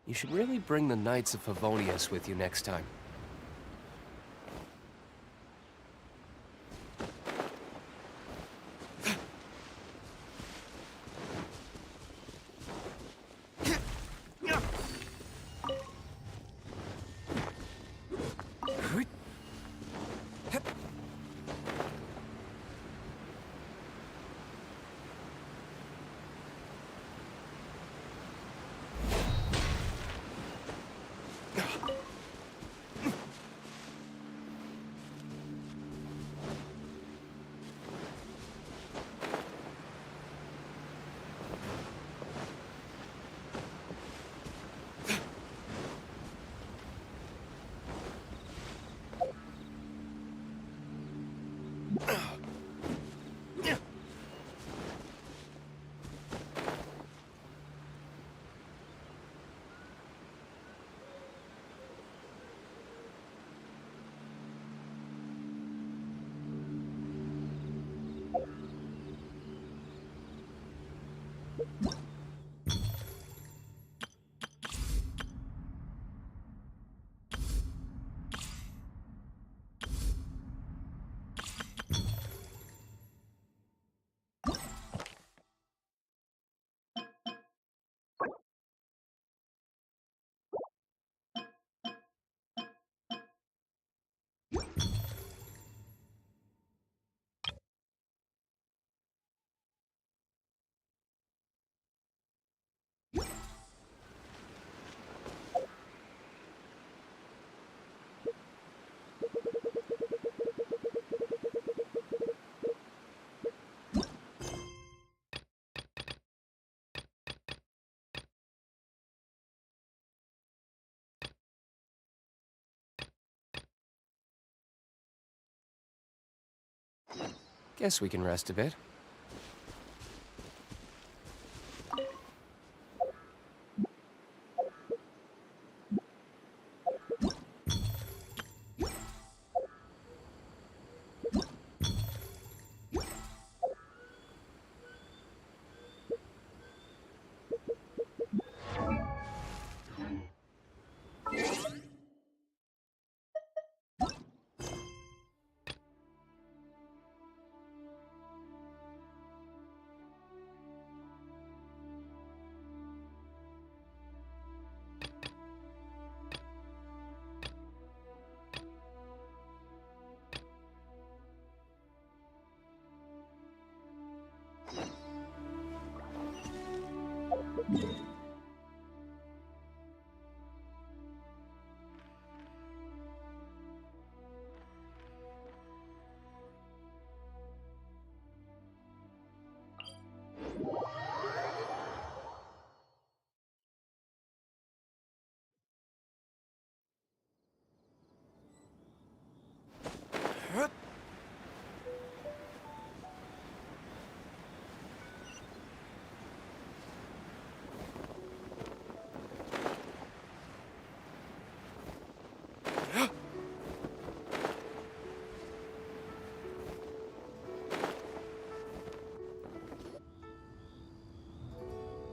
You should really bring the Knights of Favonius with you next time. Guess we can rest a bit.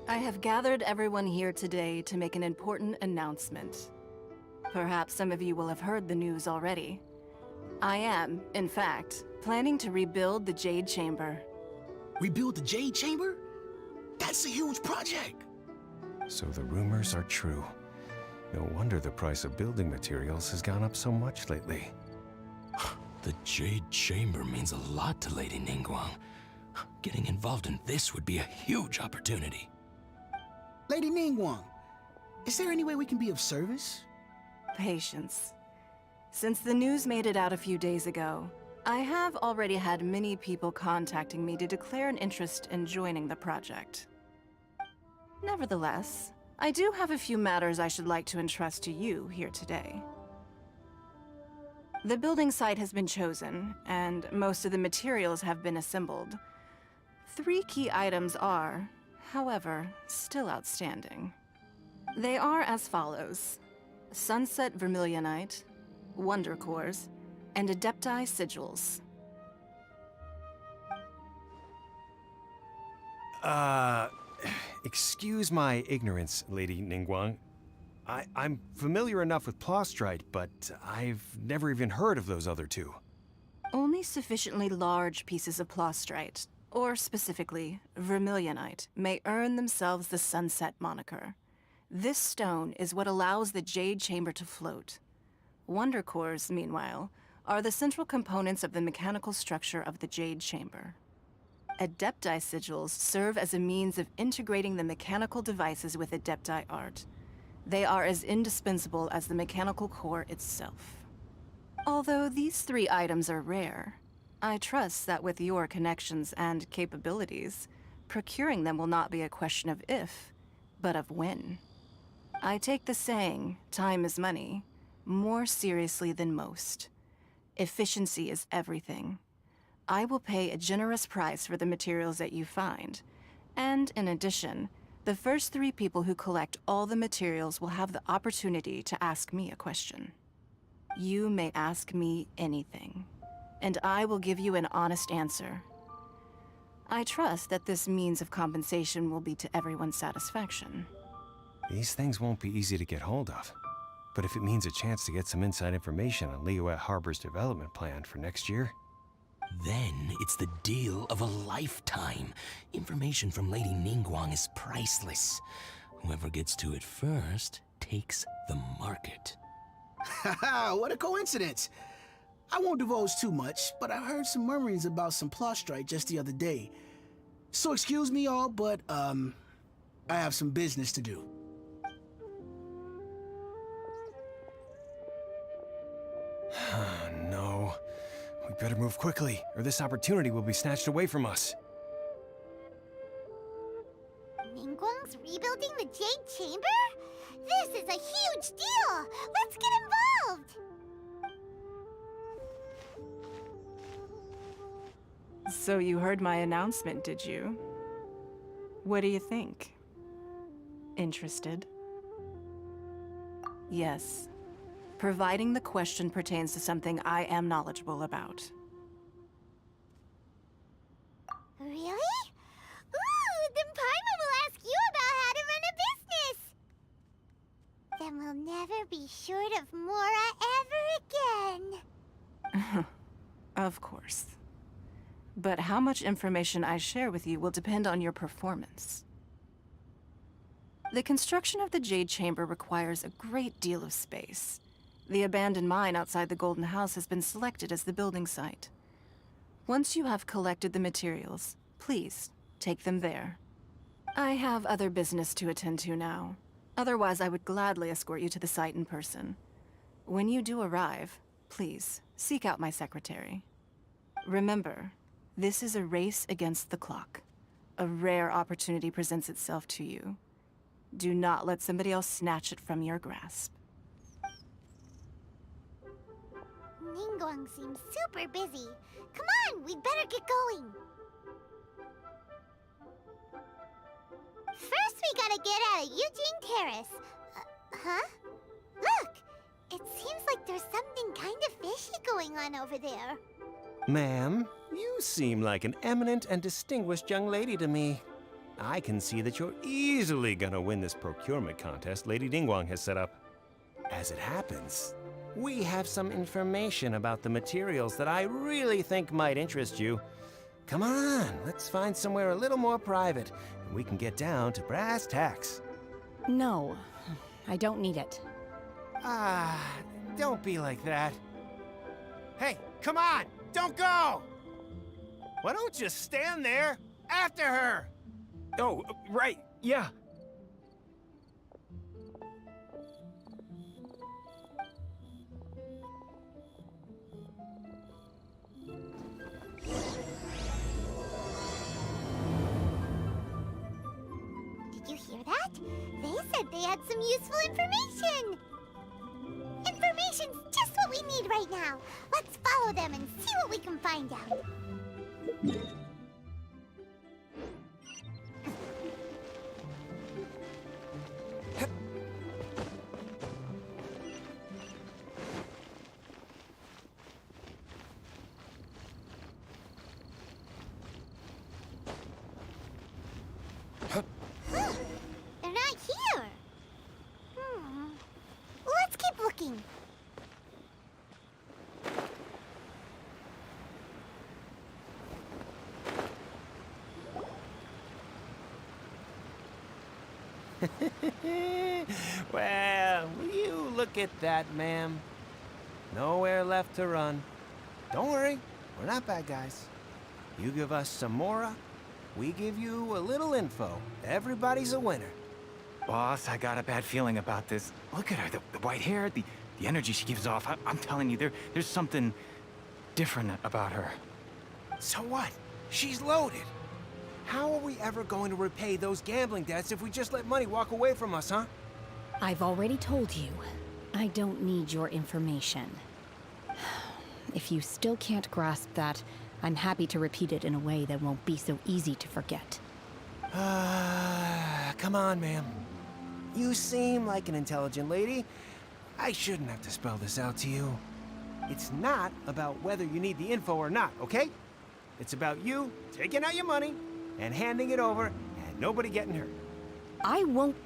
I have gathered everyone here today to make an important announcement. Perhaps some of you will have heard the news already. I am, in fact, planning to rebuild the Jade Chamber. Rebuild the Jade Chamber? That's a huge project! So the rumors are true. No wonder the price of building materials has gone up so much lately. The Jade Chamber means a lot to Lady Ningguang. Getting involved in this would be a huge opportunity. Lady Ningguang, is there any way we can be of service? Patience. Since the news made it out a few days ago, I have already had many people contacting me to declare an interest in joining the project. Nevertheless, I do have a few matters I should like to entrust to you here today. The building site has been chosen, and most of the materials have been assembled. 3 key items are, however, still outstanding. They are as follows: Sunset Vermilionite, Wonder Cores, and Adepti Sigils. Excuse my ignorance, Lady Ningguang. I'm familiar enough with Plostrite, but I've never even heard of those other two. Only sufficiently large pieces of Plostrite, or specifically, Vermilionite, may earn themselves the Sunset moniker. This stone is what allows the Jade Chamber to float. Wonder cores, meanwhile, are the central components of the mechanical structure of the Jade Chamber. Adepti sigils serve as a means of integrating the mechanical devices with Adepti art. They are as indispensable as the mechanical core itself. Although these three items are rare, I trust that with your connections and capabilities, procuring them will not be a question of if, but of when. I take the saying, time is money, more seriously than most. Efficiency is everything. I will pay a generous price for the materials that you find, and in addition, the first 3 people who collect all the materials will have the opportunity to ask me a question. You may ask me anything, and I will give you an honest answer. I trust that this means of compensation will be to everyone's satisfaction. These things won't be easy to get hold of. But if it means a chance to get some inside information on Liyue Harbor's development plan for next year, Then it's the deal of a lifetime. Information from Lady Ningguang is priceless. Whoever gets to it first takes the market. Haha, what a coincidence. I won't divulge too much, but I heard some murmurings about some Plostrite just the other day. So excuse me all, but, I have some business to do. no. We better move quickly, or this opportunity will be snatched away from us. Ningguang's rebuilding the Jade Chamber? This is a huge deal! Let's get involved! So you heard my announcement, did you? What do you think? Interested? Yes. Providing the question pertains to something I am knowledgeable about. Really? Ooh, then Paimon will ask you about how to run a business! Then we'll never be short of Mora ever again. Of course. But how much information I share with you will depend on your performance. The construction of the Jade Chamber requires a great deal of space. The abandoned mine outside the Golden House has been selected as the building site. Once you have collected the materials, please take them there. I have other business to attend to now. Otherwise, I would gladly escort you to the site in person. When you do arrive, please seek out my secretary. Remember, this is a race against the clock. A rare opportunity presents itself to you. Do not let somebody else snatch it from your grasp. Ningguang seems super busy. Come on, we'd better get going. First, we gotta get out of Eugene Terrace. Huh? Look! It seems like there's something kind of fishy going on over there. Ma'am, you seem like an eminent and distinguished young lady to me. I can see that you're easily gonna win this procurement contest Lady Ningguang has set up. As it happens, we have some information about the materials that I really think might interest you. Come on, let's find somewhere a little more private, and we can get down to brass tacks. No, I don't need it. Ah, don't be like that. Hey, come on, don't go! Why don't you stand there after her? Oh, right, yeah. Did you hear that? They said they had some useful information. Information's just what we need right now. Let's follow them and see what we can find out. They're not here. waiting. Well, will you look at that, ma'am? Nowhere left to run. Don't worry, we're not bad guys. You give us some mora, we give you a little info. Everybody's a winner. Boss, I got a bad feeling about this. Look at her, the white hair, the energy she gives off. I'm telling you, there's something different about her. So what? She's loaded. How are we ever going to repay those gambling debts if we just let money walk away from us, huh? I've already told you, I don't need your information. If you still can't grasp that, I'm happy to repeat it in a way that won't be so easy to forget. Come on, ma'am. You seem like an intelligent lady. I shouldn't have to spell this out to you. It's not about whether you need the info or not, okay? It's about you taking out your money and handing it over and nobody getting hurt. I won't.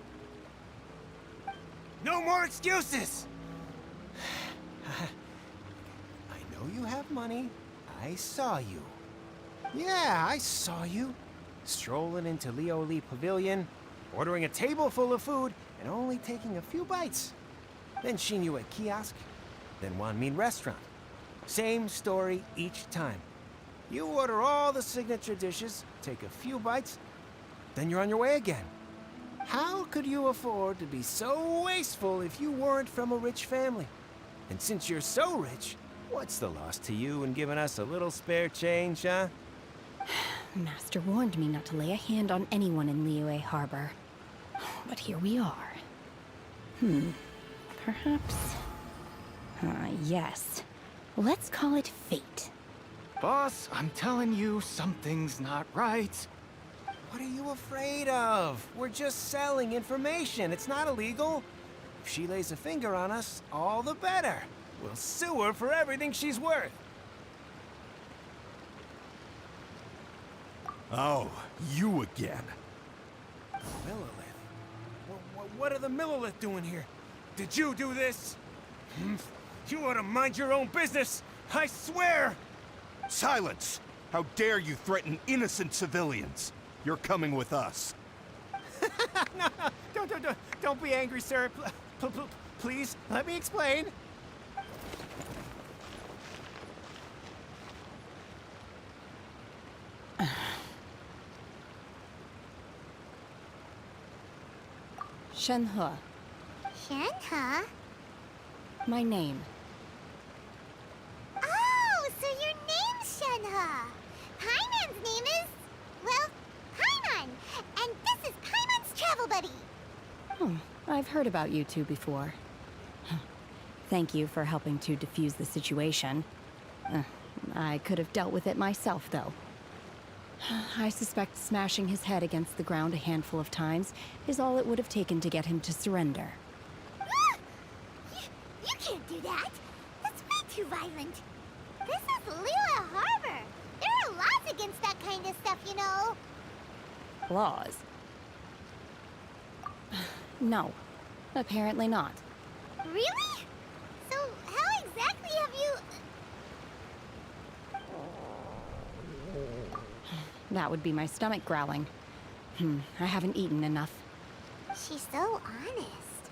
No more excuses! I know you have money. I saw you. Yeah, I saw you. Strolling into Leo Lee Pavilion, ordering a table full of food, and only taking a few bites. Then seen you at kiosk, then Wan Min restaurant. Same story each time. You order all the signature dishes, take a few bites, then you're on your way again. How could you afford to be so wasteful if you weren't from a rich family? And since you're so rich, what's the loss to you in giving us a little spare change, huh? Master warned me not to lay a hand on anyone in Liyue Harbor. But here we are. Perhaps... yes. Let's call it fate. Boss, I'm telling you, something's not right. What are you afraid of? We're just selling information. It's not illegal. If she lays a finger on us, all the better. We'll sue her for everything she's worth. Oh, you again. Millilith? What are the Millilith doing here? Did you do this? You ought to mind your own business, I swear! Silence! How dare you threaten innocent civilians? You're coming with us. No, don't be angry, sir. Please, let me explain. Shenhe, Shenhe? my name. Oh, so your name's Shenhe. Paimon's name is... well, Paimon. And this is Paimon's travel buddy. Oh, I've heard about you two before. Thank you for helping to defuse the situation. I could have dealt with it myself, though. I suspect smashing his head against the ground a handful of times is all it would have taken to get him to surrender. You can't do that. That's way too violent. This is Liyue Harbor. There are laws against that kind of stuff, you know. Laws? No, apparently not. Really? So how exactly have you... That would be my stomach growling. I haven't eaten enough. She's so honest.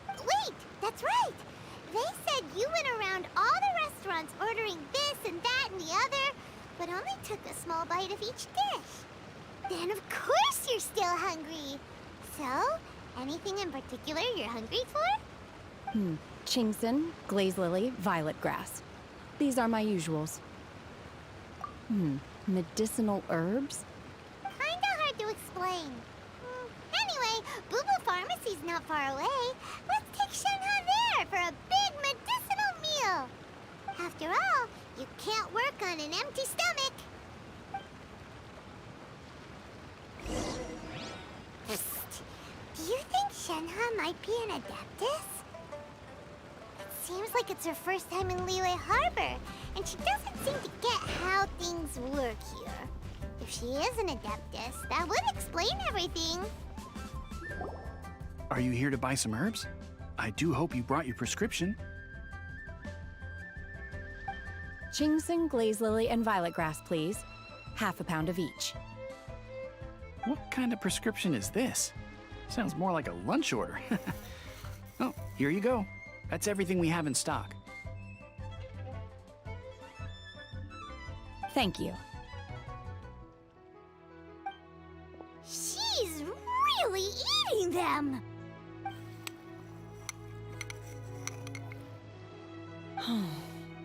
Wait, that's right. They said you went around all the restaurants ordering this and that and the other, but only took a small bite of each dish. Then of course you're still hungry. So, anything in particular you're hungry for? Chingson, glaze lily, violet grass. These are my usuals. Medicinal herbs? Kinda hard to explain. Anyway, Boo Boo Pharmacy's not far away. Let's take Shenhe there for a big medicinal meal. After all, you can't work on an empty stomach. Psst. Do you think Shenhe might be an adeptus? It seems like it's her first time in Liyue Harbor, and she doesn't seem to get how things work here. If she is an adeptus, that would explain everything. Are you here to buy some herbs? I do hope you brought your prescription. Ginseng, glaze lily, and violet grass, please. Half a pound of each. What kind of prescription is this? Sounds more like a lunch order. Oh, here you go. That's everything we have in stock. Thank you. She's really eating them!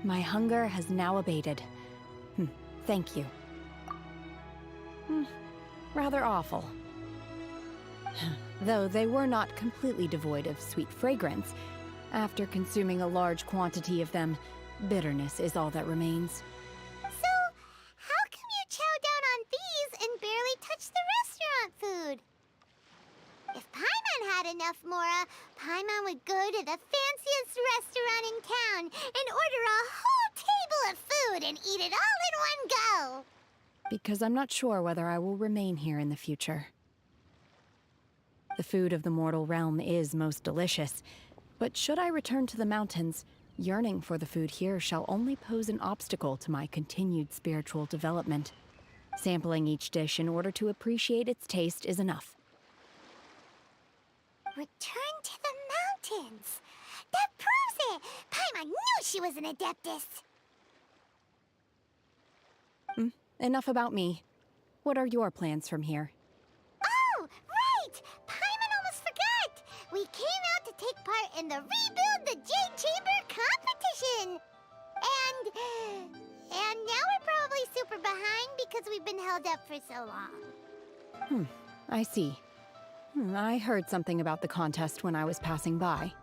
My hunger has now abated. Thank you. Rather awful. Though they were not completely devoid of sweet fragrance, after consuming a large quantity of them, bitterness is all that remains. So, how come you chow down on these and barely touch the restaurant food? If Paimon had enough Mora, Paimon would go to the fanciest restaurant in town and order a whole table of food and eat it all in one go. Because I'm not sure whether I will remain here in the future. The food of the mortal realm is most delicious, but should I return to the mountains, yearning for the food here shall only pose an obstacle to my continued spiritual development. Sampling each dish in order to appreciate its taste is enough. Return to the mountains. That proves it. Paimon knew she was an Adeptus. Enough about me. What are your plans from here? Oh, right! Paimon almost forgot! We came out to take part in the Rebuild the Jade Chamber competition! And now we're probably super behind because we've been held up for so long. I see. I heard something about the contest when I was passing by.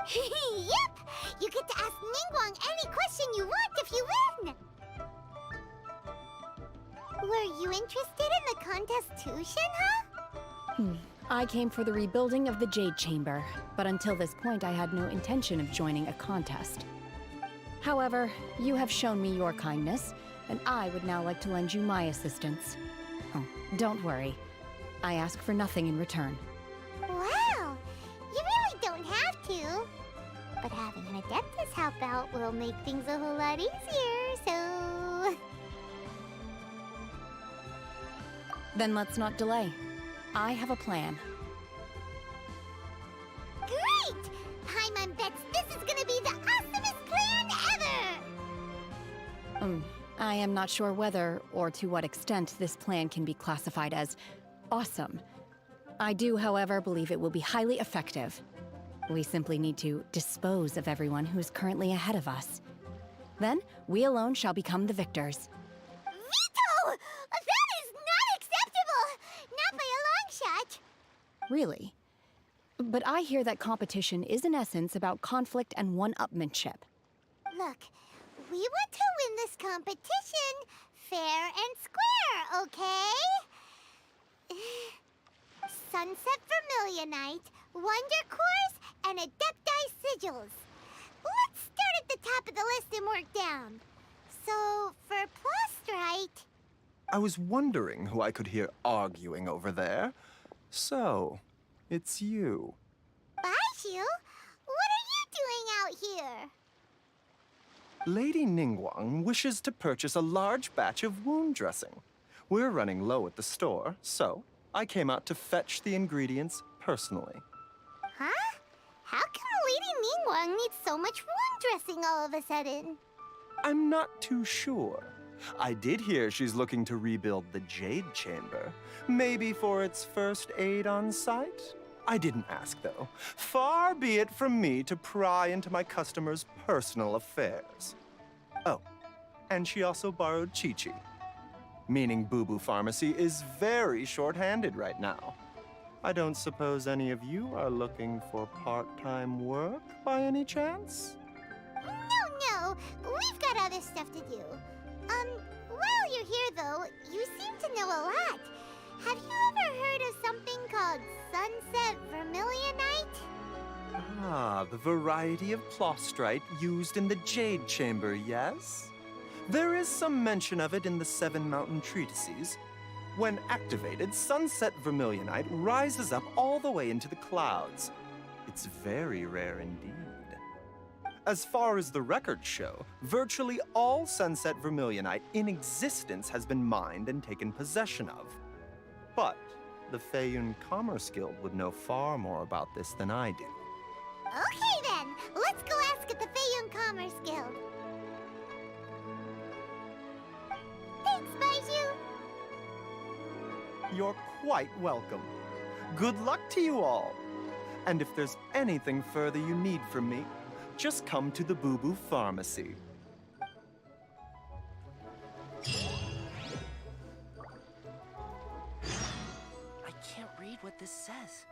Yep! You get to ask Ningguang any question you want if you win! Were you interested in the contest too, Shenhe? I came for the rebuilding of the Jade Chamber, but until this point I had no intention of joining a contest. However, you have shown me your kindness, and I would now like to lend you my assistance. Oh, don't worry. I ask for nothing in return. Wow! You really don't have to. But having an Adeptus help out will make things a whole lot easier, so... Then let's not delay. I have a plan. Great! Paimon bets this is gonna be the awesomest plan ever! I am not sure whether or to what extent this plan can be classified as awesome. I do, however, believe it will be highly effective. We simply need to dispose of everyone who is currently ahead of us. Then, we alone shall become the victors. Veto! That is not acceptable! Not by a long shot! Really? But I hear that competition is in essence about conflict and one-upmanship. Look, we want to win this competition fair and square, okay? Sunset Vermilionite, Wonder Cores, and Adepti Sigils. Let's start at the top of the list and work down. So, for Plostrite... I was wondering who I could hear arguing over there. So, it's you. Baishu, what are you doing out here? Lady Ningguang wishes to purchase a large batch of wound dressing. We're running low at the store, so I came out to fetch the ingredients personally. Huh? How come Lady Ningguang needs so much wound dressing all of a sudden? I'm not too sure. I did hear she's looking to rebuild the Jade Chamber. Maybe for its first aid on site? I didn't ask, though. Far be it from me to pry into my customers' personal affairs. Oh, and she also borrowed Chi-Chi. Meaning Boo Boo Pharmacy is very short-handed right now. I don't suppose any of you are looking for part-time work by any chance? No, we've got other stuff to do. While you're here though, you seem to know a lot. Have you ever heard of something called Sunset Vermilionite? Ah, the variety of Plostrite used in the Jade Chamber, yes? There is some mention of it in the Seven Mountain Treatises. When activated, Sunset Vermilionite rises up all the way into the clouds. It's very rare indeed. As far as the records show, virtually all Sunset Vermilionite in existence has been mined and taken possession of. But the Feiyun Commerce Guild would know far more about this than I do. Okay then, let's go ask at the Feiyun Commerce Guild. Thanks, Baiju. You're quite welcome. Good luck to you all. And if there's anything further you need from me, just come to the Boo Boo Pharmacy. I can't read what this says.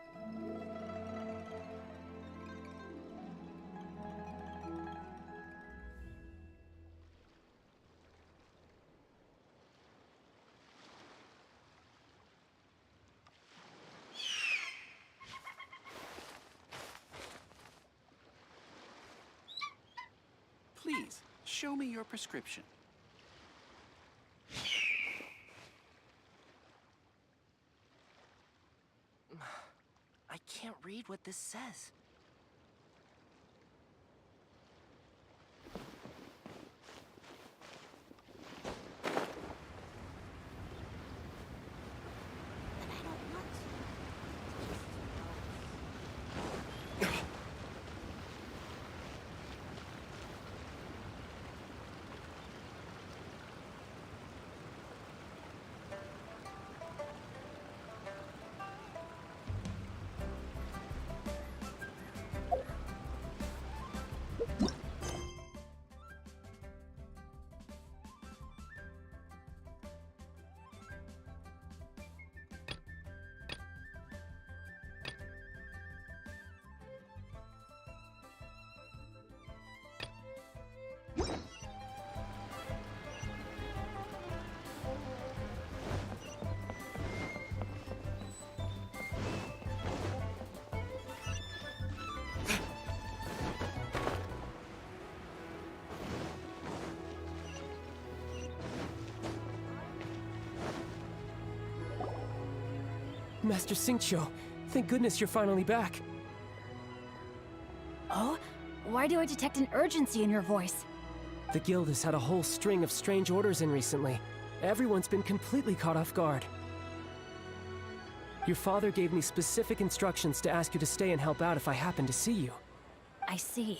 Please, show me your prescription. I can't read what this says. Master Xingqiu, thank goodness you're finally back. Oh? Why do I detect an urgency in your voice? The guild has had a whole string of strange orders in recently. Everyone's been completely caught off guard. Your father gave me specific instructions to ask you to stay and help out if I happen to see you. I see.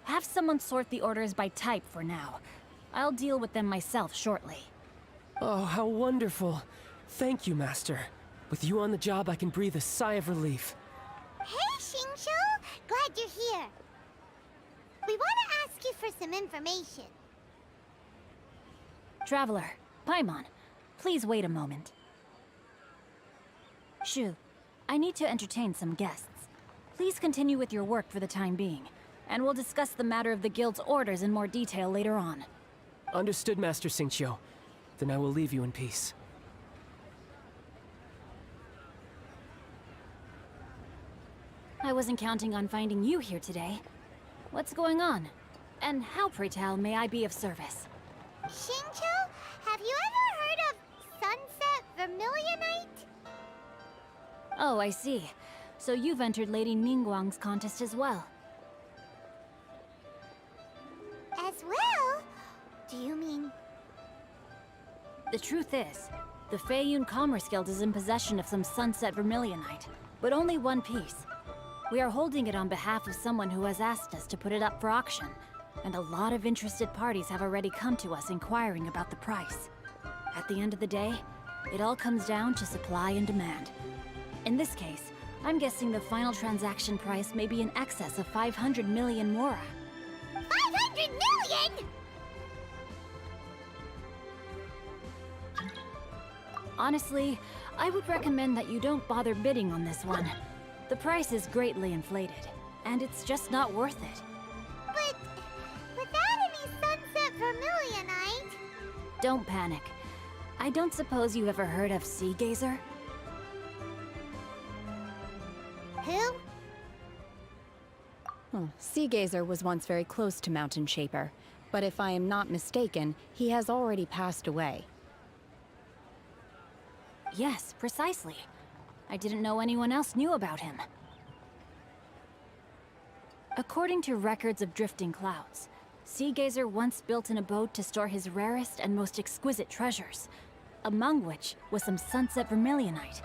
Have someone sort the orders by type for now. I'll deal with them myself shortly. Oh, how wonderful. Thank you, Master. With you on the job, I can breathe a sigh of relief. Hey, Xingqiu! Glad you're here. We want to ask you for some information. Traveler, Paimon, please wait a moment. Shu, I need to entertain some guests. Please continue with your work for the time being, and we'll discuss the matter of the guild's orders in more detail later on. Understood, Master Xingqiu. Then I will leave you in peace. I wasn't counting on finding you here today. What's going on? And how, pray tell, may I be of service? Xingqiu, have you ever heard of Sunset Vermilionite? Oh, I see. So you've entered Lady Ningguang's contest as well. As well? Do you mean... The truth is, the Feiyun Commerce Guild is in possession of some Sunset Vermilionite, but only one piece. We are holding it on behalf of someone who has asked us to put it up for auction, and a lot of interested parties have already come to us inquiring about the price. At the end of the day, it all comes down to supply and demand. In this case, I'm guessing the final transaction price may be in excess of 500 million mora. 500 million?! Honestly, I would recommend that you don't bother bidding on this one. The price is greatly inflated, and it's just not worth it. But without any Sunset Vermilionite... Don't panic. I don't suppose you ever heard of Sea Gazer? Who? Sea Gazer was once very close to Mountain Shaper, but if I am not mistaken, he has already passed away. Yes, precisely. I didn't know anyone else knew about him. According to records of drifting clouds, Seagazer once built an abode to store his rarest and most exquisite treasures, among which was some sunset vermilionite.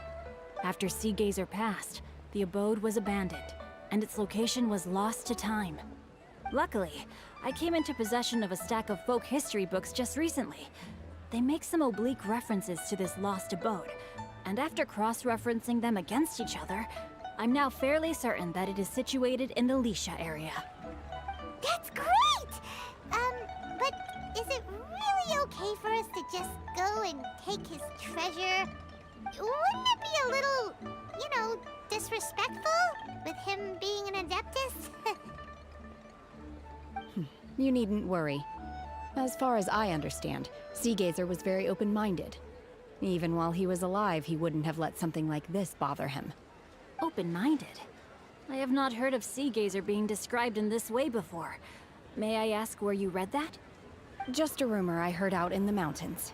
After Seagazer passed, the abode was abandoned, and its location was lost to time. Luckily, I came into possession of a stack of folk history books just recently. They make some oblique references to this lost abode, and after cross-referencing them against each other, I'm now fairly certain that it is situated in the Lisha area. That's great! But is it really okay for us to just go and take his treasure? Wouldn't it be a little, disrespectful with him being an Adeptus? You needn't worry. As far as I understand, Seagazer was very open-minded. Even while he was alive, he wouldn't have let something like this bother him. Open-minded? I have not heard of Seagazer being described in this way before. May I ask where you read that? Just a rumor I heard out in the mountains.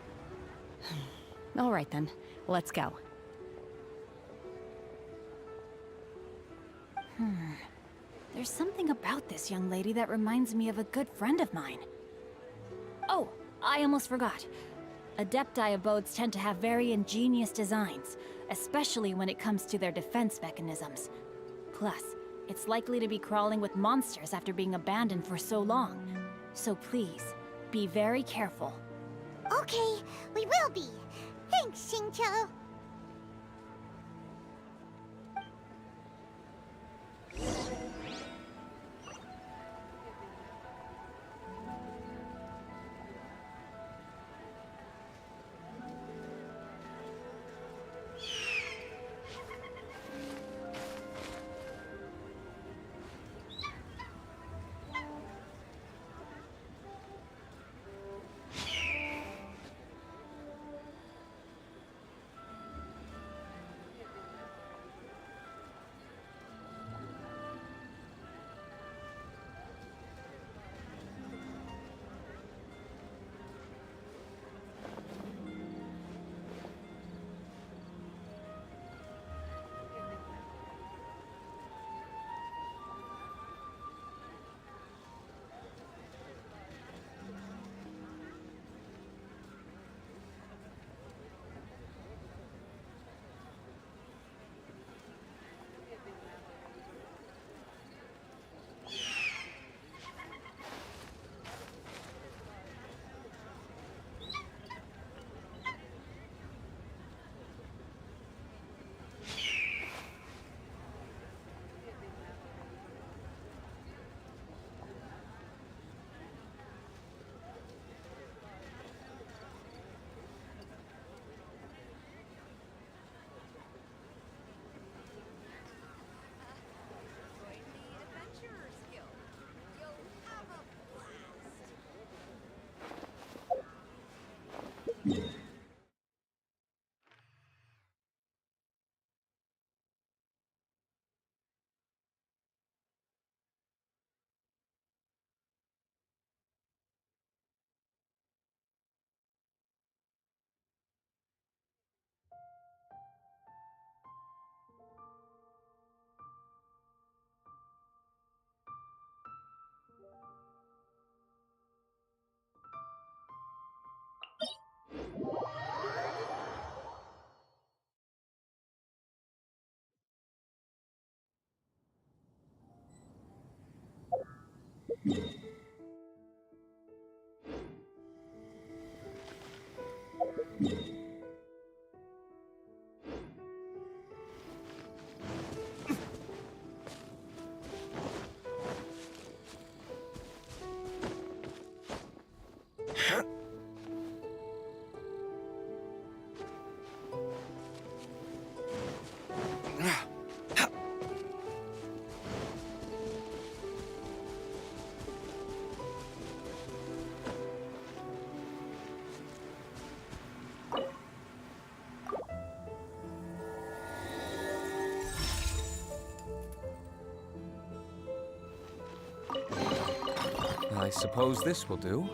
All right then, let's go. There's something about this young lady that reminds me of a good friend of mine. Oh, I almost forgot. Adepti abodes tend to have very ingenious designs, especially when it comes to their defense mechanisms. Plus, it's likely to be crawling with monsters after being abandoned for so long. So please, be very careful. Okay, we will be. Thanks, Xingqiu. I suppose this will do.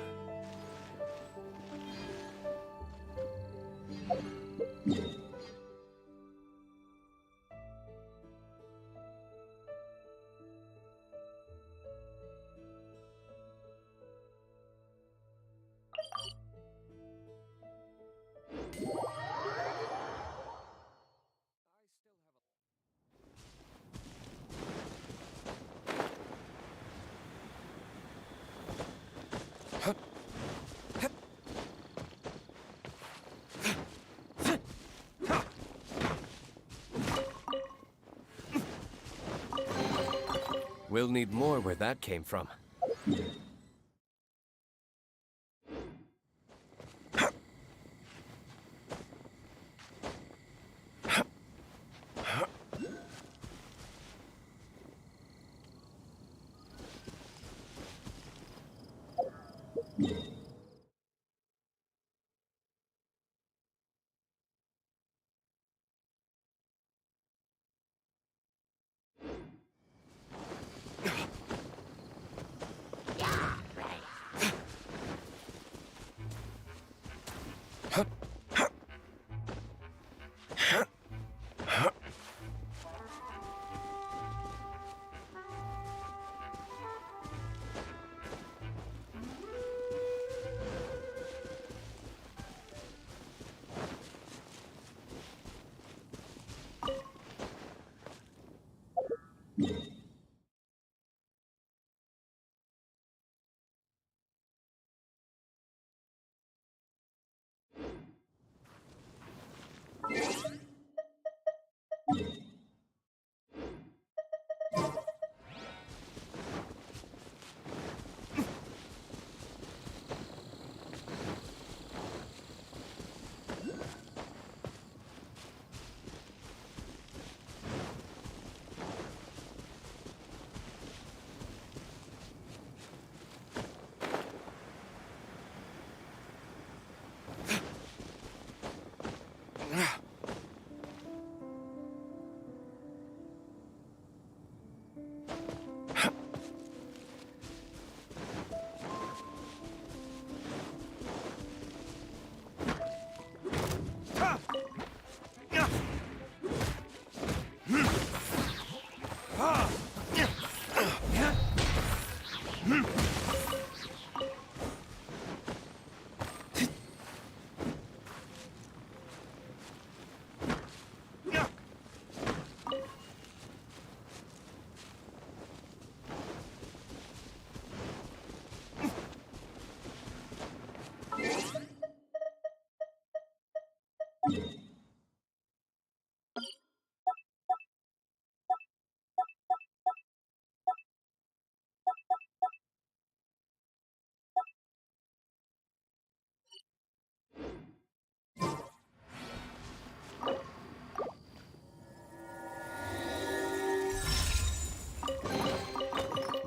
We'll need more where that came from.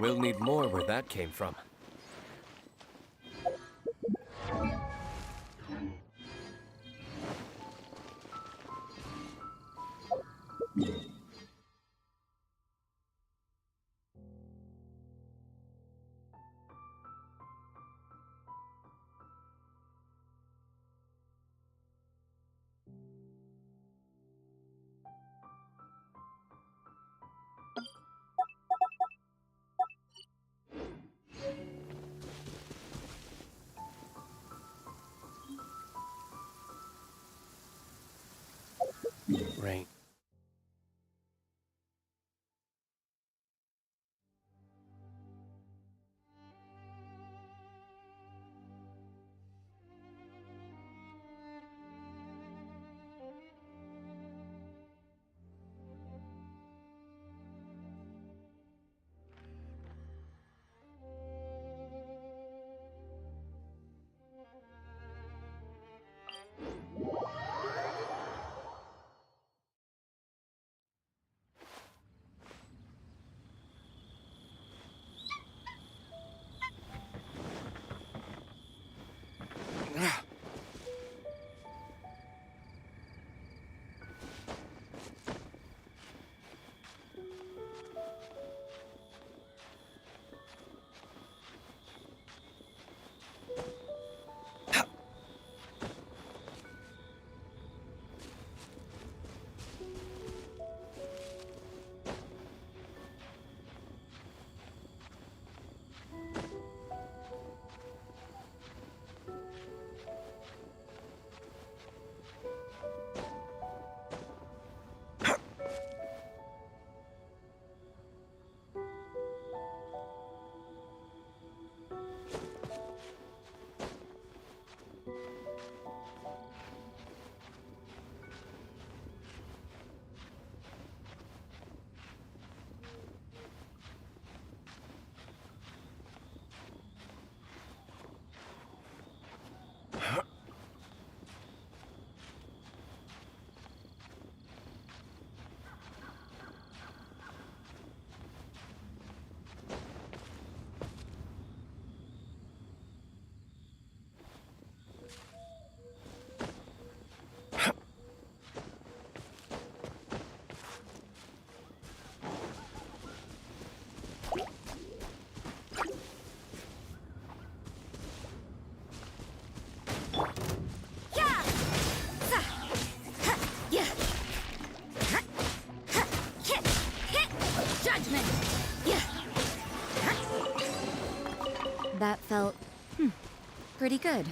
We'll need more where that came from. Right. That felt, pretty good.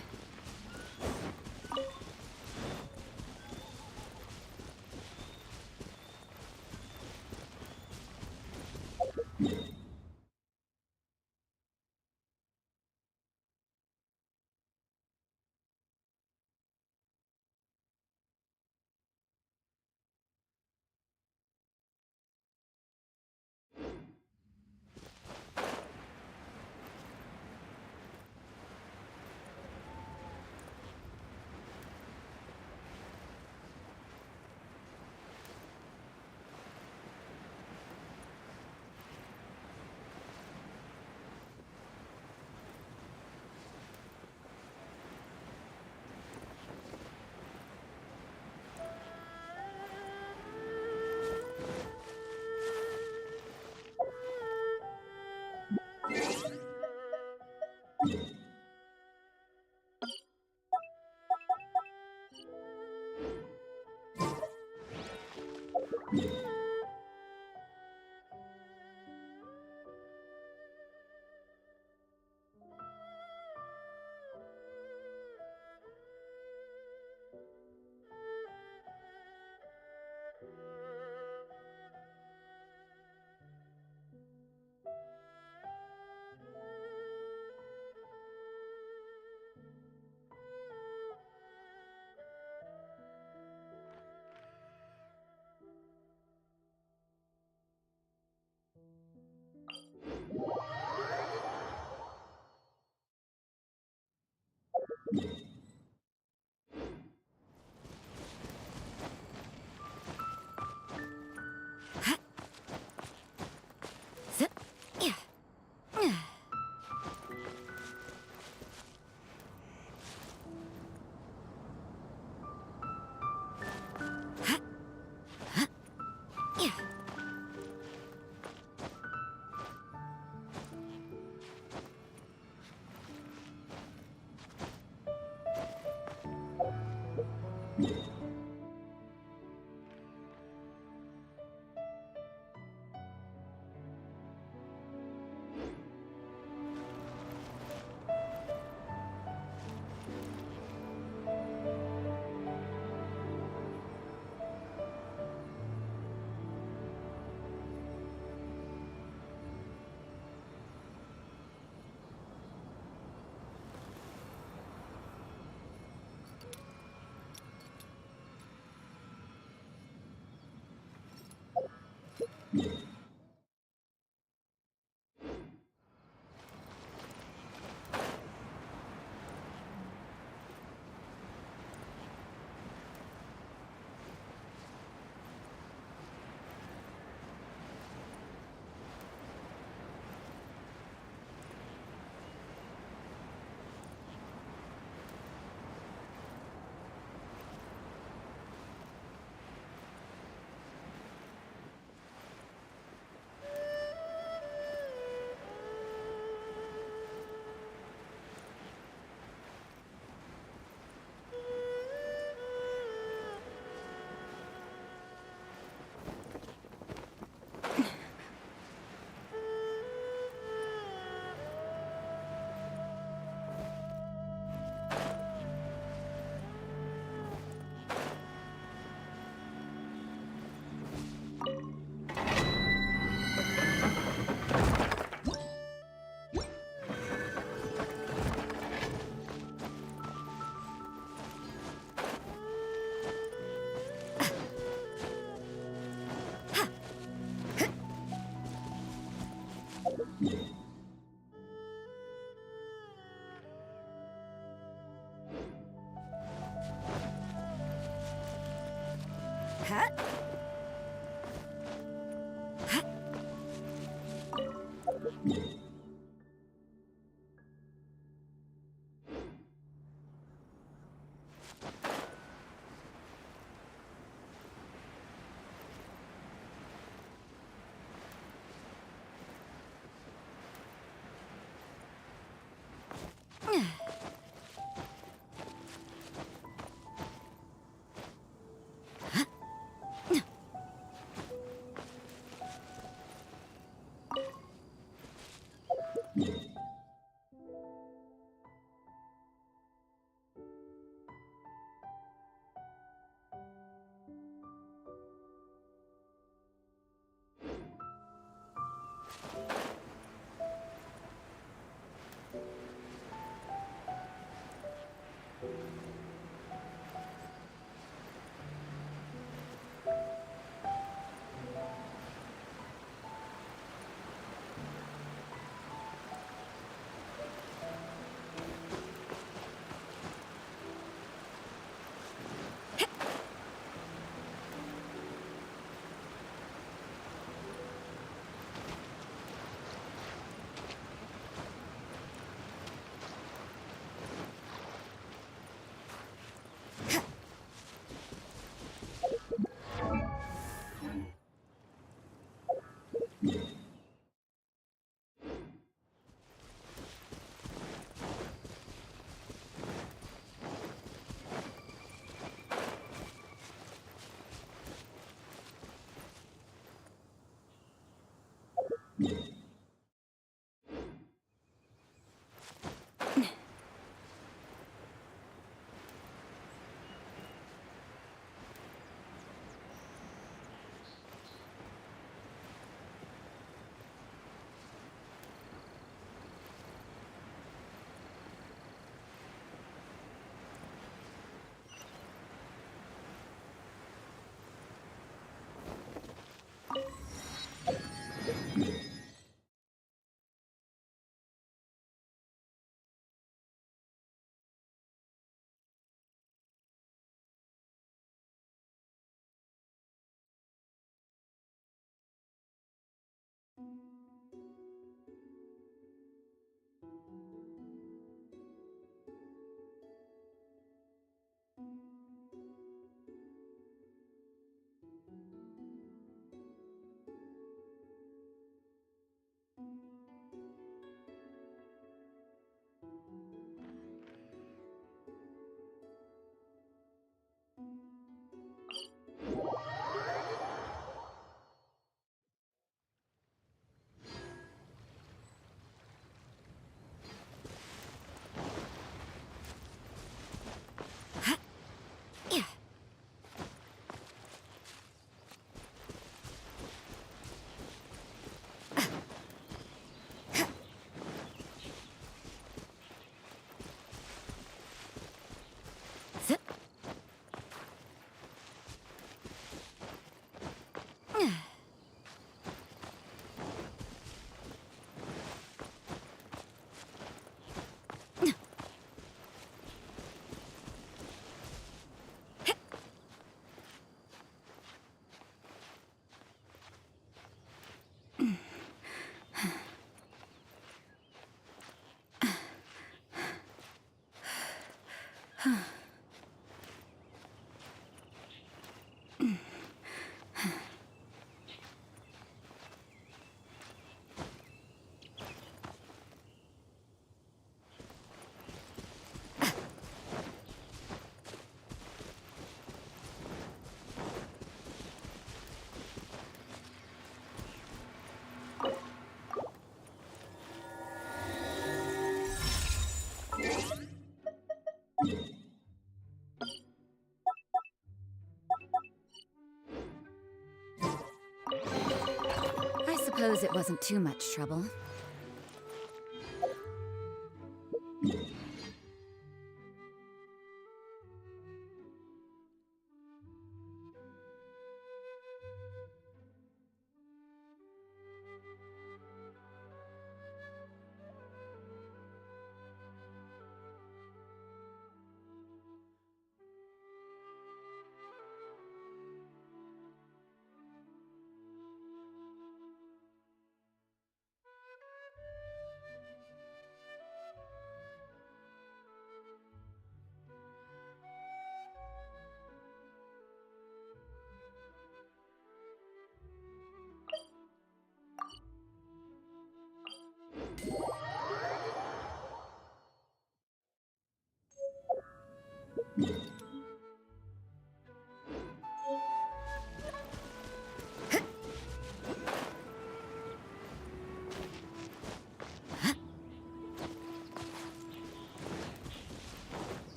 Suppose it wasn't too much trouble.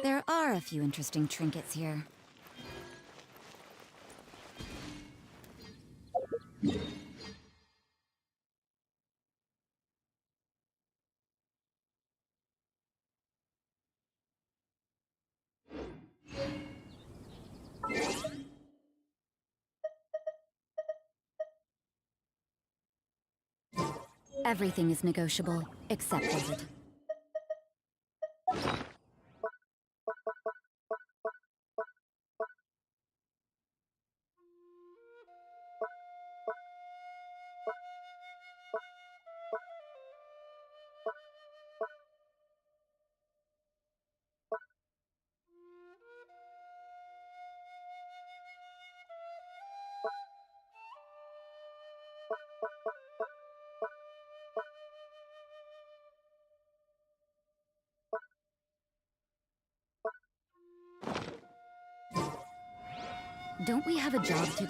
There are a few interesting trinkets here. Everything is negotiable, except visit. Don't we have a job to...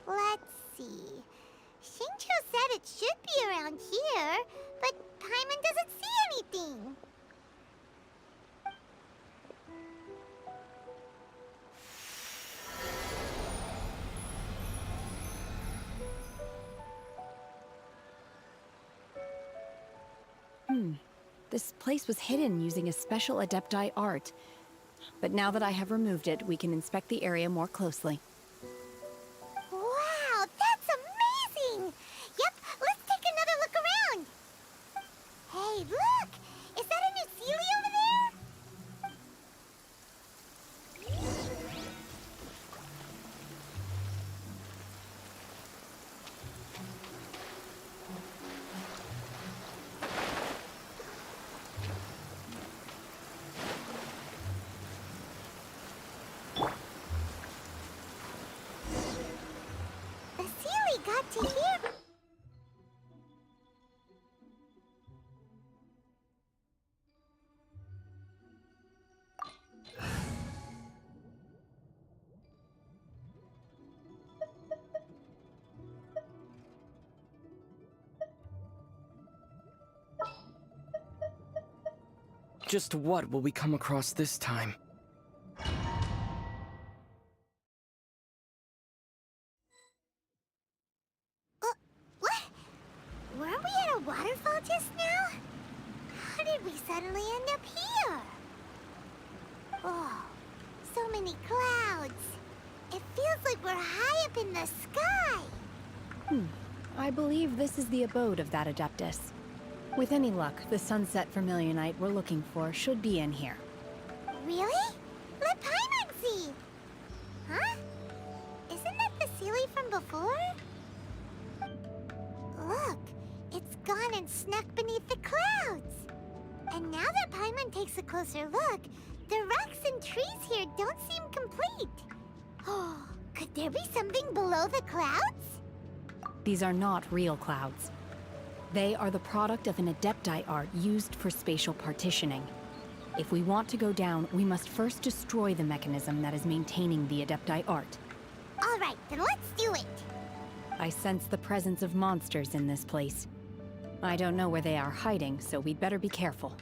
Let's see. Xingqiu said it should be around here, but Paimon doesn't see anything. This place was hidden using a special Adepti art. But now that I have removed it, we can inspect the area more closely. Wow, that's amazing! Yep, let's take another look around. Hey, look! Is that a new Sealy over there? The Sealy got to here. Just what will we come across this time? What? Weren't we at a waterfall just now? How did we suddenly end up here? Oh, so many clouds. It feels like we're high up in the sky. I believe this is the abode of that Adeptus. With any luck, the sunset vermilionite we're looking for should be in here. Really? Let Paimon see. Huh? Isn't that the Sealy from before? Look, it's gone and snuck beneath the clouds. And now that Paimon takes a closer look, the rocks and trees here don't seem complete. Oh, could there be something below the clouds? These are not real clouds. They are the product of an Adepti art used for spatial partitioning. If we want to go down, we must first destroy the mechanism that is maintaining the Adepti art. All right, then let's do it. I sense the presence of monsters in this place. I don't know where they are hiding, so we'd better be careful.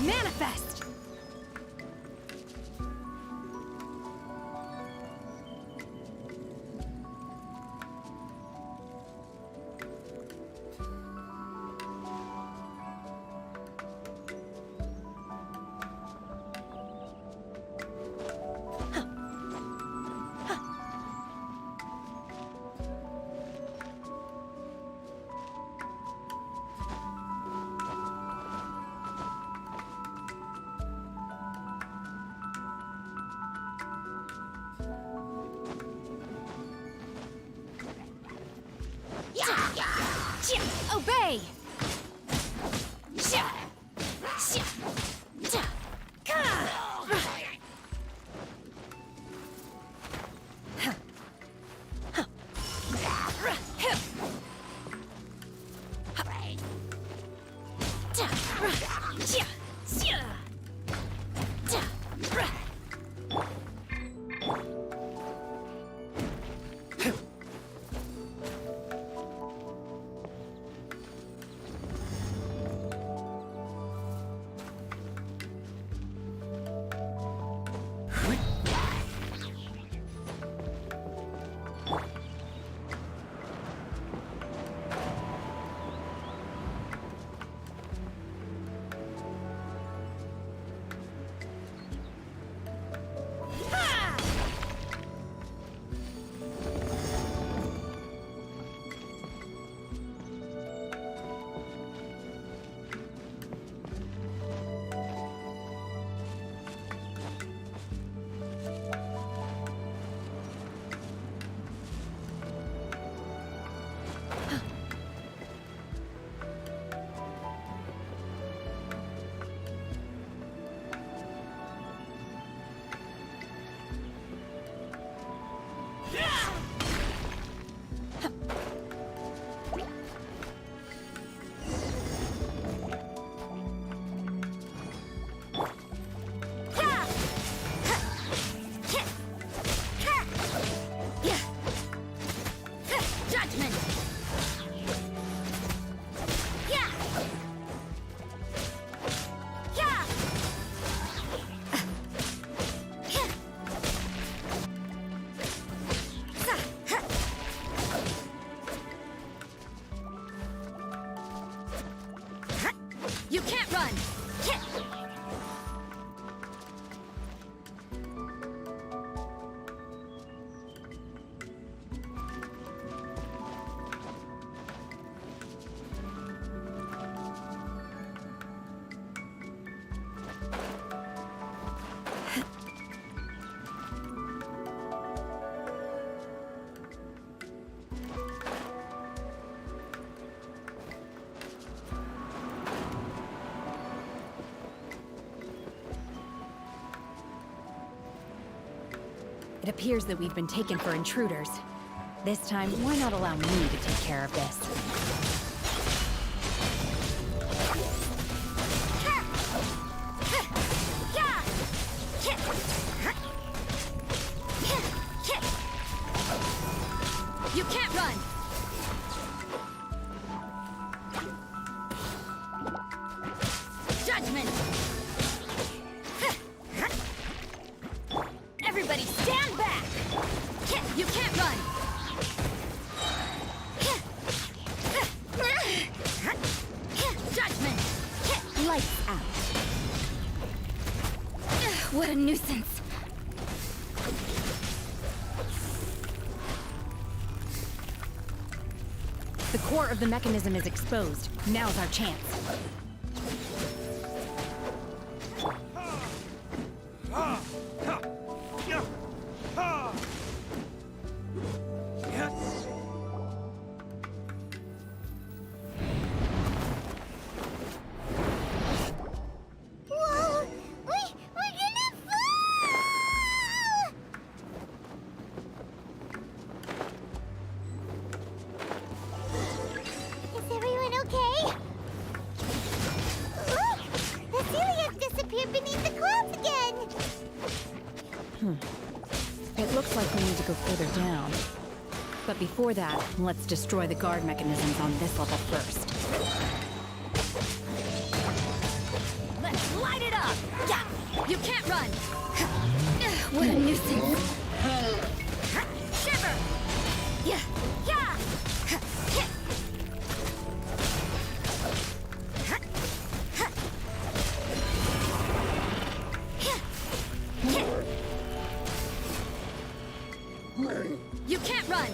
Manifest! Obey! run! It appears that we've been taken for intruders. This time, why not allow me to take care of this? You can't run! Judgment! Everybody stand back! You can't run! Judgment! Lights out. What a nuisance! The core of the mechanism is exposed. Now's our chance. Whoa! We're gonna fall! Is everyone okay? Look! The celiac disappeared beneath the clouds again! It looks like we need to go further down. But before that, let's destroy the guard mechanisms on this level first. Let's light it up! Yeah! You can't run! What a nuisance! Shiver! Yeah! Yeah! You can't run!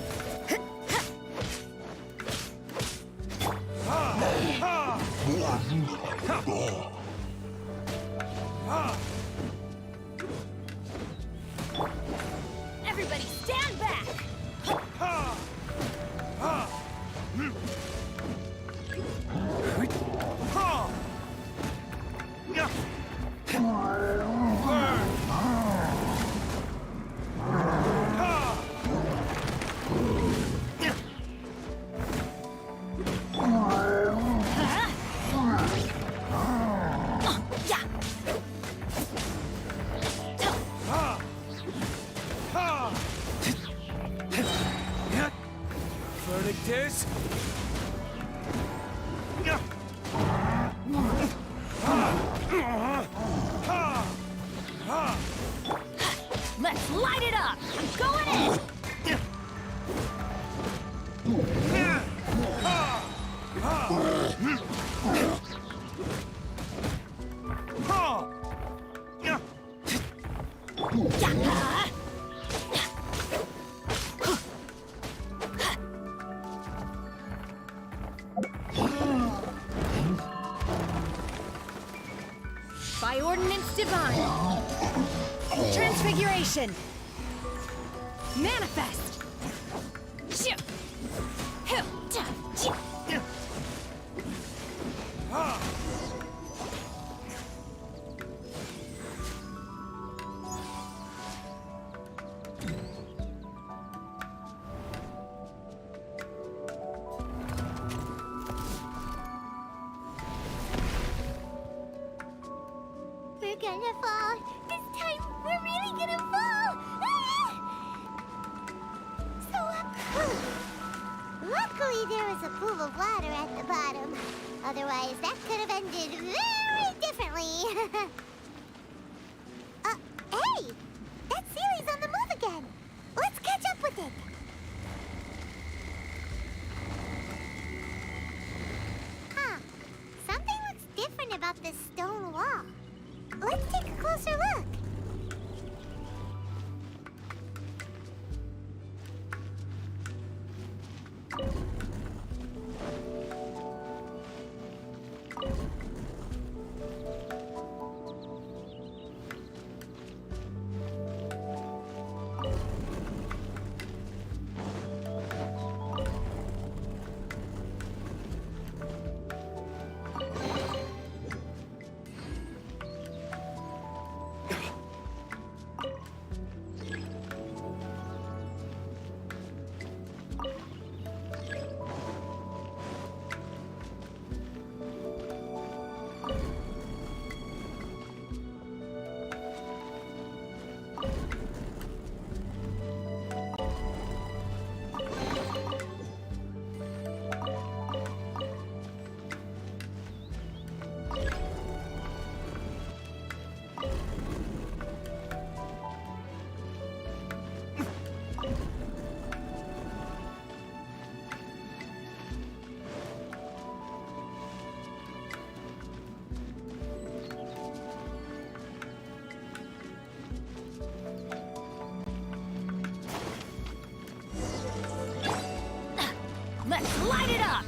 Everybody stand back! Verdict is... Let's light it up! I'm going in! By ordinance divine. Transfiguration. Manifest. We're gonna fall. This time, we're really gonna fall. Luckily, there was a pool of water at the bottom. Otherwise, that could have ended very differently. Hey! That Sealy's on the move again. Let's catch up with it. Huh. Something looks different about this stone wall. Let's take a closer look. Let's light it up!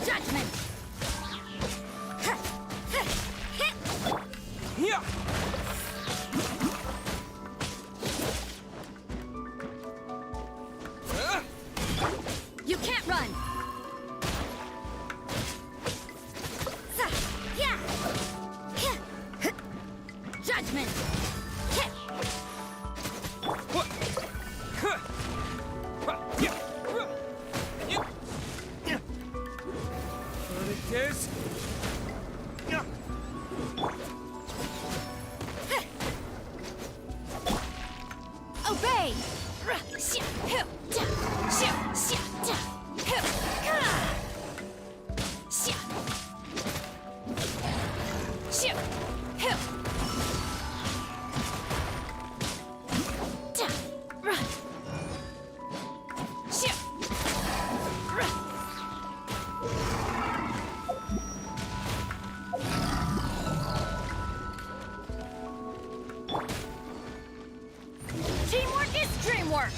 Judgment! You can't run! Judgment! Obey! Teamwork is dreamwork!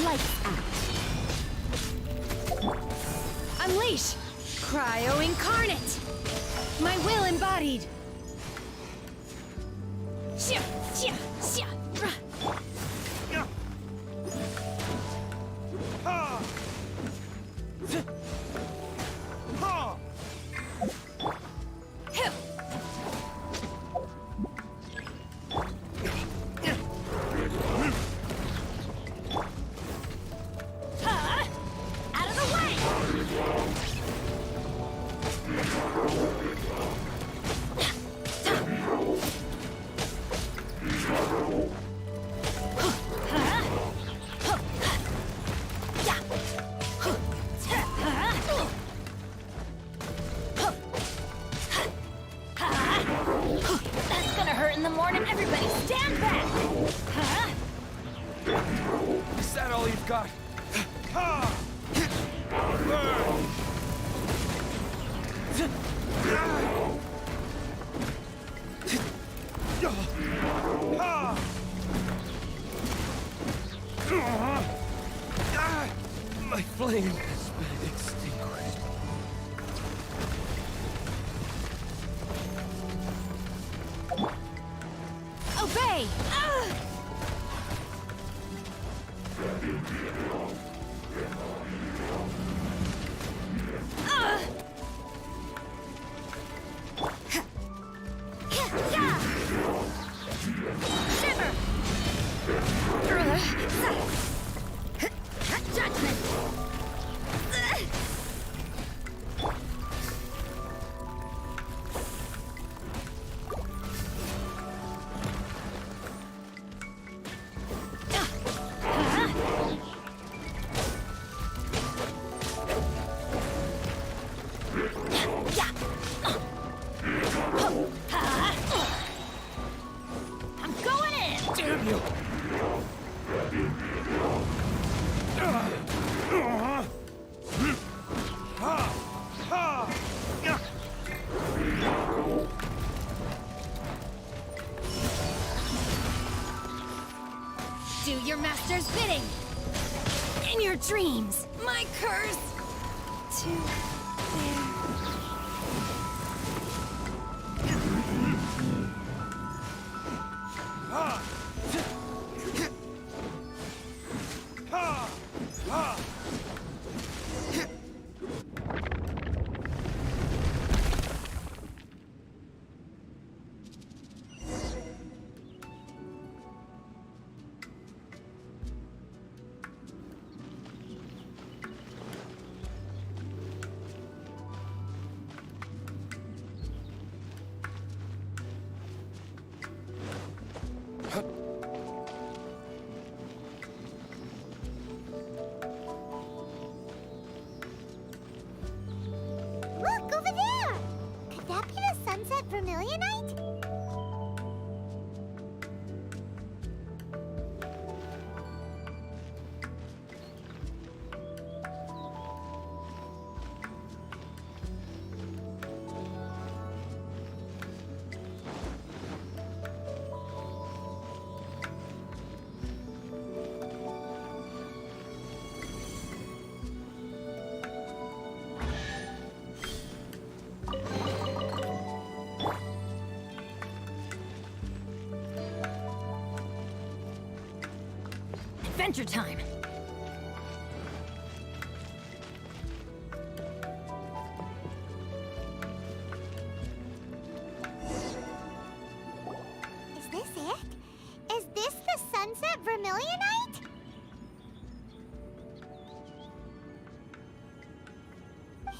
Lights out. Unleash! Cryo incarnate! My will embodied! Out of the way! That's gonna hurt in the morning. Everybody stand back! Is that all you've got? My flame has been extinguished. Obey! Shiver! do your master's bidding! In your dreams, my curse! To there. Look, over there! Could that be the sunset vermilionite? Adventure time! Is this it? Is this the sunset vermilionite?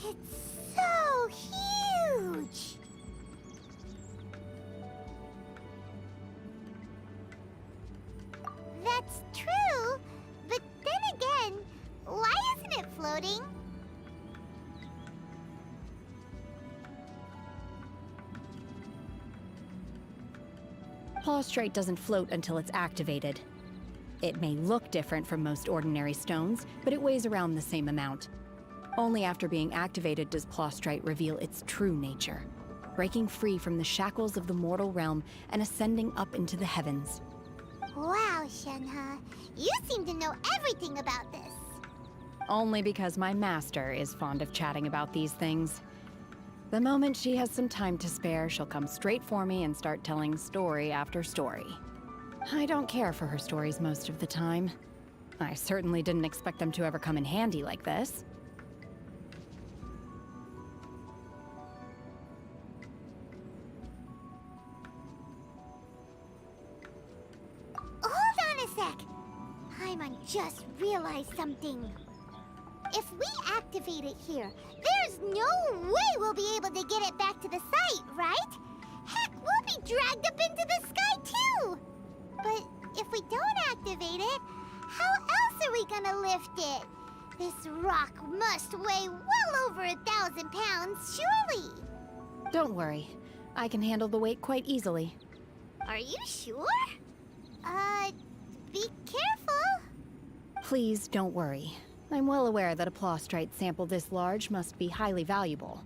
It's so huge! That's true, but then again, why isn't it floating? Plaustrite doesn't float until it's activated. It may look different from most ordinary stones, but it weighs around the same amount. Only after being activated does Plaustrite reveal its true nature, breaking free from the shackles of the mortal realm and ascending up into the heavens. Wow, Shenhe, you seem to know everything about this. Only because my master is fond of chatting about these things. The moment she has some time to spare, she'll come straight for me and start telling story after story. I don't care for her stories most of the time. I certainly didn't expect them to ever come in handy like this. Hold on a sec. Paimon just realized something. If we activate it here, there's no way we'll be able to get it back to the site, right? Heck, we'll be dragged up into the sky too! But if we don't activate it, how else are we gonna lift it? This rock must weigh well over 1,000 pounds, surely! Don't worry. I can handle the weight quite easily. Are you sure? Be careful! Please don't worry. I'm well aware that a Plaustrite sample this large must be highly valuable.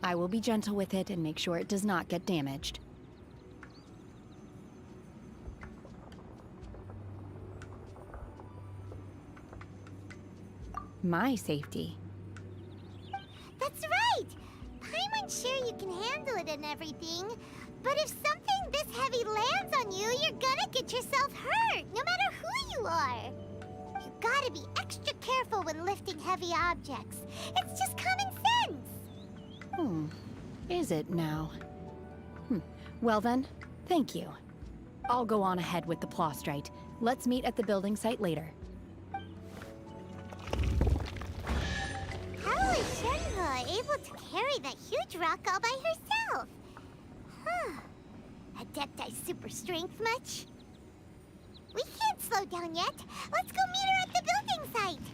I will be gentle with it and make sure it does not get damaged. My safety. That's right! Paimon's sure you can handle it and everything, but if something this heavy lands on you, you're gonna get yourself hurt, no matter who you are. You gotta be extra careful when lifting heavy objects. It's just common sense. Is it now? Well then, thank you. I'll go on ahead with the Plaustrite. Let's meet at the building site later. How is Shenhe able to carry that huge rock all by herself? Adepti super strength much? We can't slow down yet. Let's go meet her at the building site.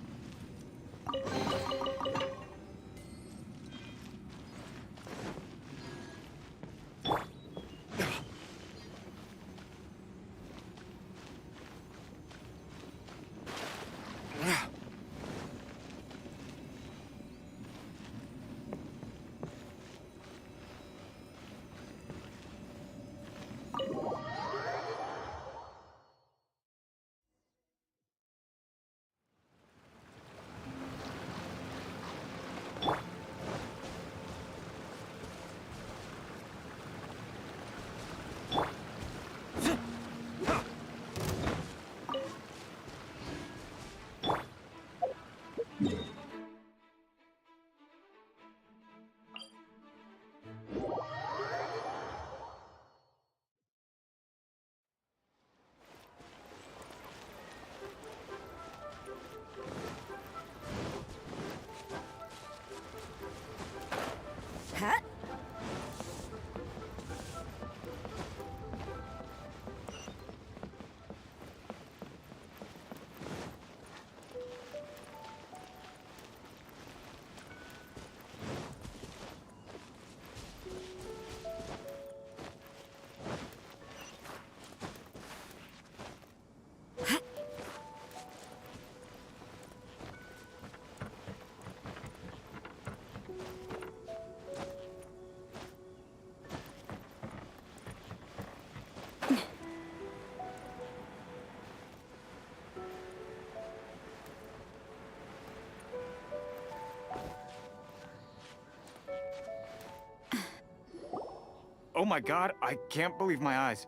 Oh my god, I can't believe my eyes.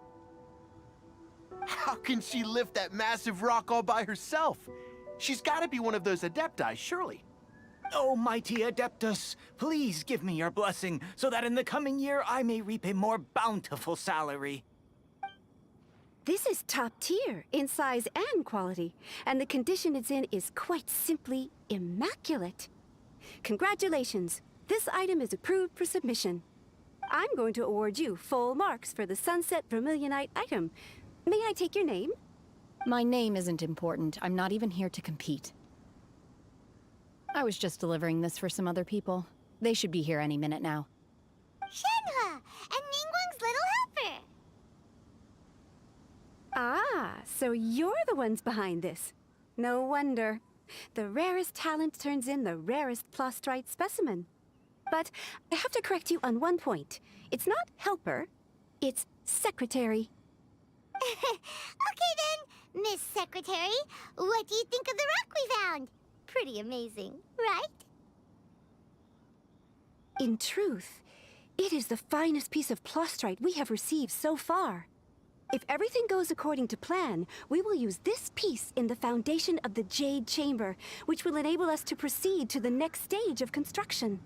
How can she lift that massive rock all by herself? She's gotta be one of those Adepti, surely. Oh, mighty Adeptus, please give me your blessing, so that in the coming year I may reap a more bountiful salary. This is top tier in size and quality, and the condition it's in is quite simply immaculate. Congratulations, this item is approved for submission. I'm going to award you full marks for the Sunset Vermilionite item. May I take your name? My name isn't important. I'm not even here to compete. I was just delivering this for some other people. They should be here any minute now. Shenhua, and Ningguang's little helper. Ah, so you're the ones behind this. No wonder. The rarest talent turns in the rarest plastrite specimen. But I have to correct you on one point. It's not helper, it's secretary. Okay then, Miss Secretary, what do you think of the rock we found? Pretty amazing, right? In truth, it is the finest piece of plastrite we have received so far. If everything goes according to plan, we will use this piece in the foundation of the Jade Chamber, which will enable us to proceed to the next stage of construction.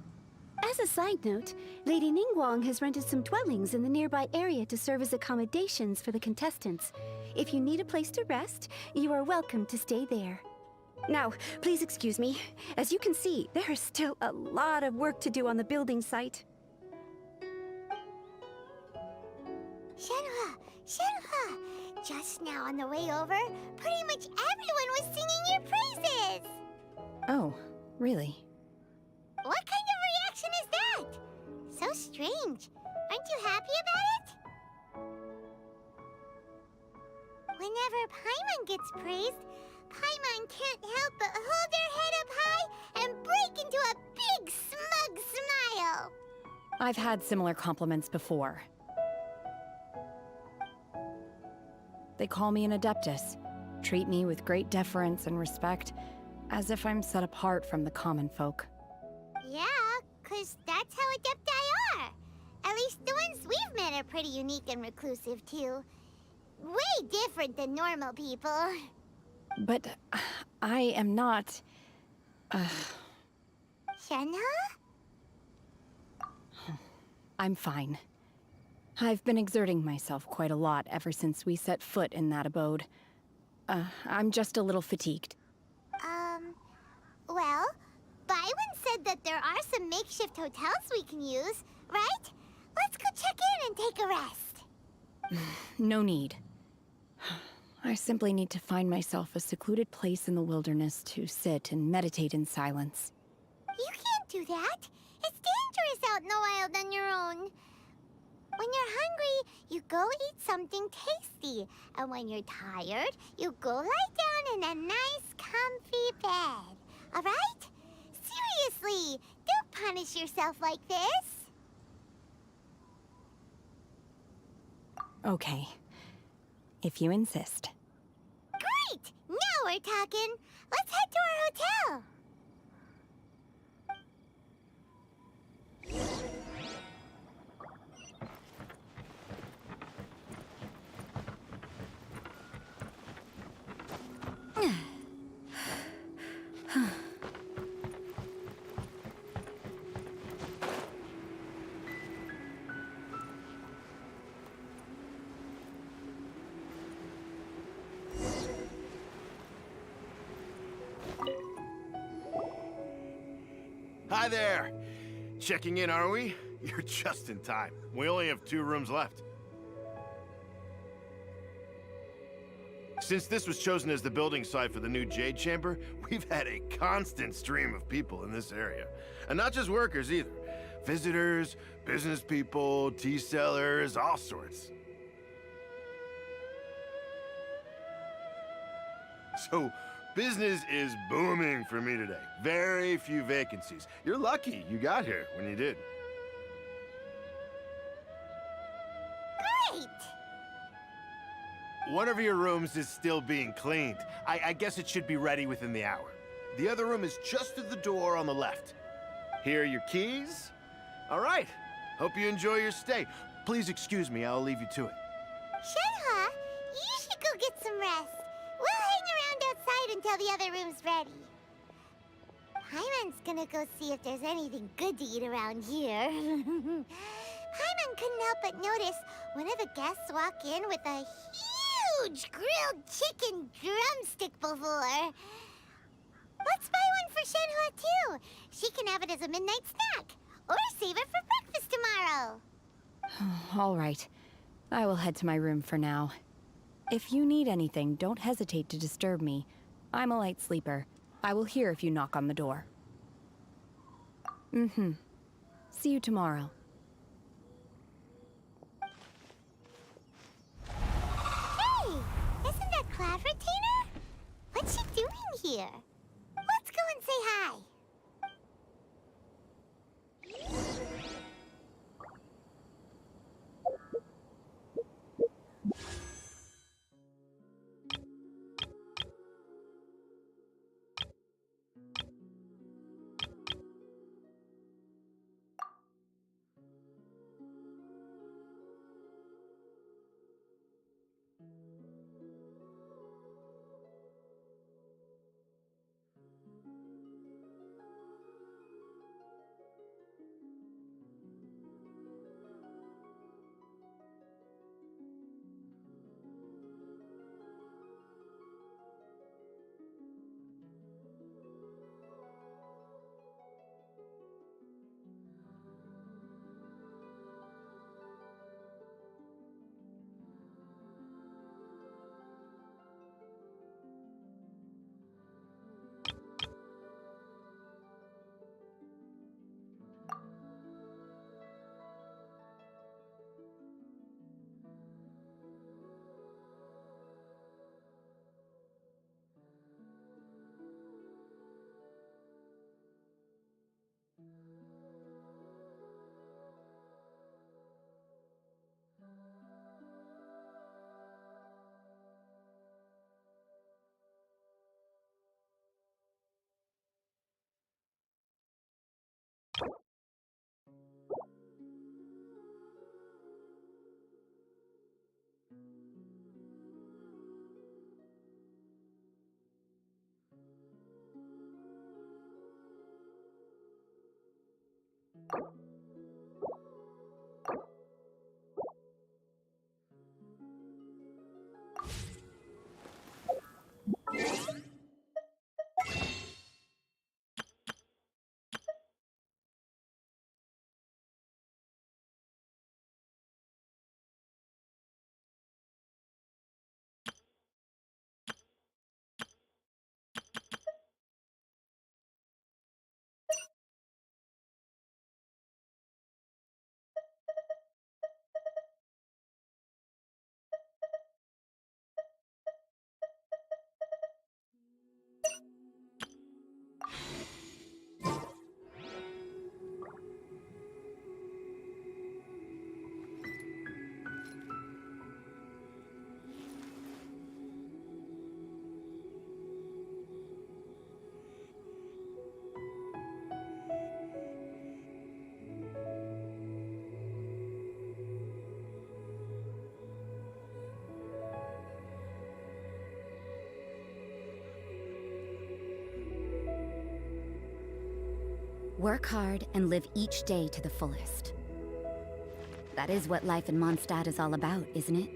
As a side note, Lady Ningguang has rented some dwellings in the nearby area to serve as accommodations for the contestants. If you need a place to rest, you are welcome to stay there. Now, please excuse me. As you can see, there is still a lot of work to do on the building site. Shenhua, Shenhua! Just now on the way over, pretty much everyone was singing your praises! Oh, really? What kind of reaction is that? So strange. Aren't you happy about it? Whenever Paimon gets praised, Paimon can't help but hold their head up high and break into a big smug smile. I've had similar compliments before. They call me an Adeptus, treat me with great deference and respect, as if I'm set apart from the common folk. Yeah, 'cause that's how Adepti are. At least the ones we've met are pretty unique and reclusive, too. Way different than normal people. But I am not... Shenhua? I'm fine. I've been exerting myself quite a lot ever since we set foot in that abode. I'm just a little fatigued. Well, Byron said that there are some makeshift hotels we can use, right? Let's go check in and take a rest. No need. I simply need to find myself a secluded place in the wilderness to sit and meditate in silence. You can't do that. It's dangerous out in the wild on your own. When you're hungry, you go eat something tasty. And when you're tired, you go lie down in a nice, comfy bed. All right? Seriously, don't punish yourself like this. Okay. If you insist. Great! Now we're talking. Let's head to our hotel. Hi there! Checking in, are we? You're just in time. We only have 2 rooms left. Since this was chosen as the building site for the new Jade Chamber, we've had a constant stream of people in this area. And not just workers either. Visitors, business people, tea sellers, all sorts. So, business is booming for me today. Very few vacancies. You're lucky you got here when you did. Great! One of your rooms is still being cleaned. I guess it should be ready within the hour. The other room is just at the door on the left. Here are your keys. All right. Hope you enjoy your stay. Please excuse me, I'll leave you to it. Shenhua, you should go get some rest. We'll hang around outside until the other room's ready. Paimon's gonna go see if there's anything good to eat around here. Paimon couldn't help but notice one of the guests walk in with a huge grilled chicken drumstick before. Let's buy one for Shenhua too. She can have it as a midnight snack. Or save it for breakfast tomorrow. All right. I will head to my room for now. If you need anything, don't hesitate to disturb me. I'm a light sleeper. I will hear if you knock on the door. See you tomorrow. Hey! Isn't that Cloud Retainer? What's she doing here? Let's go and say hi. Work hard and live each day to the fullest. That is what life in Mondstadt is all about, isn't it?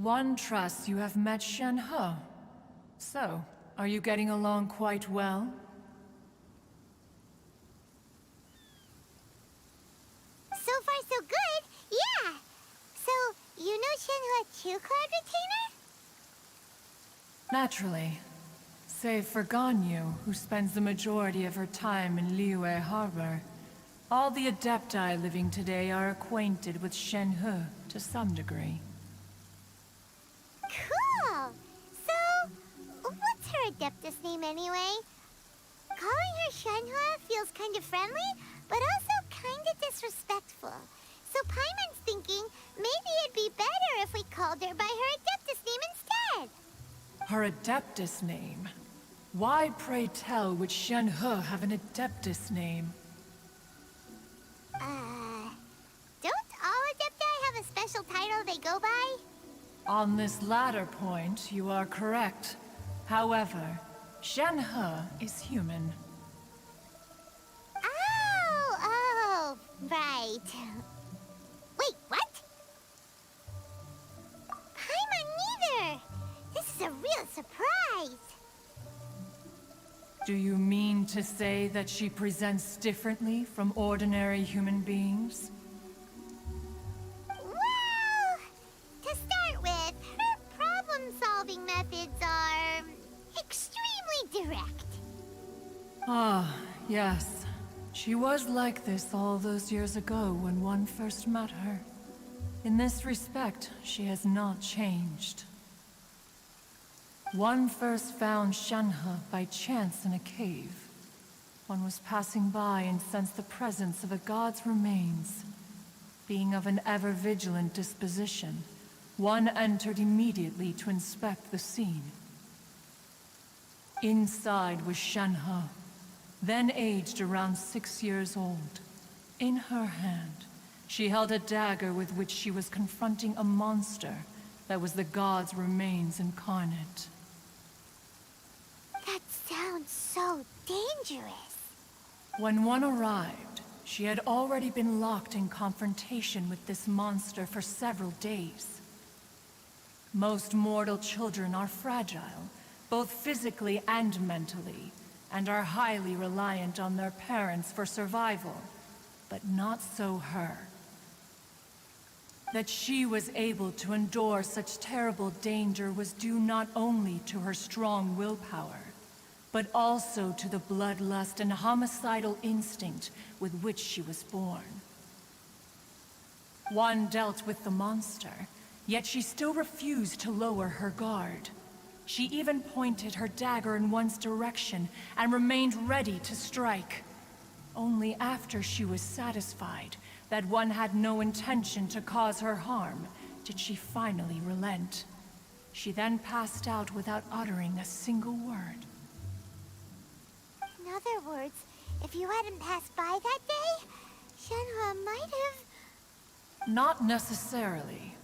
One trusts you have met Shen He. So, are you getting along quite well? So far, so good. Yeah. So, you know Shenhua too, Cloud Retainer? Naturally. Save for Ganyu, who spends the majority of her time in Liyue Harbor. All the Adepti living today are acquainted with Shen He to some degree. Cool. So, what's her Adeptus name anyway? Calling her Shenhua feels kind of friendly, but also kind of disrespectful. So Paimon's thinking maybe it'd be better if we called her by her Adeptus name instead. Her Adeptus name? Why, pray tell, would Shen He have an Adeptus name? Don't all Adepti have a special title they go by? On this latter point, you are correct. However, Shen He is human. Oh, right. Wait, what? Paimon neither! This is a real surprise! Do you mean to say that she presents differently from ordinary human beings? Well, to start with, her problem-solving methods are extremely direct. Ah, yes. She was like this all those years ago when one first met her. In this respect, she has not changed. One first found Shen He by chance in a cave. One was passing by and sensed the presence of a god's remains. Being of an ever-vigilant disposition, one entered immediately to inspect the scene. Inside was Shen He, then aged around 6 years old. In her hand, she held a dagger with which she was confronting a monster that was the god's remains incarnate. That sounds so dangerous. When one arrived, she had already been locked in confrontation with this monster for several days. Most mortal children are fragile, both physically and mentally, and are highly reliant on their parents for survival, but not so her. That she was able to endure such terrible danger was due not only to her strong willpower, but also to the bloodlust and homicidal instinct with which she was born. One dealt with the monster, yet she still refused to lower her guard. She even pointed her dagger in one's direction and remained ready to strike. Only after she was satisfied that one had no intention to cause her harm did she finally relent. She then passed out without uttering a single word. In other words, if you hadn't passed by that day, Shenhua might have... Not necessarily.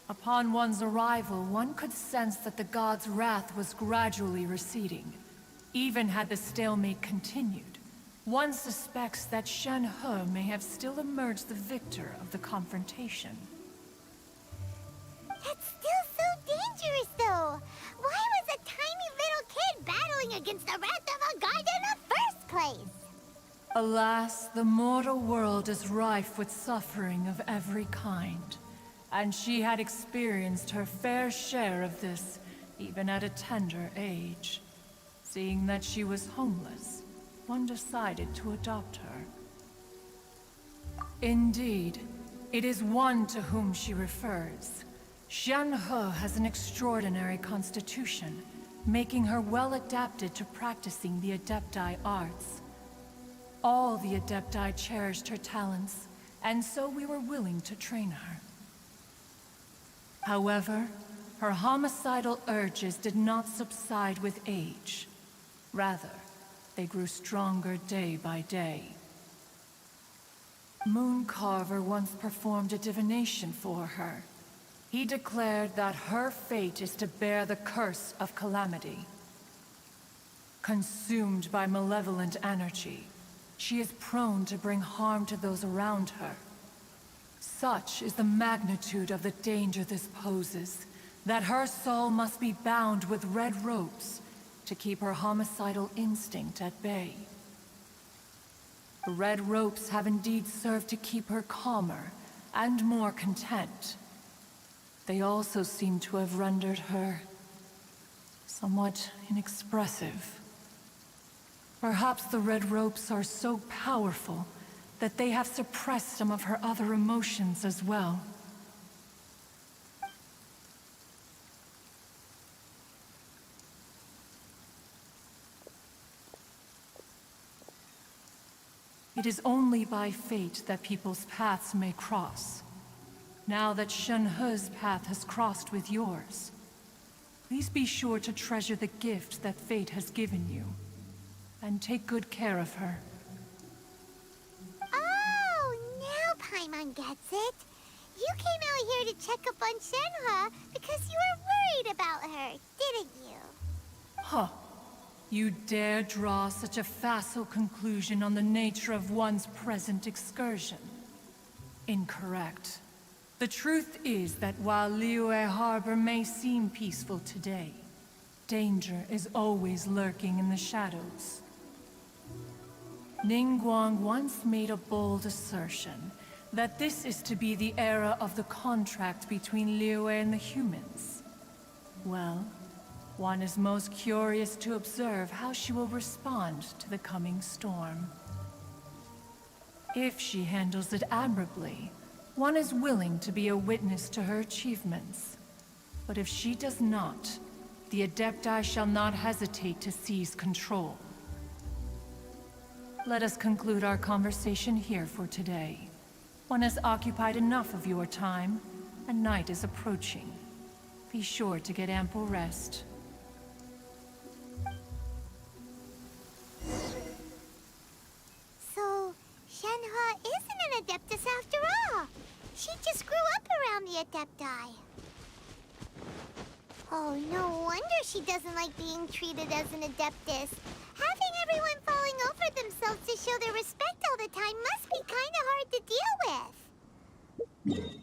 Upon one's arrival, one could sense that the god's wrath was gradually receding. Even had the stalemate continued, one suspects that Shen He may have still emerged the victor of the confrontation. That's still so dangerous, though! Why was a tiny little kid battling against the wrath of a god in the first place? Alas, the mortal world is rife with suffering of every kind. And she had experienced her fair share of this, even at a tender age. Seeing that she was homeless, one decided to adopt her. Indeed, it is one to whom she refers. Shen He has an extraordinary constitution, making her well adapted to practicing the Adepti arts. All the Adepti cherished her talents, and so we were willing to train her. However, her homicidal urges did not subside with age. Rather, they grew stronger day by day. Mooncarver once performed a divination for her. He declared that her fate is to bear the curse of calamity. Consumed by malevolent energy, she is prone to bring harm to those around her. Such is the magnitude of the danger this poses, That her soul must be bound with red ropes to keep her homicidal instinct at bay. The red ropes have indeed served to keep her calmer and more content. They also seem to have rendered her somewhat inexpressive. Perhaps the red ropes are so powerful that they have suppressed some of her other emotions as well. It is only by fate that people's paths may cross. Now that Shen-He's path has crossed with yours, please be sure to treasure the gift that fate has given you, and take good care of her. Oh, now Paimon gets it. You came out here to check up on Shenhe because you were worried about her, didn't you? Huh. You dare draw such a facile conclusion on the nature of one's present excursion? Incorrect. The truth is that while Liyue Harbor may seem peaceful today, danger is always lurking in the shadows. Ningguang once made a bold assertion that this is to be the era of the contract between Liyue and the humans. Well, one is most curious to observe how she will respond to the coming storm. If she handles it admirably, one is willing to be a witness to her achievements. But if she does not, the Adepti shall not hesitate to seize control. Let us conclude our conversation here for today. One has occupied enough of your time, and night is approaching. Be sure to get ample rest. So, Shenhe isn't an Adeptus after all. She just grew up around the Adepti. Oh, no wonder she doesn't like being treated as an Adeptus. Having everyone falling over themselves to show their respect all the time must be kinda hard to deal with.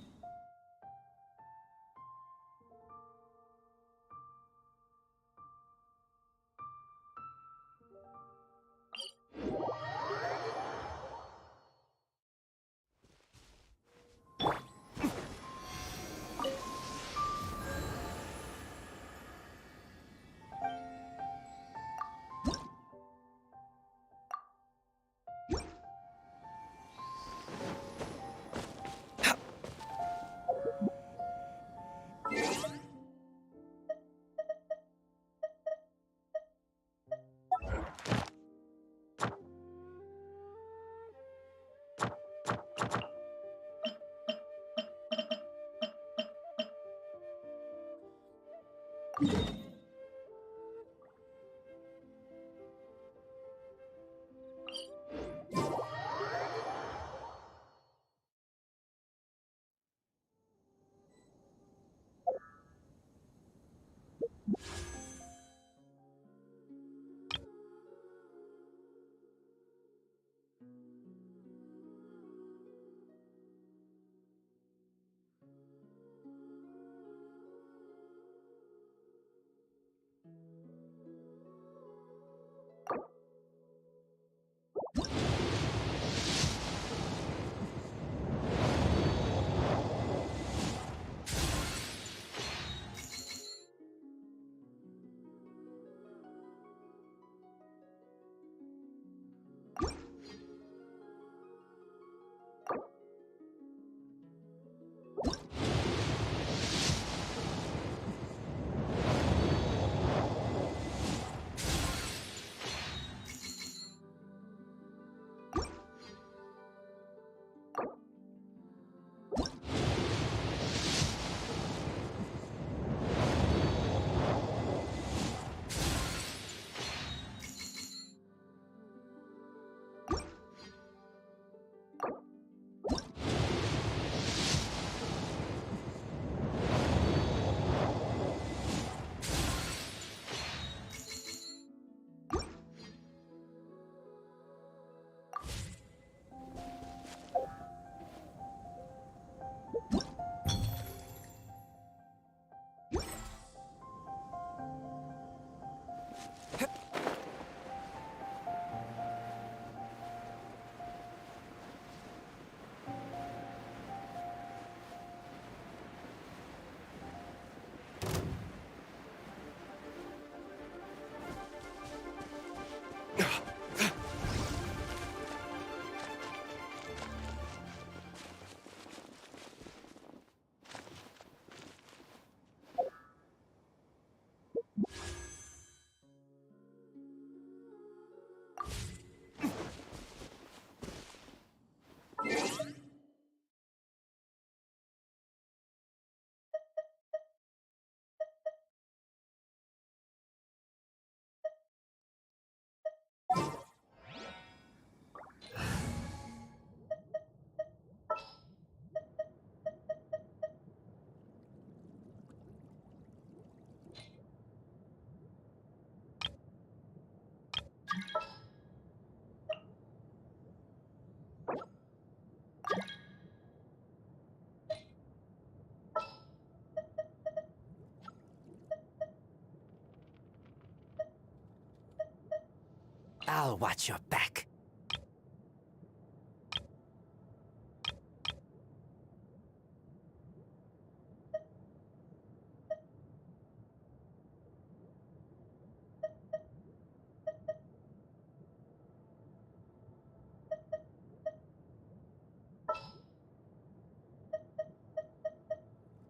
I'll watch your back.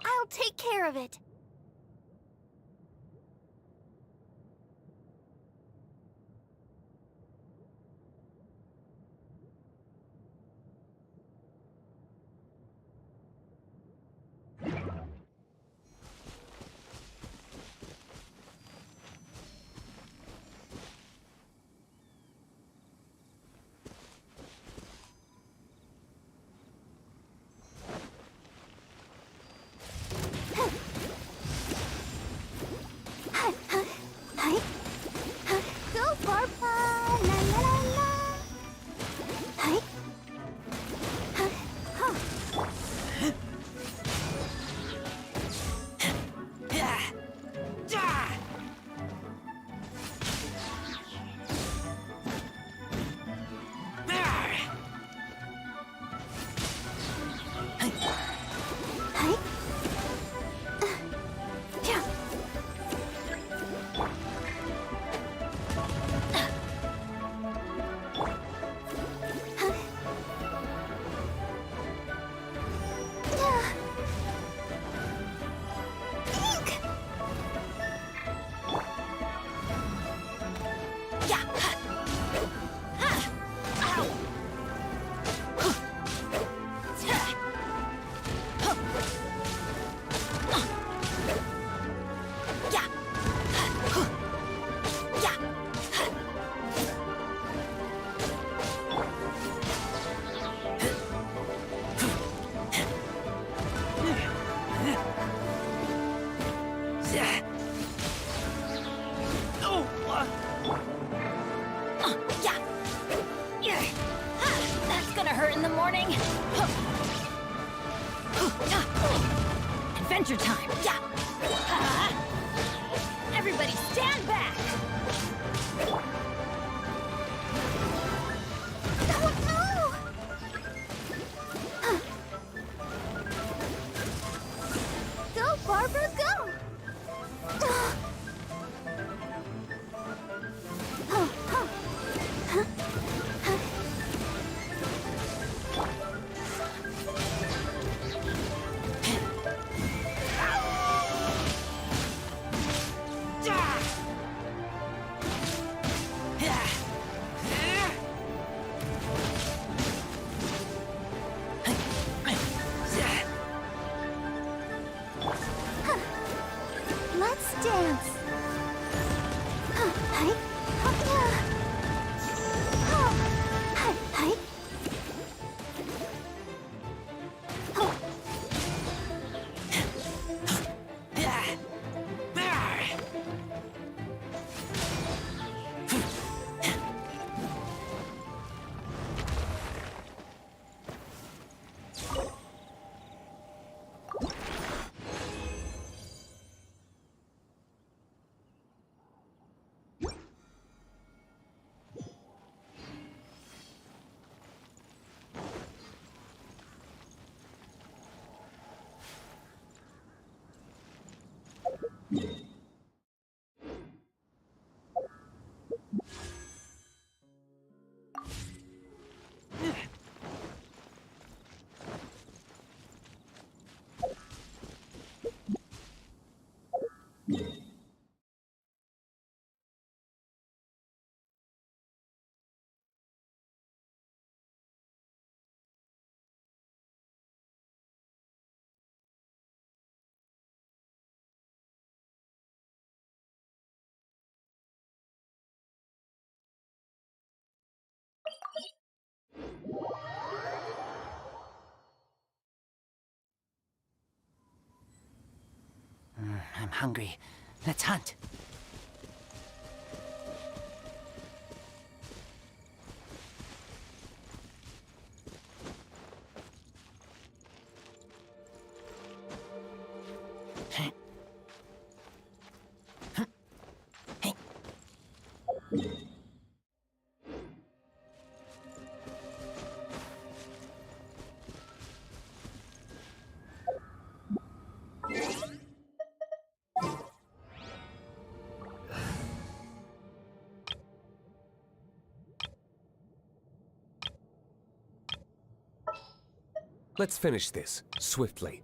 I'll take care of it. Go, Barbara! La la la la! Hi. That's gonna hurt in the morning. Adventure time. Everybody stand back. Go, Barbara, go! Let's dance. Hi. Hi. I'm hungry. Let's hunt. Let's finish this, swiftly.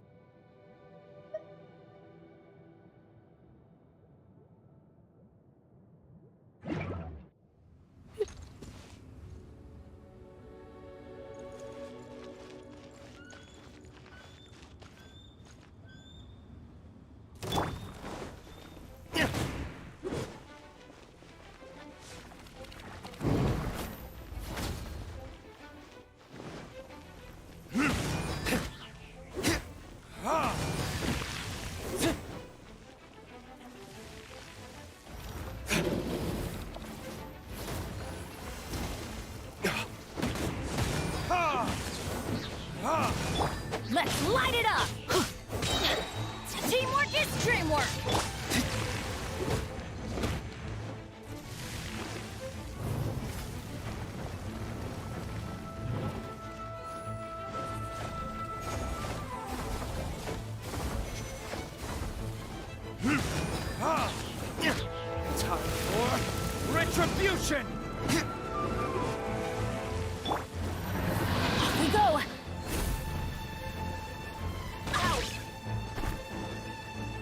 Let's light it up! Teamwork is dreamwork! Time for retribution! Off we go!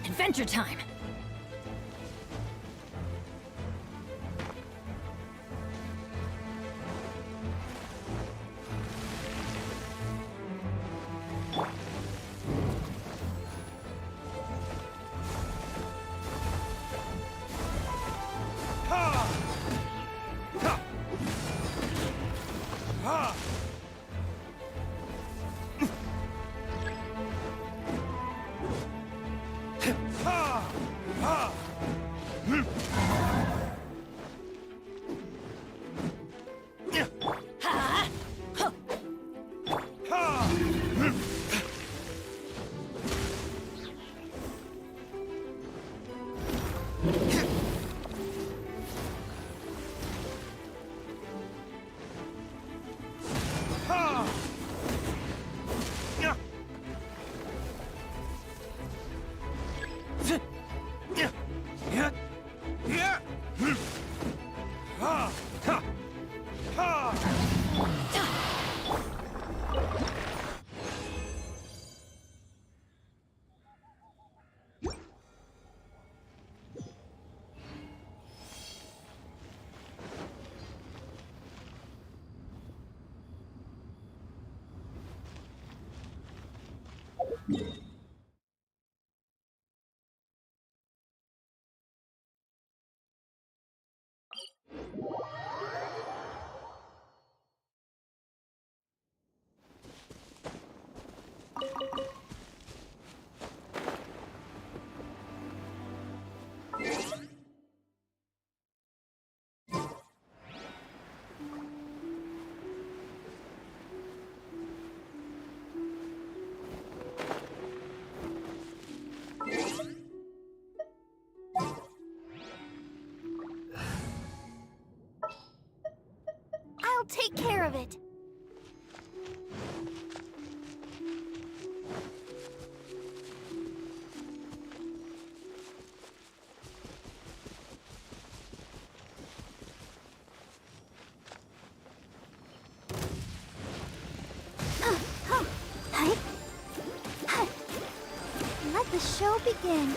Adventure time! I'll take care of it. Let the show begin.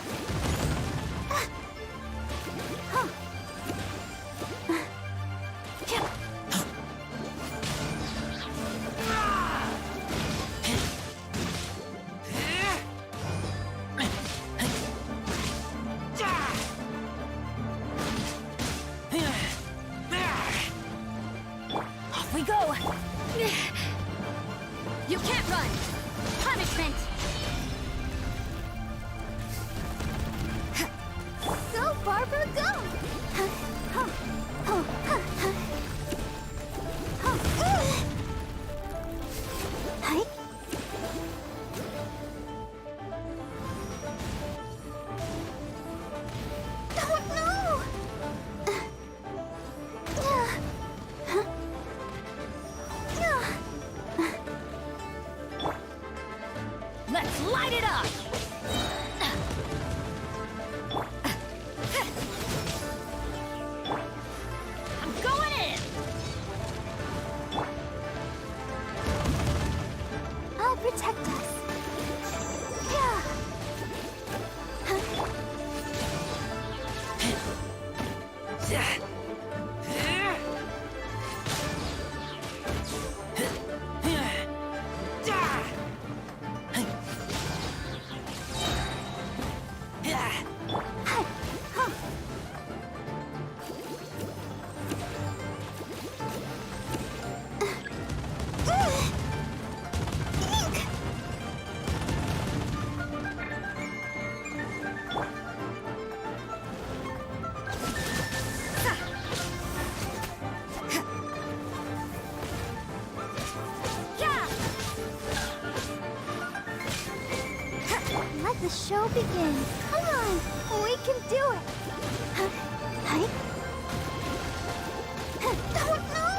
Off we go! You can't run! Punishment! Go, Barbara, go! Let's light it up! I'm going in! I'll protect The show begins. Come on, we can do it. Hi. Oh no!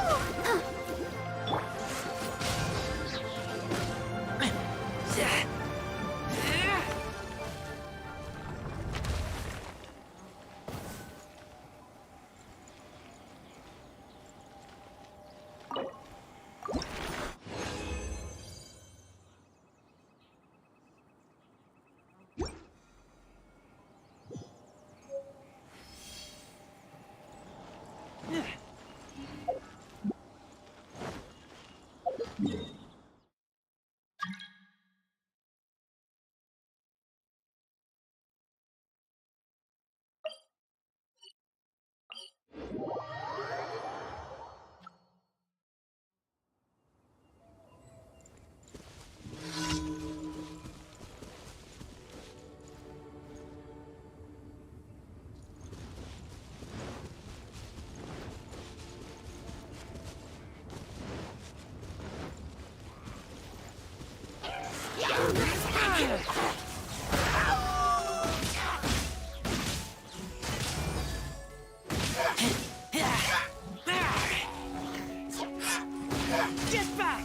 Get back!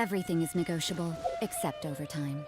Everything is negotiable, except overtime.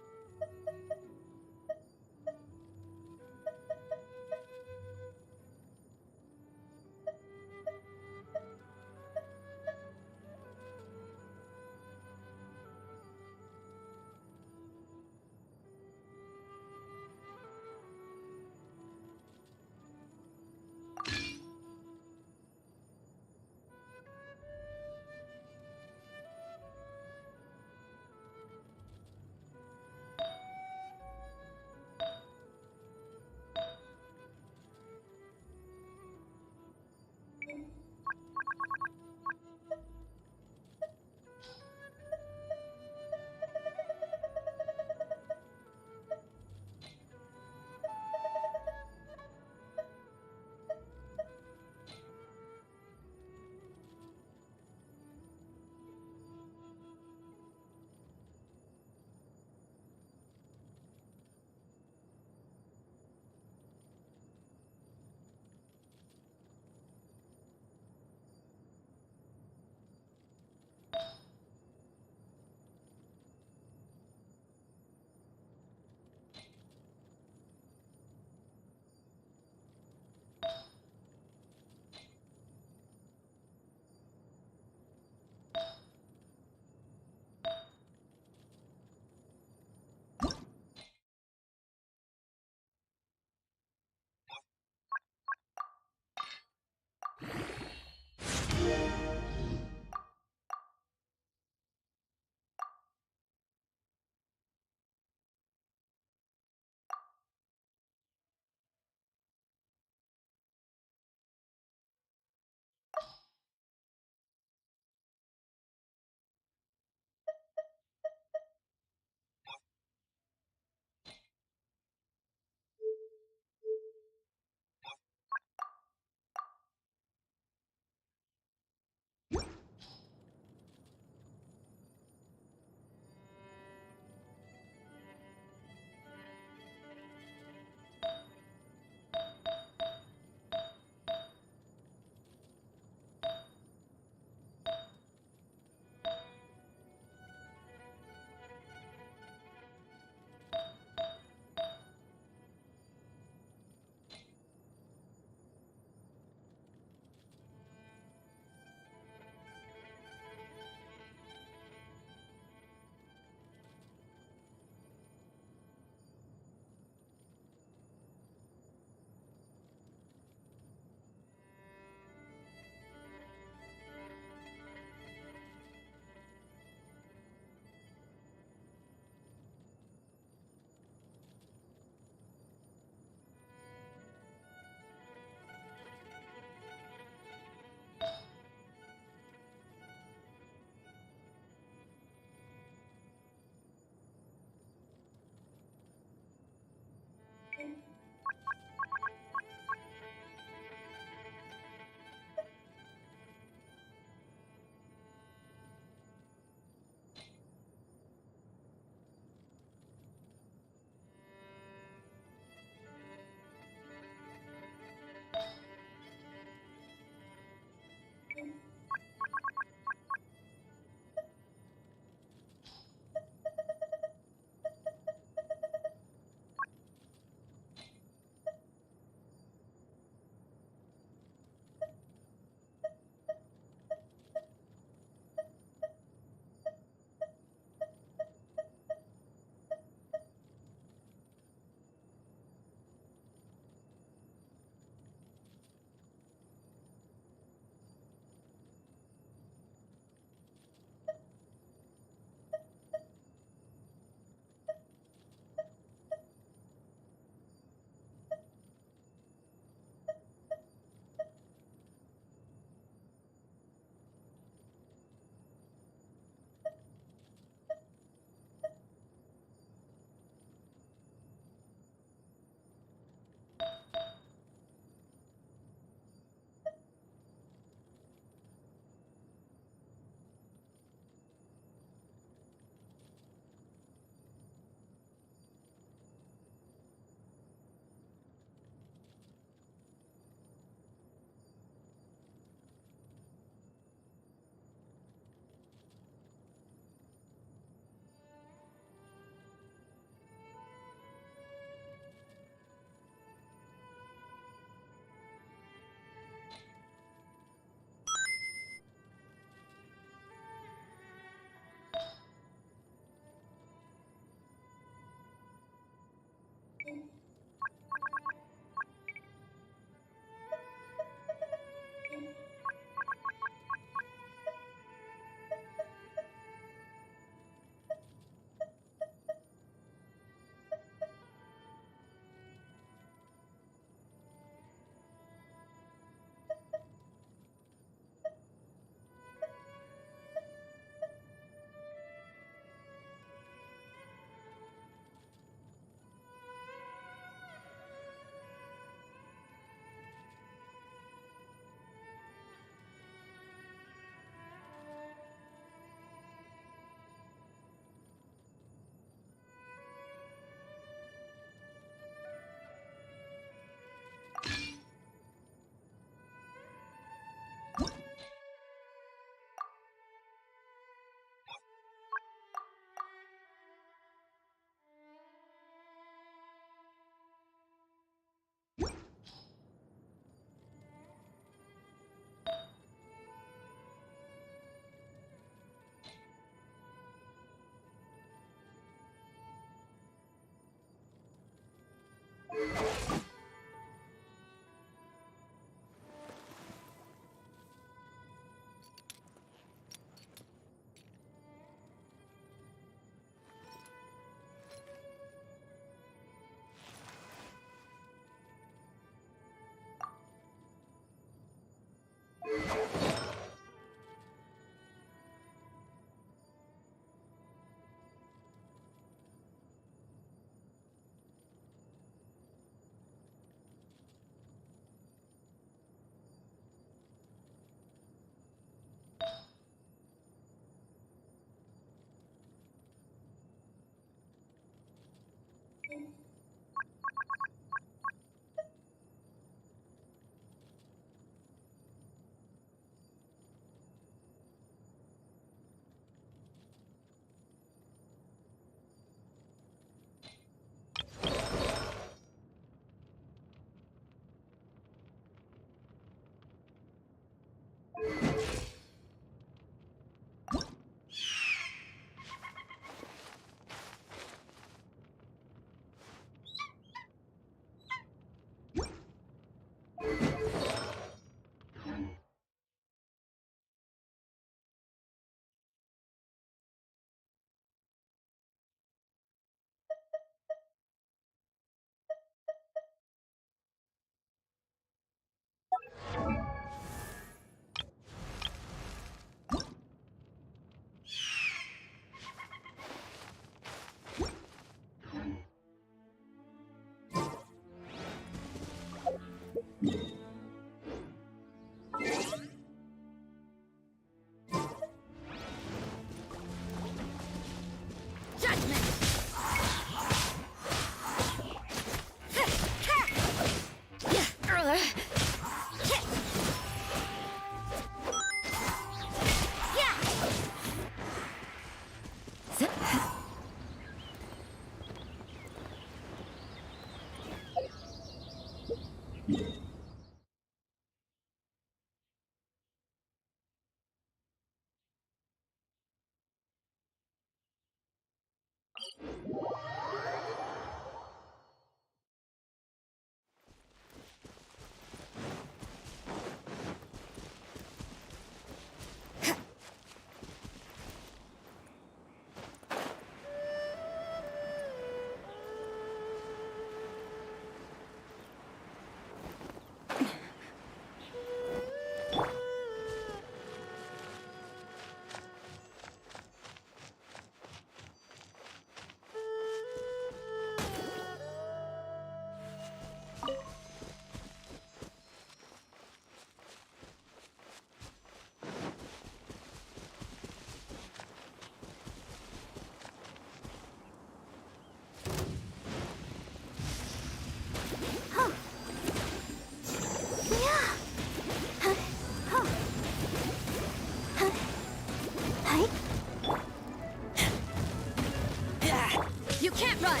You can't run!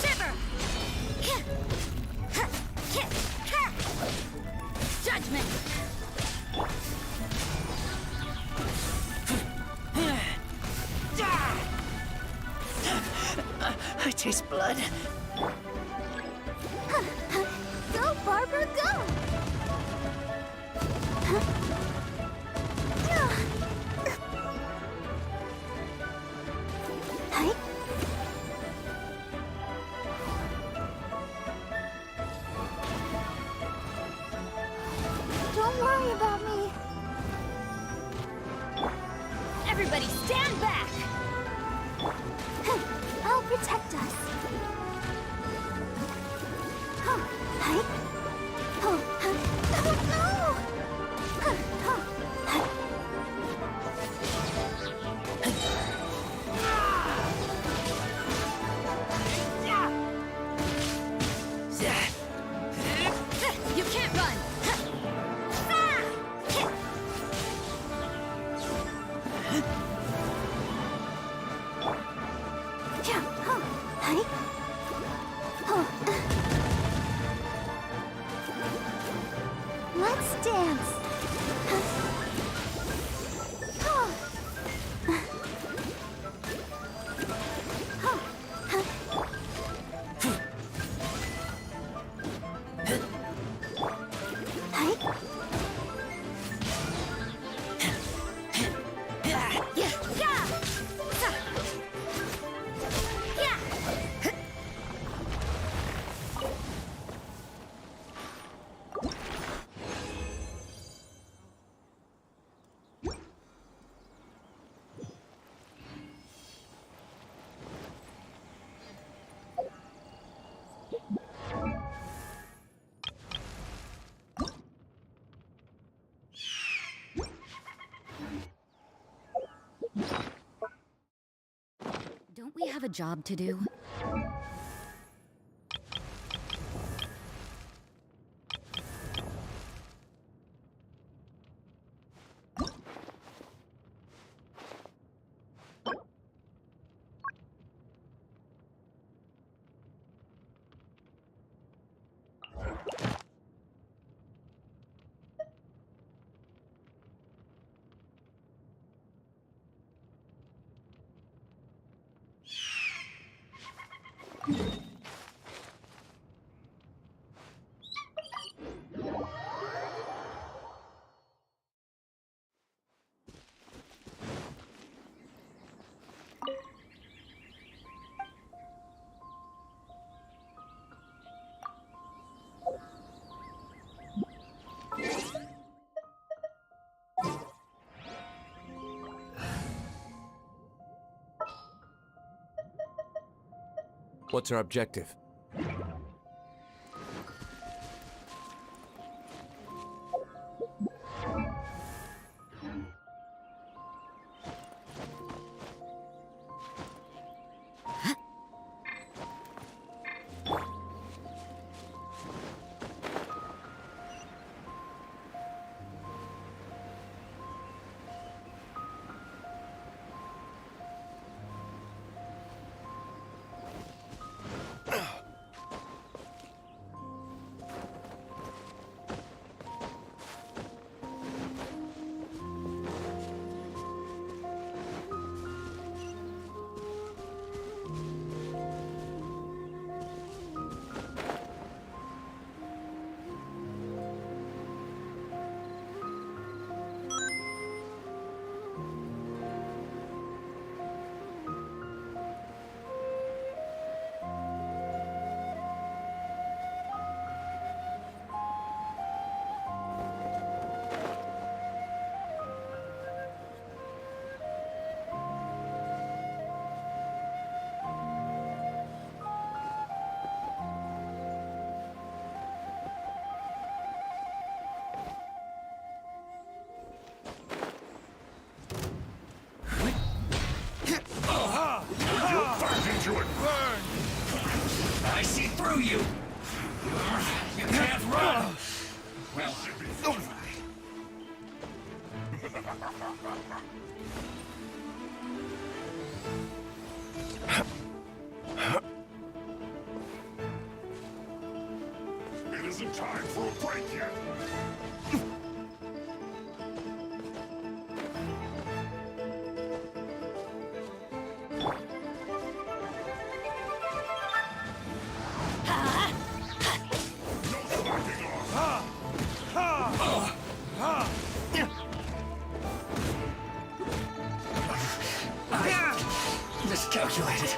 Shiver! Judgment! I taste blood. Go, Barbara, go! Don't worry about me. Everybody stand back! I'll protect us. You can't run! Let's dance. have a job to do? What's our objective? I see through you! You can't run! Well, it isn't time for a break yet. Miscalculated.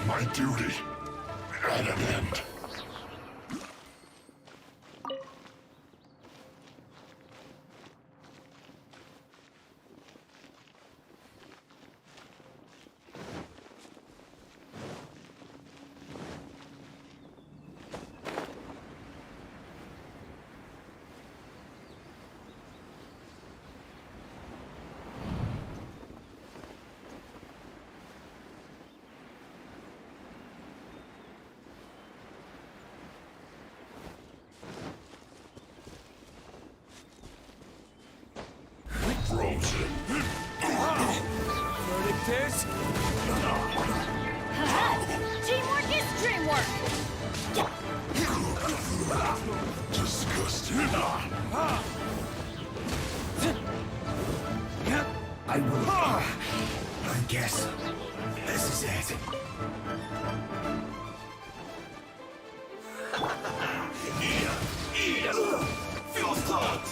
My duty at an end. Frozen. Verdict is... Teamwork is dreamwork! Disgusting. I will. I guess this is it. Eat it! Feel close!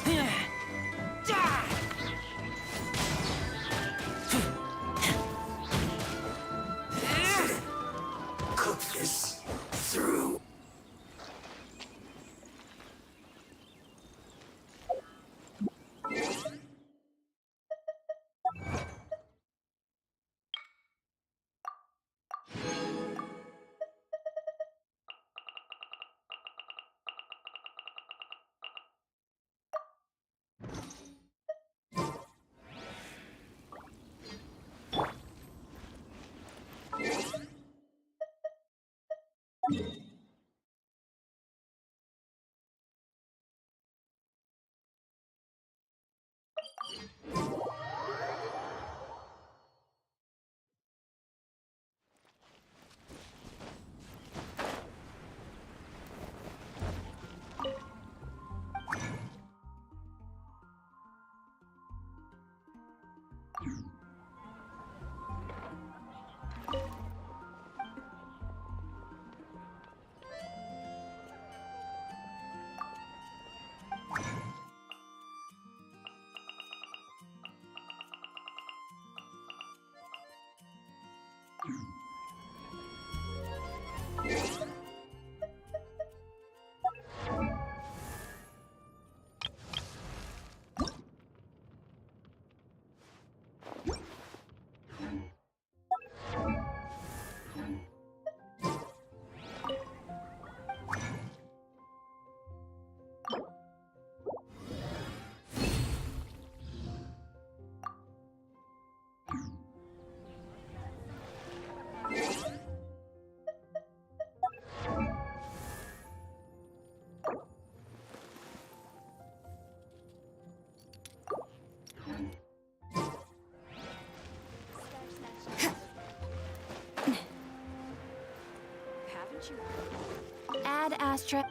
Cook this through. Ad Astra.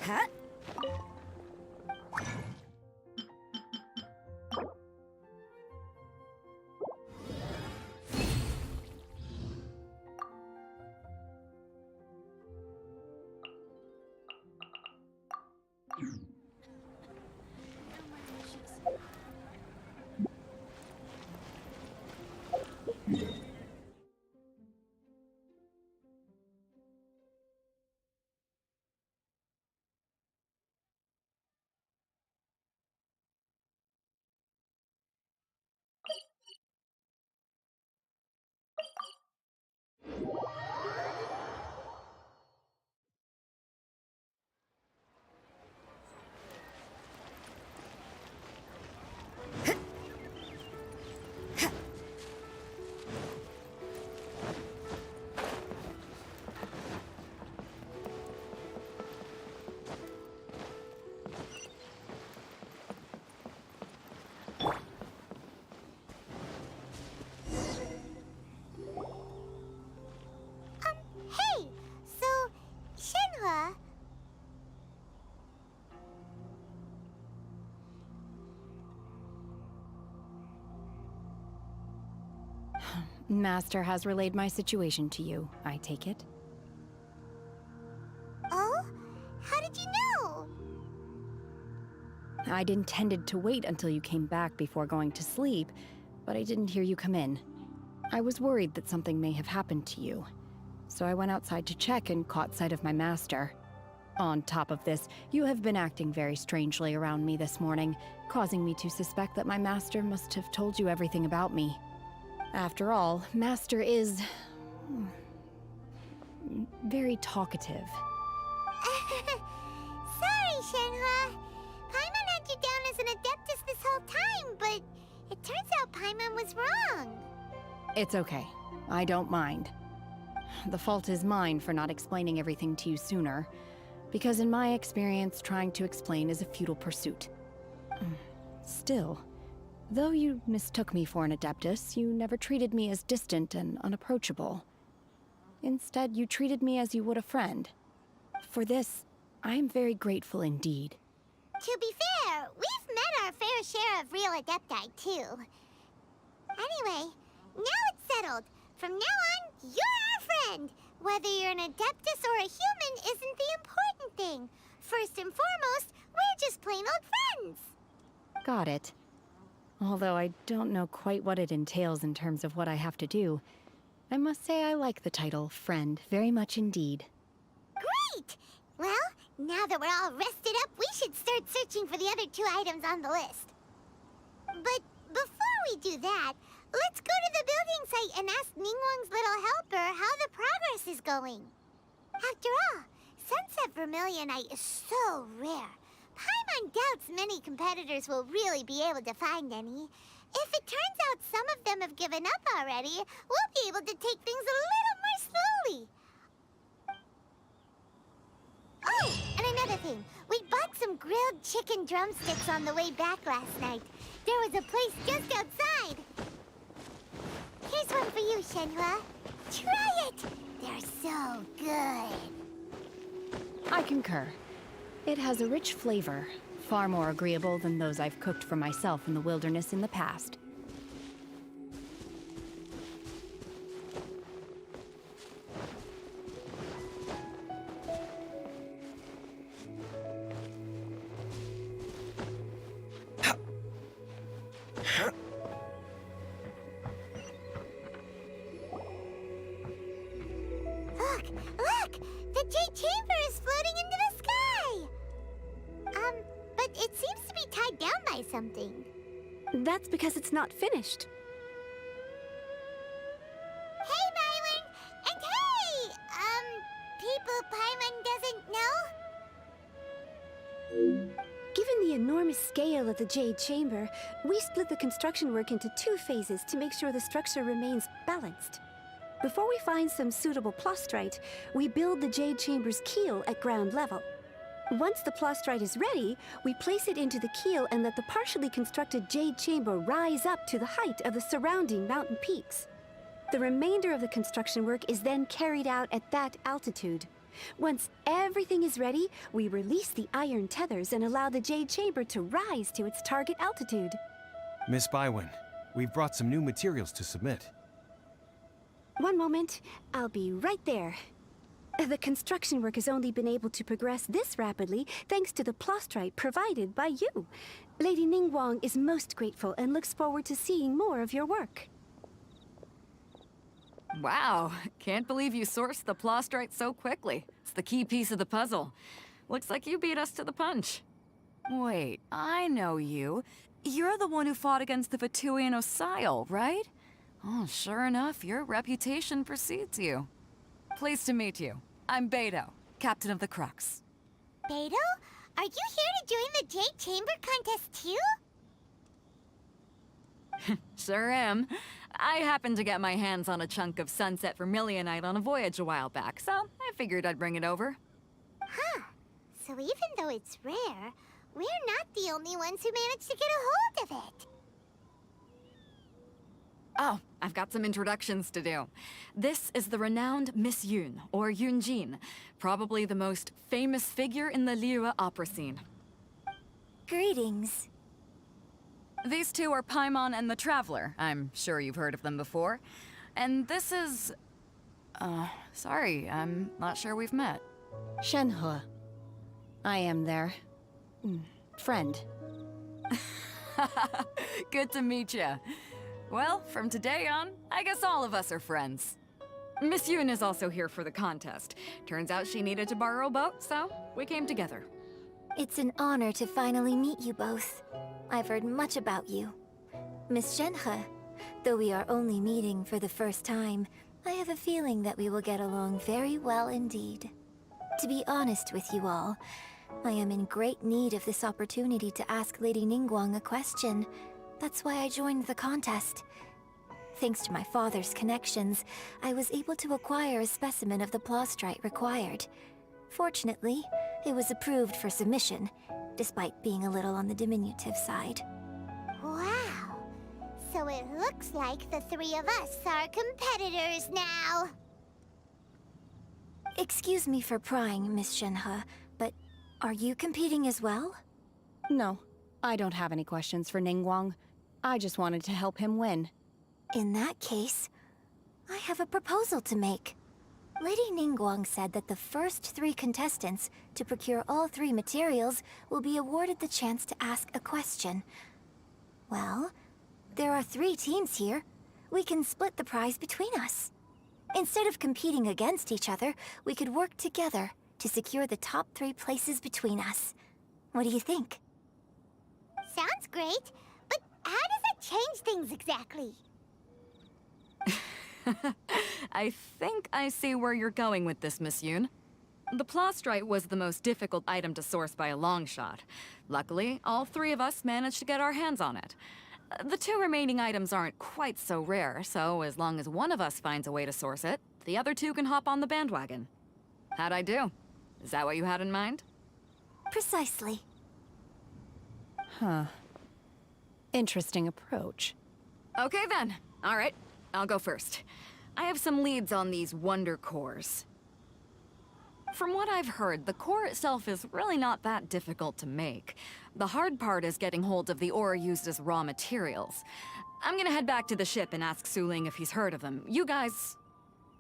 Huh? Hey! So, Shenhua... Master has relayed my situation to you, I take it? Oh? How did you know? I'd intended to wait until you came back before going to sleep, but I didn't hear you come in. I was worried that something may have happened to you, so I went outside to check and caught sight of my master. On top of this, you have been acting very strangely around me this morning, causing me to suspect that my master must have told you everything about me. After all, Master is... very talkative. Sorry, Shenhua. Paimon had you down as an Adeptus this whole time, but it turns out Paimon was wrong. It's okay. I don't mind. The fault is mine for not explaining everything to you sooner, because in my experience, trying to explain is a futile pursuit. Still, though you mistook me for an Adeptus, you never treated me as distant and unapproachable. Instead, you treated me as you would a friend. For this, I am very grateful indeed. To be fair, we've met our fair share of real Adepti, too. Anyway, now it's settled. From now on, you're our friend. Whether you're an Adeptus or a human isn't the important thing. First and foremost, we're just plain old friends. Got it. Although I don't know quite what it entails in terms of what I have to do. I must say I like the title, Friend, very much indeed. Great! Well, now that we're all rested up, we should start searching for the other 2 items on the list. But before we do that, let's go to the building site and ask Ningguang's little helper how the progress is going. After all, Sunset Vermilionite is so rare. Paimon doubts many competitors will really be able to find any. If it turns out some of them have given up already, we'll be able to take things a little more slowly. Oh, and another thing. We bought some grilled chicken drumsticks on the way back last night. There was a place just outside. Here's one for you, Shenhua. Try it! They're so good. I concur. It has a rich flavor, far more agreeable than those I've cooked for myself in the wilderness in the past. Look! The Jade Chamber is floating into the sky! But it seems to be tied down by something. That's because it's not finished. Hey, Byron! And hey! People Paimon doesn't know? Given the enormous scale of the Jade Chamber, we split the construction work into 2 phases to make sure the structure remains balanced. Before we find some suitable plastrite, we build the Jade Chamber's keel at ground level. Once the plastrite is ready, we place it into the keel and let the partially constructed Jade Chamber rise up to the height of the surrounding mountain peaks. The remainder of the construction work is then carried out at that altitude. Once everything is ready, we release the iron tethers and allow the Jade Chamber to rise to its target altitude. Miss Bywin, we've brought some new materials to submit. One moment, I'll be right there. The construction work has only been able to progress this rapidly thanks to the plastrite provided by you. Lady Ningguang is most grateful and looks forward to seeing more of your work. Wow, can't believe you sourced the plastrite so quickly. It's the key piece of the puzzle. Looks like you beat us to the punch. Wait, I know you. You're the one who fought against the Vatuian Osile, right? Oh, sure enough, your reputation precedes you. Pleased to meet you. I'm Beto, captain of the Crux. Beto? Are you here to join the Jade Chamber contest too? Sure am. I happened to get my hands on a chunk of Sunset Vermilionite on a voyage a while back, so I figured I'd bring it over. Huh. So even though it's rare, we're not the only ones who managed to get a hold of it. Oh, I've got some introductions to do. This is the renowned Miss Yun, or Yunjin, probably the most famous figure in the Liyue opera scene. Greetings. These 2 are Paimon and the Traveler. I'm sure you've heard of them before. And this is... sorry, I'm not sure we've met. Shenhua. I am their... friend. Good to meet you. Well, from today on, I guess all of us are friends. Miss Yun is also here for the contest. Turns out she needed to borrow a boat, so we came together. It's an honor to finally meet you both. I've heard much about you. Miss Shenhe, though we are only meeting for the first time, I have a feeling that we will get along very well indeed. To be honest with you all, I am in great need of this opportunity to ask Lady Ningguang a question. That's why I joined the contest. Thanks to my father's connections, I was able to acquire a specimen of the plastrite required. Fortunately, it was approved for submission, despite being a little on the diminutive side. Wow! So it looks like the 3 of us are competitors now! Excuse me for prying, Miss Shenhe, but are you competing as well? No, I don't have any questions for Ningguang. I just wanted to help him win. In that case, I have a proposal to make. Lady Ningguang said that the first 3 contestants to procure all 3 materials will be awarded the chance to ask a question. Well, there are 3 teams here. We can split the prize between us. Instead of competing against each other, we could work together to secure the top 3 places between us. What do you think? Sounds great, but how does that change things exactly? I think I see where you're going with this, Miss Yoon. The plastrite was the most difficult item to source by a long shot. Luckily, all 3 of us managed to get our hands on it. The 2 remaining items aren't quite so rare, so as long as one of us finds a way to source it, the other 2 can hop on the bandwagon. How'd I do? Is that what you had in mind? Precisely. Huh. Interesting approach. Okay then. All right, I'll go first. I have some leads on these wonder cores. From what I've heard, the core itself is really not that difficult to make. The hard part is getting hold of the ore used as raw materials. I'm gonna head back to the ship and ask Suling if he's heard of them. You guys...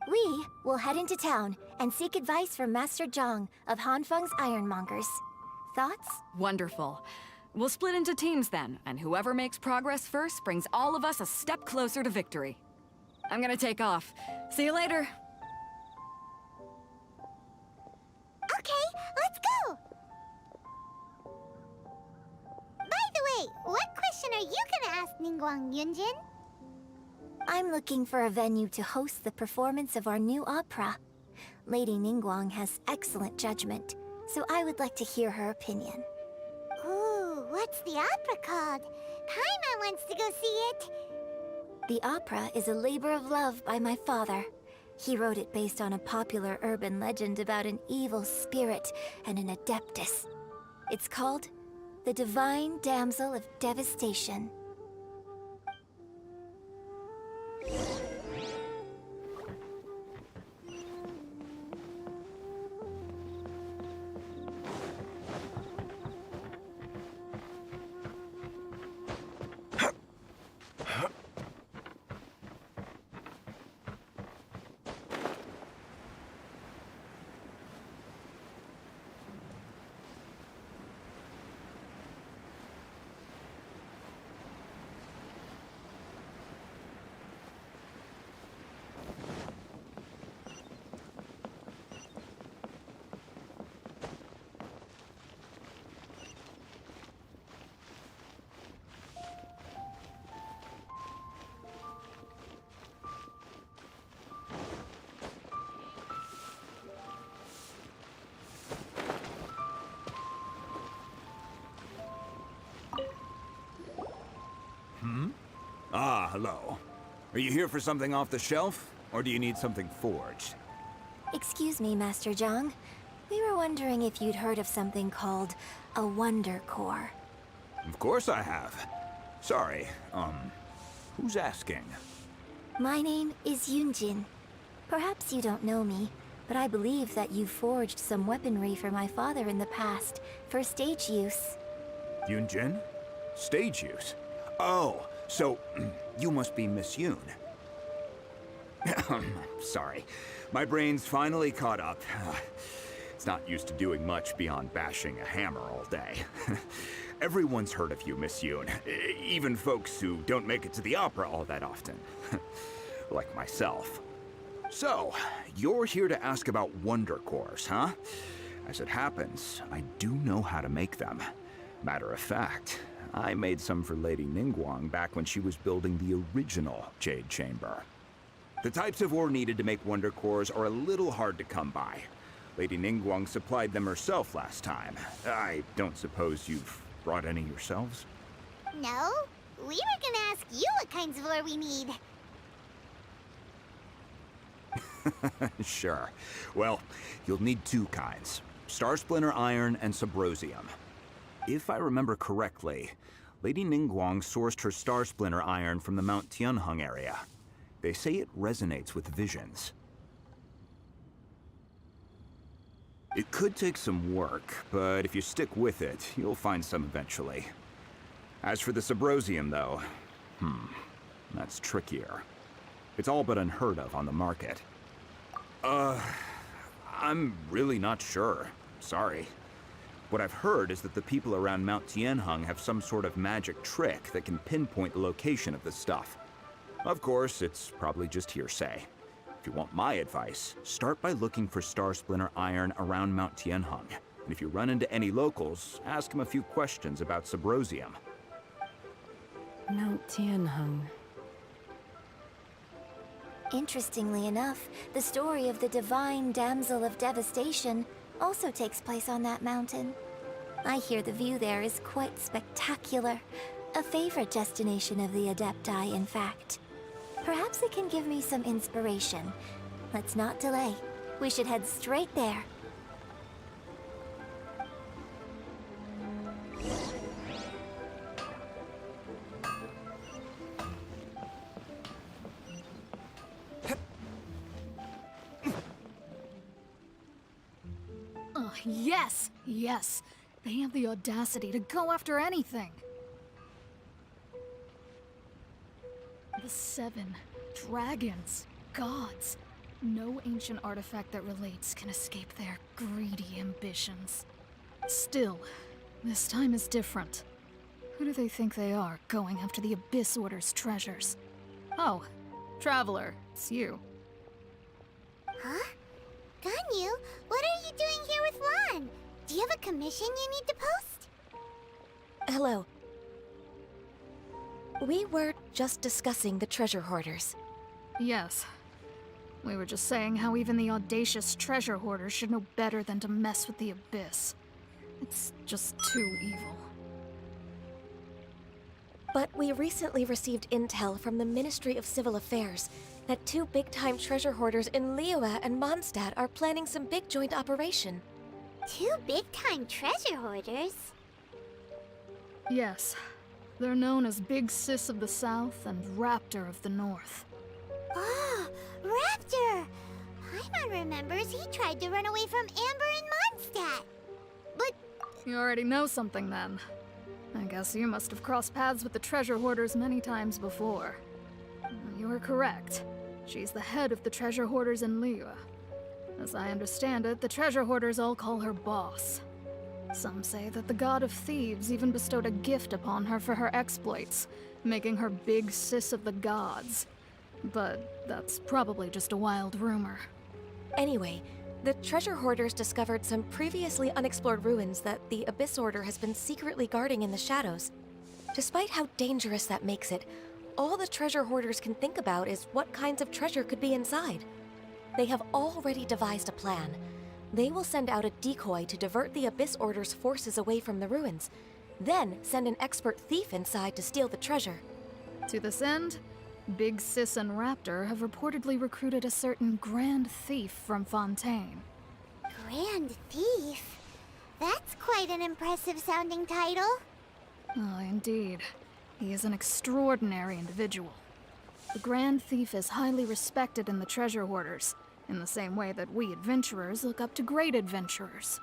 We will head into town and seek advice from Master Zhang of Hanfeng's Ironmongers. Thoughts? Wonderful. We'll split into teams then, and whoever makes progress first brings all of us a step closer to victory. I'm gonna take off. See you later. Okay, let's go! By the way, what question are you gonna ask Ningguang, Yunjin? I'm looking for a venue to host the performance of our new opera. Lady Ningguang has excellent judgment, so I would like to hear her opinion. Ooh, what's the opera called? Paimon wants to go see it. The opera is a labor of love by my father. He wrote it based on a popular urban legend about an evil spirit and an adeptus. It's called The Divine Damsel of Devastation. Ah, hello. Are you here for something off the shelf, or do you need something forged? Excuse me, Master Zhang. We were wondering if you'd heard of something called a Wonder Core. Of course I have. Sorry, who's asking? My name is Yunjin. Perhaps you don't know me, but I believe that you forged some weaponry for my father in the past, for stage use. Yunjin? Stage use? Oh, so you must be Miss Yoon. Sorry, my brain's finally caught up. It's not used to doing much beyond bashing a hammer all day. Everyone's heard of you, Miss Yoon. Even folks who don't make it to the opera all that often. Like myself. So, you're here to ask about Wonder Cores, huh? As it happens, I do know how to make them. Matter of fact, I made some for Lady Ningguang back when she was building the original Jade Chamber. The types of ore needed to make Wonder Cores are a little hard to come by. Lady Ningguang supplied them herself last time. I don't suppose you've brought any yourselves? No, we were gonna ask you what kinds of ore we need. Sure. Well, you'll need 2 kinds. Star Splinter Iron and Subrosium. If I remember correctly, Lady Ningguang sourced her Star Splinter Iron from the Mount Tianheng area. They say it resonates with visions. It could take some work, but if you stick with it, you'll find some eventually. As for the Subrosium, though, that's trickier. It's all but unheard of on the market. I'm really not sure. Sorry. What I've heard is that the people around Mount Tianheng have some sort of magic trick that can pinpoint the location of the stuff. Of course, it's probably just hearsay. If you want my advice, start by looking for Star Splinter iron around Mount Tianheng. And if you run into any locals, ask them a few questions about Subrosium. Mount Tianheng. Interestingly enough, the story of the divine damsel of devastation also takes place on that mountain. I hear the view there is quite spectacular. A favorite destination of the Adepti, in fact. Perhaps it can give me some inspiration. Let's not delay. We should head straight there. Oh, yes! Yes! They have the audacity to go after anything! The 7 dragons, gods. No ancient artifact that relates can escape their greedy ambitions. Still, this time is different. Who do they think they are, going after the Abyss Order's treasures? Oh, Traveler, it's you. Huh? Ganyu, what are you doing here with Lan? Do you have a commission you need to post? Hello. We were just discussing the treasure hoarders. Yes. We were just saying how even the audacious treasure hoarders should know better than to mess with the Abyss. It's just too evil. But we recently received intel from the Ministry of Civil Affairs that 2 big-time treasure hoarders in Liyue and Mondstadt are planning some big joint operation. 2 big-time treasure hoarders? Yes. They're known as Big Sis of the South and Raptor of the North. Oh, Raptor! Paimon remembers he tried to run away from Amber in Mondstadt. But... You already know something then. I guess you must have crossed paths with the treasure hoarders many times before. You are correct. She's the head of the treasure hoarders in Liyue. As I understand it, the treasure hoarders all call her boss. Some say that the god of thieves even bestowed a gift upon her for her exploits, making her Big Sis of the gods. But that's probably just a wild rumor. Anyway, the treasure hoarders discovered some previously unexplored ruins that the Abyss Order has been secretly guarding in the shadows. Despite how dangerous that makes it, all the treasure hoarders can think about is what kinds of treasure could be inside. They have already devised a plan. They will send out a decoy to divert the Abyss Order's forces away from the ruins, then send an expert thief inside to steal the treasure. To this end, Big Sis and Raptor have reportedly recruited a certain Grand Thief from Fontaine. Grand Thief? That's quite an impressive sounding title. Oh, indeed. He is an extraordinary individual. The Grand Thief is highly respected in the treasure hoarders, in the same way that we adventurers look up to great adventurers.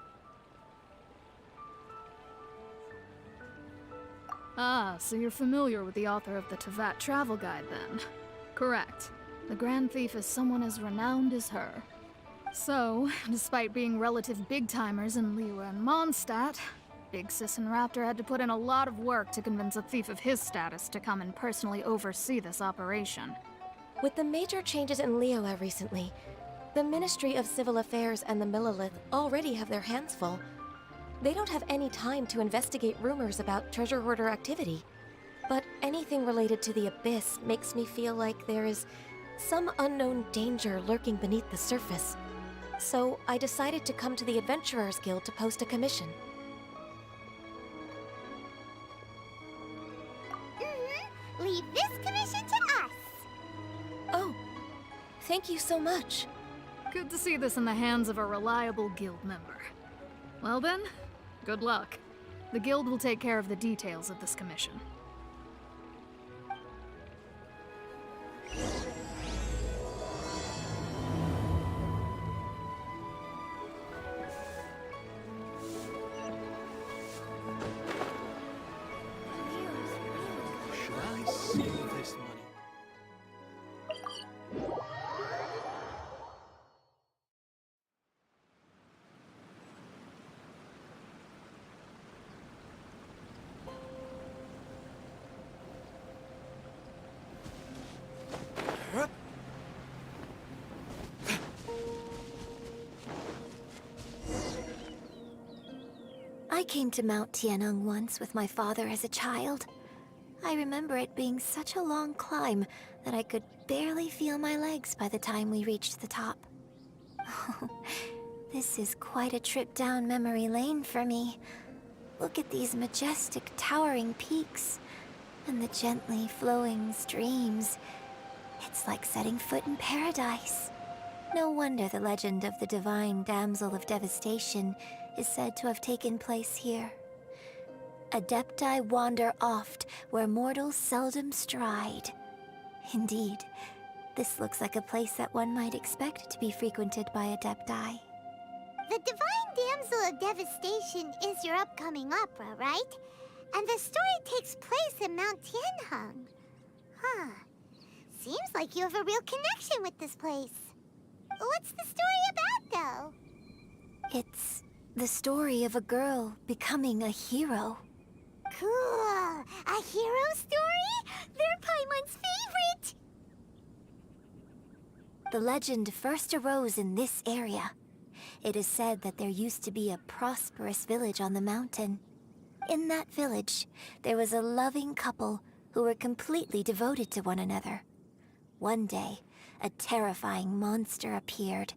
Ah, so you're familiar with the author of the Tevat Travel Guide, then? Correct. The Grand Thief is someone as renowned as her. So, despite being relative big-timers in Liyue and Mondstadt, Big Sis and Raptor had to put in a lot of work to convince a thief of his status to come and personally oversee this operation. With the major changes in Liyue recently, the Ministry of Civil Affairs and the Millelith already have their hands full. They don't have any time to investigate rumors about treasure hoarder activity. But anything related to the Abyss makes me feel like there is some unknown danger lurking beneath the surface. So I decided to come to the Adventurers Guild to post a commission. Leave this commission to us. Oh, thank you so much. Good to see this in the hands of a reliable guild member. Well then, good luck. The guild will take care of the details of this commission. Should I save this money? I came to Mount Tianeng once with my father as a child. I remember it being such a long climb that I could barely feel my legs by the time we reached the top. This is quite a trip down memory lane for me. Look at these majestic, towering peaks, and the gently flowing streams. It's like setting foot in paradise. No wonder the legend of the divine damsel of devastation is said to have taken place here. Adepti wander oft where mortals seldom stride. Indeed, this looks like a place that one might expect to be frequented by Adepti. The Divine Damsel of Devastation is your upcoming opera, right? And the story takes place in Mount Tianheng. Huh. Seems like you have a real connection with this place. What's the story about, though? It's the story of a girl becoming a hero. Cool. A hero story? They're Paimon's favorite! The legend first arose in this area. It is said that there used to be a prosperous village on the mountain. In that village, there was a loving couple who were completely devoted to one another. One day, a terrifying monster appeared.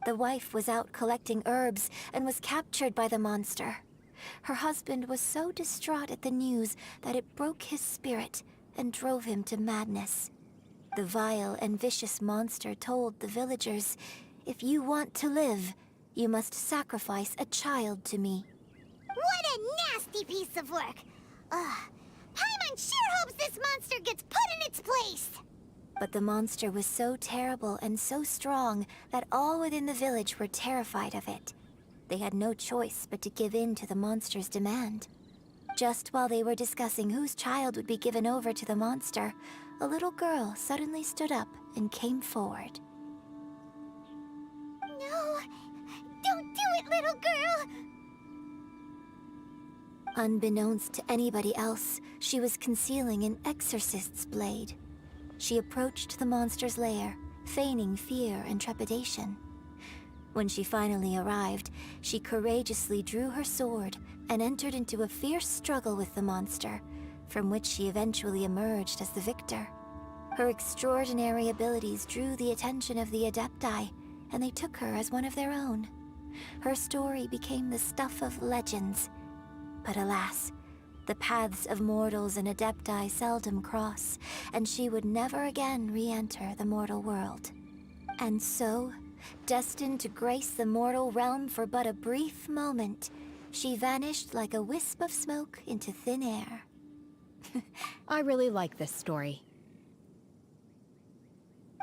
The wife was out collecting herbs and was captured by the monster. Her husband was so distraught at the news that it broke his spirit and drove him to madness. The vile and vicious monster told the villagers, "If you want to live, you must sacrifice a child to me." What a nasty piece of work! Ugh. Paimon sure hopes this monster gets put in its place! But the monster was so terrible and so strong that all within the village were terrified of it. They had no choice but to give in to the monster's demand. Just while they were discussing whose child would be given over to the monster, a little girl suddenly stood up and came forward. No! Don't do it, little girl! Unbeknownst to anybody else, she was concealing an exorcist's blade. She approached the monster's lair, feigning fear and trepidation. When she finally arrived, she courageously drew her sword and entered into a fierce struggle with the monster, from which she eventually emerged as the victor. Her extraordinary abilities drew the attention of the Adepti, and they took her as one of their own. Her story became the stuff of legends. But alas, the paths of mortals and Adepti seldom cross, and she would never again re-enter the mortal world. And so, destined to grace the mortal realm for but a brief moment, she vanished like a wisp of smoke into thin air. I really like this story.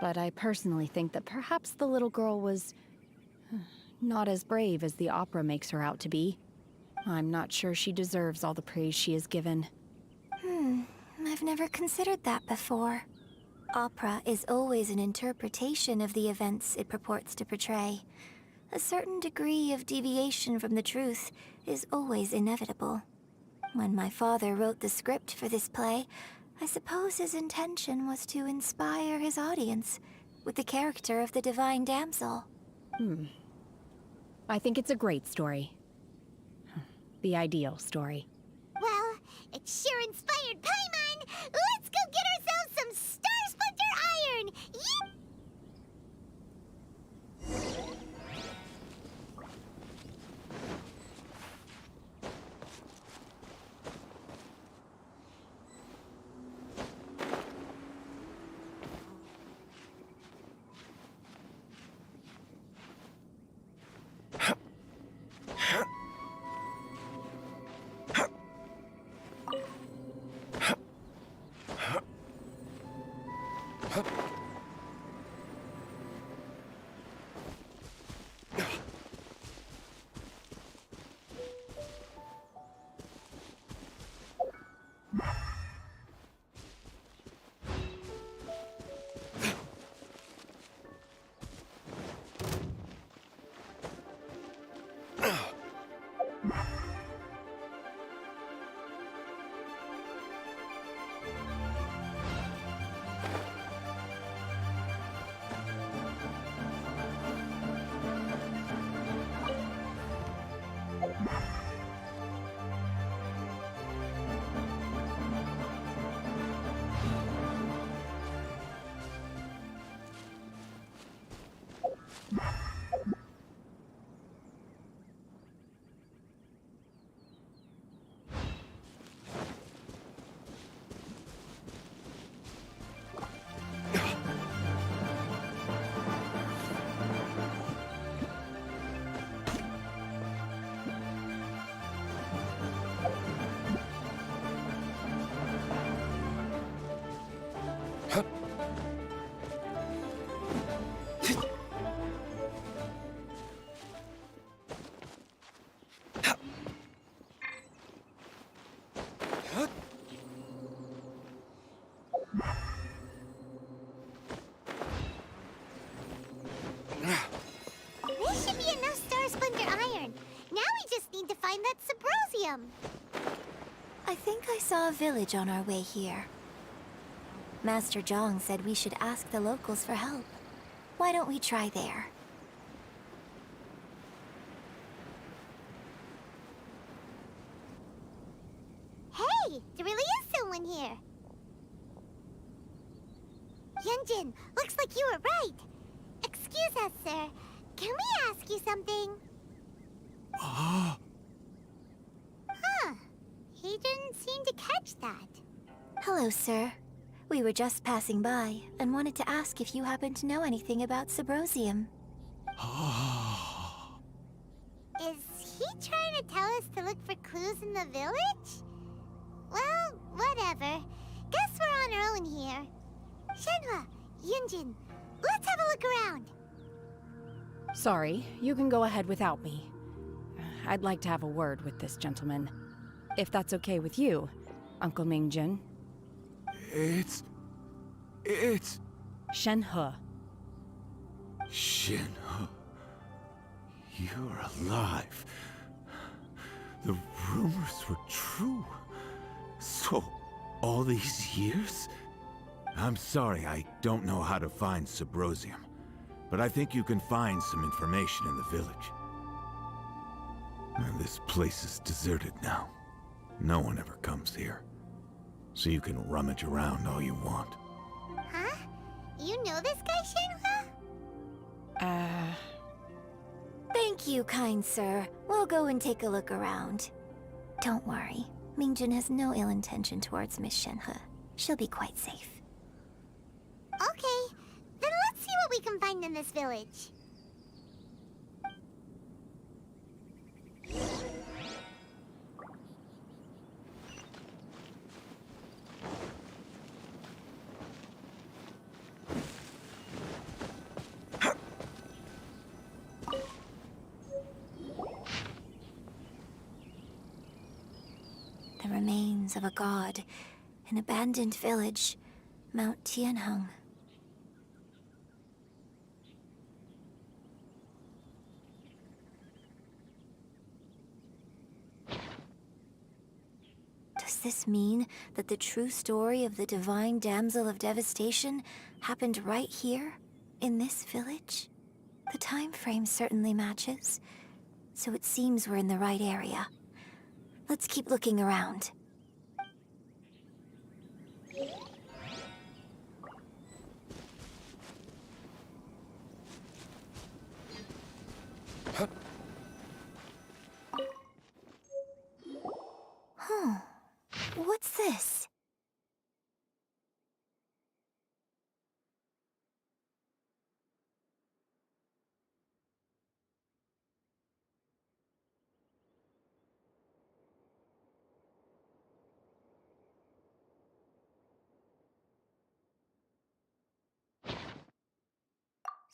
But I personally think that perhaps the little girl was not as brave as the opera makes her out to be. I'm not sure she deserves all the praise she is given. I've never considered that before. Opera is always an interpretation of the events it purports to portray. A certain degree of deviation from the truth is always inevitable. When my father wrote the script for this play, I suppose his intention was to inspire his audience with the character of the Divine Damsel. I think it's a great story. The ideal story. Well, it sure inspired Paimon! Let's go get ourselves some Star Splinter Iron! Yep! Symposium. I think I saw a village on our way here. Master Zhang said we should ask the locals for help. Why don't we try there? Hey, there really is someone here. Yunjin, looks like you were right. Excuse us, sir. Can we ask you something? Huh. He didn't seem to catch that. Hello, sir. We were just passing by and wanted to ask if you happen to know anything about Subrosium. Is he trying to tell us to look for clues in the village? Well, whatever. Guess we're on our own here. Shenhua, Yunjin, let's have a look around. Sorry, you can go ahead without me. I'd like to have a word with this gentleman. If that's okay with you, Uncle Mingjin. It's... Shenhe. Shenhe. You're alive. The rumors were true. So, all these years? I'm sorry, I don't know how to find Subrosium, but I think you can find some information in the village. And this place is deserted now. No one ever comes here. So you can rummage around all you want. Huh? You know this guy, Shenhua? Thank you, kind sir. We'll go and take a look around. Don't worry. Mingjin has no ill intention towards Miss Shenhe. She'll be quite safe. Okay, then let's see what we can find in this village. The remains of a god, an abandoned village, Mount Tianheng. Does this mean that the true story of the divine damsel of devastation happened right here, in this village? The time frame certainly matches, so it seems we're in the right area. Let's keep looking around. Huh. What's this?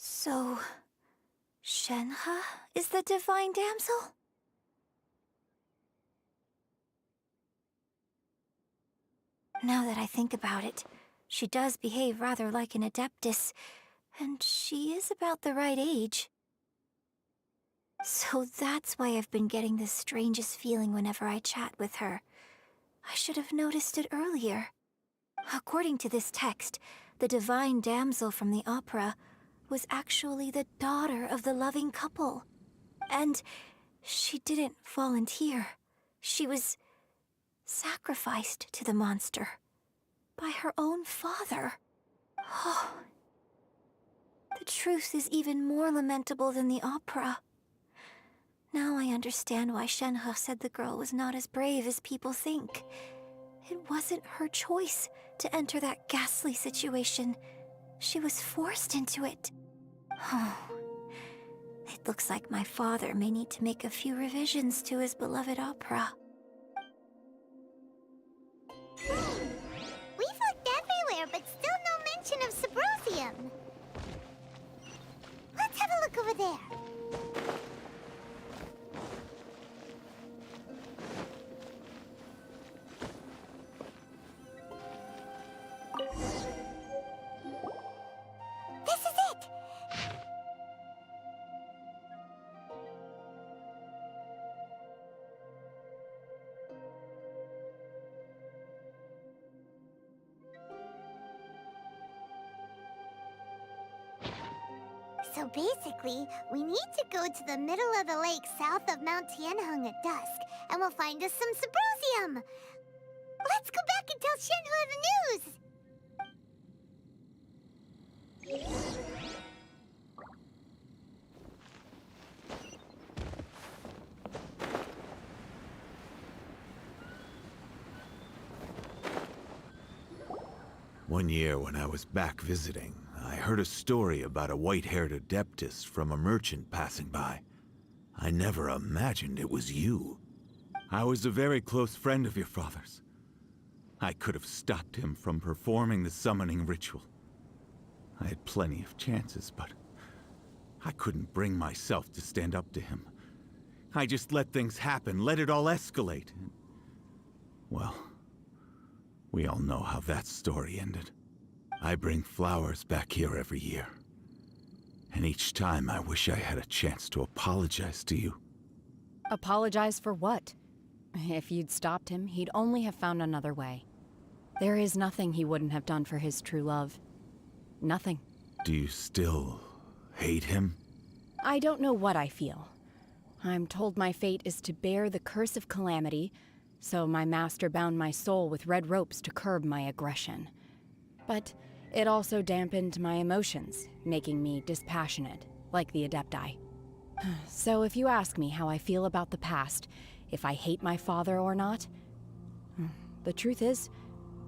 So, Shenhe is the divine damsel? Now that I think about it, she does behave rather like an adeptus, and she is about the right age. So that's why I've been getting the strangest feeling whenever I chat with her. I should have noticed it earlier. According to this text, the divine damsel from the opera was actually the daughter of the loving couple. And she didn't volunteer. She was sacrificed to the monster by her own father. Oh, the truth is even more lamentable than the opera. Now I understand why Shenhe said the girl was not as brave as people think. It wasn't her choice to enter that ghastly situation. She was forced into it. Oh, it looks like my father may need to make a few revisions to his beloved opera. We've looked everywhere, but still no mention of Subrosium. Let's have a look over there. This is it! So basically, we need to go to the middle of the lake south of Mount Tianheng at dusk, and we'll find us some Symposium! Let's go back and tell Shenhua the news! One year when I was back visiting, I heard a story about a white-haired adeptus from a merchant passing by. I never imagined it was you. I was a very close friend of your father's. I could have stopped him from performing the summoning ritual. I had plenty of chances, but I couldn't bring myself to stand up to him. I just let things happen, let it all escalate. Well, we all know how that story ended. I bring flowers back here every year. And each time I wish I had a chance to apologize to you. Apologize for what? If you'd stopped him, he'd only have found another way. There is nothing he wouldn't have done for his true love. Nothing. Do you still hate him? I don't know what I feel. I'm told my fate is to bear the curse of calamity, so my master bound my soul with red ropes to curb my aggression. But it also dampened my emotions, making me dispassionate, like the Adepti. So if you ask me how I feel about the past, if I hate my father or not, the truth is,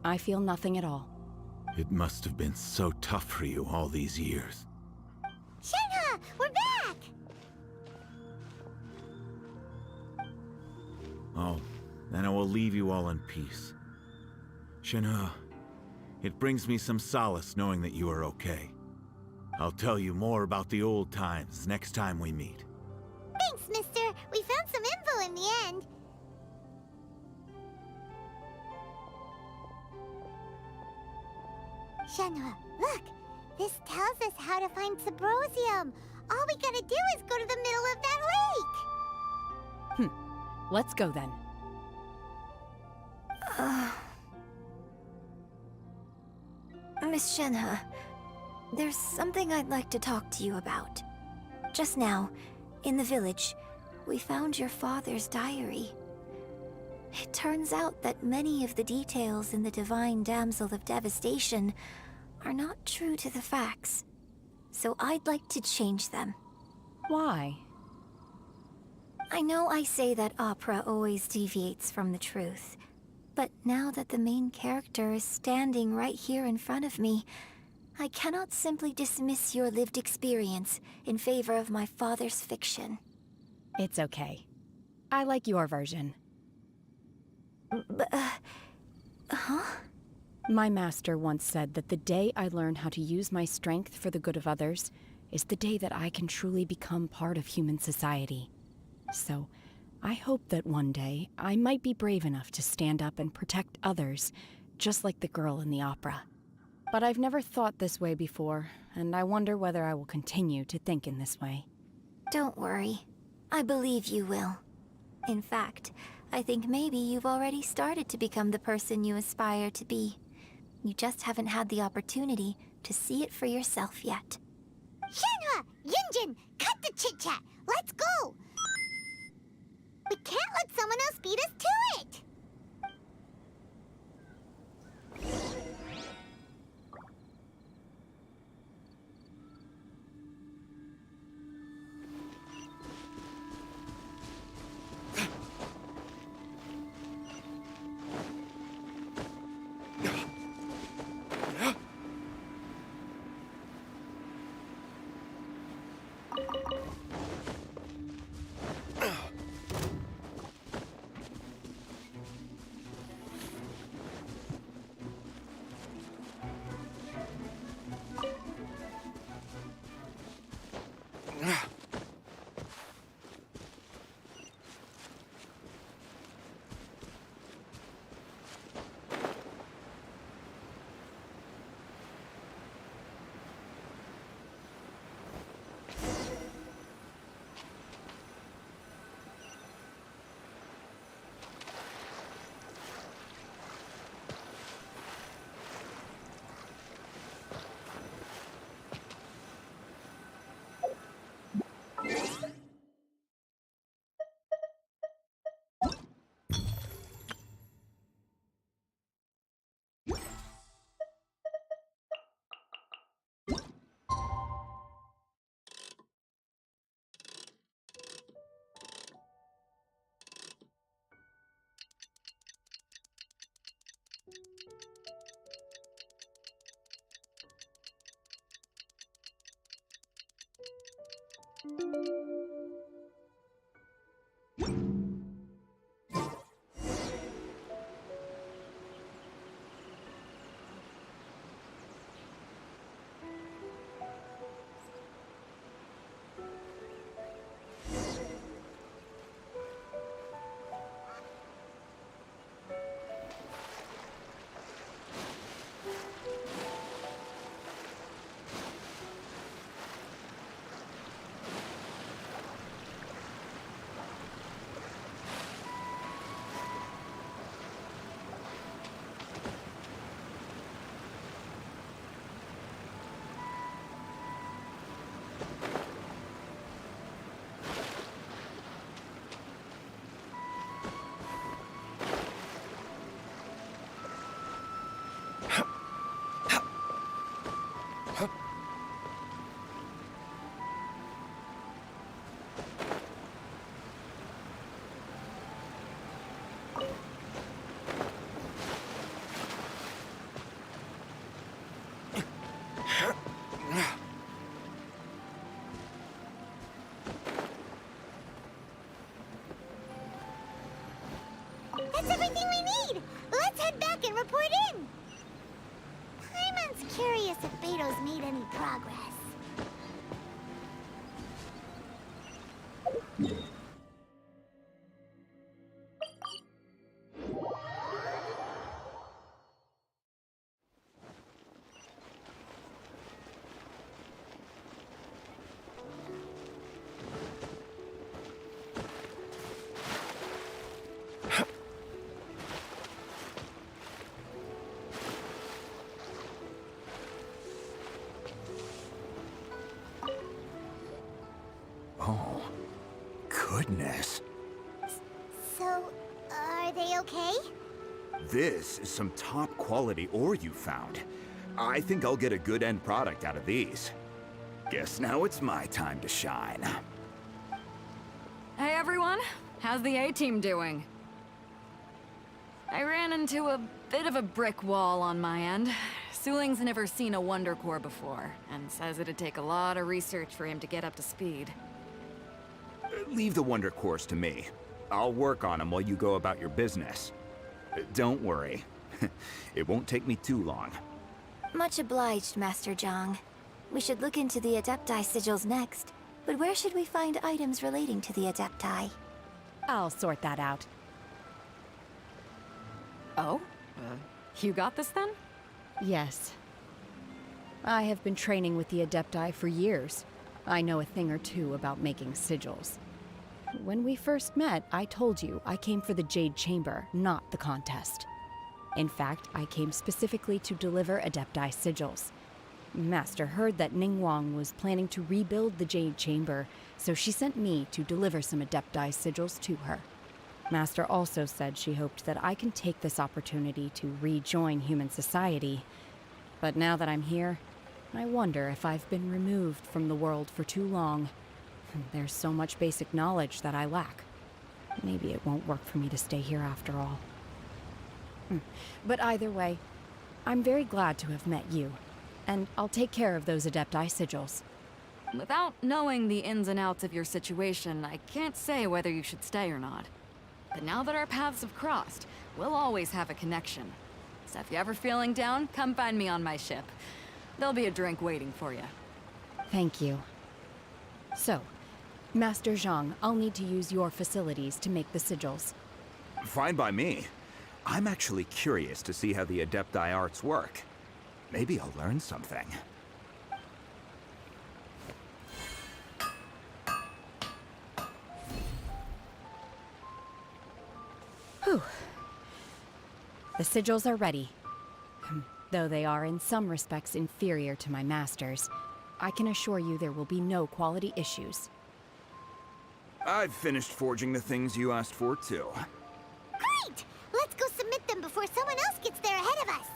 I feel nothing at all. It must have been so tough for you all these years. Shenhua, we're back! Oh, then I will leave you all in peace. Shenhua, it brings me some solace knowing that you are okay. I'll tell you more about the old times next time we meet. Thanks, mister. We found some info in the end. Shenhua, look! This tells us how to find Symposium. All we gotta do is go to the middle of that lake! Let's go then. Miss Shenhua, there's something I'd like to talk to you about. Just now, in the village, we found your father's diary. It turns out that many of the details in the Divine Damsel of Devastation are not true to the facts. So I'd like to change them. Why? I know I say that opera always deviates from the truth, but now that the main character is standing right here in front of me, I cannot simply dismiss your lived experience in favor of my father's fiction. It's okay. I like your version. Huh? My master once said that the day I learn how to use my strength for the good of others is the day that I can truly become part of human society. So, I hope that one day I might be brave enough to stand up and protect others, just like the girl in the opera. But I've never thought this way before, and I wonder whether I will continue to think in this way. Don't worry. I believe you will. In fact, I think maybe you've already started to become the person you aspire to be. You just haven't had the opportunity to see it for yourself yet. Shenhua! Yunjin! Cut the chit-chat! Let's go! We can't let someone else beat us to it! That's everything we need! Let's head back and report in! Paimon's curious if Beto's made any progress. Oh, goodness. So, are they okay? This is some top quality ore you found. I think I'll get a good end product out of these. Guess now it's my time to shine. Hey everyone, how's the A-team doing? I ran into a bit of a brick wall on my end. Suling's never seen a Wonder Core before, and says it'd take a lot of research for him to get up to speed. Leave the Wonder Cores to me. I'll work on them while you go about your business. Don't worry. It won't take me too long. Much obliged, Master Zhang. We should look into the Adepti sigils next. But where should we find items relating to the Adepti? I'll sort that out. Oh? You got this then? Yes. I have been training with the Adepti for years. I know a thing or two about making sigils. When we first met, I told you I came for the Jade Chamber, not the contest. In fact, I came specifically to deliver Adepti sigils. Master heard that Ningguang was planning to rebuild the Jade Chamber, so she sent me to deliver some Adepti sigils to her. Master also said she hoped that I can take this opportunity to rejoin human society. But now that I'm here, I wonder if I've been removed from the world for too long. There's so much basic knowledge that I lack. Maybe it won't work for me to stay here after all. But either way, I'm very glad to have met you, and I'll take care of those Adepti sigils. Without knowing the ins and outs of your situation, I can't say whether you should stay or not. But now that our paths have crossed, we'll always have a connection. So if you're ever feeling down, come find me on my ship. There'll be a drink waiting for you. Thank you. So, Master Zhang, I'll need to use your facilities to make the sigils. Fine by me. I'm actually curious to see how the Adepti arts work. Maybe I'll learn something. Whew. The sigils are ready. Though they are in some respects inferior to my master's, I can assure you there will be no quality issues. I've finished forging the things you asked for, too. Great! Let's go submit them before someone else gets there ahead of us.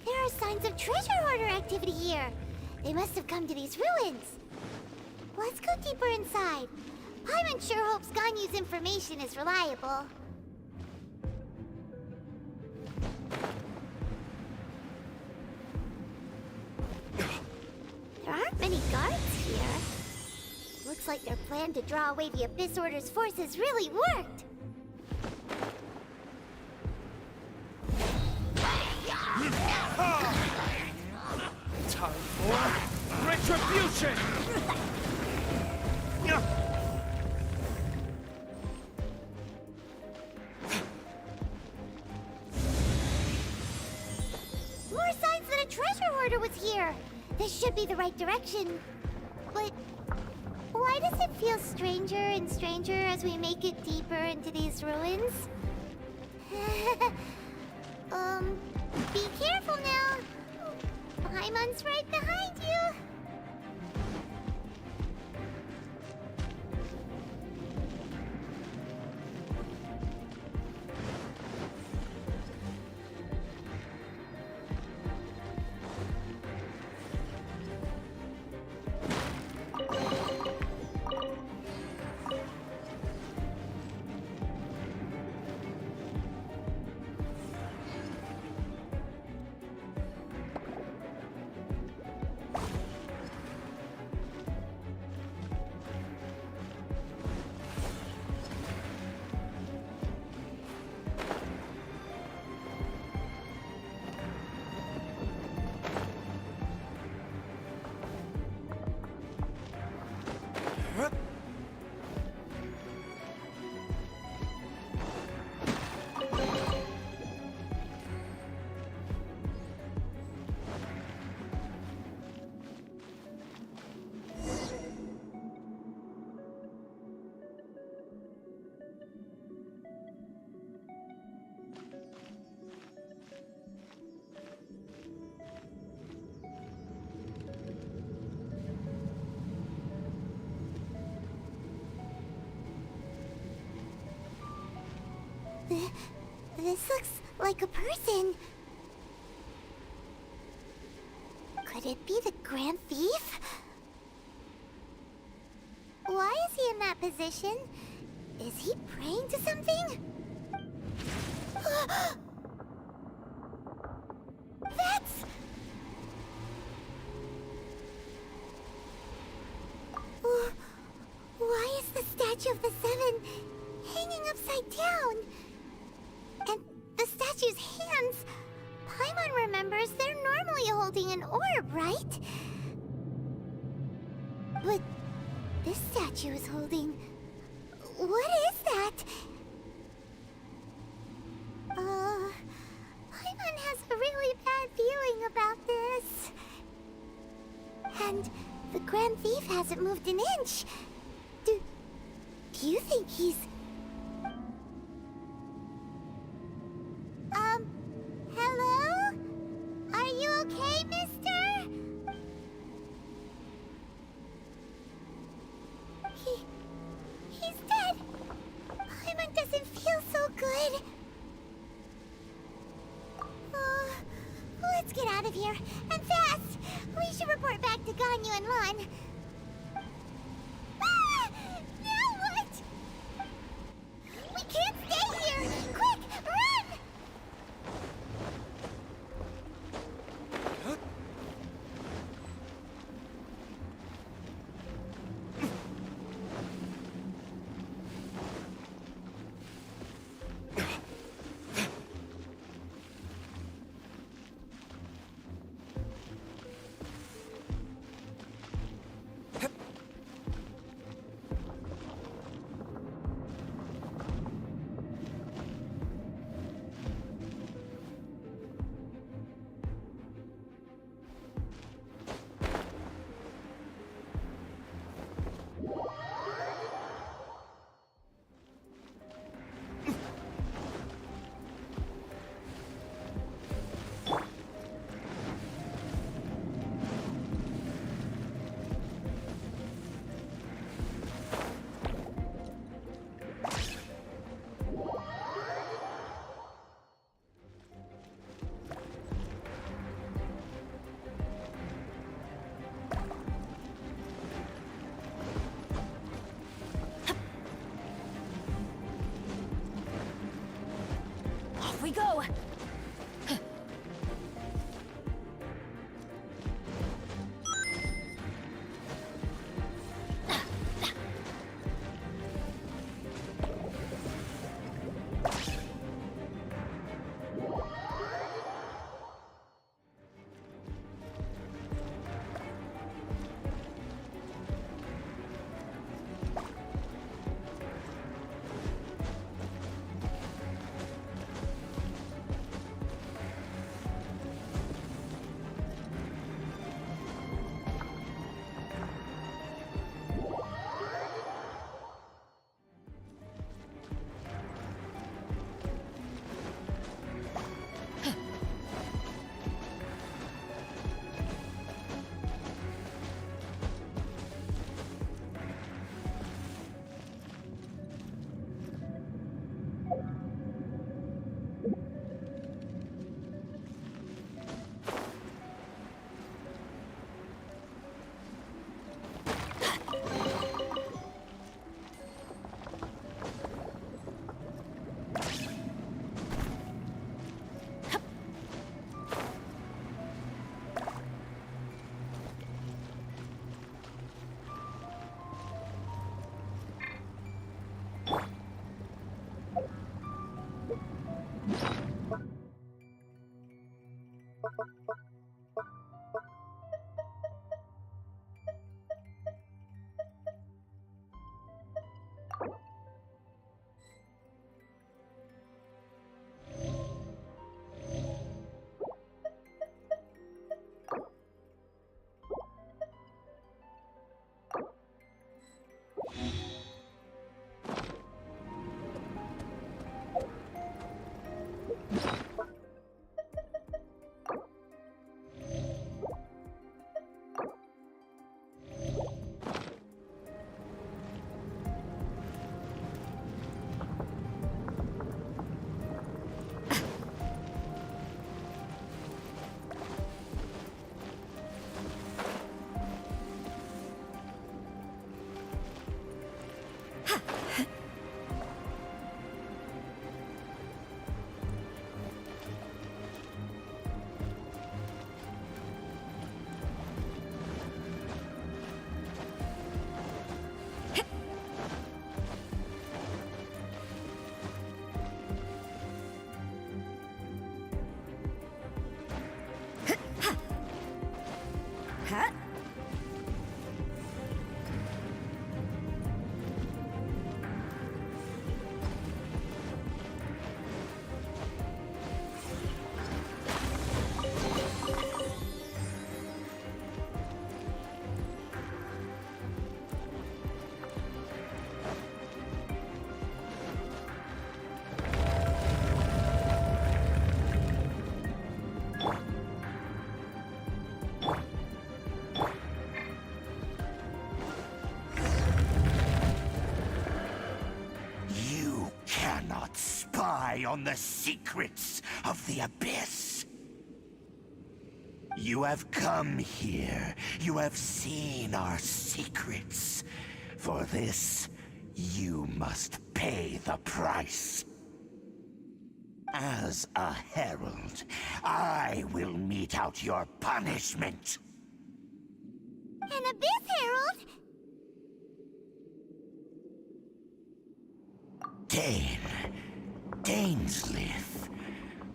There are signs of treasure hoarder activity here. They must have come to these ruins. Let's go deeper inside. Paimon sure hopes Ganyu's information is reliable. There aren't many guards here. Looks like their plan to draw away the Abyss Order's forces really worked. Time for retribution! More signs that a treasure hoarder was here. This should be the right direction. But why does it feel stranger and stranger as we make it deeper into these ruins? Be careful now. Paimon's right behind you. This looks like a person. Could it be the Grand Thief? Why is he in that position? Is he praying to something? That's... Why is the statue of the Seven hanging upside down? And the statue's hands... Paimon remembers they're normally holding an orb, right? But this statue is holding... What is that? Paimon has a really bad feeling about this. And the Grand Thief hasn't moved an inch. Do you think he's... Hello? Are you okay, mister? He's dead. Paimon doesn't feel so good. Let's get out of here, and fast! We should report back to Ganyu and Lon. Ah! Now what? We can't stay here! Quick, run! Off we go! On the secrets of the Abyss. You have come here. You have seen our secrets. For this, you must pay the price. As a herald, I will mete out your punishment. An Abyss Herald? Dainsleif.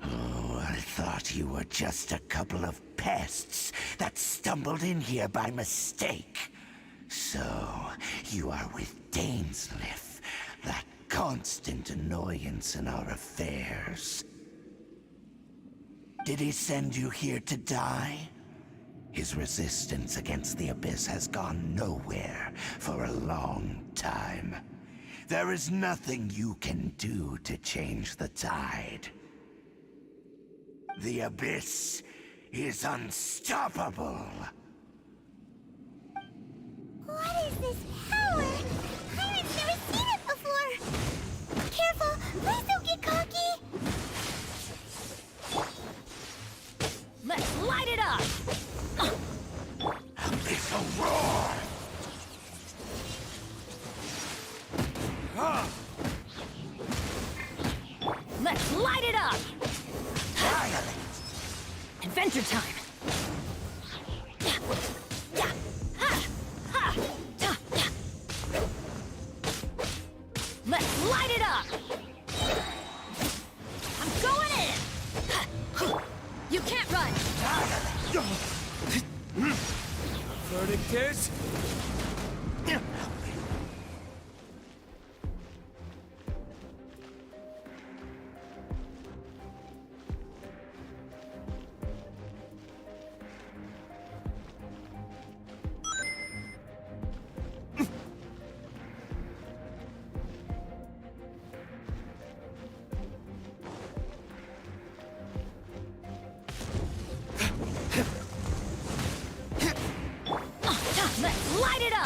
Oh, I thought you were just a couple of pests that stumbled in here by mistake. So, you are with Dainsleif, that constant annoyance in our affairs. Did he send you here to die? His resistance against the Abyss has gone nowhere for a long time. There is nothing you can do to change the tide. The Abyss is unstoppable. What is this power? Pirates never seen it before. Careful, please don't get cocky. Let's light it up! Abyssal roar! Let's light it up! Violent! Adventure time! Let's light it up! I'm going in! You can't run! Verdict is... Let's light it up!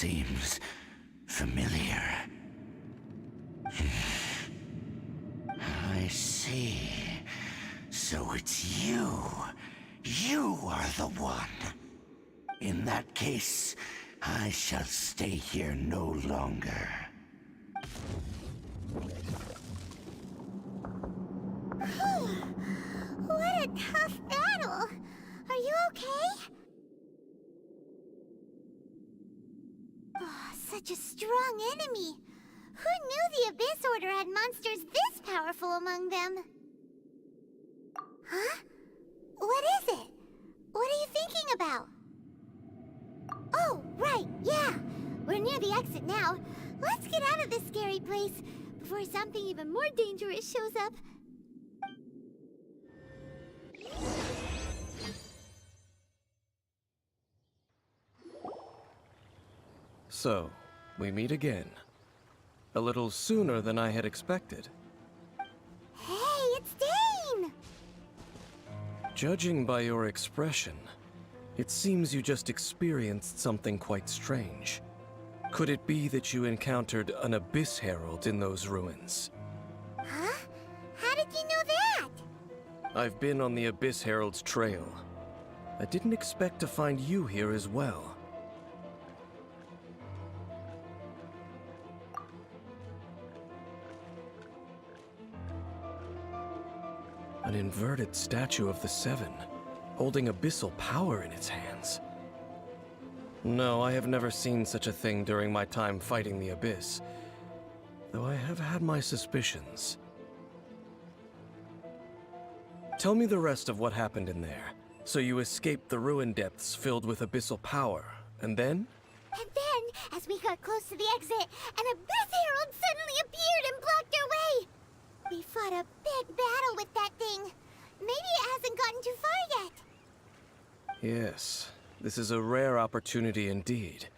seems familiar. I see. So it's you. You are the one. In that case, I shall stay here no longer. What a tough battle! Are you okay? Oh, such a strong enemy! Who knew the Abyss Order had monsters this powerful among them? Huh? What is it? What are you thinking about? Oh, right, yeah! We're near the exit now. Let's get out of this scary place before something even more dangerous shows up. So, we meet again. A little sooner than I had expected. Hey, it's Dane! Judging by your expression, it seems you just experienced something quite strange. Could it be that you encountered an Abyss Herald in those ruins? Huh? How did you know that? I've been on the Abyss Herald's trail. I didn't expect to find you here as well. An inverted statue of the Seven, holding abyssal power in its hands. No, I have never seen such a thing during my time fighting the Abyss, though I have had my suspicions. Tell me the rest of what happened in there. So you escaped the ruin depths filled with abyssal power, and then? And then, as we got close to the exit, an Abyss Herald suddenly appeared and blocked our way! We fought a big battle with that thing. Maybe it hasn't gotten too far yet. Yes, this is a rare opportunity indeed.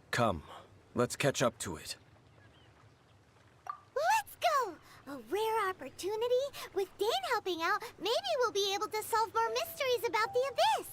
Come, let's catch up to it. Let's go! A rare opportunity? With Dane helping out, maybe we'll be able to solve more mysteries about the Abyss.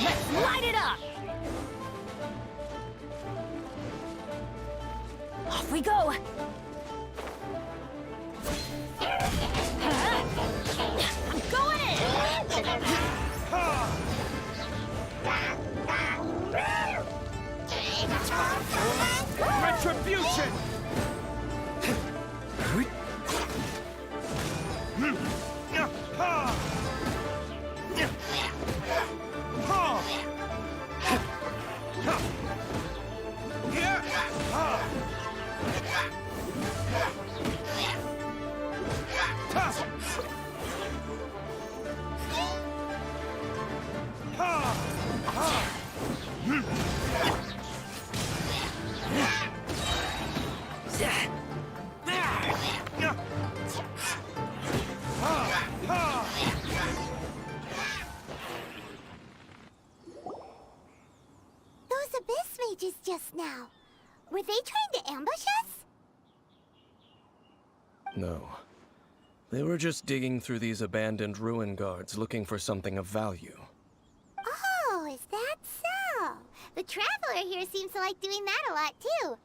Let's light it up! Off we go! I'm going Retribution! Those abyss mages just now. Were they trying to ambush us? No. They were just digging through these abandoned ruin guards looking for something of value. Oh, is that so? The Traveler here seems to like doing that a lot, too.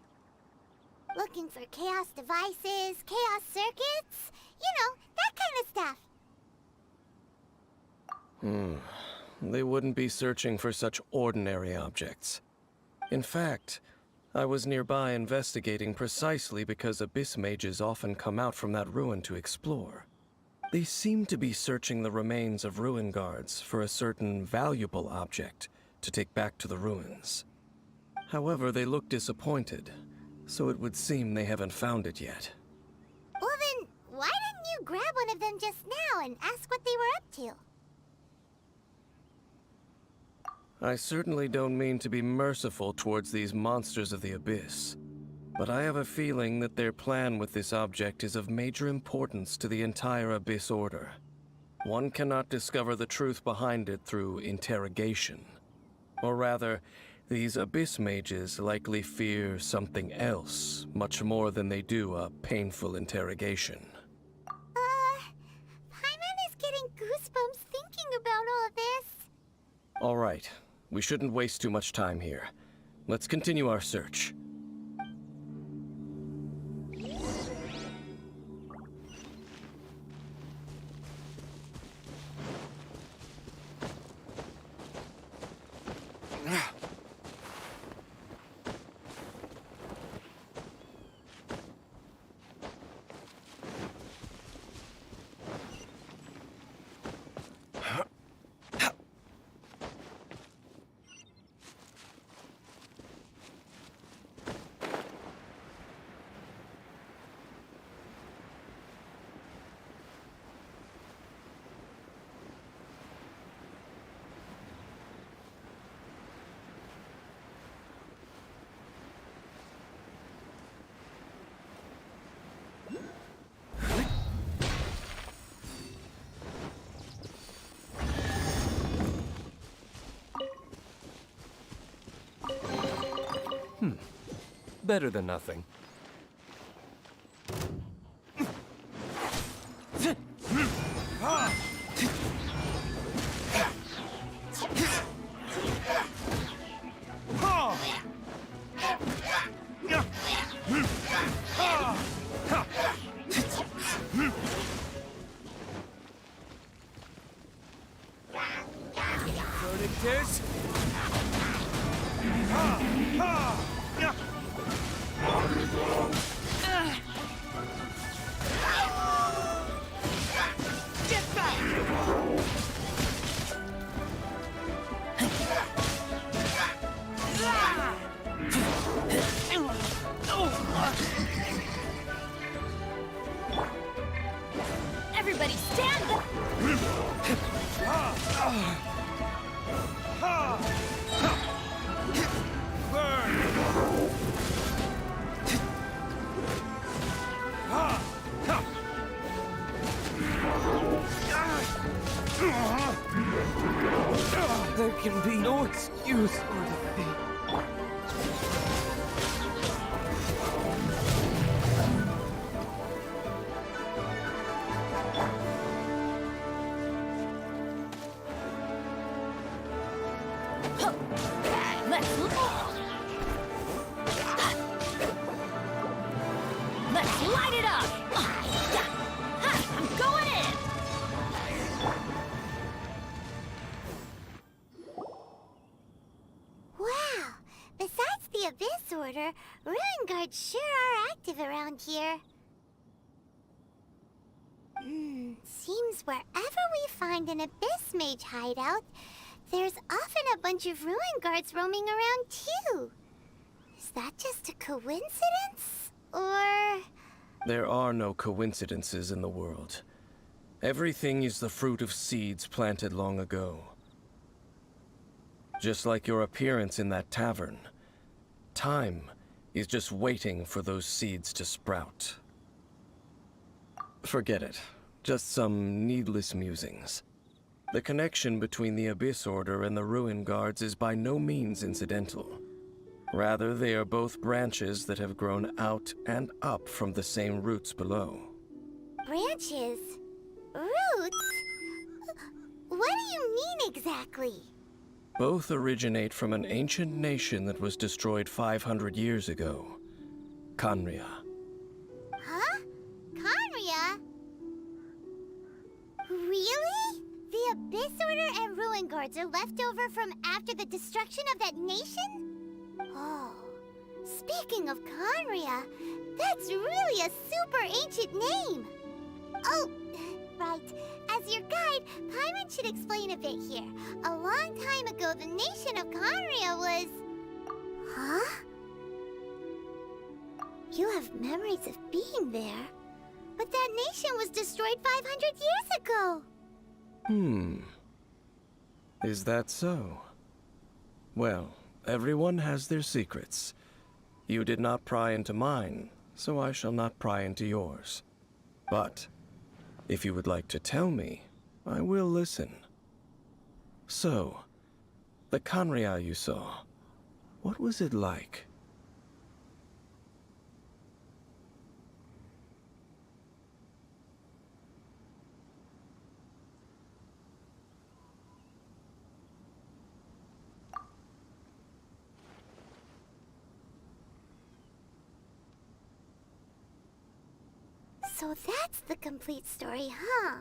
Looking for chaos devices, chaos circuits, you know, that kind of stuff. They wouldn't be searching for such ordinary objects. In fact, I was nearby investigating precisely because abyss mages often come out from that ruin to explore. They seem to be searching the remains of ruin guards for a certain valuable object to take back to the ruins. However, they look disappointed, so it would seem they haven't found it yet. Well then, why didn't you grab one of them just now and ask what they were up to? I certainly don't mean to be merciful towards these monsters of the abyss, but I have a feeling that their plan with this object is of major importance to the entire Abyss Order. One cannot discover the truth behind it through interrogation. Or rather, these abyss mages likely fear something else, much more than they do a painful interrogation. Paimon is getting goosebumps thinking about all of this. All right, we shouldn't waste too much time here. Let's continue our search. Better than nothing. Verdict is... Let's light it up! I'm going in! Wow! Besides the Abyss Order, Ruin Guards sure are active around here. Seems wherever we find an Abyss Mage hideout, there's often a bunch of Ruin Guards roaming around too. Is that just a coincidence? Or... There are no coincidences in the world. Everything is the fruit of seeds planted long ago. Just like your appearance in that tavern, time is just waiting for those seeds to sprout. Forget it. Just some needless musings. The connection between the Abyss Order and the Ruin Guards is by no means incidental. Rather, they are both branches that have grown out and up from the same roots below. branches? Roots? What do you mean exactly? Both originate from an ancient nation that was destroyed 500 years ago. Khaenri'ah. Huh? Khaenri'ah? Really? The Abyss Order and Ruin Guards are left over from after the destruction of that nation? Oh, speaking of Khaenri'ah, that's really a super ancient name. Oh, right. As your guide, Paimon should explain a bit here. A long time ago, the nation of Khaenri'ah was... Huh? You have memories of being there. But that nation was destroyed 500 years ago. Is that so? Well, everyone has their secrets. You did not pry into mine, so I shall not pry into yours. But, if you would like to tell me, I will listen. So, the Khaenri'ah you saw, what was it like? So that's the complete story, huh?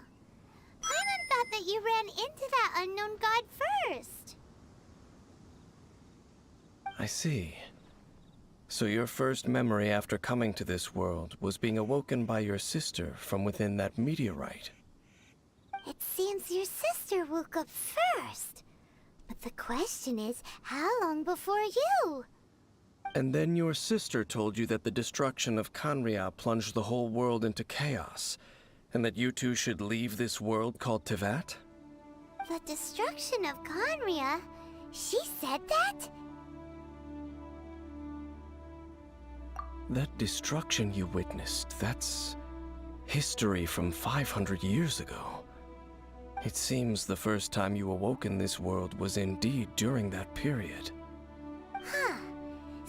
Paimon thought that you ran into that unknown god first. I see. So your first memory after coming to this world was being awoken by your sister from within that meteorite. It seems your sister woke up first. But the question is, how long before you? And then your sister told you that the destruction of Khaenri'ah plunged the whole world into chaos, and that you two should leave this world called Teyvat? The destruction of Khaenri'ah? She said that? That destruction you witnessed, that's history from 500 years ago. It seems the first time you awoke in this world was indeed during that period. Huh.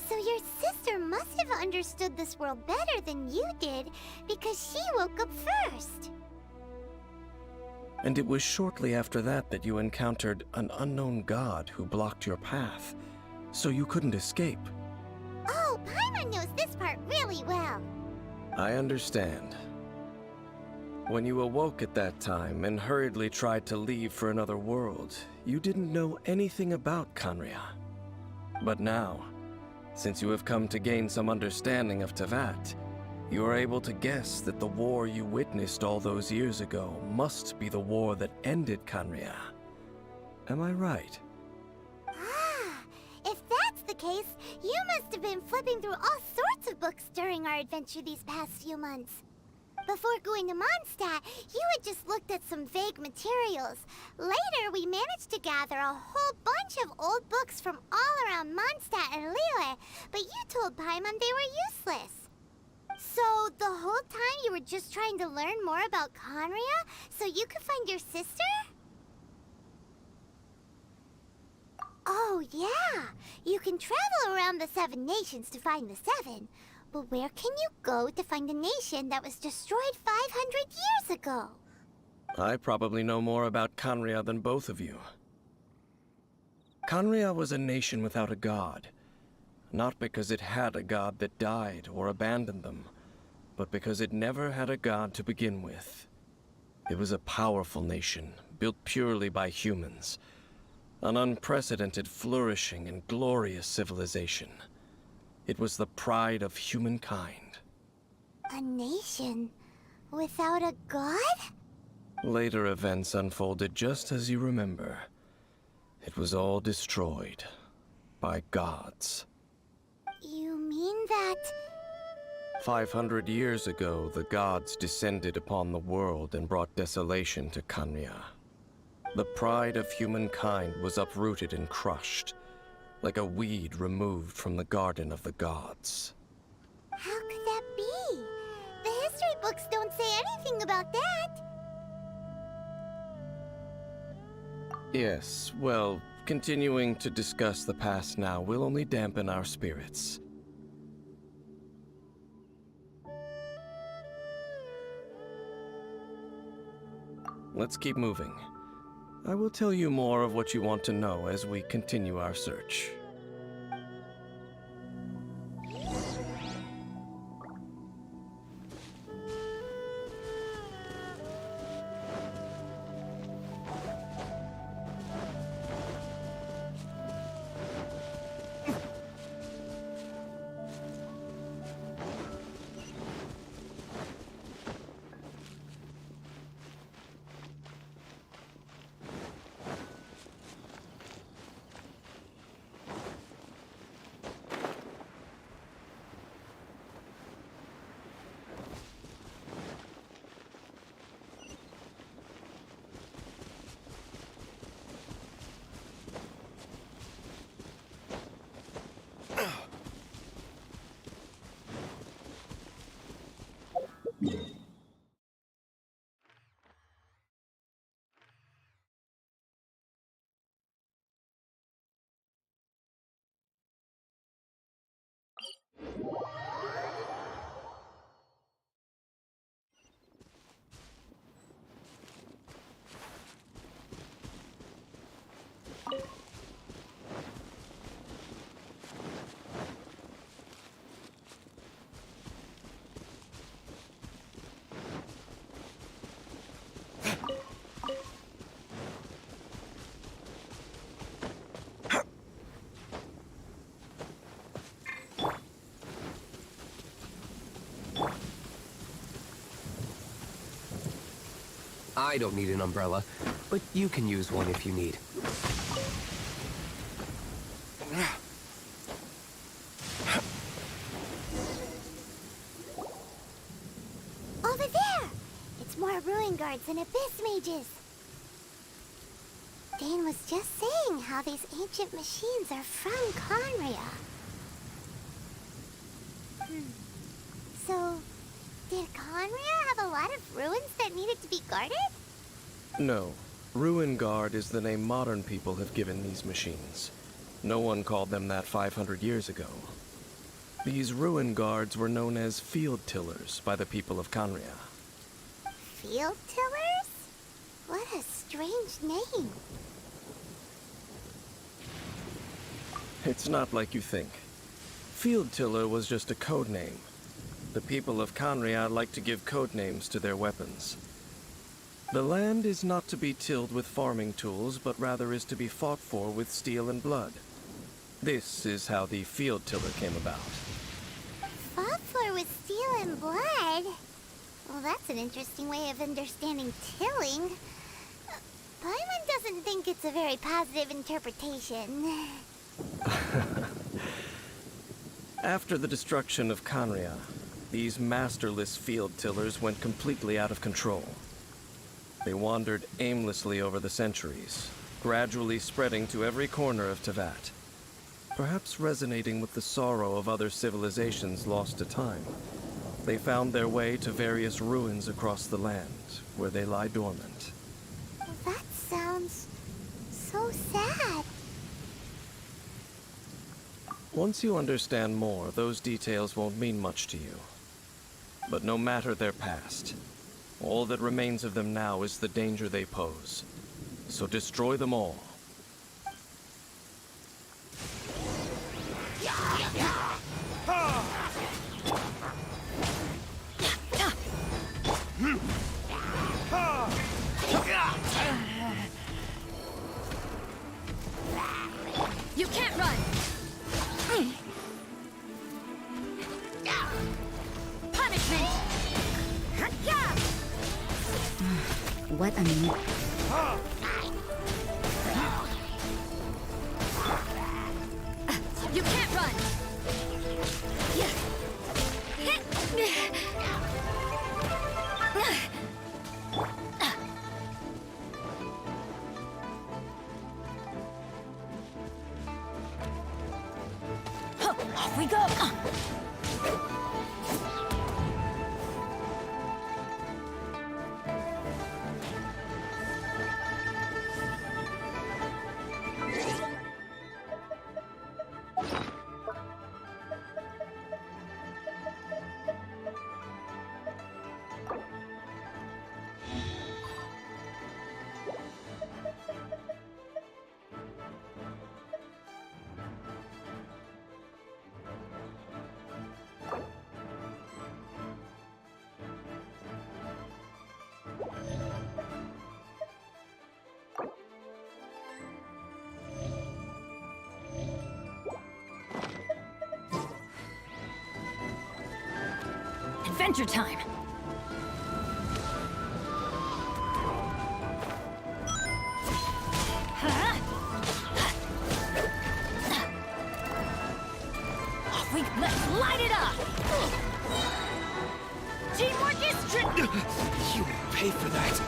So your sister must have understood this world better than you did, because she woke up first. And it was shortly after that that you encountered an unknown god who blocked your path, so you couldn't escape. Oh, Paimon knows this part really well. I understand. When you awoke at that time and hurriedly tried to leave for another world, you didn't know anything about Khaenri'ah. But now, since you have come to gain some understanding of Teyvat, you are able to guess that the war you witnessed all those years ago must be the war that ended Khaenri'ah. Am I right? Ah, if that's the case, you must have been flipping through all sorts of books during our adventure these past few months. Before going to Mondstadt, you had just looked at some vague materials. Later, we managed to gather a whole bunch of old books from all around Mondstadt and Liyue, but you told Paimon they were useless. So, the whole time you were just trying to learn more about Khaenri'ah so you could find your sister? Oh, yeah. You can travel around the 7 nations to find the 7. But where can you go to find a nation that was destroyed 500 years ago? I probably know more about Khaenri'ah than both of you. Khaenri'ah was a nation without a god. Not because it had a god that died or abandoned them, but because it never had a god to begin with. It was a powerful nation, built purely by humans. An unprecedented, flourishing, and glorious civilization. It was the pride of humankind. A nation without a god? Later events unfolded just as you remember. It was all destroyed by gods. You mean that... 500 years ago, the gods descended upon the world and brought desolation to Khanria. The pride of humankind was uprooted and crushed, like a weed removed from the garden of the gods. How could that be? The history books don't say anything about that. Yes, well, continuing to discuss the past now will only dampen our spirits. Let's keep moving. I will tell you more of what you want to know as we continue our search. I don't need an umbrella, but you can use one if you need. Over there! It's more ruin guards and abyss mages. Dane was just saying how these ancient machines are from Khanria. So, did Khanria have a lot of ruins that needed to be guarded? No. Ruin Guard is the name modern people have given these machines. No one called them that 500 years ago. These Ruin Guards were known as Field Tillers by the people of Khanria. Field tillers? What a strange name. It's not like you think. Field Tiller was just a code name. The people of Khanria like to give code names to their weapons. The land is not to be tilled with farming tools, but rather is to be fought for with steel and blood. This is how the Field Tiller came about. Fought for with steel and blood? Well, that's an interesting way of understanding tilling. Paimon doesn't think it's a very positive interpretation. After the destruction of Khanria, these masterless field tillers went completely out of control. They wandered aimlessly over the centuries, gradually spreading to every corner of Teyvat. Perhaps resonating with the sorrow of other civilizations lost to time, they found their way to various ruins across the land, where they lie dormant. That sounds so sad. Once you understand more, those details won't mean much to you. But no matter their past, all that remains of them now is the danger they pose. So destroy them all. punishment! What a minute. You can't run! Off we go! Adventure time! Let's light it up! Teamwork is You pay for that.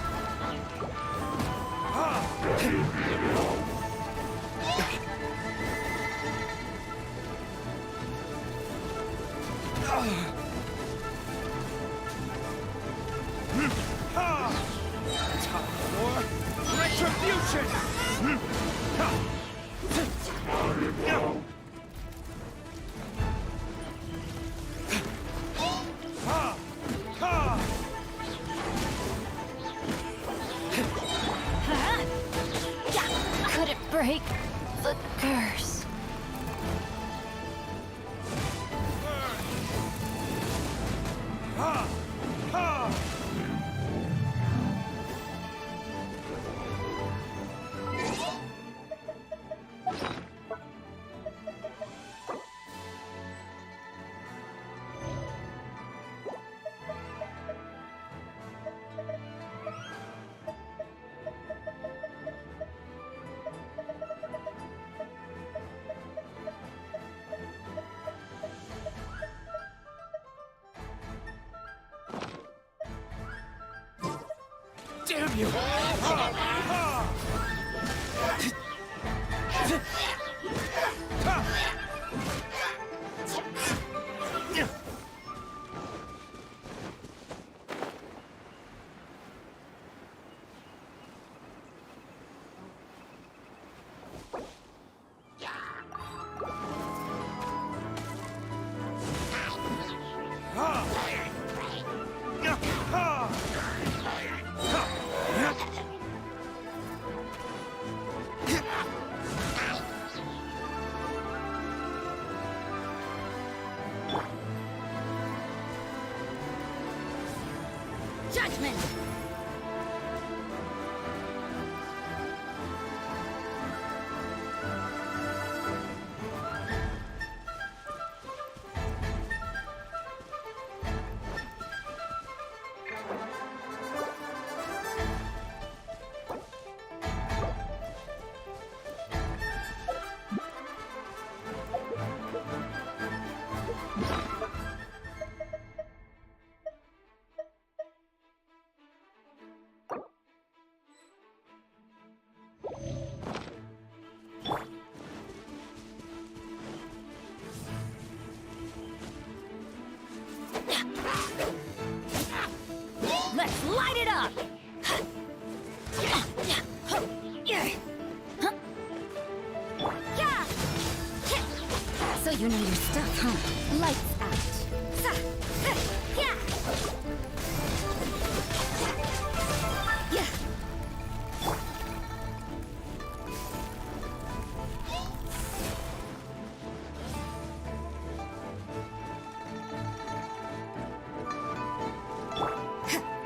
Time for retribution! Could it break the curse? Damn you! Judgment! Let's light it up! So you know your stuff, huh? Lights out.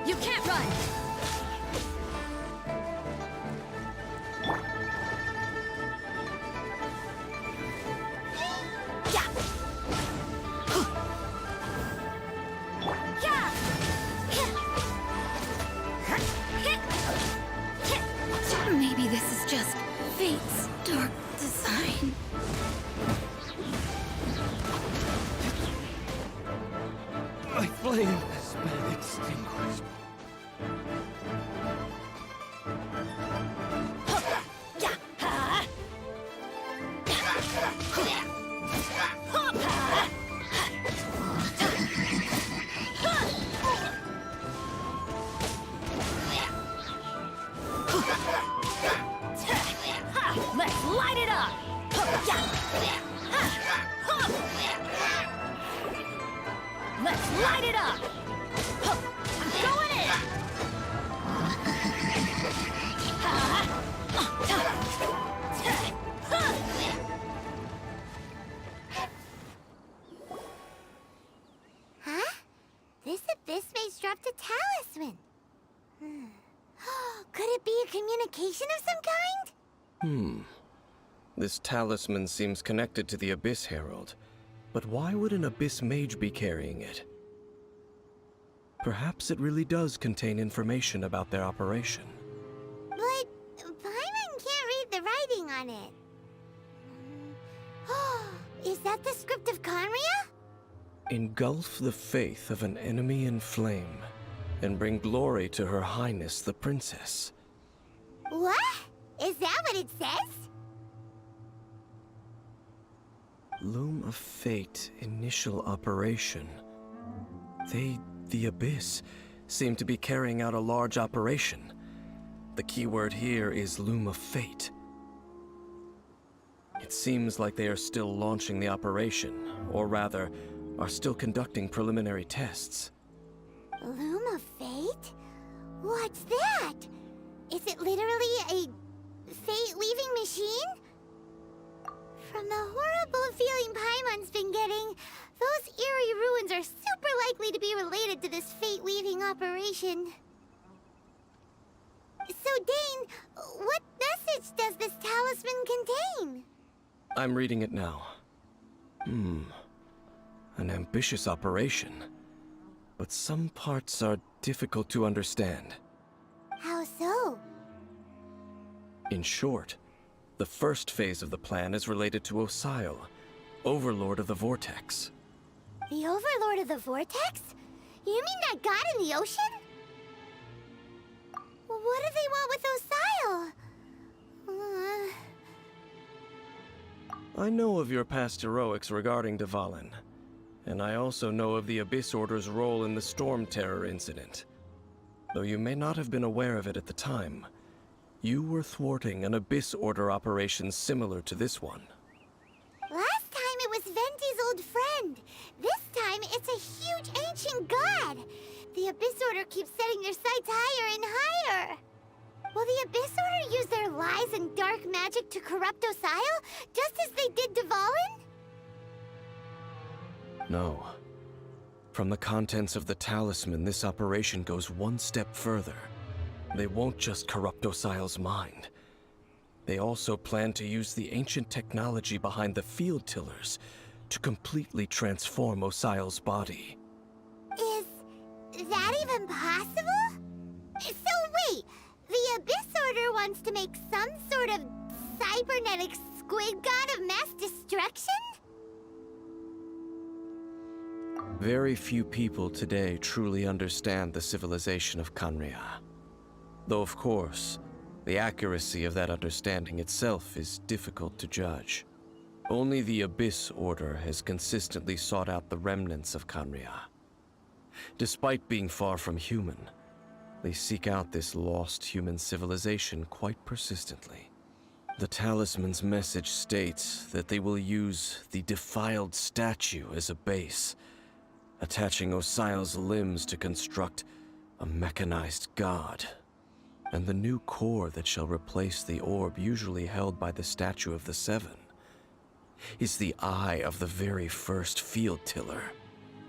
You can't run! My flame has been extinguished. Let's light it up! Let's light it up! I'm going in! Huh? This abyss mage dropped a talisman. Could it be a communication of some kind? This talisman seems connected to the Abyss Herald. But why would an Abyss Mage be carrying it? Perhaps it really does contain information about their operation. But Paimon can't read the writing on it. Is that the script of Conria? Engulf the faith of an enemy in flame, and bring glory to Her Highness the Princess. What? Is that what it says? Loom of Fate, initial operation. They, the Abyss, seem to be carrying out a large operation. The keyword here is Loom of Fate. It seems like they are still launching the operation, or rather, are still conducting preliminary tests. Loom of Fate? What's that? Is it literally a fate-weaving machine? From the horrible feeling Paimon's been getting, those eerie ruins are super likely to be related to this fate-weaving operation. So, Dane, what message does this talisman contain? I'm reading it now. An ambitious operation. But some parts are difficult to understand. How so? In short, the first phase of the plan is related to Osile, Overlord of the Vortex. The Overlord of the Vortex? You mean that god in the ocean? What do they want with Osile? I know of your past heroics regarding Dvalin, and I also know of the Abyss Order's role in the Storm Terror incident. Though you may not have been aware of it at the time, you were thwarting an Abyss Order operation similar to this one. Last time it was Venti's old friend. This time it's a huge ancient god. The Abyss Order keeps setting their sights higher and higher. Will the Abyss Order use their lies and dark magic to corrupt Osile, just as they did Dvalin? No. From the contents of the talisman, this operation goes one step further. They won't just corrupt Osile's mind. They also plan to use the ancient technology behind the field tillers to completely transform Osile's body. Is that even possible? So wait, the Abyss Order wants to make some sort of cybernetic squid god of mass destruction? Very few people today truly understand the civilization of Conria. Though of course, the accuracy of that understanding itself is difficult to judge. Only the Abyss Order has consistently sought out the remnants of Conria. Despite being far from human, they seek out this lost human civilization quite persistently. The talisman's message states that they will use the defiled statue as a base, attaching Osile's limbs to construct a mechanized god. And the new core that shall replace the orb usually held by the Statue of the Seven is the eye of the very first field tiller.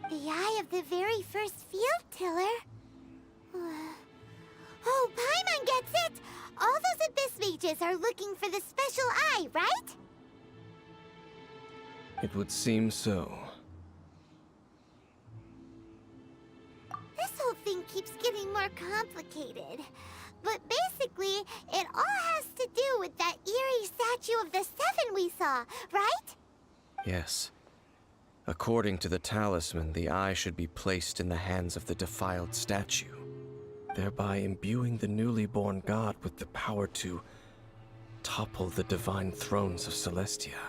The eye of the very first field tiller? Oh, Paimon gets it! All those Abyss mages are looking for the special eye, right? It would seem so. This whole thing keeps getting more complicated. But basically, it all has to do with that eerie Statue of the Seven we saw, right? Yes. According to the talisman, the eye should be placed in the hands of the defiled statue, thereby imbuing the newly born god with the power to topple the divine thrones of Celestia.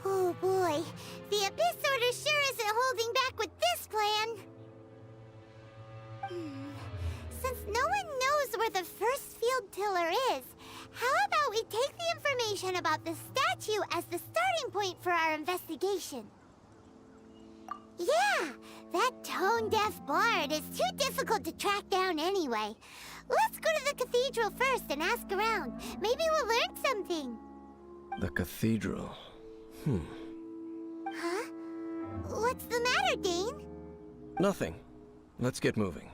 Oh boy, the Abyss Order sure isn't holding back with this plan. Since no one knows where the first field tiller is, how about we take the information about the statue as the starting point for our investigation? Yeah, that tone-deaf bard is too difficult to track down anyway. Let's go to the cathedral first and ask around. Maybe we'll learn something. The cathedral. Huh? What's the matter, Dane? Nothing. Let's get moving.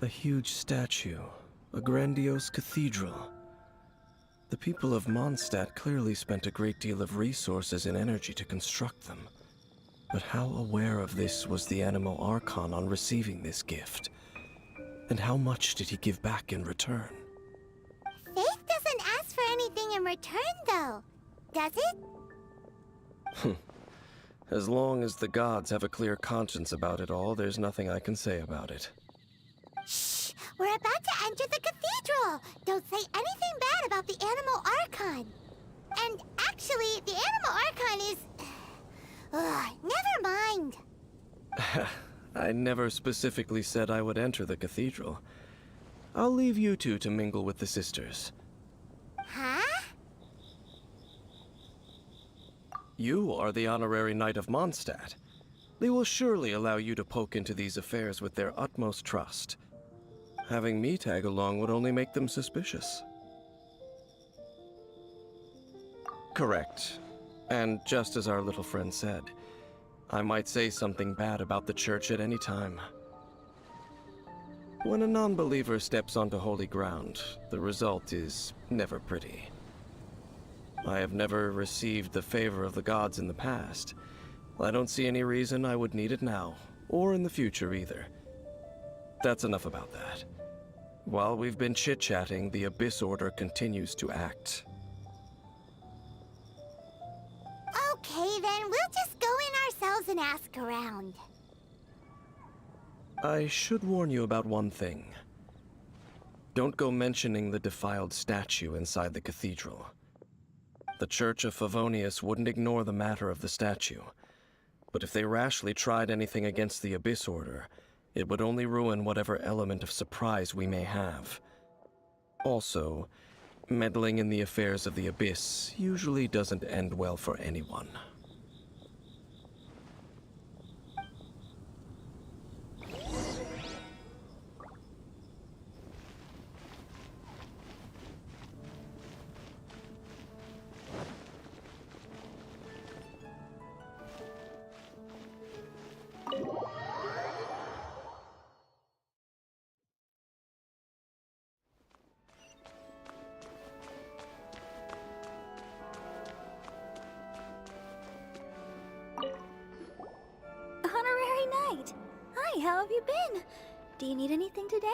A huge statue, a grandiose cathedral. The people of Mondstadt clearly spent a great deal of resources and energy to construct them. But how aware of this was the Anemo Archon on receiving this gift? And how much did he give back in return? Faith doesn't ask for anything in return, though, does it? As long as the gods have a clear conscience about it all, there's nothing I can say about it. Shh! We're about to enter the cathedral! Don't say anything bad about the Anemo Archon! And actually, the Anemo Archon is... never mind! I never specifically said I would enter the cathedral. I'll leave you two to mingle with the sisters. Huh? You are the honorary knight of Mondstadt. They will surely allow you to poke into these affairs with their utmost trust. Having me tag along would only make them suspicious. Correct. And just as our little friend said, I might say something bad about the church at any time. When a non-believer steps onto holy ground, the result is never pretty. I have never received the favor of the gods in the past. I don't see any reason I would need it now, or in the future either. That's enough about that. While we've been chit-chatting, the Abyss Order continues to act. Okay, then we'll just go in ourselves and ask around. I should warn you about one thing. Don't go mentioning the defiled statue inside the cathedral. The Church of Favonius wouldn't ignore the matter of the statue. But if they rashly tried anything against the Abyss Order, it would only ruin whatever element of surprise we may have. Also, meddling in the affairs of the Abyss usually doesn't end well for anyone. Honorary Knight! Hi, how have you been? Do you need anything today?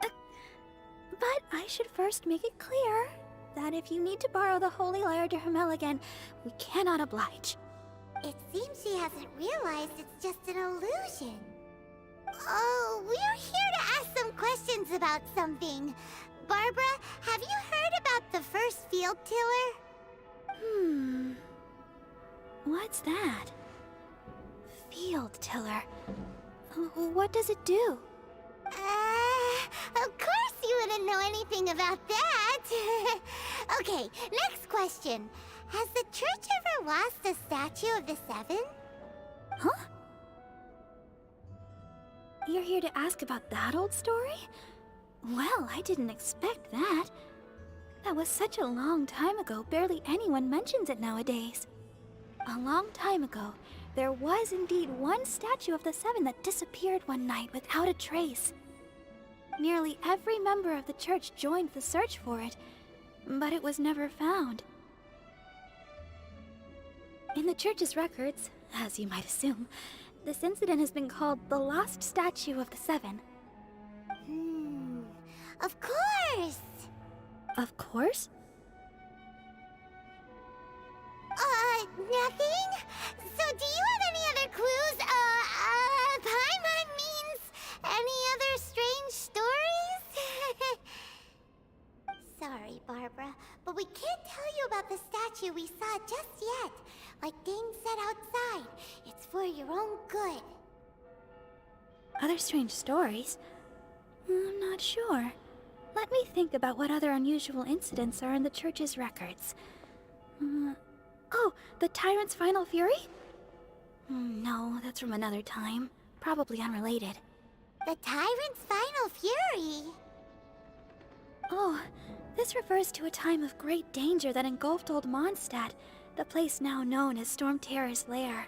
But I should first make it clear that if you need to borrow the Holy Lyre to Hermel again, we cannot oblige. It seems she hasn't realized it's just an illusion. Oh, we're here to ask some questions about something. Barbara, have you heard about the first field tiller? What's that? field tiller. What does it do? Of course you wouldn't know anything about that. Okay, next question. Has the church ever lost a statue of the Seven? Huh? You're here to ask about that old story? Well, I didn't expect that. That was such a long time ago, barely anyone mentions it nowadays. A long time ago, there was indeed one statue of the Seven that disappeared one night without a trace. Nearly every member of the church joined the search for it, but it was never found. In the church's records, as you might assume, this incident has been called the Lost Statue of the Seven. Of course! Of course? Nothing? So do you have any other clues? Paimon means any other strange stories? Sorry, Barbara, but we can't tell you about the statue we saw just yet. Like Dane said outside, it's for your own good. Other strange stories? I'm not sure. Let me think about what other unusual incidents are in the church's records. Oh, the Tyrant's Final Fury? No, that's from another time. Probably unrelated. The Tyrant's Final Fury? Oh, this refers to a time of great danger that engulfed Old Mondstadt, the place now known as Storm Terror's lair.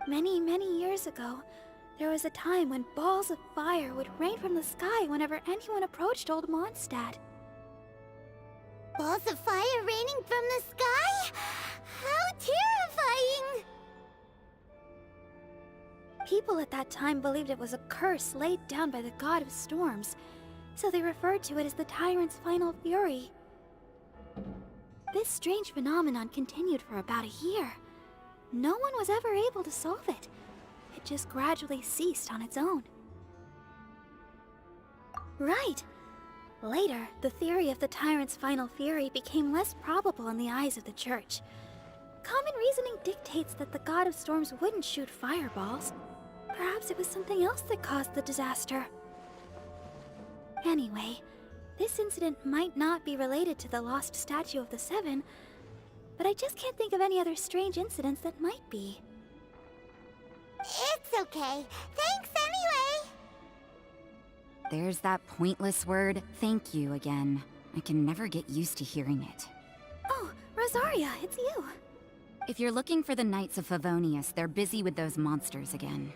Many, many years ago, there was a time when balls of fire would rain from the sky whenever anyone approached Old Mondstadt. Balls of fire raining from the sky? How terrifying! People at that time believed it was a curse laid down by the god of storms, so they referred to it as the Tyrant's Final Fury. This strange phenomenon continued for about a year. No one was ever able to solve it. It just gradually ceased on its own. Right. Later, the theory of the Tyrant's Final Fury became less probable in the eyes of the church. Common reasoning dictates that the god of storms wouldn't shoot fireballs. Perhaps it was something else that caused the disaster. Anyway, this incident might not be related to the lost statue of the Seven, but I just can't think of any other strange incidents that might be. It's okay. Thanks anyway! There's that pointless word, thank you, again. I can never get used to hearing it. Oh, Rosaria, it's you. If you're looking for the Knights of Favonius, they're busy with those monsters again.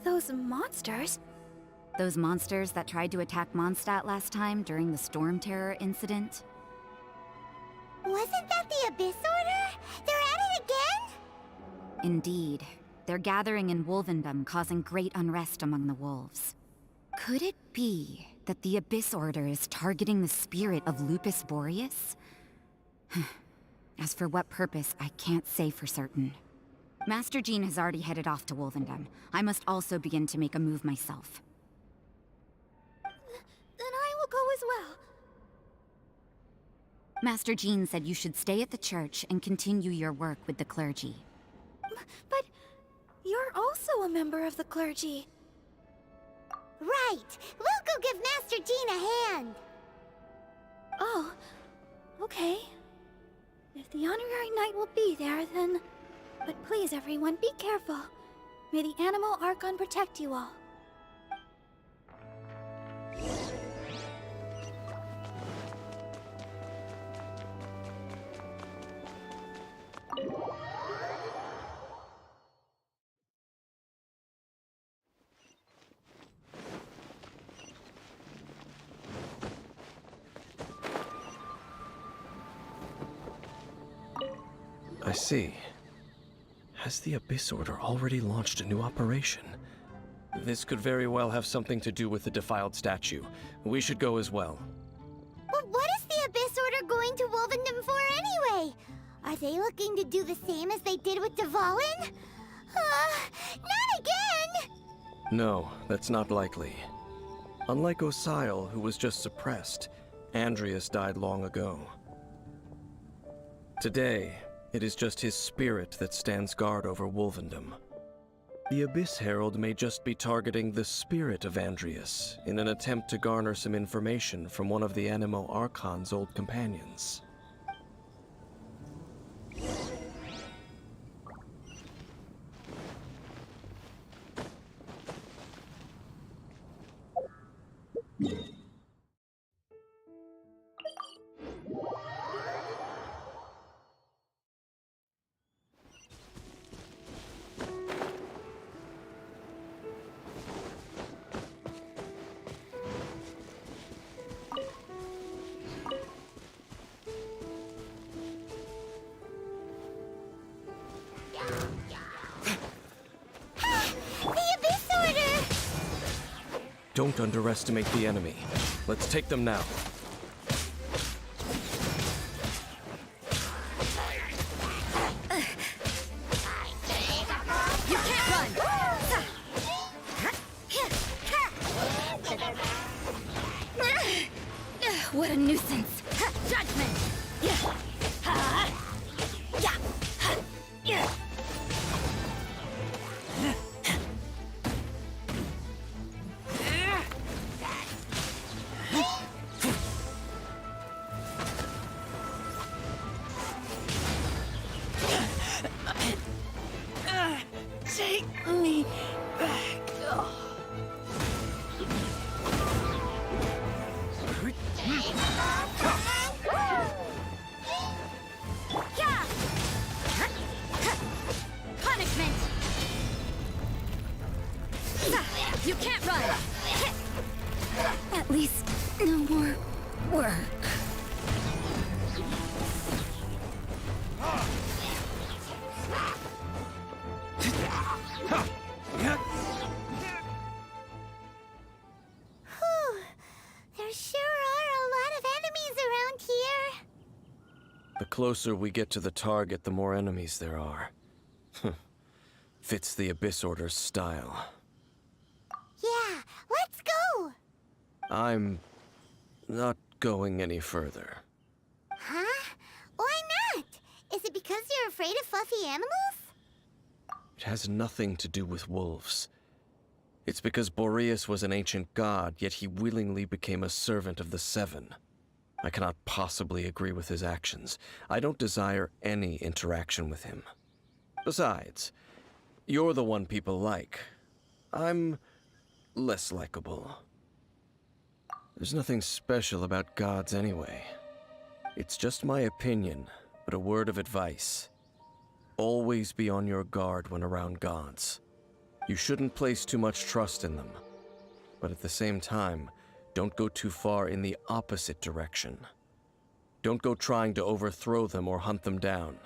Those monsters? Those monsters that tried to attack Mondstadt last time during the Storm Terror incident? Wasn't that the Abyss Order? They're at it again? Indeed. They're gathering in Wolvendom, causing great unrest among the wolves. Could it be that the Abyss Order is targeting the spirit of Lupus Boreas? As for what purpose, I can't say for certain. Master Jean has already headed off to Wolvendom. I must also begin to make a move myself. Then I will go as well. Master Jean said you should stay at the church and continue your work with the clergy. But you're also a member of the clergy. Right! We'll go give Master Jean a hand! Oh, okay. If the Honorary Knight will be there, then... But please, everyone, be careful. May the Animal Archon protect you all. I see. Has the Abyss Order already launched a new operation? This could very well have something to do with the defiled statue. We should go as well. But what is the Abyss Order going to Wolvendom for anyway? Are they looking to do the same as they did with Dvalin? Not again! No, that's not likely. Unlike Osile, who was just suppressed, Andreas died long ago. Today, It is just his spirit that stands guard over Wolvendom. The Abyss Herald may just be targeting the spirit of Andreas in an attempt to garner some information from one of the Animo Archon's old companions. Don't underestimate the enemy. Let's take them now. You can't run! What a nuisance! Judgment! Take me back. Punishment! You can't run! At least no more work. There sure are a lot of enemies around here. The closer we get to the target, the more enemies there are. Fits the Abyss Order's style. Yeah, let's go! I'm not going any further. Huh? Why not? Is it because you're afraid of fluffy animals? It has nothing to do with wolves. It's because Boreas was an ancient god, yet he willingly became a servant of the Seven. I cannot possibly agree with his actions. I don't desire any interaction with him. Besides, you're the one people like. I'm less likable. There's nothing special about gods anyway. It's just my opinion, but a word of advice. Always be on your guard when around gods. You shouldn't place too much trust in them. But at the same time, don't go too far in the opposite direction. Don't go trying to overthrow them or hunt them down,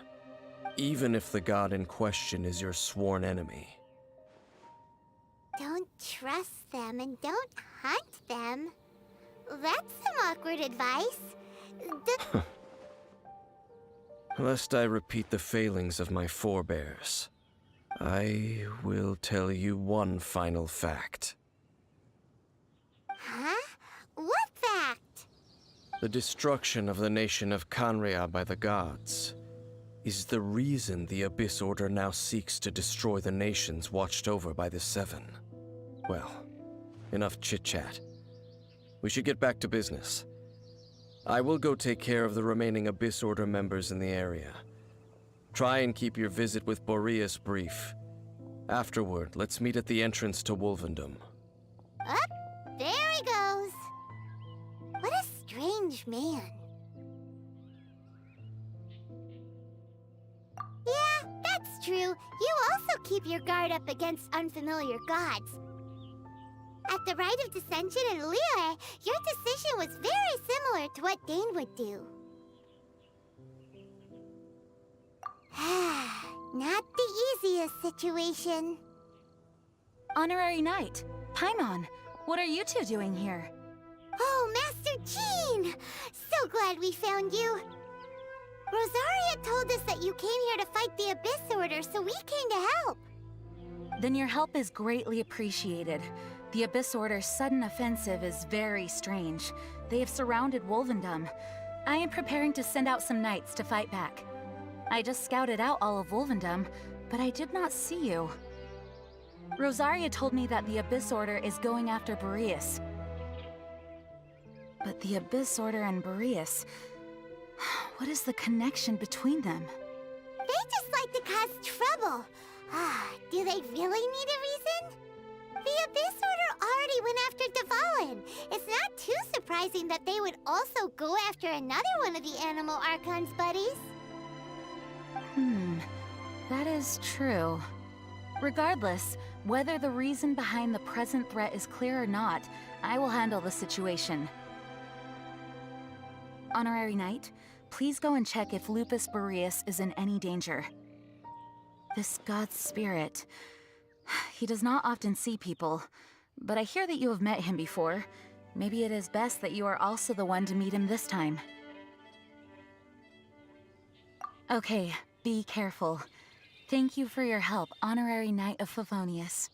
even if the god in question is your sworn enemy. Don't trust them and don't hunt them. That's some awkward advice. Lest I repeat the failings of my forebears, I will tell you one final fact. Huh? What fact? The destruction of the nation of Canria by the gods is the reason the Abyss Order now seeks to destroy the nations watched over by the Seven. Well, enough chit-chat. We should get back to business. I will go take care of the remaining Abyss Order members in the area. Try and keep your visit with Boreas brief. Afterward, let's meet at the entrance to Wolvendom. Up, there he goes. What a strange man. Yeah, that's true. You also keep your guard up against unfamiliar gods. At the Rite of Dissension in Liyue, your decision was very similar to what Dane would do. Not the easiest situation. Honorary Knight, Paimon, what are you two doing here? Oh, Master Jean! So glad we found you. Rosaria told us that you came here to fight the Abyss Order, so we came to help. Then your help is greatly appreciated. The Abyss Order's sudden offensive is very strange. They have surrounded Wolvendom. I am preparing to send out some knights to fight back. I just scouted out all of Wolvendom, but I did not see you. Rosaria told me that the Abyss Order is going after Boreas. But the Abyss Order and Boreas... what is the connection between them? They just like to cause trouble. Do they really need a reason? The Abyss Order already went after Dvalin. It's not too surprising that they would also go after another one of the Animal Archon's buddies. That is true. Regardless, whether the reason behind the present threat is clear or not, I will handle the situation. Honorary Knight, please go and check if Lupus Boreas is in any danger. This god's spirit... he does not often see people, but I hear that you have met him before. Maybe it is best that you are also the one to meet him this time. Okay, be careful. Thank you for your help, Honorary Knight of Favonius.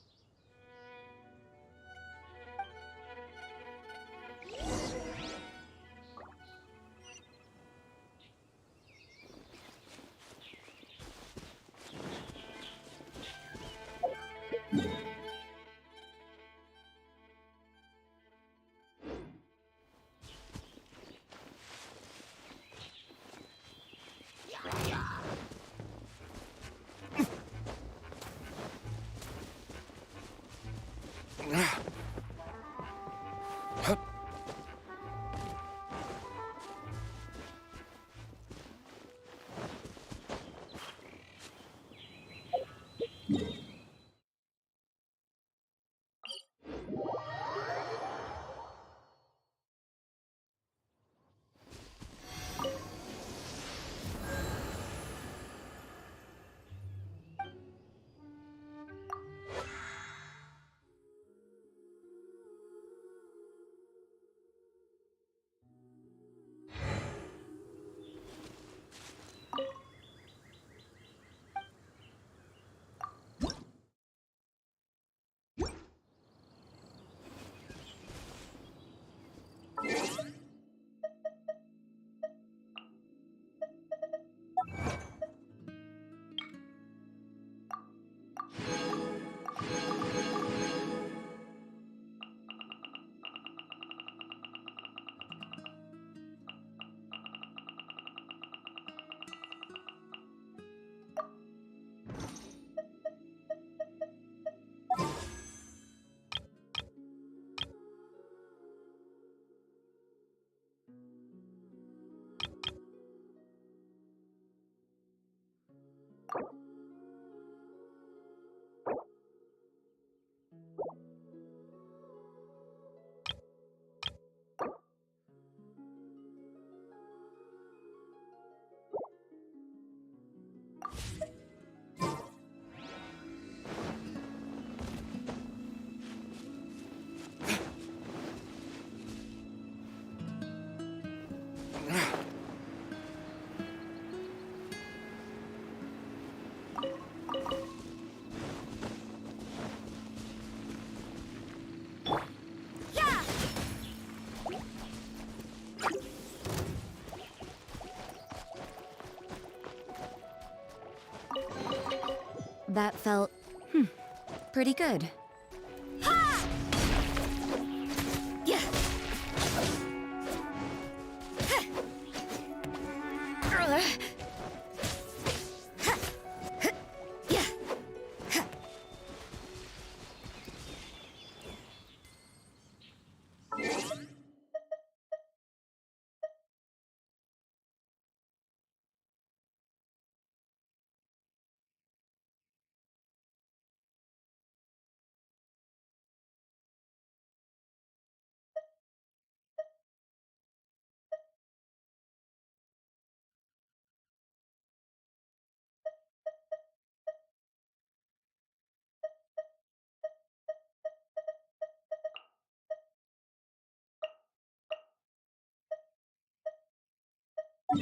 That felt, pretty good.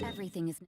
Everything is...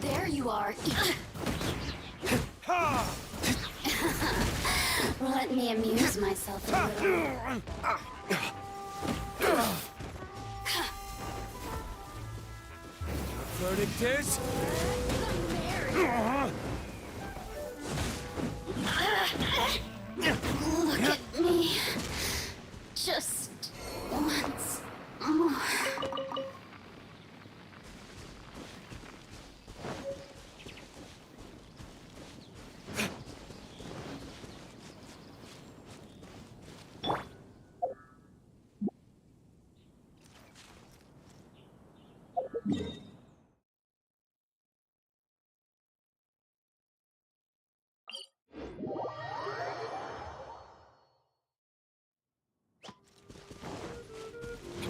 There you are. Let me amuse myself a little. Verdict is? Look at me. Just once more.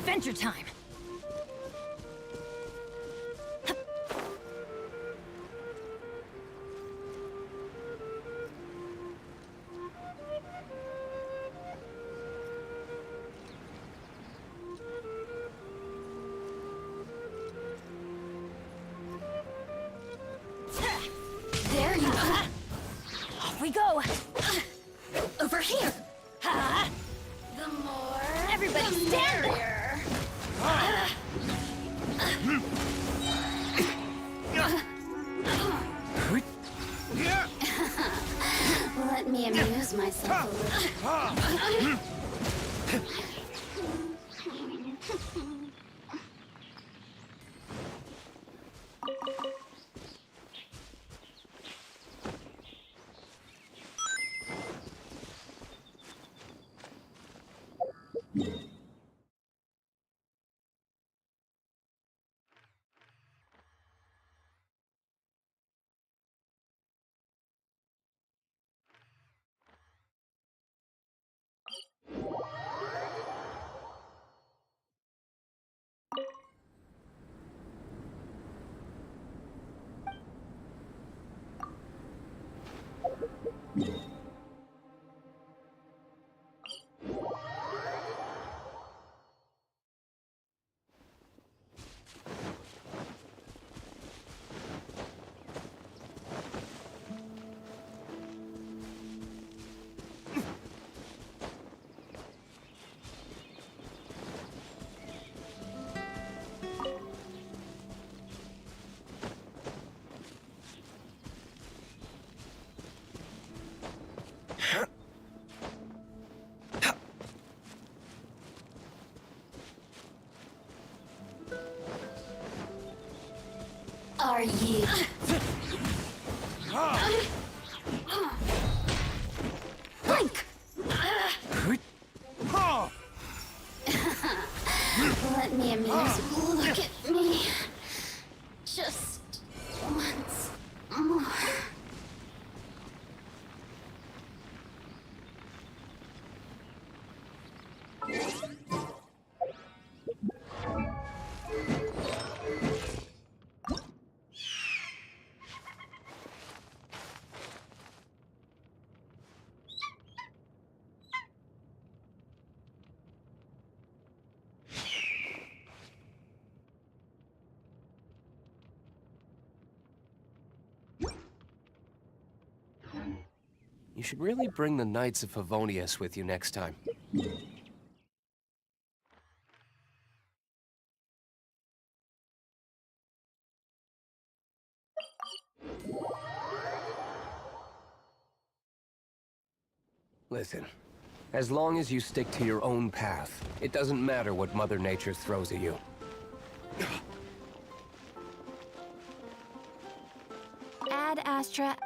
Adventure time! There you are. Off we go! Over here. The more Everybody the stand merrier. Let me amuse myself a little. Are you? Blink! Let me amuse you. Look at me. Just once more. You should really bring the Knights of Favonius with you next time. Listen, as long as you stick to your own path, it doesn't matter what Mother Nature throws at you. Ad Astra.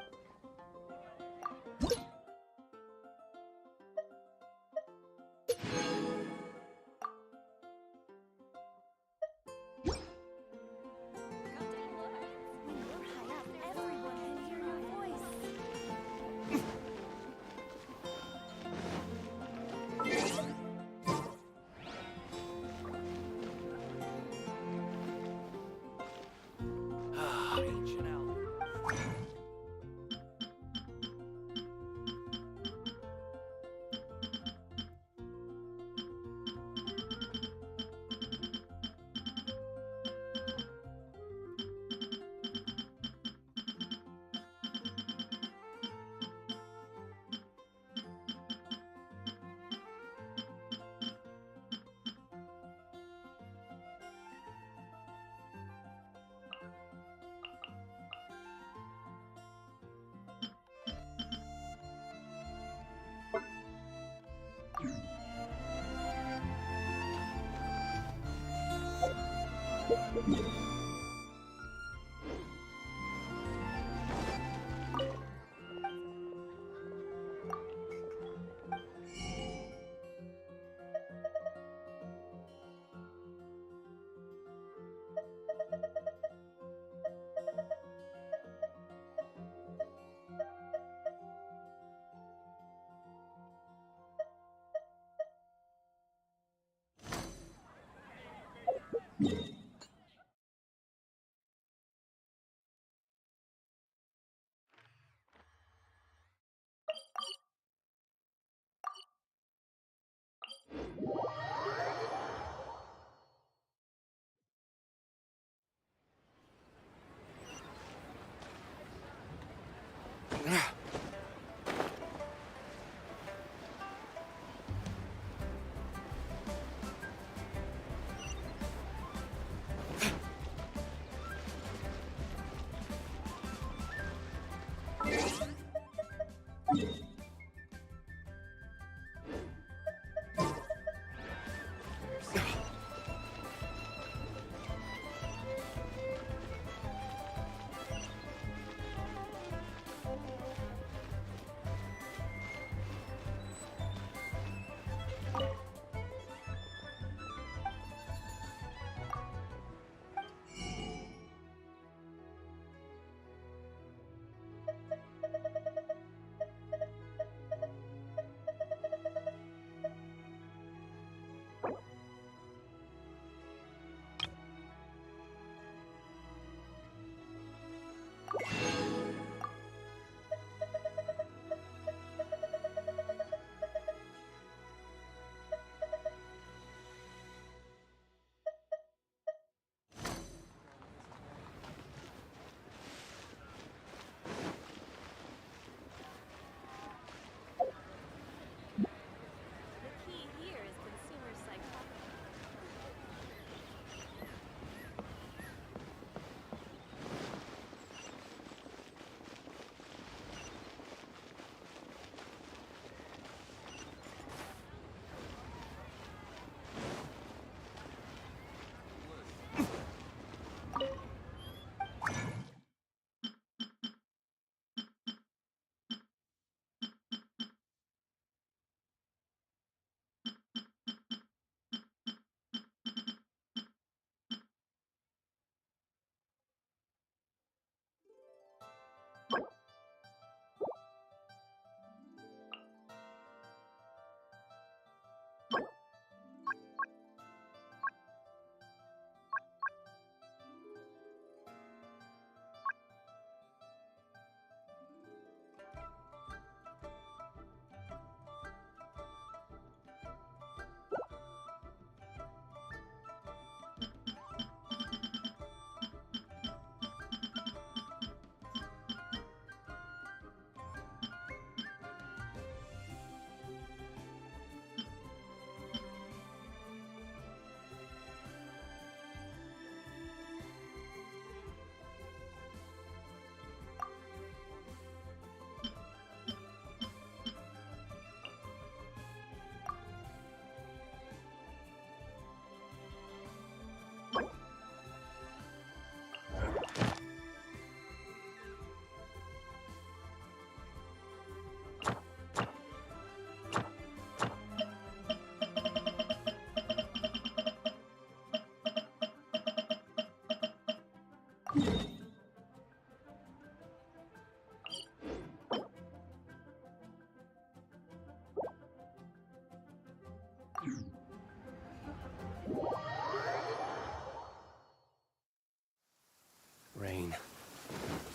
Rain.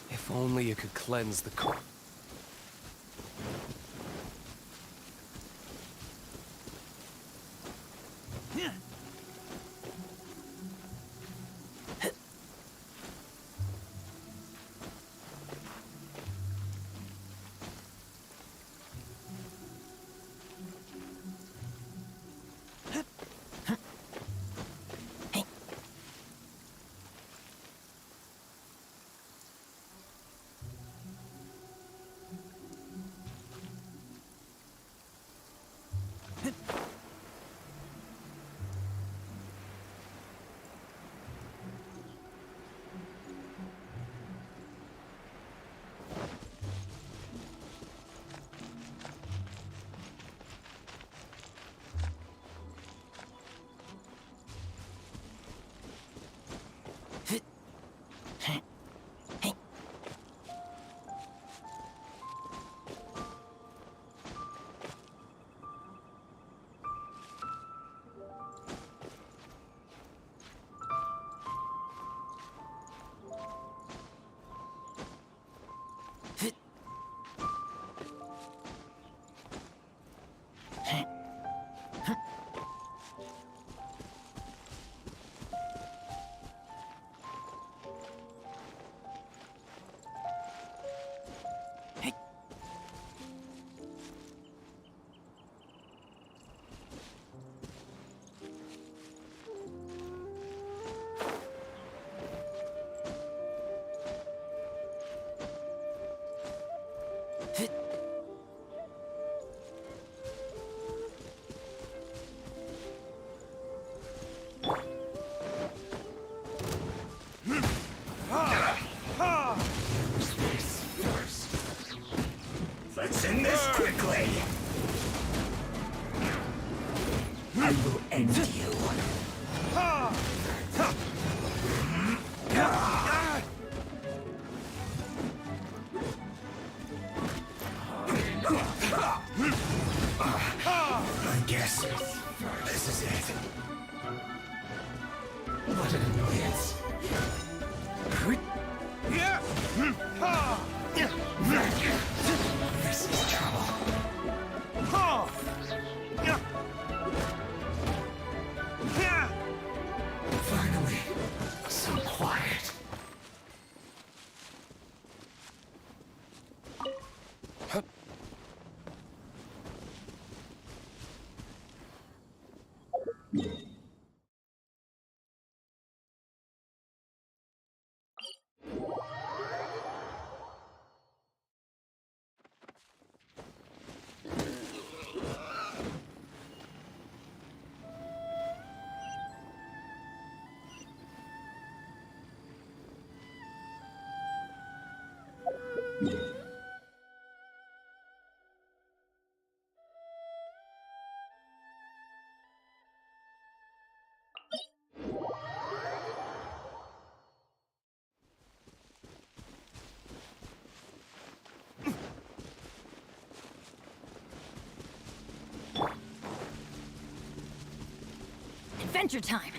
If only you could cleanse the core. Let's end this quickly. I will end you. I guess this is it. What an annoyance. This is trouble. Finally, so quiet. Adventure time!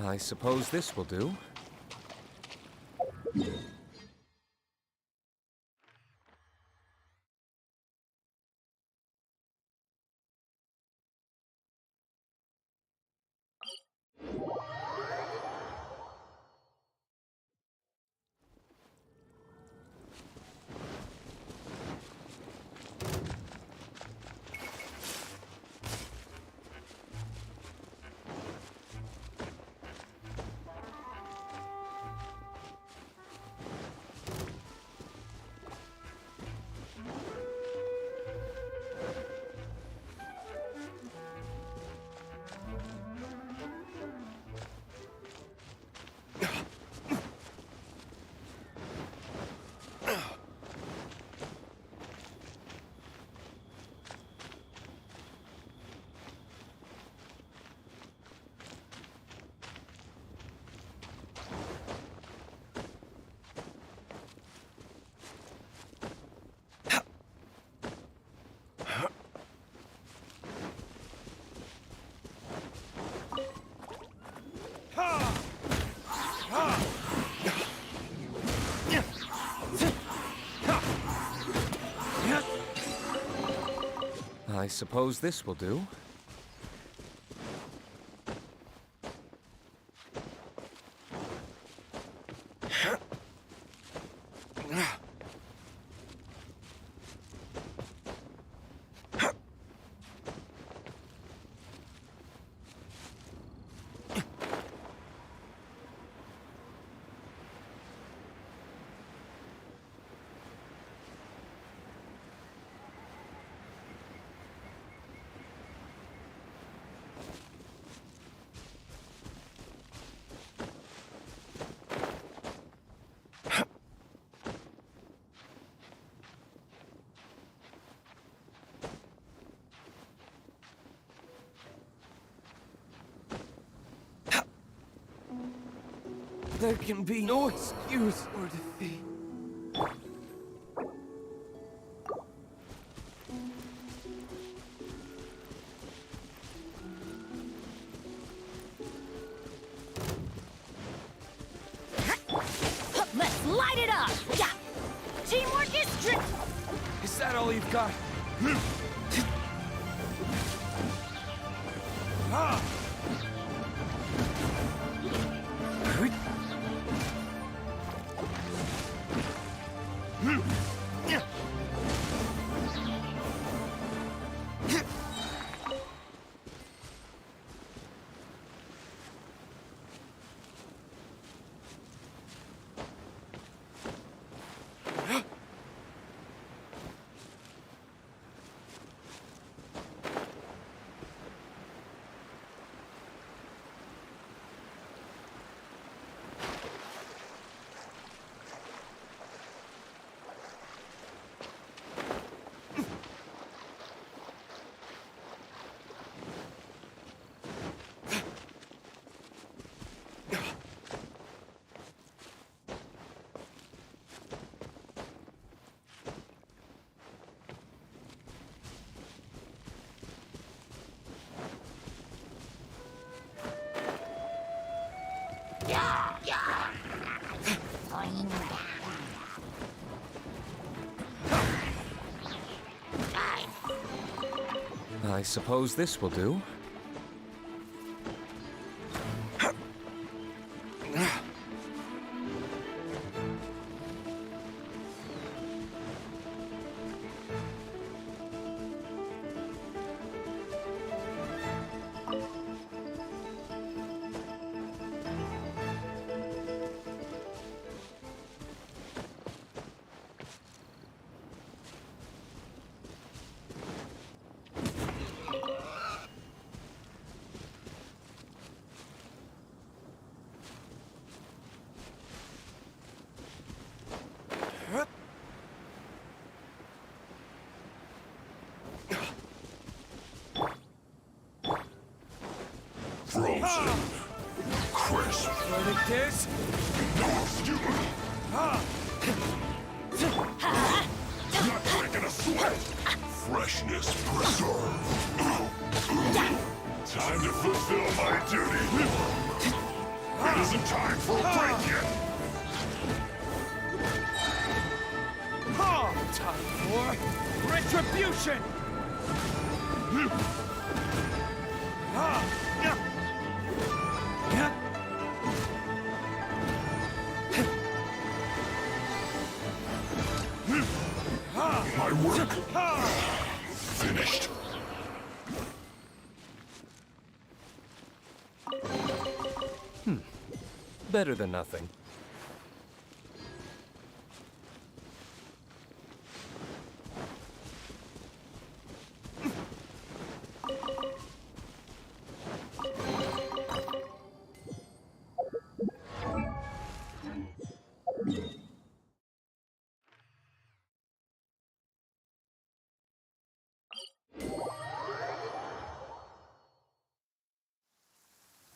I suppose this will do. I suppose this will do. There can be no excuse for defeat. Let's light it up! Yeah! Teamwork is Is that all you've got? Ah! I suppose this will do. Frozen. Crisp. Verdict is? No skewer. Not breaking a sweat. Freshness preserved. Time to fulfill my duty. It isn't time for a break yet! Time for retribution! My work finished. Better than nothing.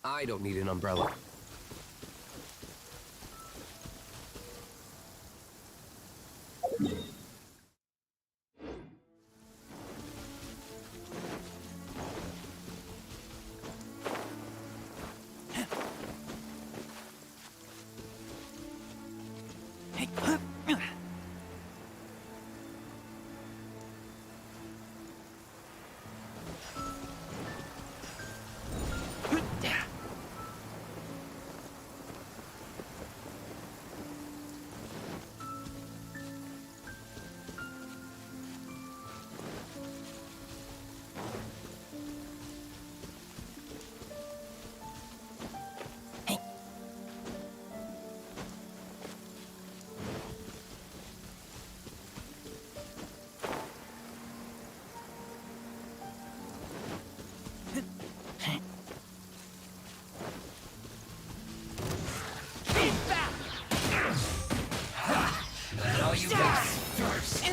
I don't need an umbrella. You guys first.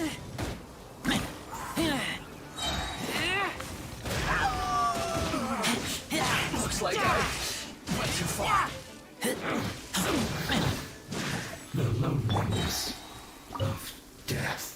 Looks like I went too far. The loneliness of death.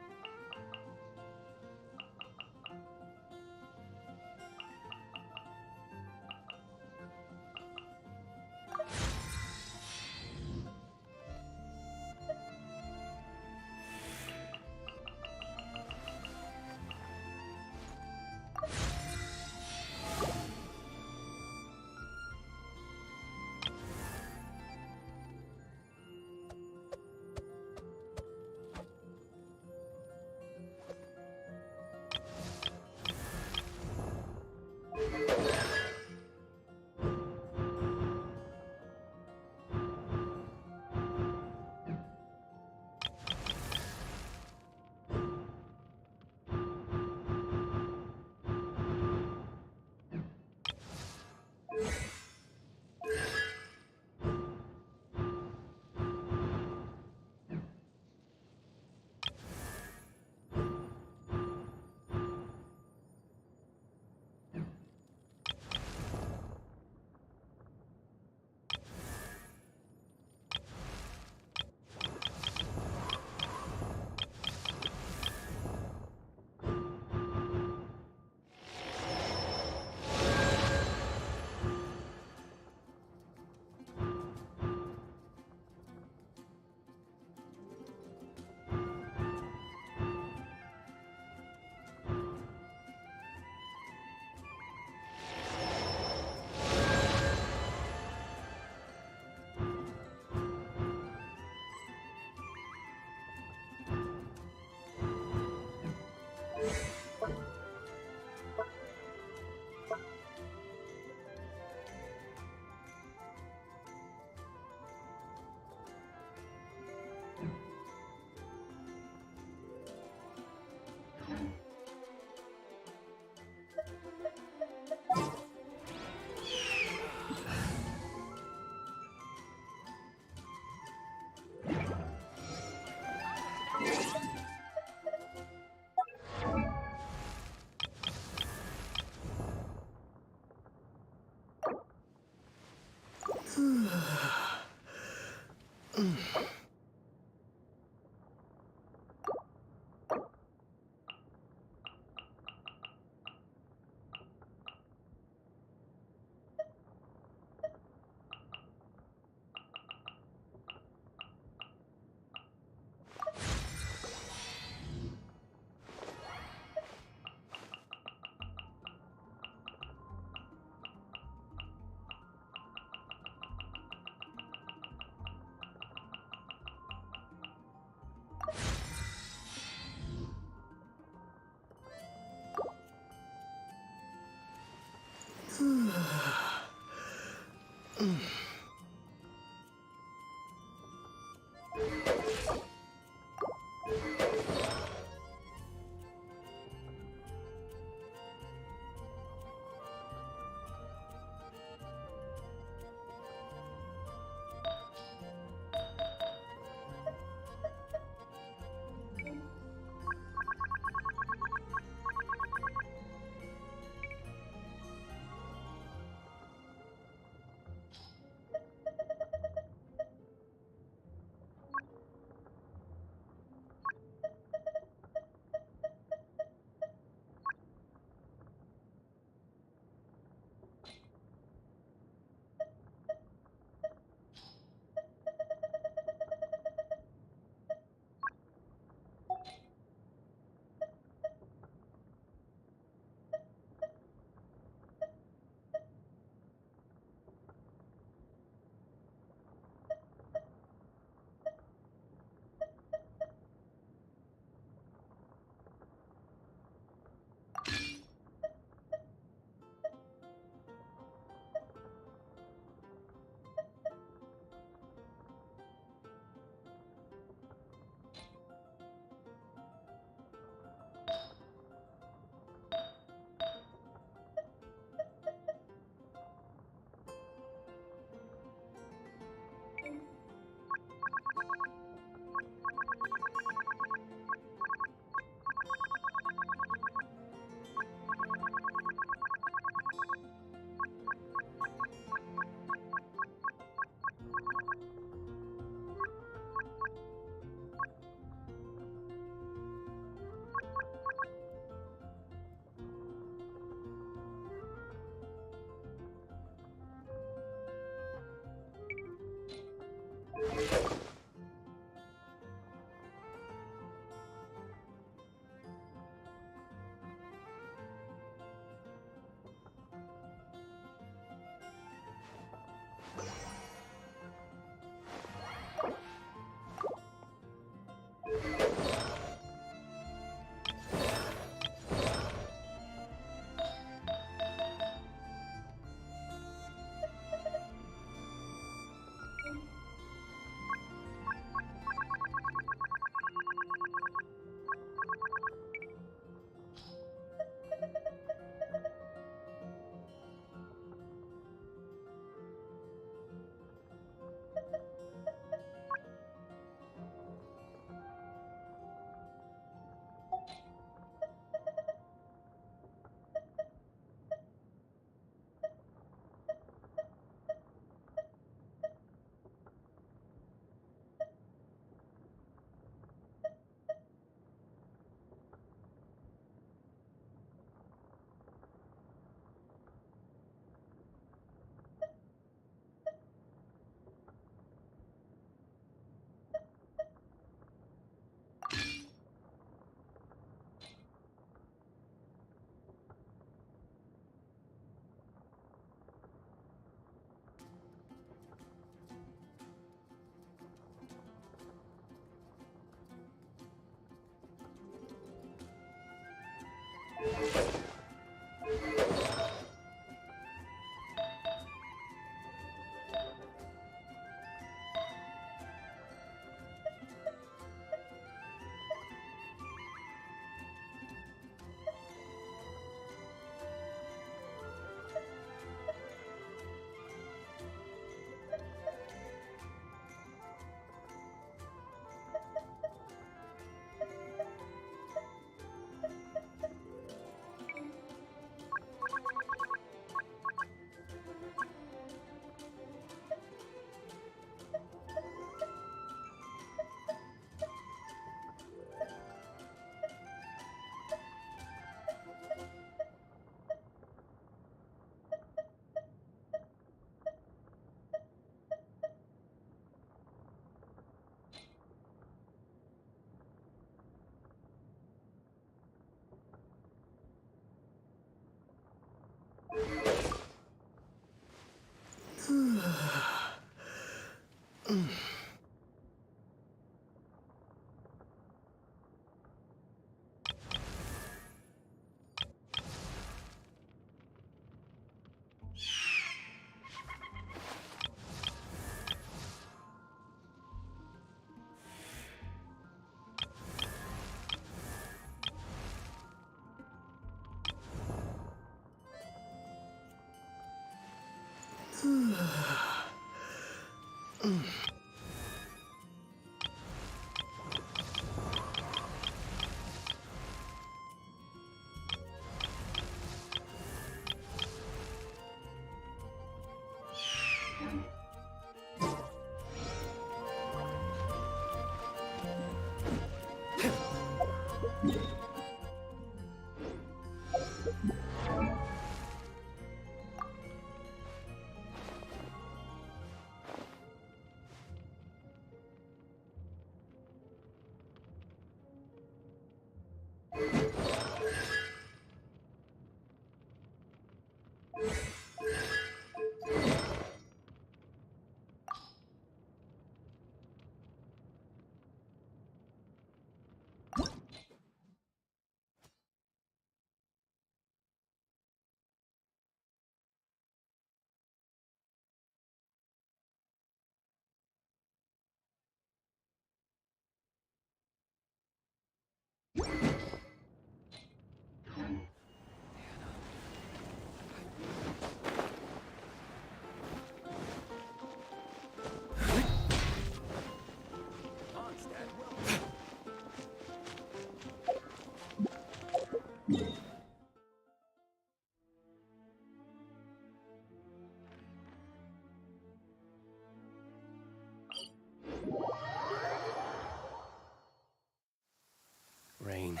Rain,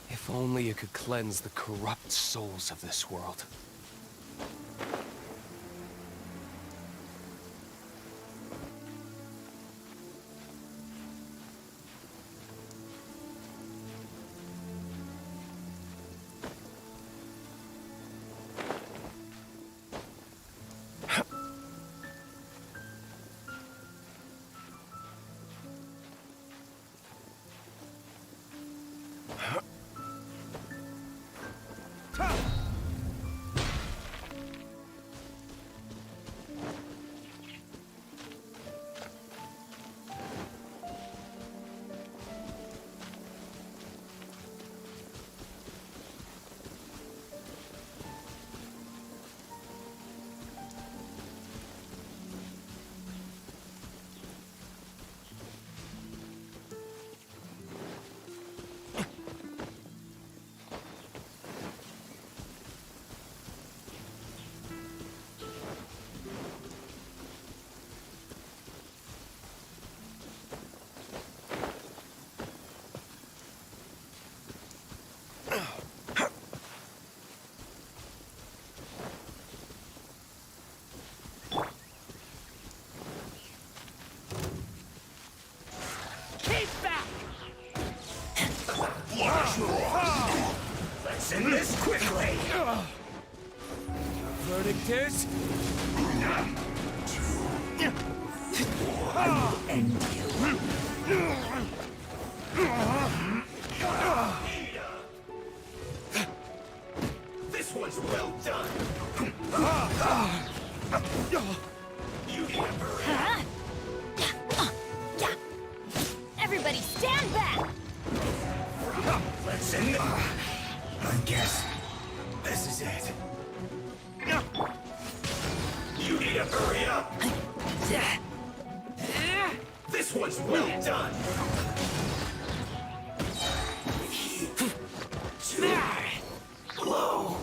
if only you could cleanse the corrupt souls of this world. Let's end this quickly! Verdict is? I will end you. This one's well done! You need a hurry. Everybody stand back! Let's end it. I guess this is it. You need to hurry up. This one's well done. Too low.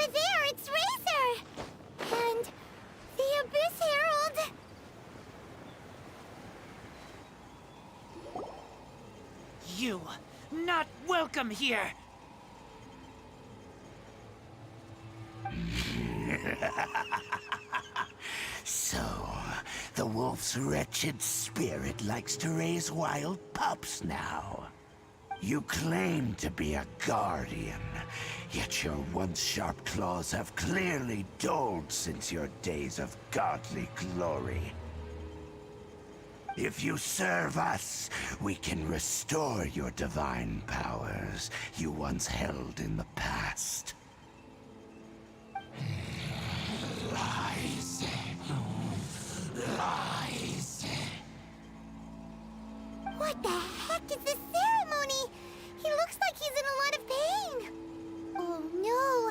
Over there, it's Razor! And the Abyss Herald! You, not welcome here! So, the wolf's wretched spirit likes to raise wild pups now. You claim to be a guardian, yet your once sharp claws have clearly dulled since your days of godly glory. If you serve us, we can restore your divine powers you once held in the past. Lies. Lies. What the heck is this ceremony? He looks like he's in a lot of pain. Oh no,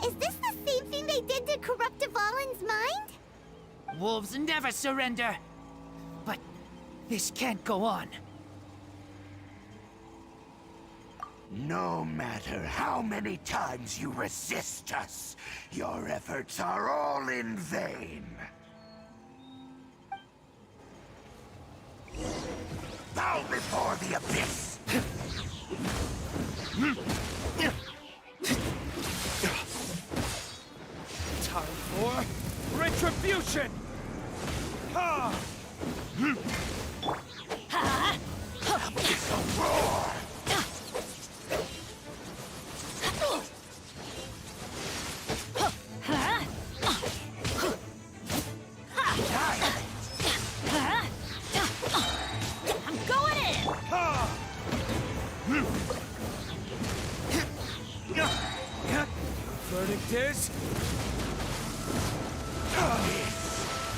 is this the same thing they did to corrupt Dvalin's mind? Wolves never surrender! But this can't go on. No matter how many times you resist us, your efforts are all in vain. Bow before the abyss! Time for retribution! Ha! Abyss of roar! I'm going in! Verdict is...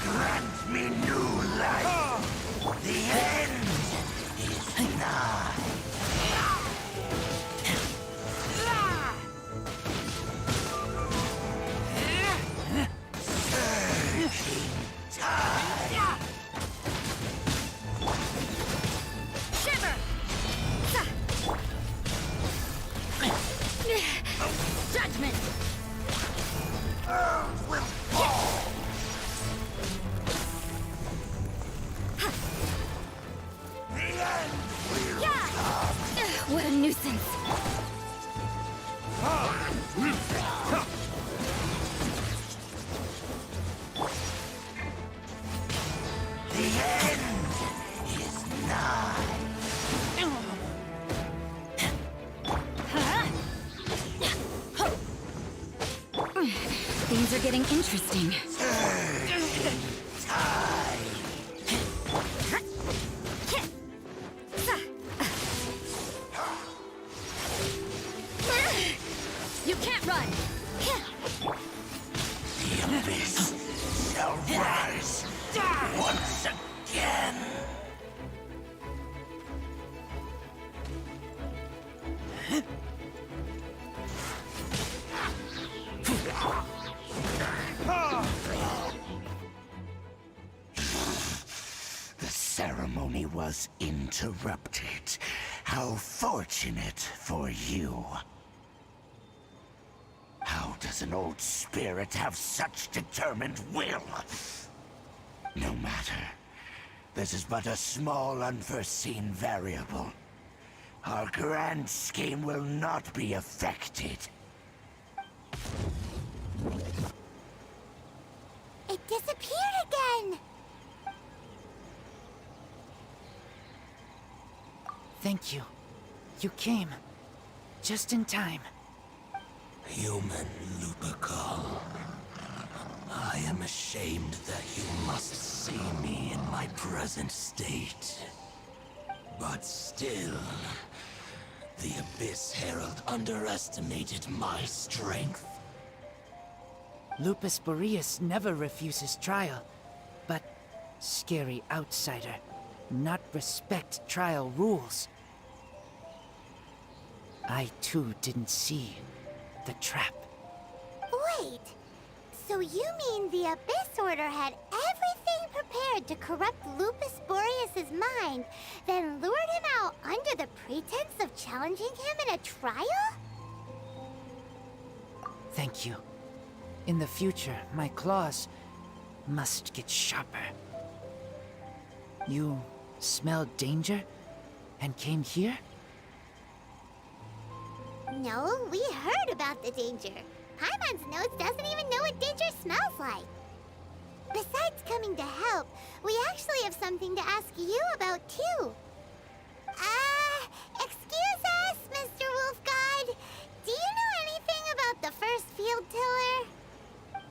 Grant me new life! The end is nigh! Shiver! Judgment! Earth will fall! The end will come! What a nuisance! The end is nigh! Things are getting interesting. You can't run! The abyss shall rise once again! The ceremony was interrupted. How fortunate for you. How does an old spirit have such determined will? No matter. This is but a small unforeseen variable. Our grand scheme will not be affected. It disappeared again! Thank you. You came. Just in time. Human Lupercal. I am ashamed that you must see me in my present state. But still, the Abyss Herald underestimated my strength. Lupus Boreas never refuses trial, but scary outsider, not respect trial rules. I too didn't see the trap. Wait, so you mean the Abyss Order had everything prepared to corrupt Lupus Boreas' mind, then lured him out under the pretense of challenging him in a trial? Thank you. In the future, my claws must get sharper. You smelled danger and came here? No, we heard about the danger. Paimon's nose doesn't even know what danger smells like. Besides coming to help, we actually have something to ask you about, too. Excuse us, Mr. Wolf God. Do you know anything about the first field tiller?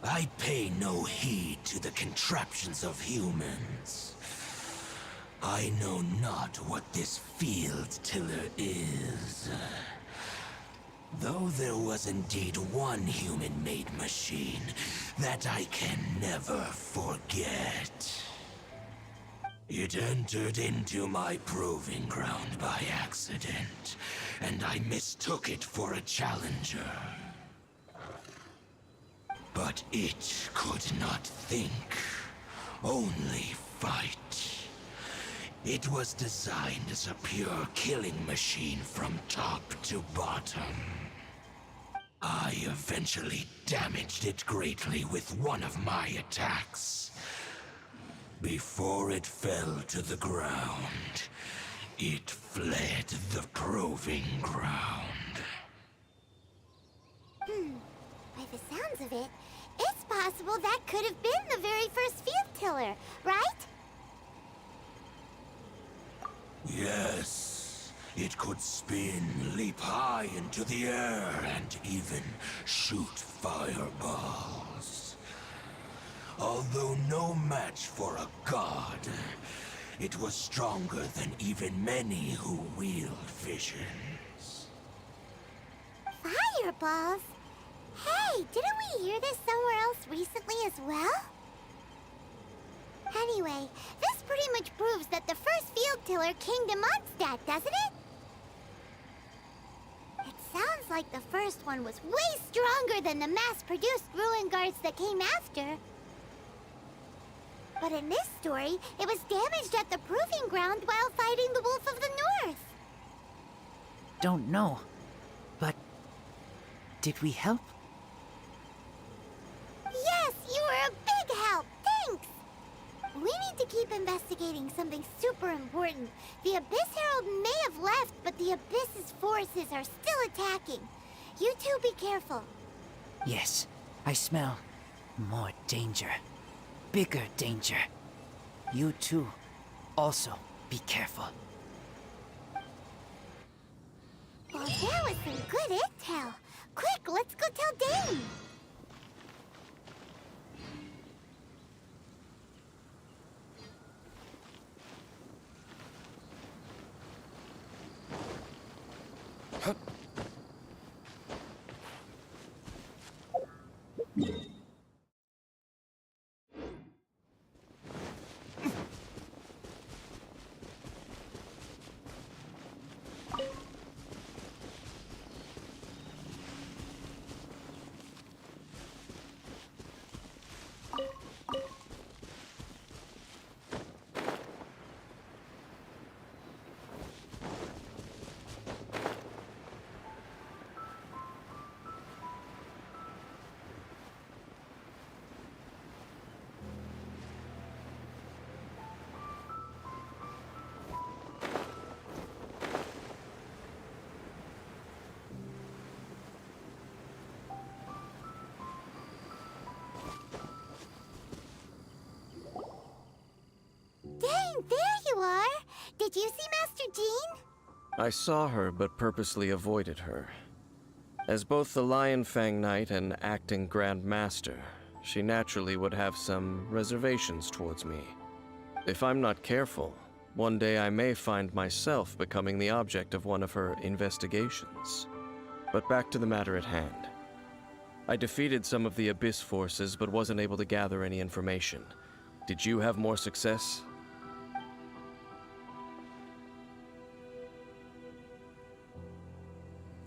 I pay no heed to the contraptions of humans. I know not what this field tiller is. Though there was indeed one human-made machine that I can never forget. It entered into my proving ground by accident, and I mistook it for a challenger. But it could not think, only fight. It was designed as a pure killing machine from top to bottom. I eventually damaged it greatly with one of my attacks. Before it fell to the ground, it fled the proving ground. By the sounds of it, it's possible that could have been the very first field tiller, right? Yes, it could spin, leap high into the air, and even shoot fireballs. Although no match for a god, it was stronger than even many who wield visions. Fireballs? Hey, didn't we hear this somewhere else recently as well? Anyway, this pretty much proves that the first field tiller came to Mondstadt, doesn't it? It sounds like the first one was way stronger than the mass-produced ruin guards that came after. But in this story, it was damaged at the proving ground while fighting the Wolf of the North. Don't know. But did we help? Yes, you were a big help. Thanks. We need to keep investigating something super important. The Abyss Herald may have left, but the Abyss's forces are still attacking. You two be careful. Yes, I smell more danger. Bigger danger. You too, also be careful. Well, that was some good intel. Quick, let's go tell Dane. Dane, there you are! Did you see Master Jean? I saw her, but purposely avoided her. As both the Lion Fang Knight and acting Grand Master, she naturally would have some reservations towards me. If I'm not careful, one day I may find myself becoming the object of one of her investigations. But back to the matter at hand. I defeated some of the Abyss forces, but wasn't able to gather any information. Did you have more success?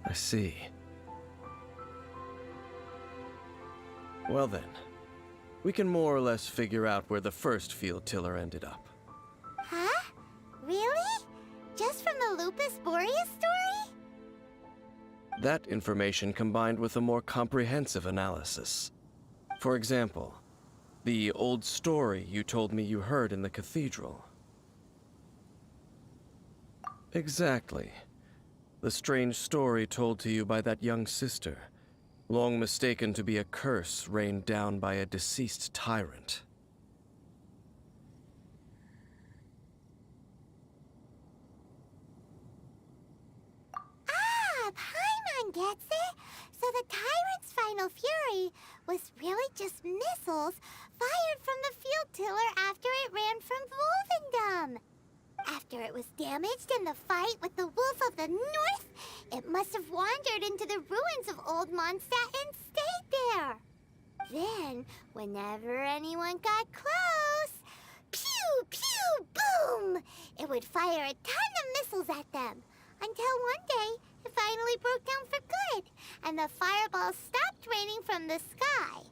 I see. Well then, we can more or less figure out where the first field tiller ended up. Huh? Really? Just from the Lupus Boreas story? That information combined with a more comprehensive analysis. For example, the old story you told me you heard in the cathedral. Exactly. The strange story told to you by that young sister, long mistaken to be a curse rained down by a deceased tyrant. Paimon gets it! So the tyrant's final fury was really just missiles fired from the field tiller after it ran from Wolvendom. After it was damaged in the fight with the Wolf of the North, it must have wandered into the ruins of Old Mondstadt and stayed there. Then, whenever anyone got close, pew, pew, boom! It would fire a ton of missiles at them, until one day it finally broke down for good, and the fireballs stopped raining from the sky.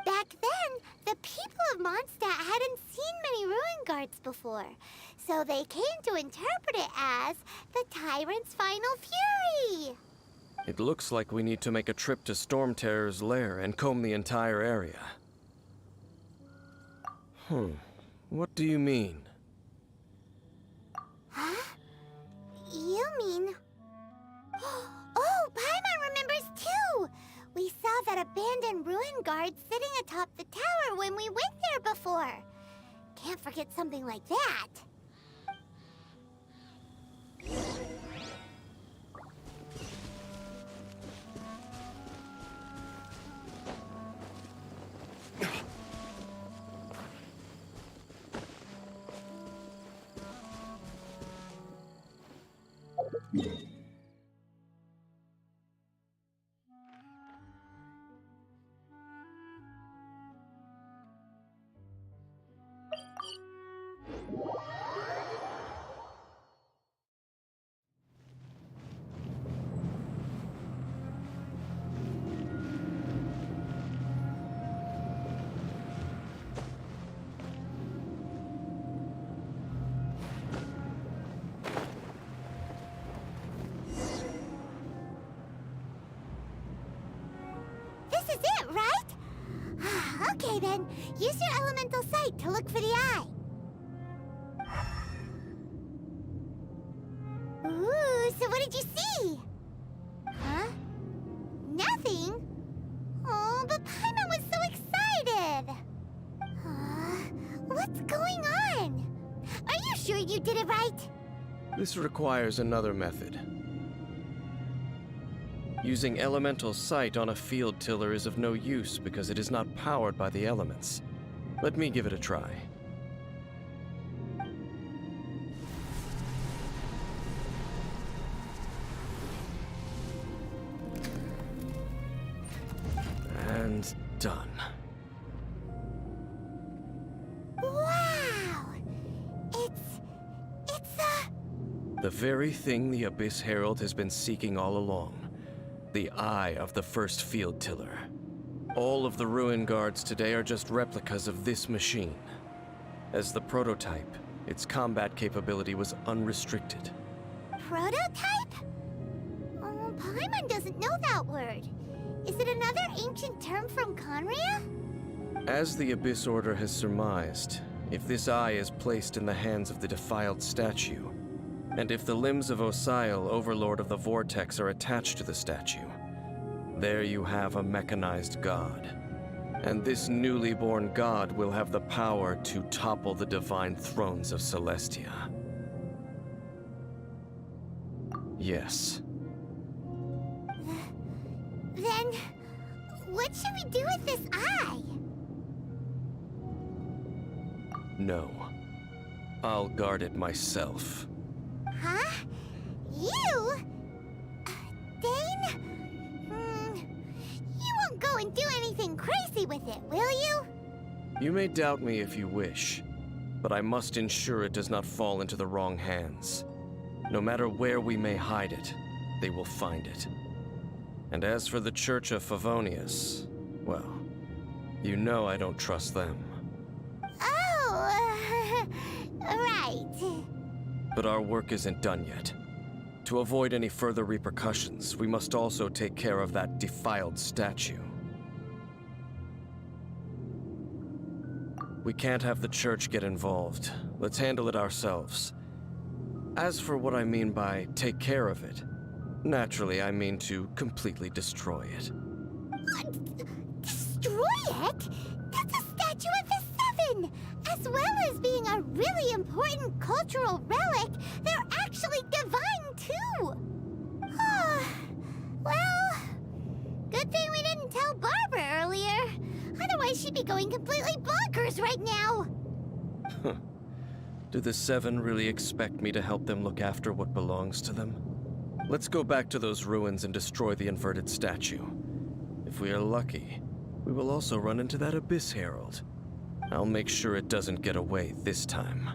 Back then, the people of Mondstadt hadn't seen many ruin guards before, so they came to interpret it as the Tyrant's final fury. It looks like we need to make a trip to Storm Terror's lair and comb the entire area. What do you mean? Huh? You mean... Oh, Paimon remembers too! We saw that abandoned ruin guard sitting atop the tower when we went there before. Can't forget something like that. This is it, right? Okay then, use your elemental sight to look for the eye. Ooh, so what did you see? Huh? Nothing? Oh, but Paimon was so excited! What's going on? Are you sure you did it right? This requires another method. Using elemental sight on a field tiller is of no use because it is not powered by the elements. Let me give it a try. And done. Wow! It's The very thing the Abyss Herald has been seeking all along. The eye of the first field tiller. All of the ruin guards today are just replicas of this machine. As the prototype, its combat capability was unrestricted. Prototype? Oh, Paimon doesn't know that word. Is it another ancient term from Conria? As the Abyss Order has surmised, if this eye is placed in the hands of the defiled statue, and if the limbs of Osiel, Overlord of the Vortex, are attached to the statue, there you have a mechanized god. And this newly born god will have the power to topple the divine thrones of Celestia. Yes. Then, what should we do with this eye? No. I'll guard it myself. Huh? You? Dane? You won't go and do anything crazy with it, will you? You may doubt me if you wish, but I must ensure it does not fall into the wrong hands. No matter where we may hide it, they will find it. And as for the Church of Favonius, well, you know I don't trust them. Oh, right. But our work isn't done yet. To avoid any further repercussions, we must also take care of that defiled statue. We can't have the church get involved. Let's handle it ourselves. As for what I mean by take care of it, naturally I mean to completely destroy it. Destroy it? That's a statue of the Seven! As well as being a really important cultural relic, they're actually divine too! Well, good thing we didn't tell Barbara earlier. Otherwise she'd be going completely bonkers right now! Do the Seven really expect me to help them look after what belongs to them? Let's go back to those ruins and destroy the inverted statue. If we are lucky, we will also run into that Abyss Herald. I'll make sure it doesn't get away this time.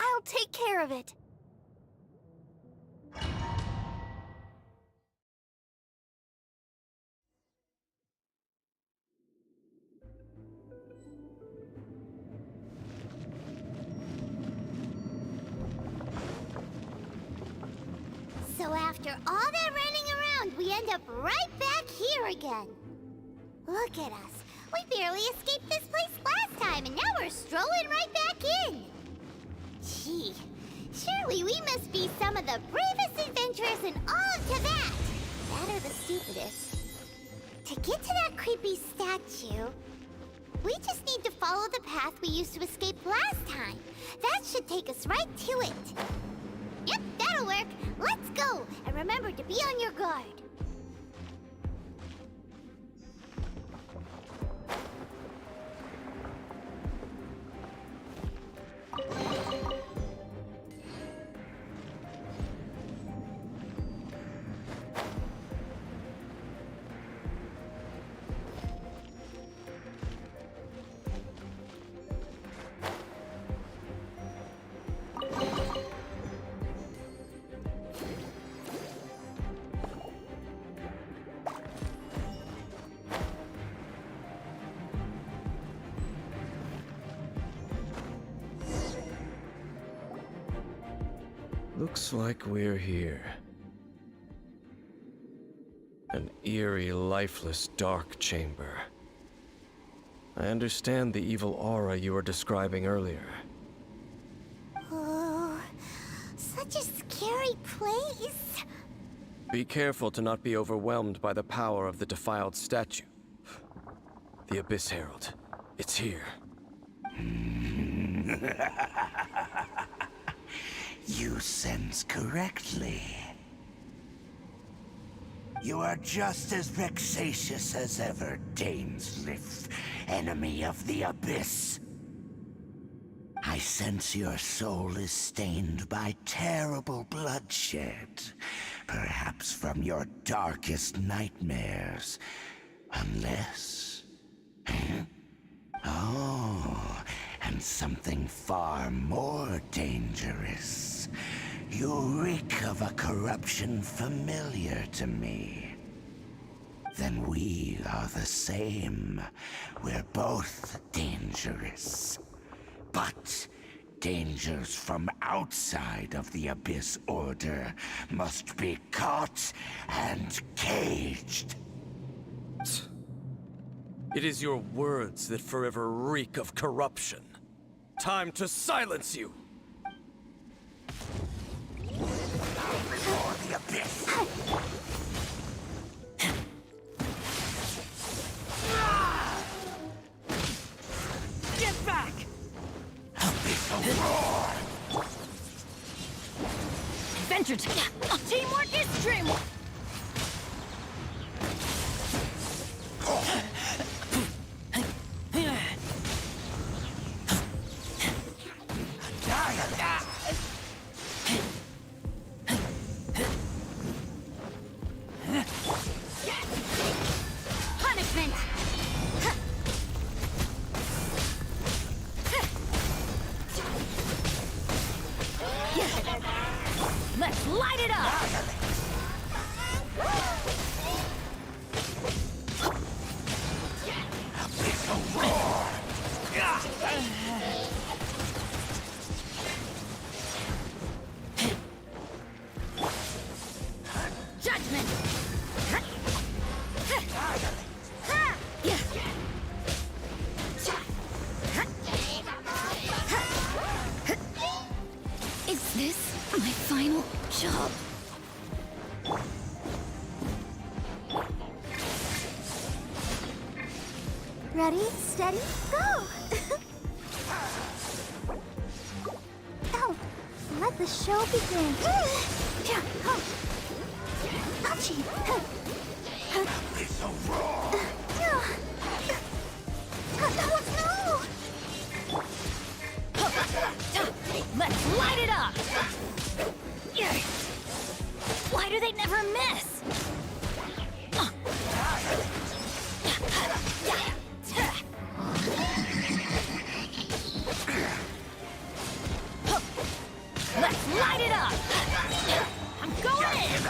I'll take care of it. So after all that running around, we end up right back here again. Look at us. We barely escaped this place last time, and now we're strolling right back in. Gee, surely we must be some of the bravest adventurers in all of Tibet. That or the stupidest. To get to that creepy statue, we just need to follow the path we used to escape last time. That should take us right to it. Yep, that'll work. Let's go, and remember to be on your guard. Looks like we're here. An eerie, lifeless, dark chamber. I understand the evil aura you were describing earlier. Oh, such a scary place. Be careful to not be overwhelmed by the power of the defiled statue. The Abyss Herald. It's here. You sense correctly. You are just as vexatious as ever, Dainsleif, enemy of the Abyss. I sense your soul is stained by terrible bloodshed, perhaps from your darkest nightmares. Unless... Oh, and something far more dangerous. You reek of a corruption familiar to me. Then we are the same. We're both dangerous. But dangers from outside of the Abyss Order must be caught and caged. It is your words that forever reek of corruption. Time to silence you! For the Abyss! Get back! Abyssal roar! Adventure teamwork is dreamwork! Punishment! Let's light it up! Abyssal roar! Judgment! Is this my final job? Ready, steady, go! Oh, let the show begin. Ouchie! Abyssal roar! No! Let's light it up! Why do they never miss? Let's light it up! I'm going in!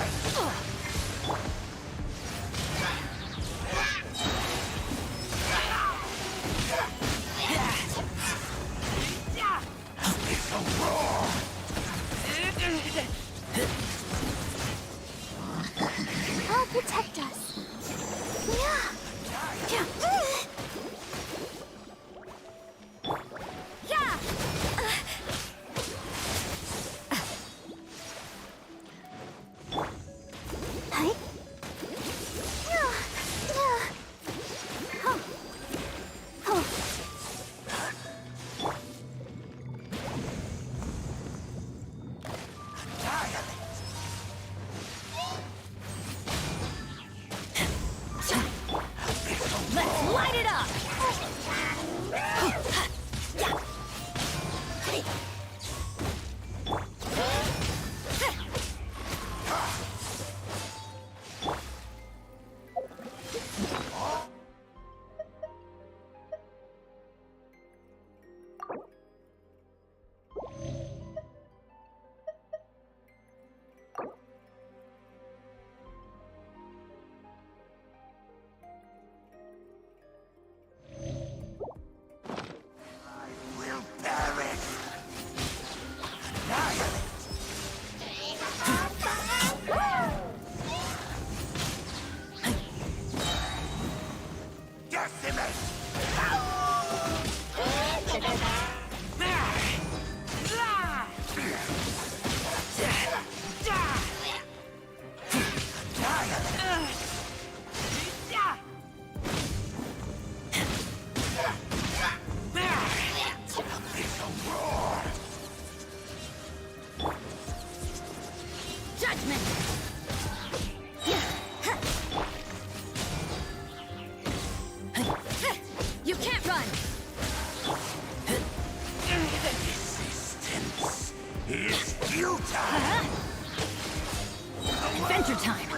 Adventure time!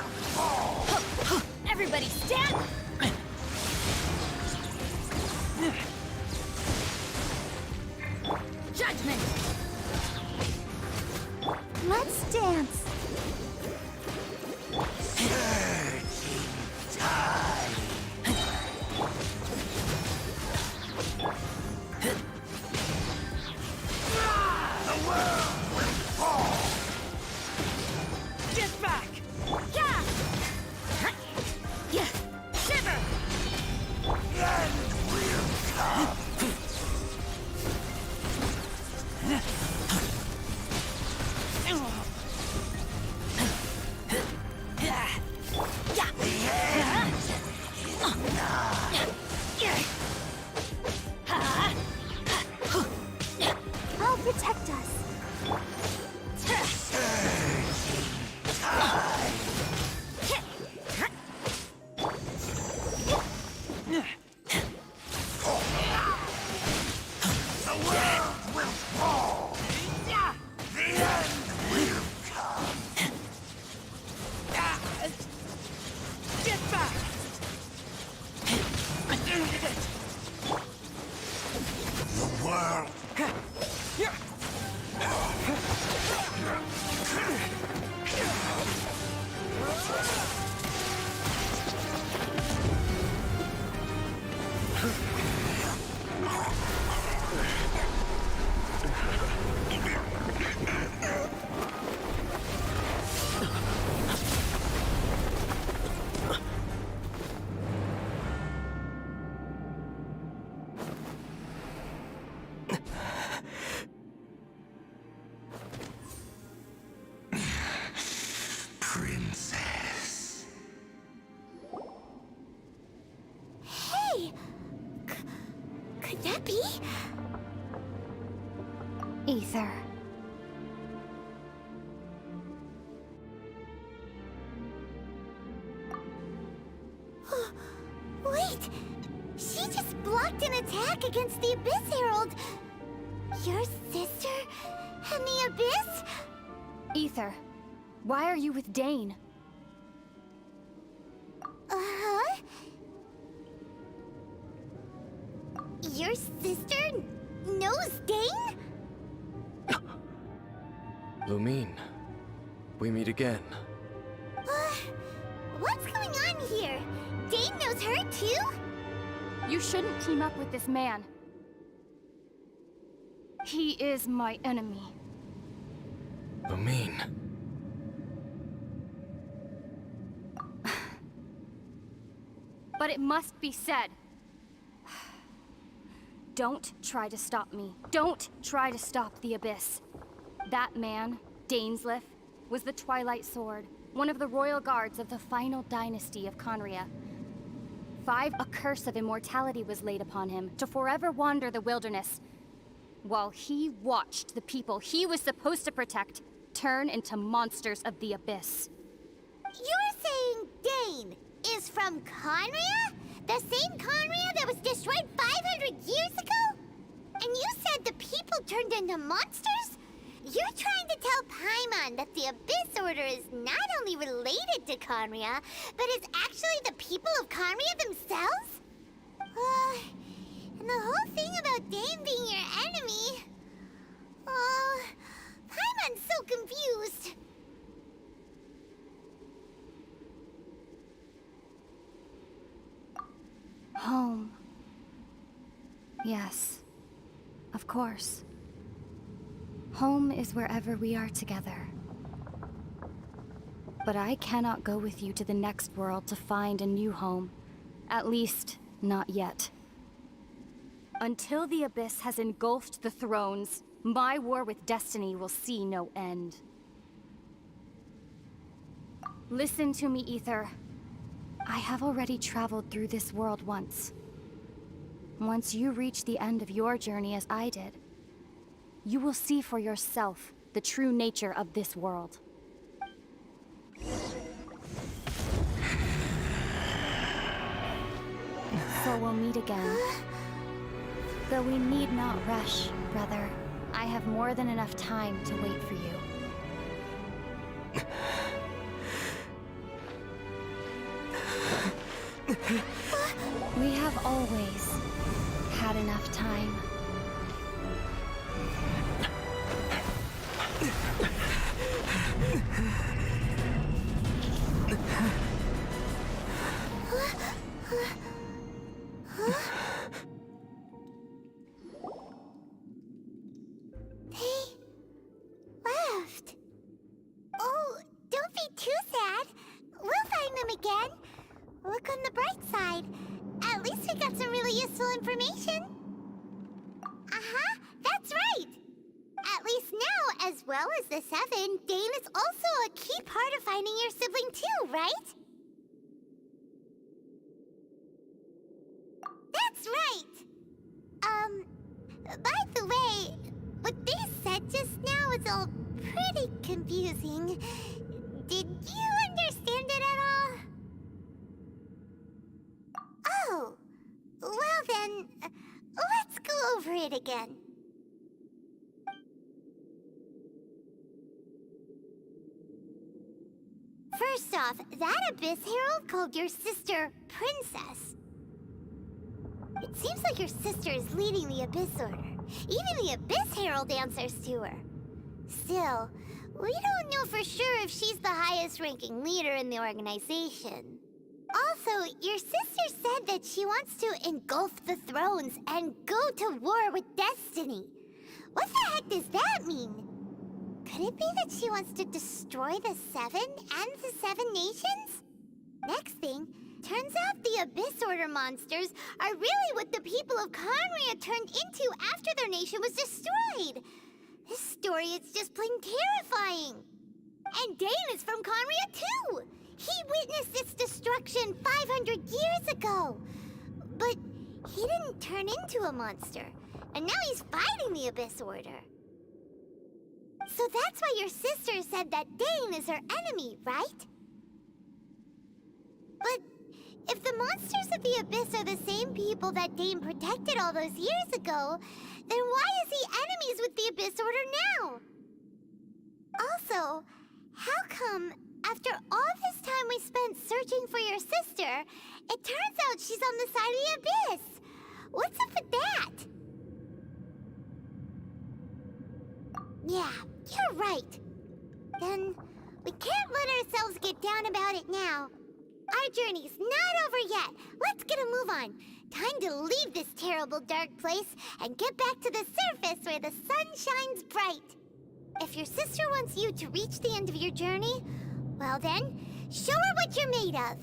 Everybody stand! Judgment! Let's dance. Get back! Yeah! Yeah! Shiver! I'll protect us. Get back! The world. Princess. Hey! Could that be? Ether. Wait! She just blocked an attack against the Abyss Herald! Your sister and the Abyss? Ether, why are you with Dane? Uh-huh? Your sister knows Dane? Lumine, we meet again. What's going on here? Dane knows her too? You shouldn't team up with this man. He is my enemy. Lumine. But it must be said. Don't try to stop me. Don't try to stop the Abyss. That man, Dainsleif, was the Twilight Sword, one of the royal guards of the final dynasty of Conria. A curse of immortality was laid upon him to forever wander the wilderness, while he watched the people he was supposed to protect turn into monsters of the Abyss. You're saying Dane is from Conria? The same Conria that was destroyed 500 years ago? And you said the people turned into monsters? You're trying to tell Paimon that the Abyss Order is not only related to Conria, but is actually the people of Conria themselves? And the whole thing about Dane being your enemy... Paimon's so confused. Home. Yes, of course. Home is wherever we are together. But I cannot go with you to the next world to find a new home. At least, not yet. Until the Abyss has engulfed the thrones, my war with destiny will see no end. Listen to me, Ether. I have already traveled through this world once. Once you reach the end of your journey as I did, you will see for yourself the true nature of this world. So we'll meet again. Though we need not rush, brother. I have more than enough time to wait for you. We have always had enough time. They left. Oh, don't be too sad. We'll find them again. Look on the bright side. At least we got some really useful information. Uh-huh, that's right. At least now, as well as the Seven, Dane is also a key part of finding your sibling too, right? That's right. By the way, what they said just now is all pretty confusing. Did you understand it at all? Oh, well then, let's go over it again. First off, that Abyss Herald called your sister Princess. It seems like your sister is leading the Abyss Order. Even the Abyss Herald answers to her. Still, we don't know for sure if she's the highest-ranking leader in the organization. Also, your sister said that she wants to engulf the thrones and go to war with Destiny. What the heck does that mean? Could it be that she wants to destroy the Seven and the Seven Nations? Next thing, turns out the Abyss Order monsters are really what the people of Conria turned into after their nation was destroyed. This story is just plain terrifying. And Dane is from Conria too. He witnessed its destruction 500 years ago. But he didn't turn into a monster. And now he's fighting the Abyss Order. So that's why your sister said that Dane is her enemy, right? But if the monsters of the Abyss are the same people that Dane protected all those years ago, then why is he enemies with the Abyss Order now? Also, how come, after all this time we spent searching for your sister, it turns out she's on the side of the Abyss? What's up with that? Yeah, you're right. Then we can't let ourselves get down about it now. Our journey's not over yet. Let's get a move on. Time to leave this terrible dark place and get back to the surface where the sun shines bright. If your sister wants you to reach the end of your journey, well then, show her what you're made of.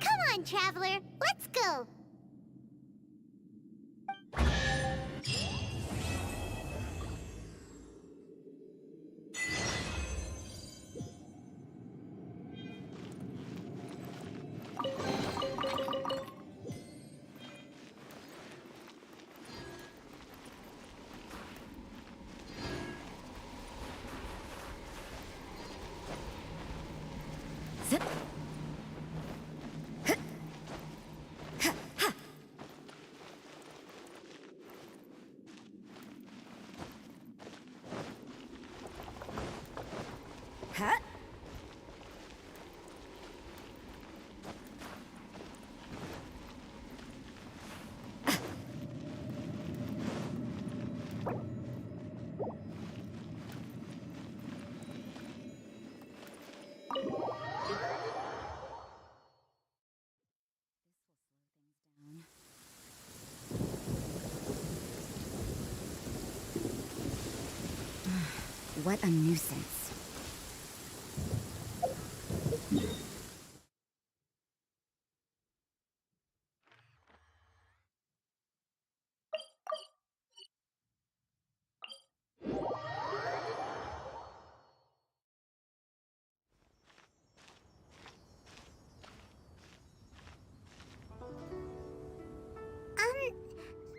Come on, traveler, let's go. Huh? What a nuisance.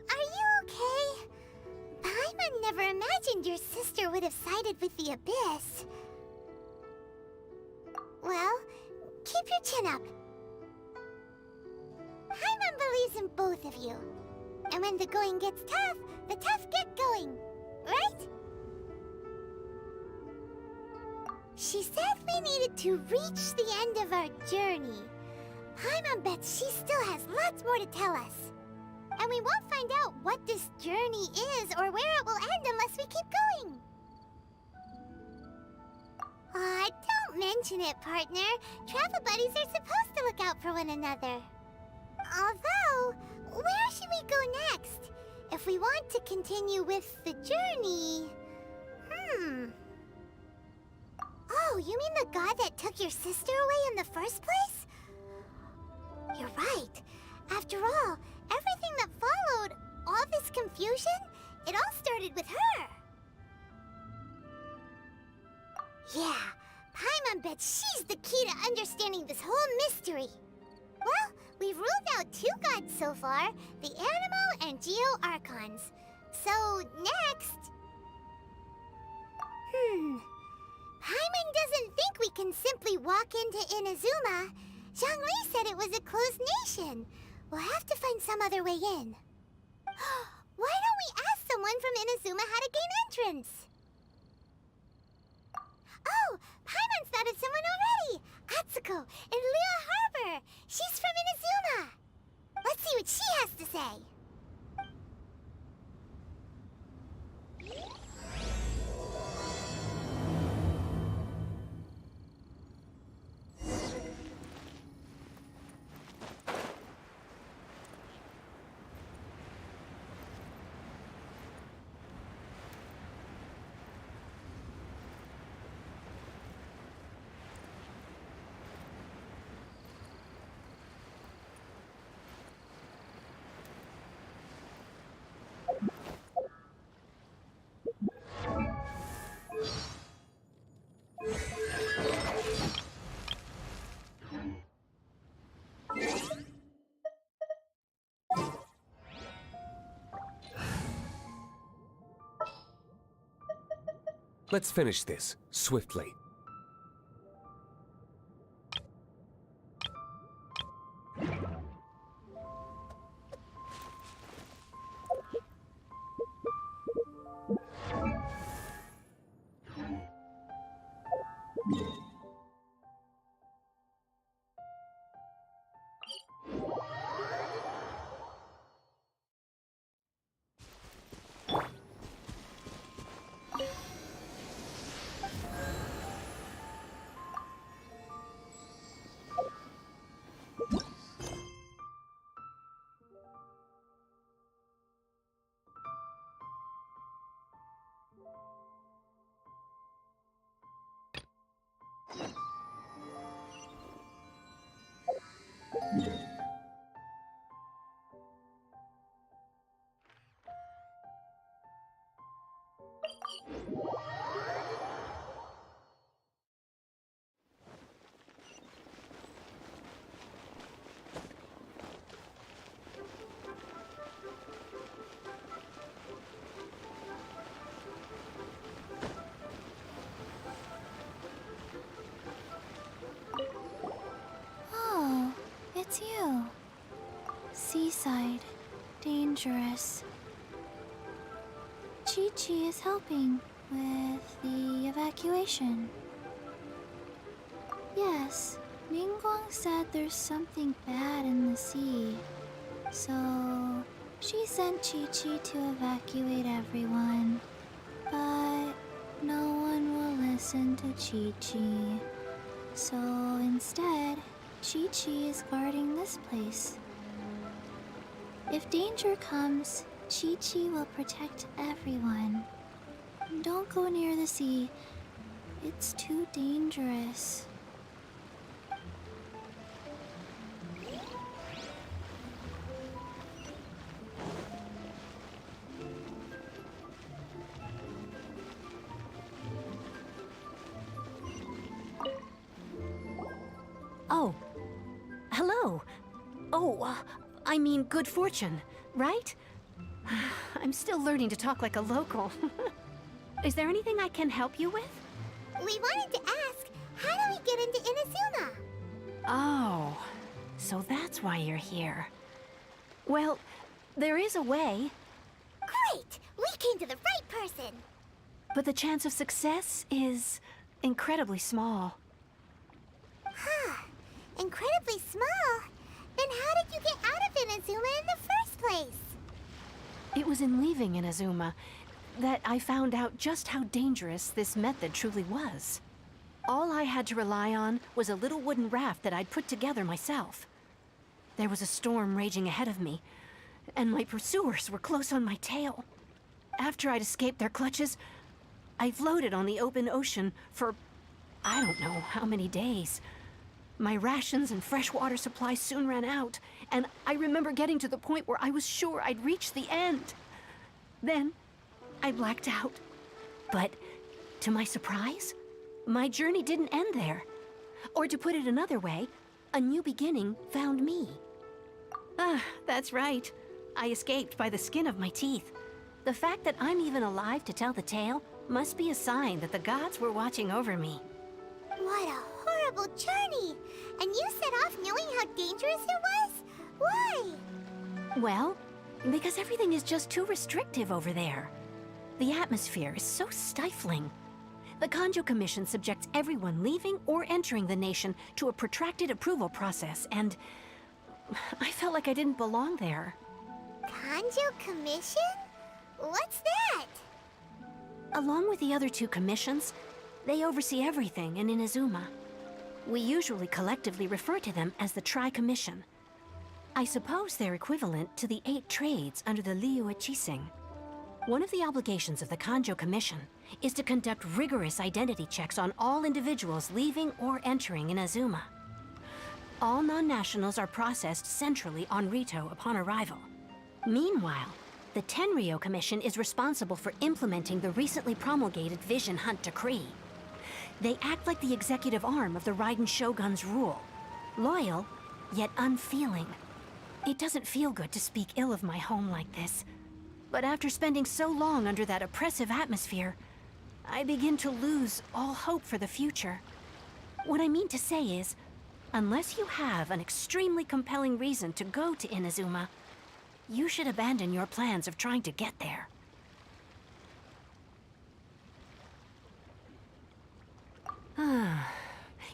Are you okay? Paimon never imagined your sister would have sided with the Abyss. Well, keep your chin up. Paimon believes in both of you. And when the going gets tough, the tough get going, right? She said we needed to reach the end of our journey. Paimon bets she still has lots more to tell us. And we won't find out what this journey is or where it will end unless we keep going. Aw, don't mention it, partner. Travel buddies are supposed to look out for one another. Although, where should we go next? If we want to continue with the journey... Oh, you mean the god that took your sister away in the first place? You're right. After all, everything that followed, all this confusion, it all started with her. Yeah, Paimon bets she's the key to understanding this whole mystery. Well, we've ruled out 2 gods so far, the Animo and Geo Archons. So, next... Paimon doesn't think we can simply walk into Inazuma. Zhongli said it was a closed nation. We'll have to find some other way in. Why don't we ask someone from Inazuma how to gain entrance? Oh, Paimon's thought of someone already! Atsuko, in Liyue Harbor! She's from Inazuma! Let's see what she has to say! Let's finish this, swiftly. Oh, it's you. Seaside. Dangerous. Chi-Chi is helping with the evacuation. Yes, Ningguang said there's something bad in the sea. So, she sent Chi-Chi to evacuate everyone. But no one will listen to Chi-Chi. So instead, Chi-Chi is guarding this place. If danger comes, Chi-Chi will protect everyone. Don't go near the sea. It's too dangerous. Oh. Hello. Oh, I mean good fortune, right? I'm still learning to talk like a local. Is there anything I can help you with? We wanted to ask, how do we get into Inazuma? Oh, so that's why you're here. Well, there is a way. Great! We came to the right person! But the chance of success is incredibly small. Huh. incredibly small. Then how did you get out of Inazuma in the first place? It was in leaving Inazuma that I found out just how dangerous this method truly was. All I had to rely on was a little wooden raft that I'd put together myself. There was a storm raging ahead of me, and my pursuers were close on my tail. After I'd escaped their clutches, I floated on the open ocean for I don't know how many days. My rations and freshwater supplies soon ran out, and I remember getting to the point where I was sure I'd reached the end. Then, I blacked out. But, to my surprise, my journey didn't end there. Or to put it another way, a new beginning found me. That's right. I escaped by the skin of my teeth. The fact that I'm even alive to tell the tale must be a sign that the gods were watching over me. What a horrible journey! And you set off knowing how dangerous it was? Why? Well, because everything is just too restrictive over there. The atmosphere is so stifling. The Kanjo Commission subjects everyone leaving or entering the nation to a protracted approval process, and I felt like I didn't belong there. Kanjo Commission? What's that? Along with the other two commissions, they oversee everything in Inazuma. We usually collectively refer to them as the Tri-Commission. I suppose they're equivalent to the 8 trades under the Liyue Qixing. One of the obligations of the Kanjo Commission is to conduct rigorous identity checks on all individuals leaving or entering Inazuma. All non-nationals are processed centrally on Rito upon arrival. Meanwhile, the Tenryo Commission is responsible for implementing the recently promulgated Vision Hunt Decree. They act like the executive arm of the Raiden Shogun's rule. Loyal, yet unfeeling. It doesn't feel good to speak ill of my home like this. But after spending so long under that oppressive atmosphere, I begin to lose all hope for the future. What I mean to say is, unless you have an extremely compelling reason to go to Inazuma, you should abandon your plans of trying to get there.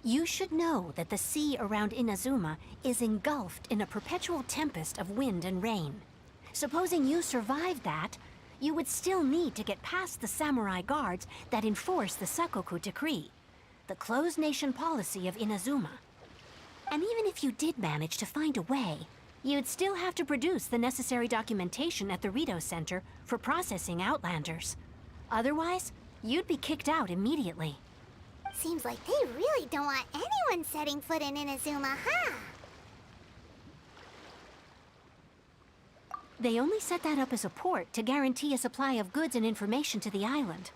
You should know that the sea around Inazuma is engulfed in a perpetual tempest of wind and rain. Supposing you survived that, you would still need to get past the samurai guards that enforce the Sakoku Decree, the closed nation policy of Inazuma. And even if you did manage to find a way, you'd still have to produce the necessary documentation at the Rito Center for processing Outlanders. Otherwise, you'd be kicked out immediately. Seems like they really don't want anyone setting foot in Inazuma, huh? They only set that up as a port to guarantee a supply of goods and information to the island.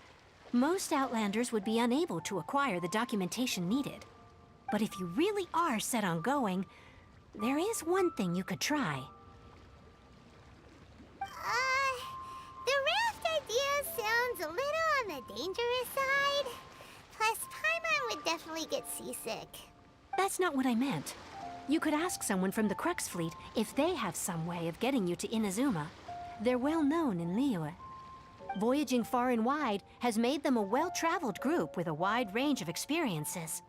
Most Outlanders would be unable to acquire the documentation needed. But if you really are set on going, there is one thing you could try. The raft idea sounds a little on the dangerous side. Plus, Paimon would definitely get seasick. That's not what I meant. You could ask someone from the Crux Fleet if they have some way of getting you to Inazuma. They're well known in Liyue. Voyaging far and wide has made them a well-traveled group with a wide range of experiences.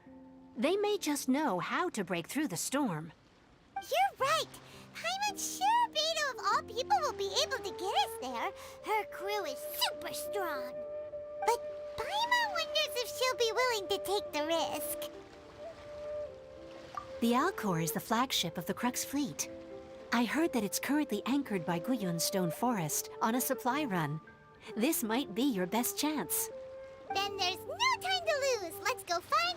They may just know how to break through the storm. You're right! Paimon sure Beto of all people will be able to get us there. Her crew is super strong. But Paimon wonders if she'll be willing to take the risk. The Alcor is the flagship of the Crux Fleet. I heard that it's currently anchored by Guyun Stone Forest on a supply run. This might be your best chance. Then there's no time to lose. Let's go find...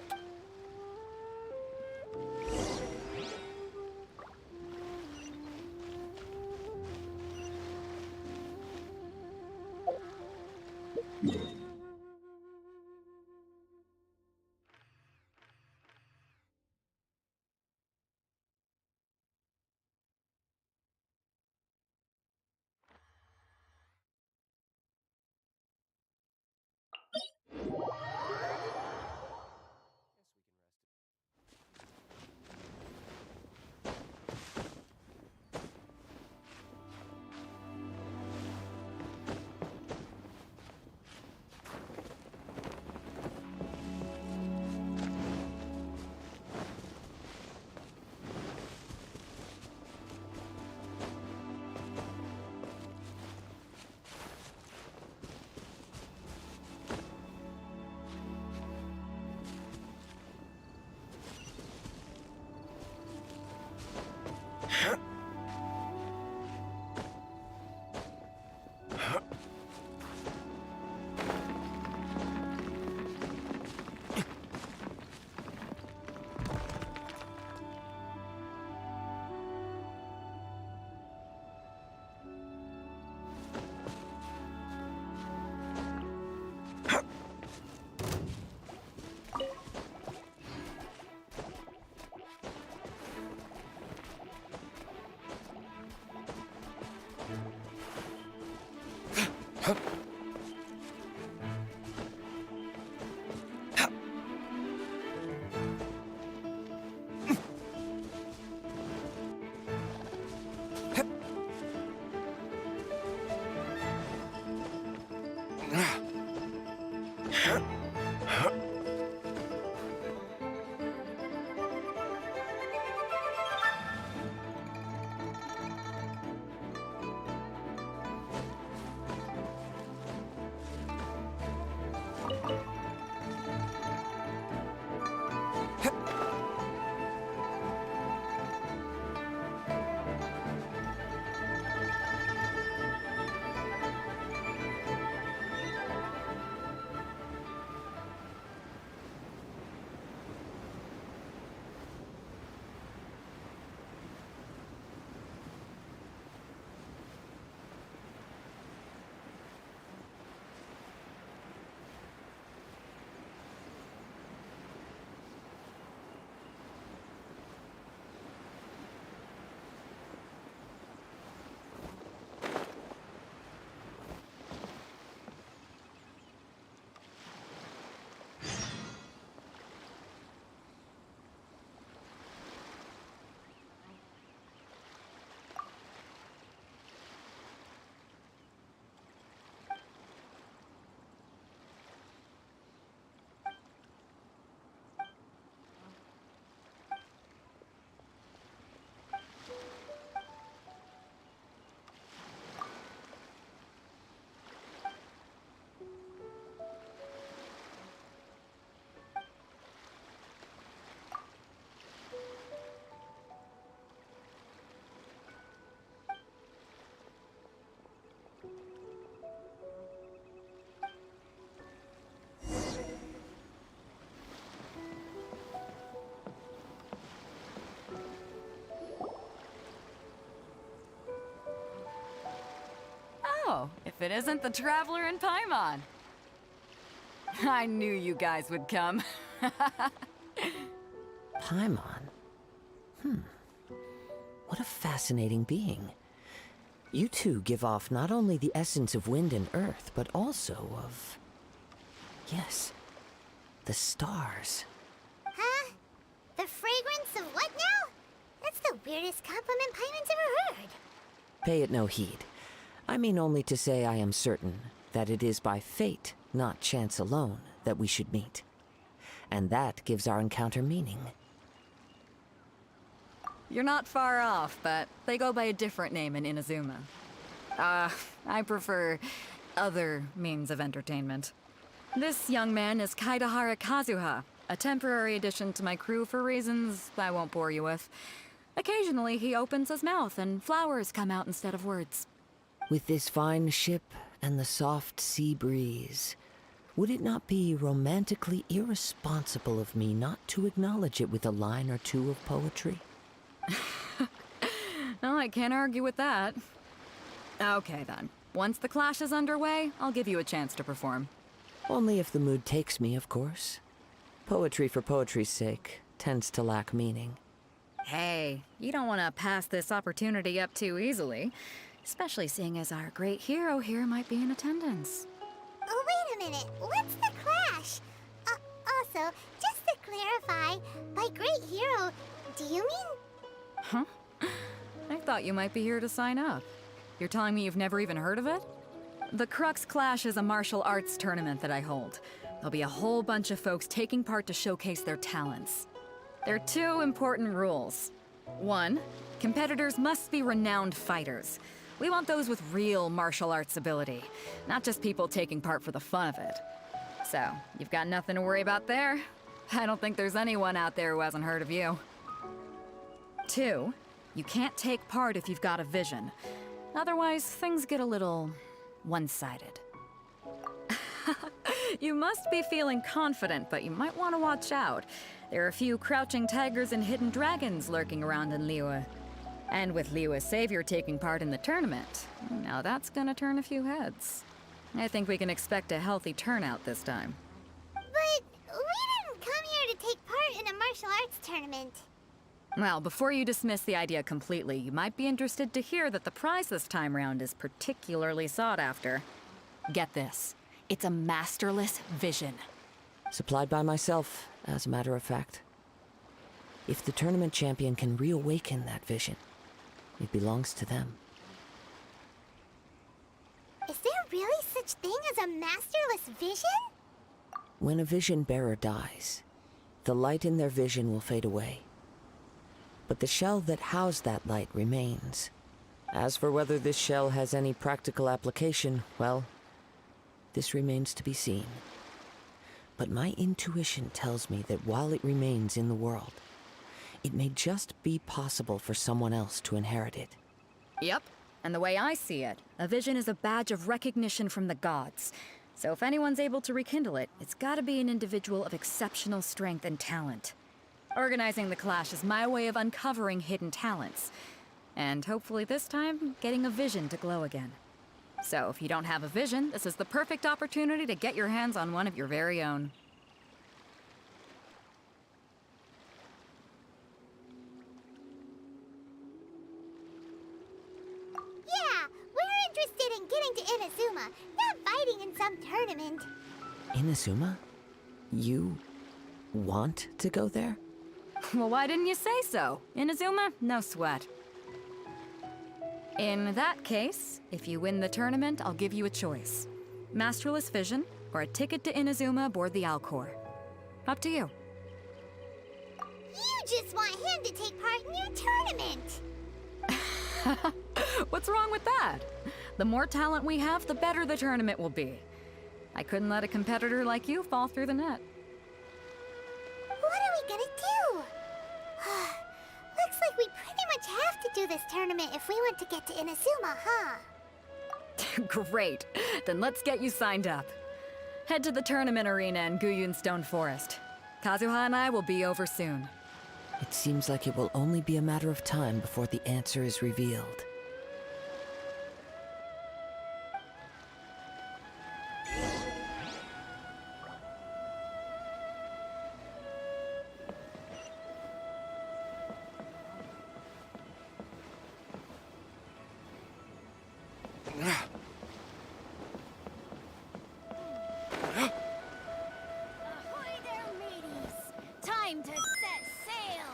Oh, if it isn't the Traveler and Paimon. I knew you guys would come. Paimon? What a fascinating being. You two give off not only the essence of wind and earth, but also of... yes, the stars. Huh? The fragrance of what now? That's the weirdest compliment Paimon's ever heard. Pay it no heed. I mean only to say I am certain that it is by fate, not chance alone, that we should meet. And that gives our encounter meaning. You're not far off, but they go by a different name in Inazuma. I prefer other means of entertainment. This young man is Kaidahara Kazuha, a temporary addition to my crew for reasons I won't bore you with. Occasionally, he opens his mouth and flowers come out instead of words. With this fine ship and the soft sea breeze, would it not be romantically irresponsible of me not to acknowledge it with a line or two of poetry? Oh, I can't argue with that. Okay, then. Once the clash is underway, I'll give you a chance to perform. Only if the mood takes me, of course. Poetry for poetry's sake tends to lack meaning. Hey, you don't want to pass this opportunity up too easily. Especially seeing as our great hero here might be in attendance. Oh, wait a minute. What's the clash? Also, just to clarify, by great hero, do you mean... Huh? I thought you might be here to sign up. You're telling me you've never even heard of it? The Crux Clash is a martial arts tournament that I hold. There'll be a whole bunch of folks taking part to showcase their talents. There are two important rules. One, competitors must be renowned fighters. We want those with real martial arts ability, not just people taking part for the fun of it. So, you've got nothing to worry about there. I don't think there's anyone out there who hasn't heard of you. Two, you can't take part if you've got a vision. Otherwise, things get a little one-sided. You must be feeling confident, but you might want to watch out. There are a few crouching tigers and hidden dragons lurking around in Liyue. And with Liyue's savior taking part in the tournament, now that's gonna turn a few heads. I think we can expect a healthy turnout this time. But we didn't come here to take part in a martial arts tournament. Well, before you dismiss the idea completely, you might be interested to hear that the prize this time round is particularly sought after. Get this. It's a masterless vision. Supplied by myself, as a matter of fact. If the tournament champion can reawaken that vision, it belongs to them. Is there really such such thing as a masterless vision? When a vision bearer dies, the light in their vision will fade away. But the shell that housed that light remains. As for whether this shell has any practical application, well, this remains to be seen. But my intuition tells me that while it remains in the world, it may just be possible for someone else to inherit it. Yep, and the way I see it, a vision is a badge of recognition from the gods. So if anyone's able to rekindle it, it's gotta be an individual of exceptional strength and talent. Organizing the clash is my way of uncovering hidden talents. And hopefully this time, getting a vision to glow again. So if you don't have a vision, this is the perfect opportunity to get your hands on one of your very own. Yeah, we're interested in getting to Inazuma, not fighting in some tournament. Inazuma? You want to go there? Well, why didn't you say so? Inazuma? No sweat. In that case, if you win the tournament, I'll give you a choice. Masterless Vision, or a ticket to Inazuma aboard the Alcor. Up to you. You just want him to take part in your tournament. What's wrong with that? The more talent we have, the better the tournament will be. I couldn't let a competitor like you fall through the net. What are we gonna do? Looks like we pretty much have to do this tournament if we want to get to Inazuma, huh? Great. Then let's get you signed up. Head to the tournament arena in Guyun Stone Forest. Kazuha and I will be over soon. It seems like it will only be a matter of time before the answer is revealed. Ahoy there, mateys! Time to set sail!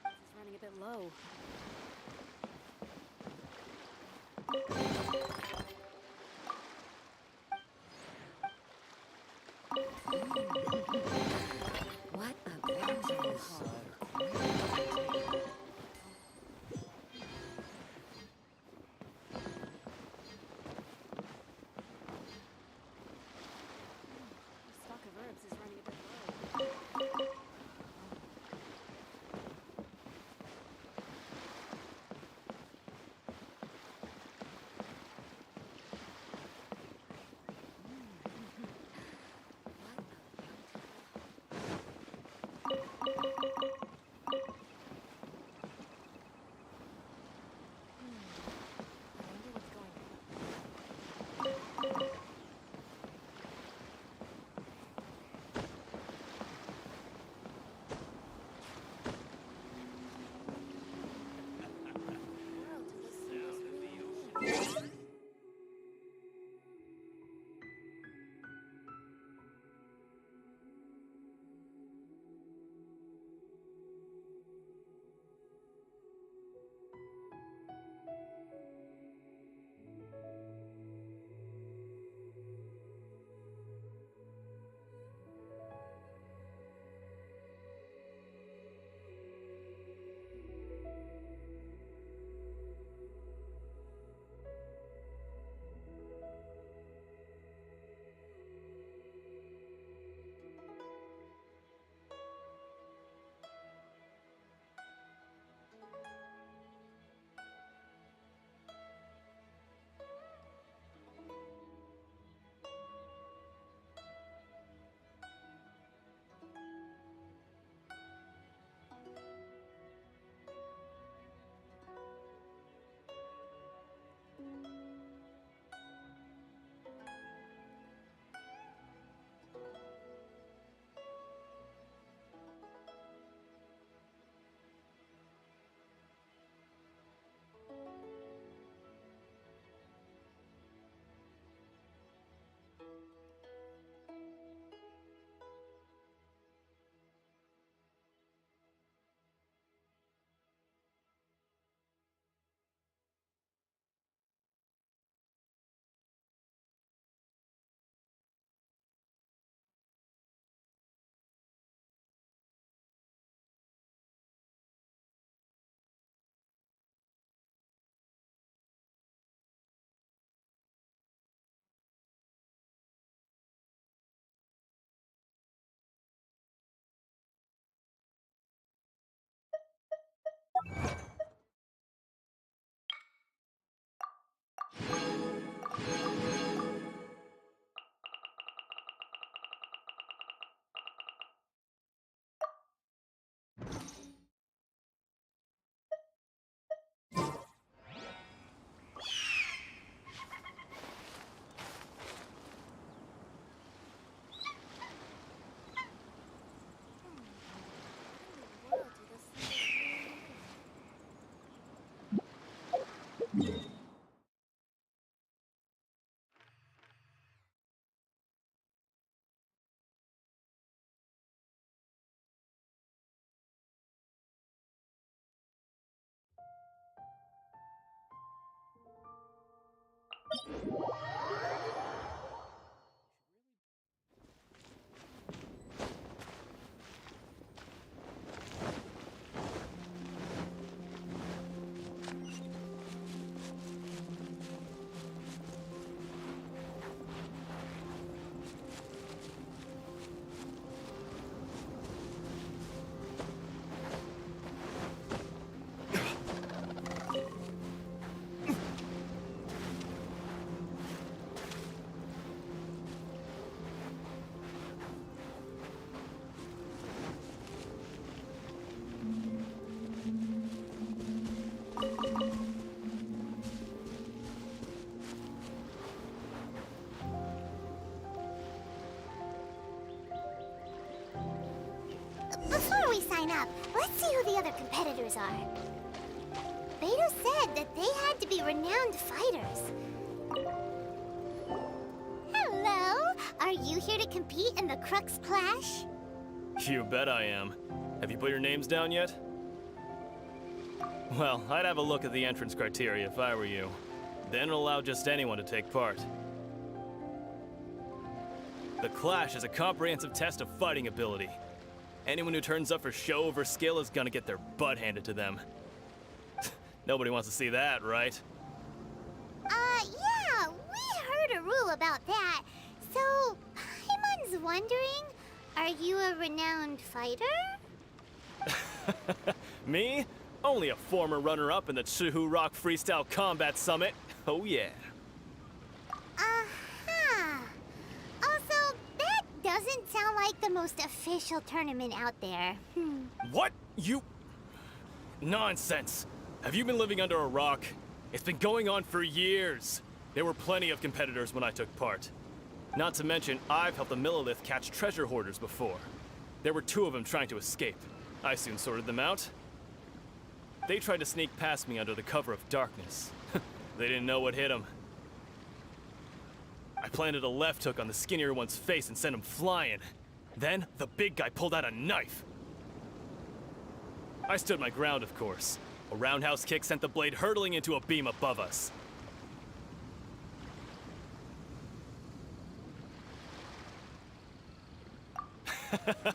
This is running a bit low. What a gorgeous Stock of herbs is running a bit low. line up. Let's see who the other competitors are. Beto said that they had to be renowned fighters. Hello! Are you here to compete in the Crux Clash? You bet I am. Have you put your names down yet? Well, I'd have a look at the entrance criteria if I were you. Then allow just anyone to take part. The Clash is a comprehensive test of fighting ability. Anyone who turns up for show over skill is gonna get their butt handed to them. Nobody wants to see that, right? Yeah, we heard a rule about that. So, Paimon's wondering, are you a renowned fighter? Me? Only a former runner-up in the Chihu Rock Freestyle Combat Summit. Oh yeah. Also, that doesn't sound like the most official tournament out there. What? You... Nonsense. Have you been living under a rock? It's been going on for years. There were plenty of competitors when I took part. Not to mention, I've helped the Millilith catch treasure hoarders before. There were 2 of them trying to escape. I soon sorted them out. They tried to sneak past me under the cover of darkness. They didn't know what hit them. I planted a left hook on the skinnier one's face and sent him flying. Then, the big guy pulled out a knife. I stood my ground, of course. A roundhouse kick sent the blade hurtling into a beam above us.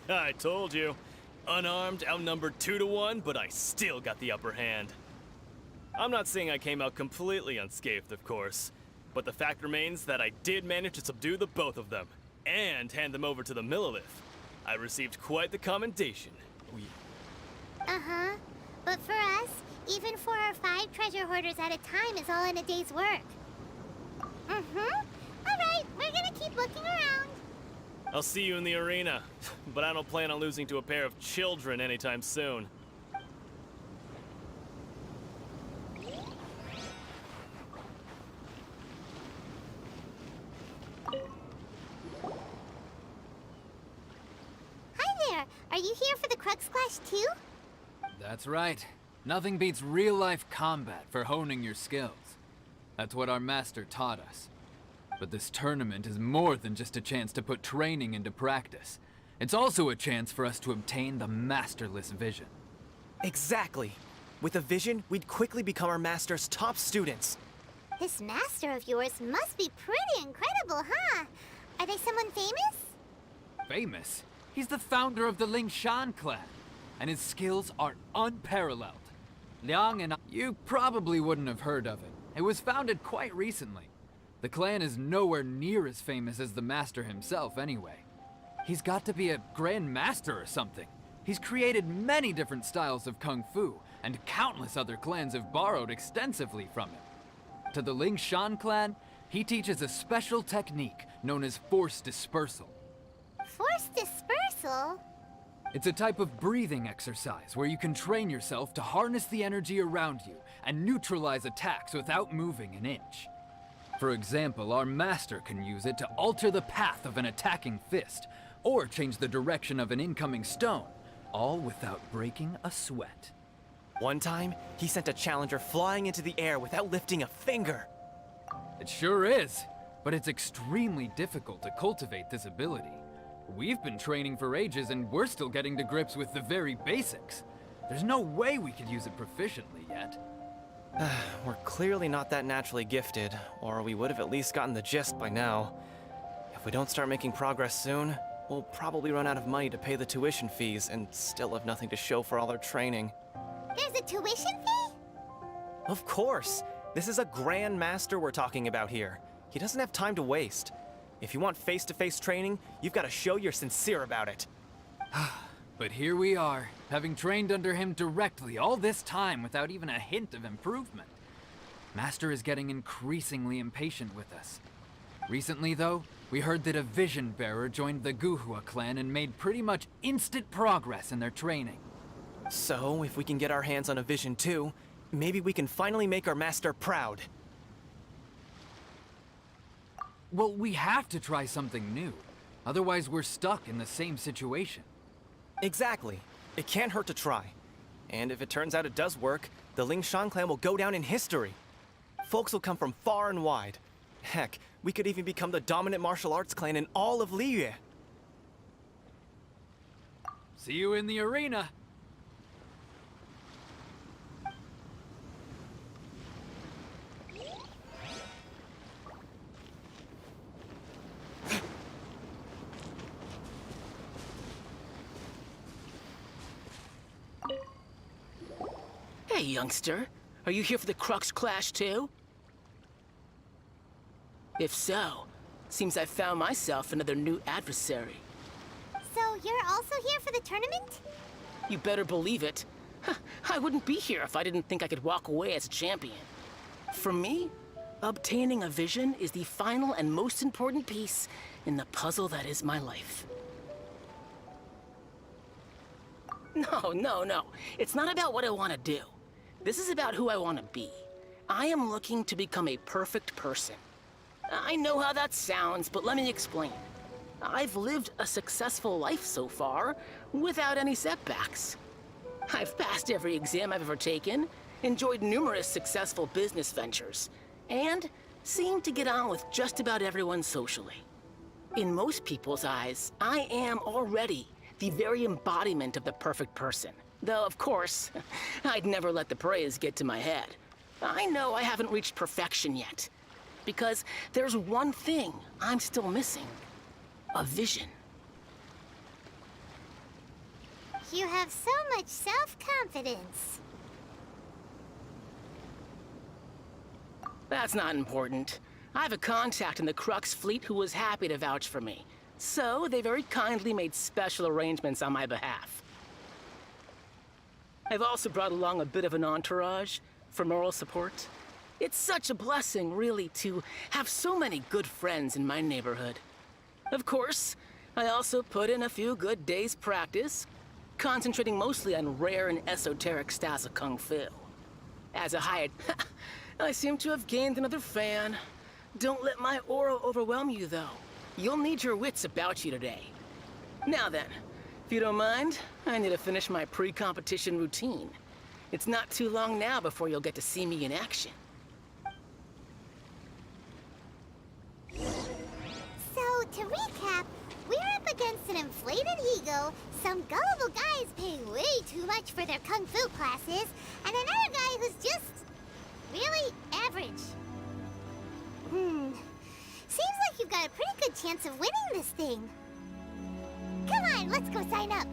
I told you. Unarmed, outnumbered 2 to 1, but I still got the upper hand. I'm not saying I came out completely unscathed, of course, but the fact remains that I did manage to subdue the both of them, and hand them over to the Millilith. I received quite the commendation. Oh, yeah. Uh-huh. But for us, even 4 or 5 treasure hoarders at a time is all in a day's work. Mm-hmm. Alright, we're gonna keep looking around. I'll see you in the arena, but I don't plan on losing to a pair of children anytime soon. Hi there! Are you here for the Crux Clash too? That's right. Nothing beats real-life combat for honing your skills. That's what our master taught us. But this tournament is more than just a chance to put training into practice. It's also a chance for us to obtain the masterless vision. Exactly. With a vision, we'd quickly become our master's top students. This master of yours must be pretty incredible, huh? Are they someone famous? Famous? He's the founder of the Lingshan clan, and his skills are unparalleled. Liang and I... You probably wouldn't have heard of it. It was founded quite recently. The clan is nowhere near as famous as the master himself, anyway. He's got to be a grand master or something. He's created many different styles of kung fu, and countless other clans have borrowed extensively from him. To the Lingshan clan, he teaches a special technique known as force dispersal. Force dispersal? It's a type of breathing exercise where you can train yourself to harness the energy around you and neutralize attacks without moving an inch. For example, our master can use it to alter the path of an attacking fist, or change the direction of an incoming stone, all without breaking a sweat. One time, he sent a challenger flying into the air without lifting a finger. It sure is, but it's extremely difficult to cultivate this ability. We've been training for ages and we're still getting to grips with the very basics. There's no way we could use it proficiently yet. We're clearly not that naturally gifted, or we would have at least gotten the gist by now. If we don't start making progress soon, we'll probably run out of money to pay the tuition fees and still have nothing to show for all our training. There's a tuition fee? Of course! This is a Grand Master we're talking about here. He doesn't have time to waste. If you want face-to-face training, you've got to show you're sincere about it. But here we are, having trained under him directly all this time without even a hint of improvement. Master is getting increasingly impatient with us. Recently, though, we heard that a vision bearer joined the Guhua clan and made pretty much instant progress in their training. So, if we can get our hands on a vision too, maybe we can finally make our master proud. Well, we have to try something new. Otherwise, we're stuck in the same situation. Exactly. It can't hurt to try. And if it turns out it does work, the Lingshan clan will go down in history. Folks will come from far and wide. Heck, we could even become the dominant martial arts clan in all of Liyue. See you in the arena. Hey, youngster. Are you here for the Crux Clash too? If so, seems I found myself another new adversary. So you're also here for the tournament? You better believe it. I wouldn't be here if I didn't think I could walk away as a champion. For me, obtaining a vision is the final and most important piece in the puzzle that is my life. No. It's not about what I want to do. This is about who I want to be. I am looking to become a perfect person. I know how that sounds, but let me explain. I've lived a successful life so far, without any setbacks. I've passed every exam I've ever taken, enjoyed numerous successful business ventures, and seemed to get on with just about everyone socially. In most people's eyes, I am already the very embodiment of the perfect person. Though, of course, I'd never let the praise get to my head. I know I haven't reached perfection yet, because there's one thing I'm still missing. A vision. You have so much self-confidence. That's not important. I have a contact in the Crux fleet who was happy to vouch for me. So they very kindly made special arrangements on my behalf. I've also brought along a bit of an entourage for moral support. It's such a blessing, really, to have so many good friends in my neighborhood. Of course, I also put in a few good days' practice, concentrating mostly on rare and esoteric styles of Kung Fu. As a hired, I seem to have gained another fan. Don't let my aura overwhelm you, though. You'll need your wits about you today. Now then, if you don't mind, I need to finish my pre-competition routine. It's not too long now before you'll get to see me in action. So, to recap, we're up against an inflated ego, some gullible guys paying way too much for their kung fu classes, and another guy who's just really average. Seems like you've got a pretty good chance of winning this thing. Come on, let's go sign up.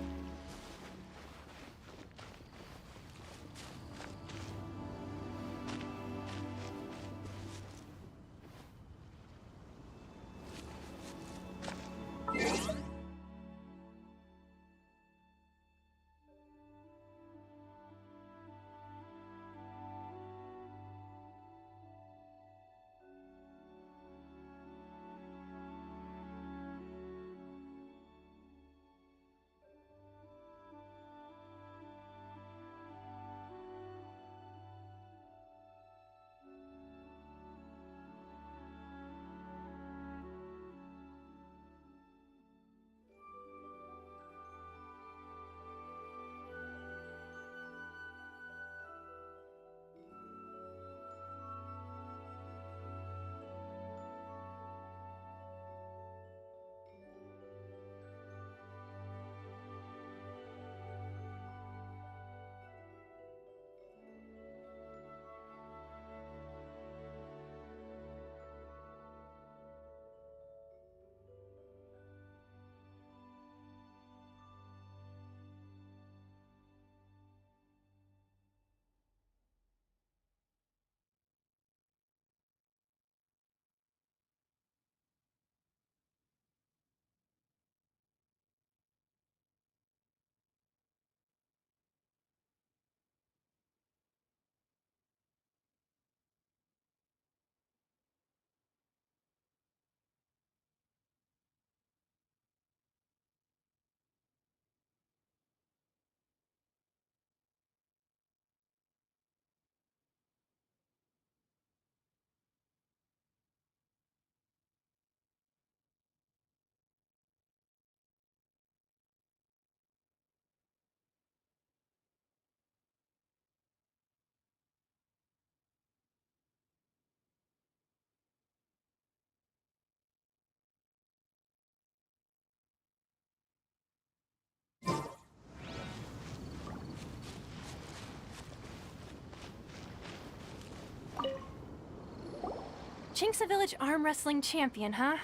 Chinxa Village arm wrestling champion, huh?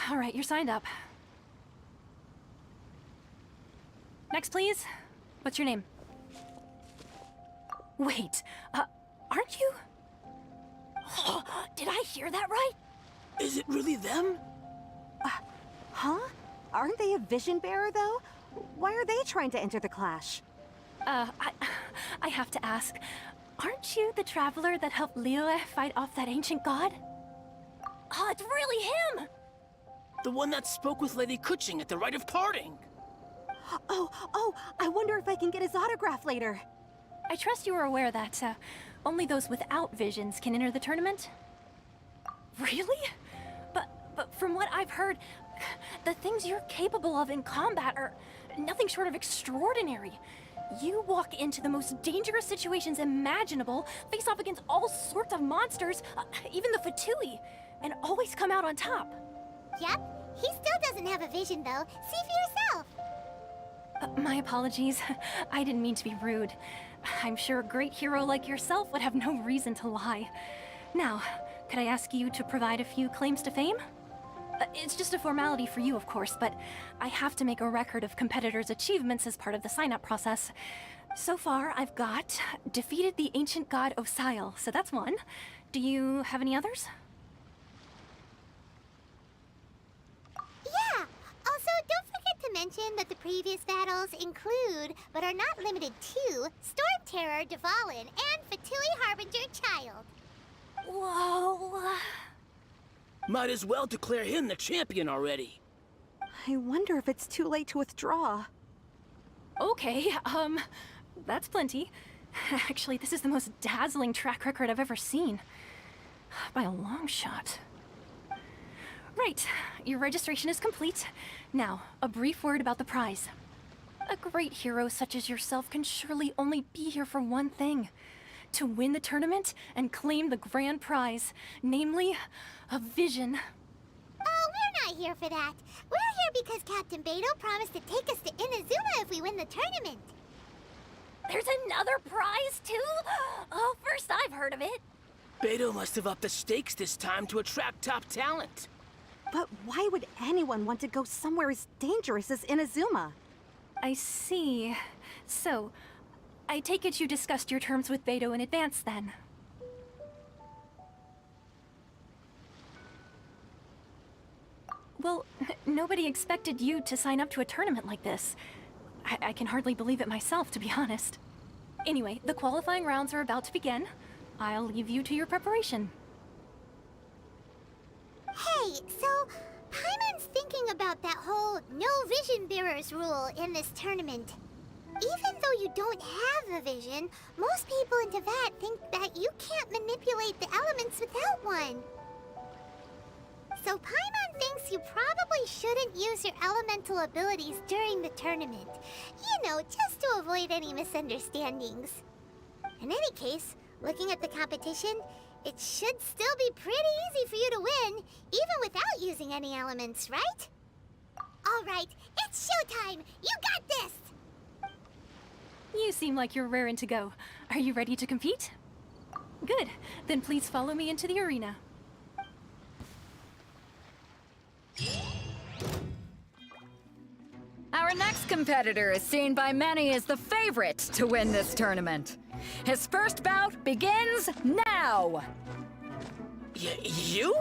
All right, you're signed up. Next, please. What's your name? Wait, aren't you? Did I hear that right? Is it really them? Huh? Aren't they a vision bearer, though? Why are they trying to enter the clash? I have to ask, aren't you the traveler that helped Liyue fight off that ancient god? Oh, it's really him! The one that spoke with Lady Kuching at the rite of parting. Oh, I wonder if I can get his autograph later. I trust you are aware that, only those without visions can enter the tournament? Really? But from what I've heard, the things you're capable of in combat are nothing short of extraordinary. You walk into the most dangerous situations imaginable, face off against all sorts of monsters, even the Fatui, and always come out on top. Yep, he still doesn't have a vision though. See for yourself. My apologies. I didn't mean to be rude. I'm sure a great hero like yourself would have no reason to lie. Now, could I ask you to provide a few claims to fame? It's just a formality for you, of course, but I have to make a record of competitors' achievements as part of the sign-up process. So far, I've got defeated the ancient god Osail, so that's one. Do you have any others? Yeah! Also, don't forget to mention that the previous battles include, but are not limited to, Storm Terror, Dvalin, and Fatui Harbinger Child. Whoa! Might as well declare him the champion already. I wonder if it's too late to withdraw. Okay, that's plenty. Actually, this is the most dazzling track record I've ever seen. By a long shot. Right, your registration is complete. Now, a brief word about the prize. A great hero such as yourself can surely only be here for one thing. To win the tournament and claim the grand prize, namely, a vision. Oh, we're not here for that. We're here because Captain Beto promised to take us to Inazuma if we win the tournament. There's another prize, too? Oh, first I've heard of it. Beto must have upped the stakes this time to attract top talent. But why would anyone want to go somewhere as dangerous as Inazuma? I see. So, I take it you discussed your terms with Beto in advance, then? Well, nobody expected you to sign up to a tournament like this. I can hardly believe it myself, to be honest. Anyway, the qualifying rounds are about to begin. I'll leave you to your preparation. Hey, so Paimon's thinking about that whole no vision bearers rule in this tournament. Even though you don't have a vision, most people in Teyvat think that you can't manipulate the elements without one. So Paimon thinks you probably shouldn't use your elemental abilities during the tournament. You know, just to avoid any misunderstandings. In any case, looking at the competition, it should still be pretty easy for you to win, even without using any elements, right? All right, it's showtime! You got this! You seem like you're raring to go. Are you ready to compete? Good. Then please follow me into the arena. Our next competitor is seen by many as the favorite to win this tournament. His first bout begins now! You?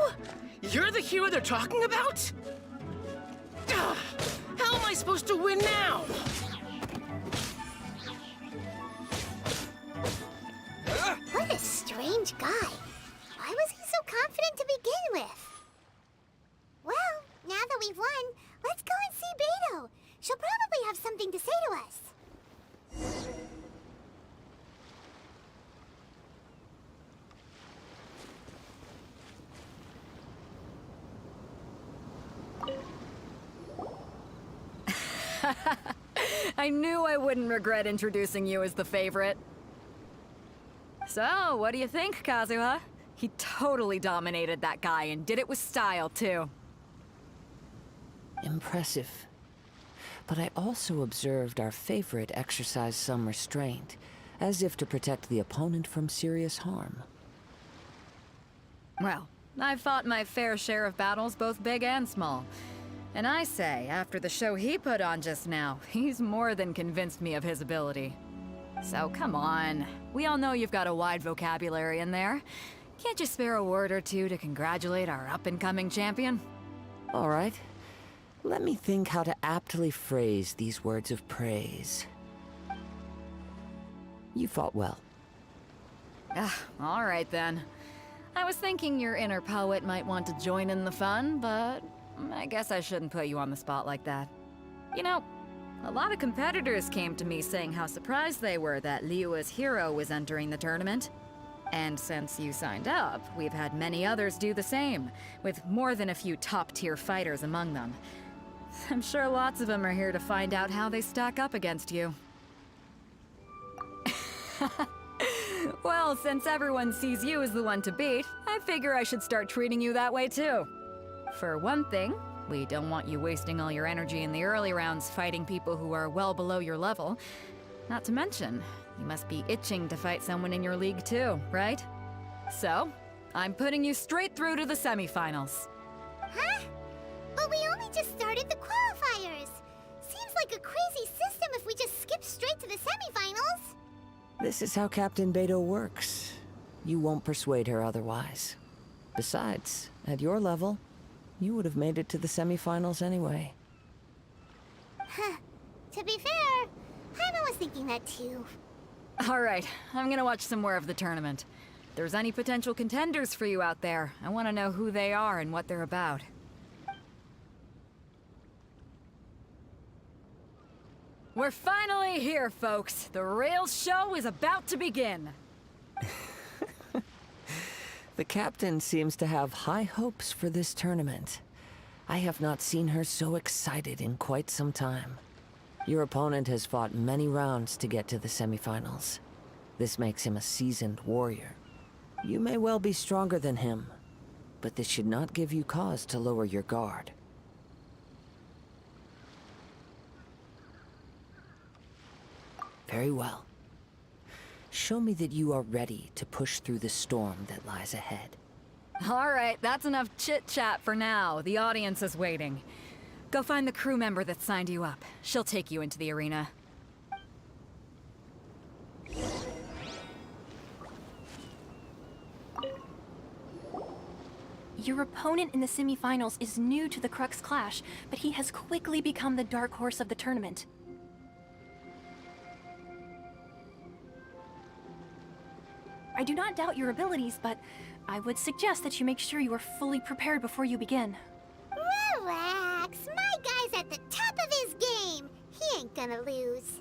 You're the hero they're talking about? Ugh, how am I supposed to win now? What a strange guy. Why was he so confident to begin with? Well, now that we've won, let's go and see Beto. She'll probably have something to say to us. I knew I wouldn't regret introducing you as the favorite. So, what do you think, Kazuha? He totally dominated that guy and did it with style, too. Impressive. But I also observed our favorite exercise some restraint, as if to protect the opponent from serious harm. Well, I've fought my fair share of battles, both big and small. And I say, after the show he put on just now, he's more than convinced me of his ability. So come on. We all know you've got a wide vocabulary in there. Can't you spare a word or two to congratulate our up-and-coming champion? All right. Let me think how to aptly phrase these words of praise. You fought well. All right then. I was thinking your inner poet might want to join in the fun, but I guess I shouldn't put you on the spot like that. You know, a lot of competitors came to me saying how surprised they were that Liyue's hero was entering the tournament. And since you signed up, we've had many others do the same, with more than a few top-tier fighters among them. I'm sure lots of them are here to find out how they stack up against you. Well, since everyone sees you as the one to beat, I figure I should start treating you that way too. For one thing, we don't want you wasting all your energy in the early rounds fighting people who are well below your level. Not to mention, you must be itching to fight someone in your league too, right? So, I'm putting you straight through to the semifinals. Huh? But we only just started the qualifiers. Seems like a crazy system if we just skip straight to the semifinals. This is how Captain Beto works. You won't persuade her otherwise. Besides, at your level, you would have made it to the semifinals anyway. Huh. To be fair, Paimon was thinking that too. All right, I'm gonna watch some more of the tournament. If there's any potential contenders for you out there, I want to know who they are and what they're about. We're finally here, folks. The real show is about to begin. The captain seems to have high hopes for this tournament. I have not seen her so excited in quite some time. Your opponent has fought many rounds to get to the semifinals. This makes him a seasoned warrior. You may well be stronger than him, but this should not give you cause to lower your guard. Very well. Show me that you are ready to push through the storm that lies ahead. All right, that's enough chit-chat for now. The audience is waiting. Go find the crew member that signed you up. She'll take you into the arena. Your opponent in the semifinals is new to the Crux Clash, but he has quickly become the dark horse of the tournament. I do not doubt your abilities, but I would suggest that you make sure you are fully prepared before you begin. Relax. My guy's at the top of his game. He ain't gonna lose.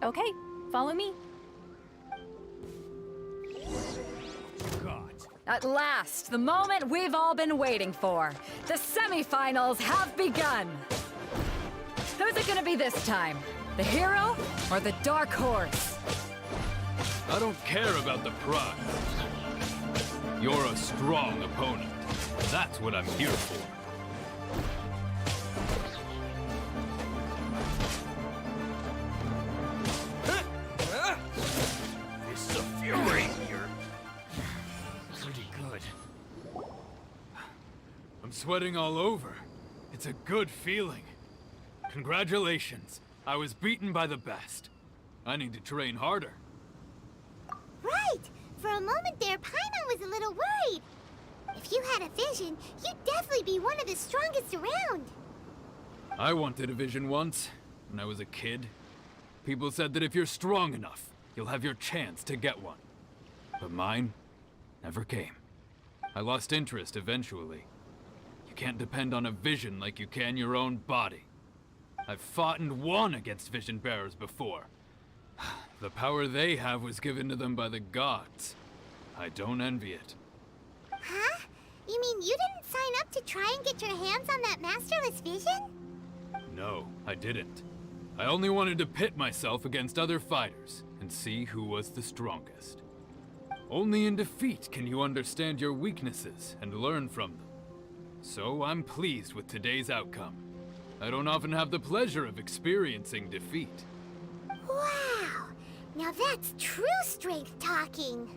Okay, follow me. At last, the moment we've all been waiting for. The semifinals have begun. Who's it gonna be this time? The hero or the dark horse? I don't care about the prize. You're a strong opponent. That's what I'm here for. This is a fury. You're Pretty good. I'm sweating all over. It's a good feeling. Congratulations. I was beaten by the best. I need to train harder. Right. For a moment there, Paimon was a little worried. If you had a vision, you'd definitely be one of the strongest around. I wanted a vision once, when I was a kid. People said that if you're strong enough, you'll have your chance to get one. But mine never came. I lost interest eventually. You can't depend on a vision like you can your own body. I've fought and won against vision bearers before. The power they have was given to them by the gods. I don't envy it. Huh? You mean you didn't sign up to try and get your hands on that masterless vision? No, I didn't. I only wanted to pit myself against other fighters and see who was the strongest. Only in defeat can you understand your weaknesses and learn from them. So I'm pleased with today's outcome. I don't often have the pleasure of experiencing defeat. Wow! Now that's true strength talking.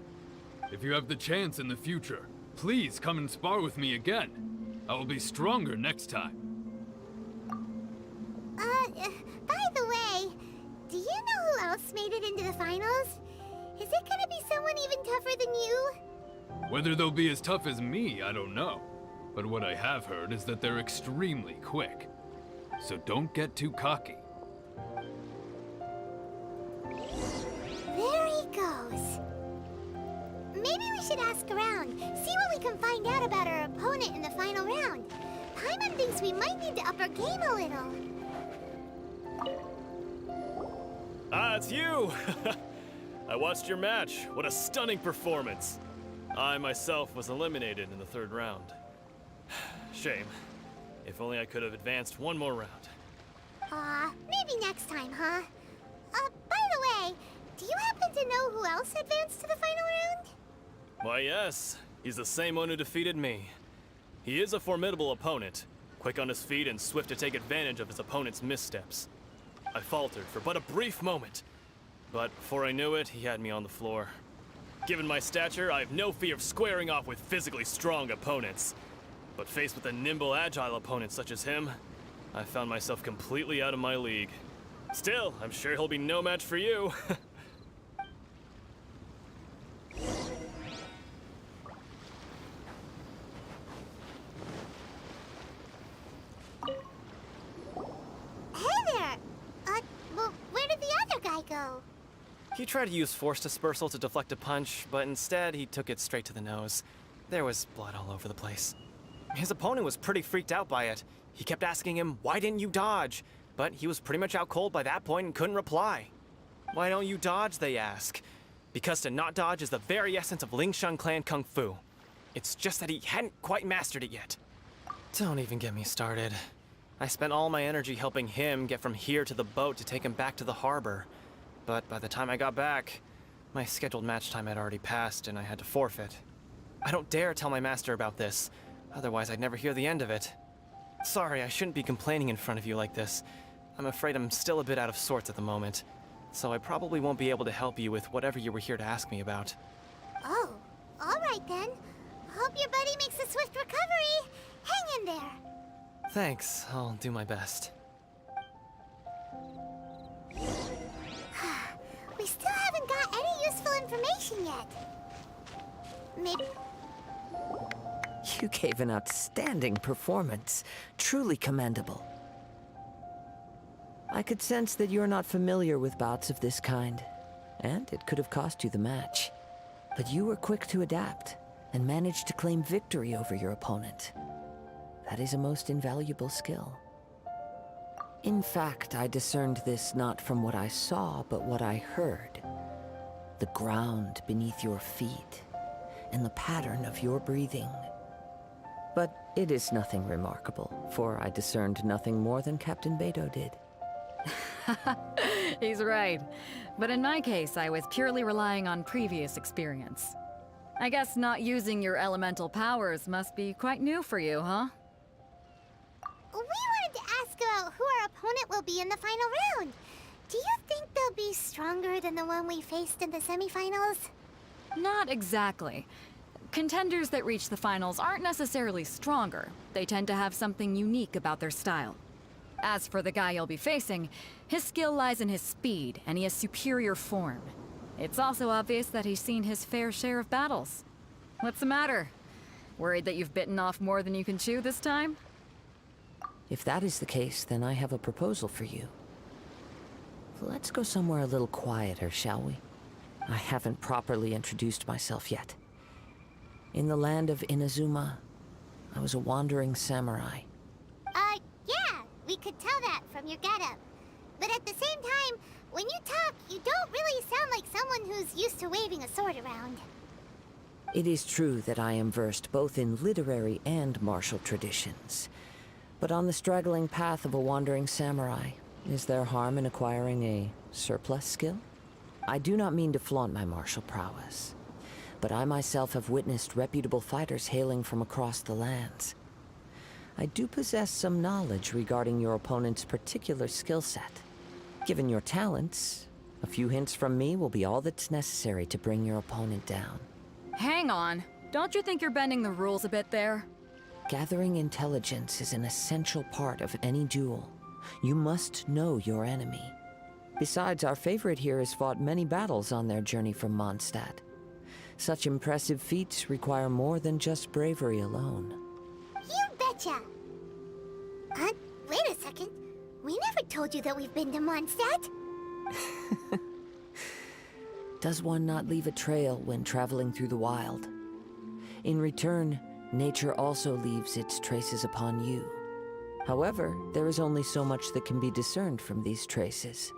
If you have the chance in the future, please come and spar with me again. I will be stronger next time. By the way, do you know who else made it into the finals? Is it gonna be someone even tougher than you? Whether they'll be as tough as me, I don't know. But what I have heard is that they're extremely quick. So don't get too cocky. There he goes. Maybe we should ask around, see what we can find out about our opponent in the final round. Paimon thinks we might need to up our game a little. Ah, it's you! I watched your match. What a stunning performance. I myself was eliminated in the 3rd round. Shame. If only I could have advanced one more round. Maybe next time, huh? By the way, do you happen to know who else advanced to the final round? Why, yes. He's the same one who defeated me. He is a formidable opponent, quick on his feet and swift to take advantage of his opponent's missteps. I faltered for but a brief moment, but before I knew it, he had me on the floor. Given my stature, I have no fear of squaring off with physically strong opponents. But faced with a nimble, agile opponent such as him, I found myself completely out of my league. Still, I'm sure he'll be no match for you. Hey there! Well, where did the other guy go? He tried to use force dispersal to deflect a punch, but instead he took it straight to the nose. There was blood all over the place. His opponent was pretty freaked out by it. He kept asking him, "Why didn't you dodge?" But he was pretty much out cold by that point and couldn't reply. "Why don't you dodge?" they ask. Because to not dodge is the very essence of Lingshan clan kung fu. It's just that he hadn't quite mastered it yet. Don't even get me started. I spent all my energy helping him get from here to the boat to take him back to the harbor. But by the time I got back, my scheduled match time had already passed and I had to forfeit. I don't dare tell my master about this, otherwise I'd never hear the end of it. Sorry, I shouldn't be complaining in front of you like this. I'm afraid I'm still a bit out of sorts at the moment, so I probably won't be able to help you with whatever you were here to ask me about. Oh, all right then. Hope your buddy makes a swift recovery. Hang in there. Thanks, I'll do my best. We still haven't got any useful information yet. Maybe... You gave an outstanding performance. Truly commendable. I could sense that you're not familiar with bouts of this kind, and it could have cost you the match. But you were quick to adapt, and managed to claim victory over your opponent. That is a most invaluable skill. In fact, I discerned this not from what I saw, but what I heard. The ground beneath your feet, and the pattern of your breathing. But it is nothing remarkable, for I discerned nothing more than Captain Beto did. He's right. But in my case, I was purely relying on previous experience. I guess not using your elemental powers must be quite new for you, huh? We wanted to ask about who our opponent will be in the final round. Do you think they'll be stronger than the one we faced in the semifinals? Not exactly. Contenders that reach the finals aren't necessarily stronger. They tend to have something unique about their style. As for the guy you'll be facing, his skill lies in his speed, and he has superior form. It's also obvious that he's seen his fair share of battles. What's the matter? Worried that you've bitten off more than you can chew this time? If that is the case, then I have a proposal for you. Let's go somewhere a little quieter, shall we? I haven't properly introduced myself yet. In the land of Inazuma, I was a wandering samurai. Yeah, we could tell that from your getup. But at the same time, when you talk, you don't really sound like someone who's used to waving a sword around. It is true that I am versed both in literary and martial traditions. But on the straggling path of a wandering samurai, is there harm in acquiring a surplus skill? I do not mean to flaunt my martial prowess, but I myself have witnessed reputable fighters hailing from across the lands. I do possess some knowledge regarding your opponent's particular skill set. Given your talents, a few hints from me will be all that's necessary to bring your opponent down. Hang on. Don't you think you're bending the rules a bit there? Gathering intelligence is an essential part of any duel. You must know your enemy. Besides, our favorite here has fought many battles on their journey from Mondstadt. Such impressive feats require more than just bravery alone. You betcha! Wait a second. We never told you that we've been to Mondstadt. Does one not leave a trail when traveling through the wild? In return, nature also leaves its traces upon you. However, there is only so much that can be discerned from these traces.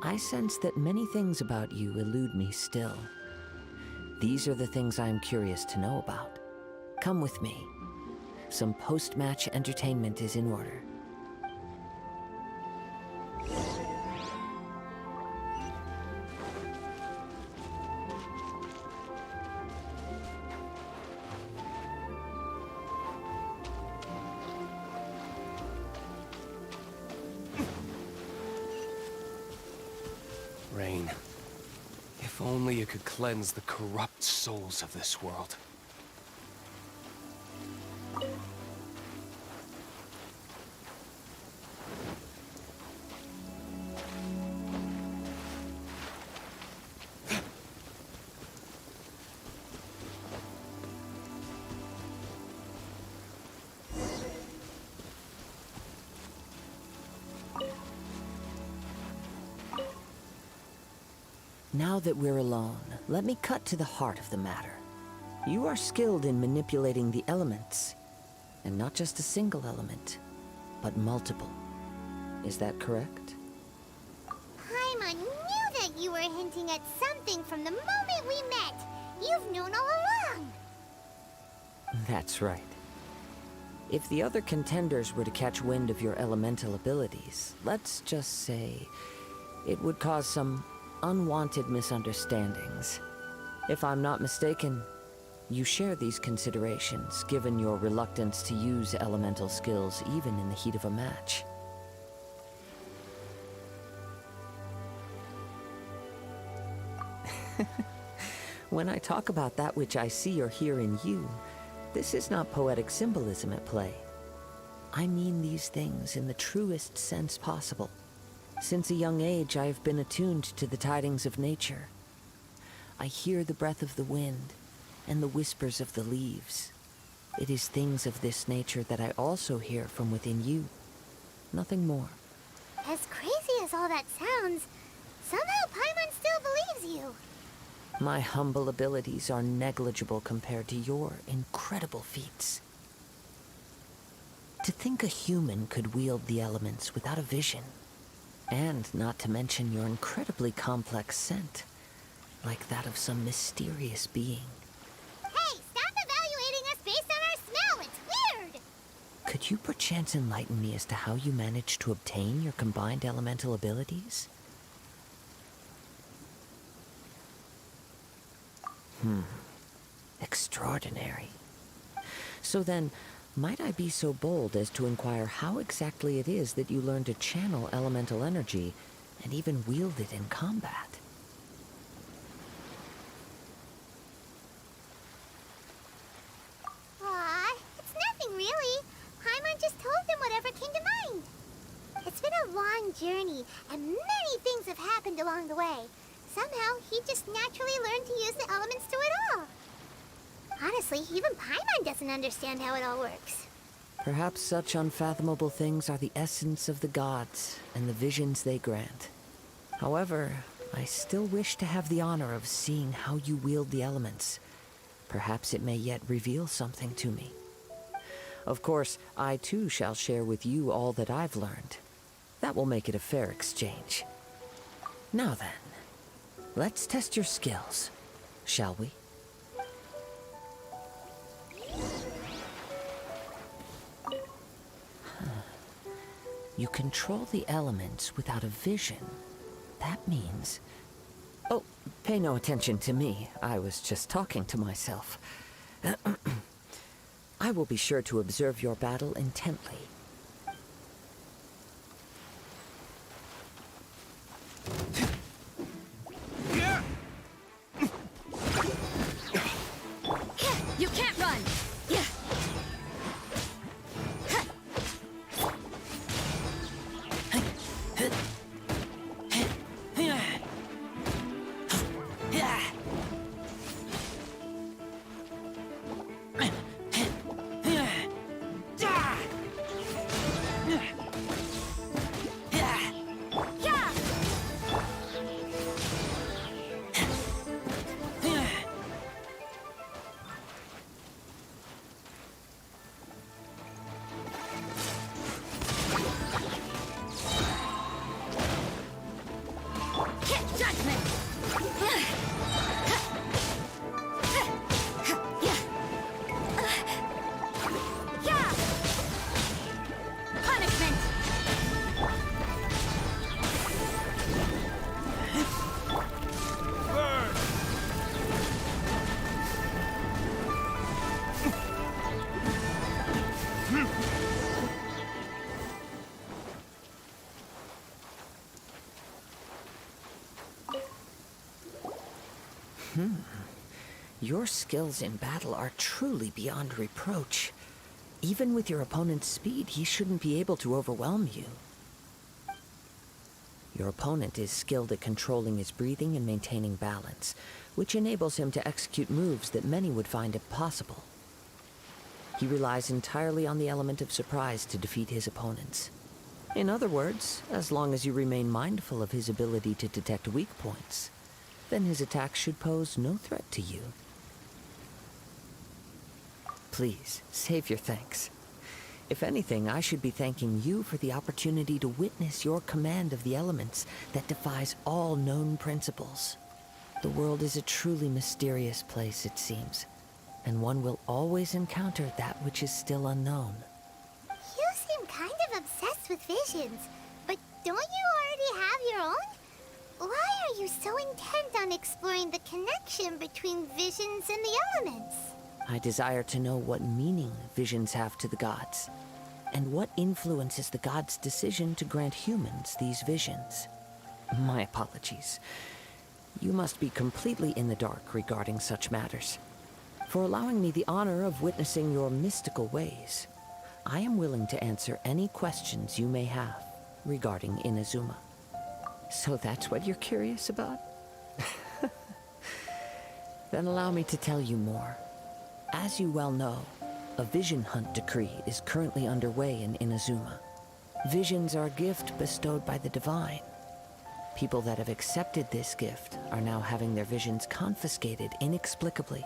I sense that many things about you elude me still. These are the things I am curious to know about. Come with me. Some post-match entertainment is in order. Rain. If only you could cleanse the corrupt souls of this world. Now that we're alone, let me cut to the heart of the matter. You are skilled in manipulating the elements, and not just a single element, but multiple. Is that correct? Paimon knew that you were hinting at something from the moment we met. You've known all along. That's right. If the other contenders were to catch wind of your elemental abilities, let's just say it would cause some unwanted misunderstandings. If I'm not mistaken, you share these considerations, given your reluctance to use elemental skills even in the heat of a match. When I talk about that which I see or hear in you, this is not poetic symbolism at play. I mean these things in the truest sense possible. Since a young age, I have been attuned to the tidings of nature. I hear the breath of the wind and the whispers of the leaves. It is things of this nature that I also hear from within you. Nothing more. As crazy as all that sounds, somehow Paimon still believes you. My humble abilities are negligible compared to your incredible feats. To think a human could wield the elements without a vision. And not to mention your incredibly complex scent, like that of some mysterious being. Hey, stop evaluating us based on our smell! It's weird! Could you perchance enlighten me as to how you managed to obtain your combined elemental abilities? Extraordinary. So then, might I be so bold as to inquire how exactly it is that you learn to channel elemental energy and even wield it in combat? Aw, it's nothing really. Paimon just told him whatever came to mind. It's been a long journey, and many things have happened along the way. Somehow, he just naturally learned to use the elements to it all. Honestly, even Paimon doesn't understand how it all works. Perhaps such unfathomable things are the essence of the gods and the visions they grant. However, I still wish to have the honor of seeing how you wield the elements. Perhaps it may yet reveal something to me. Of course, I too shall share with you all that I've learned. That will make it a fair exchange. Now then, let's test your skills, shall we? You control the elements without a vision. That means... Oh, pay no attention to me. I was just talking to myself. I will be sure to observe your battle intently. Your skills in battle are truly beyond reproach. Even with your opponent's speed, he shouldn't be able to overwhelm you. Your opponent is skilled at controlling his breathing and maintaining balance, which enables him to execute moves that many would find impossible. He relies entirely on the element of surprise to defeat his opponents. In other words, as long as you remain mindful of his ability to detect weak points, then his attacks should pose no threat to you. Please, save your thanks. If anything, I should be thanking you for the opportunity to witness your command of the elements that defies all known principles. The world is a truly mysterious place, it seems, and one will always encounter that which is still unknown. You seem kind of obsessed with visions, but don't you already have your own? Why are you so intent on exploring the connection between visions and the elements? I desire to know what meaning visions have to the gods, and what influences the gods' decision to grant humans these visions. My apologies. You must be completely in the dark regarding such matters. For allowing me the honor of witnessing your mystical ways, I am willing to answer any questions you may have regarding Inazuma. So that's what you're curious about? Then allow me to tell you more. As you well know, a vision hunt decree is currently underway in Inazuma. Visions are a gift bestowed by the divine. People that have accepted this gift are now having their visions confiscated inexplicably.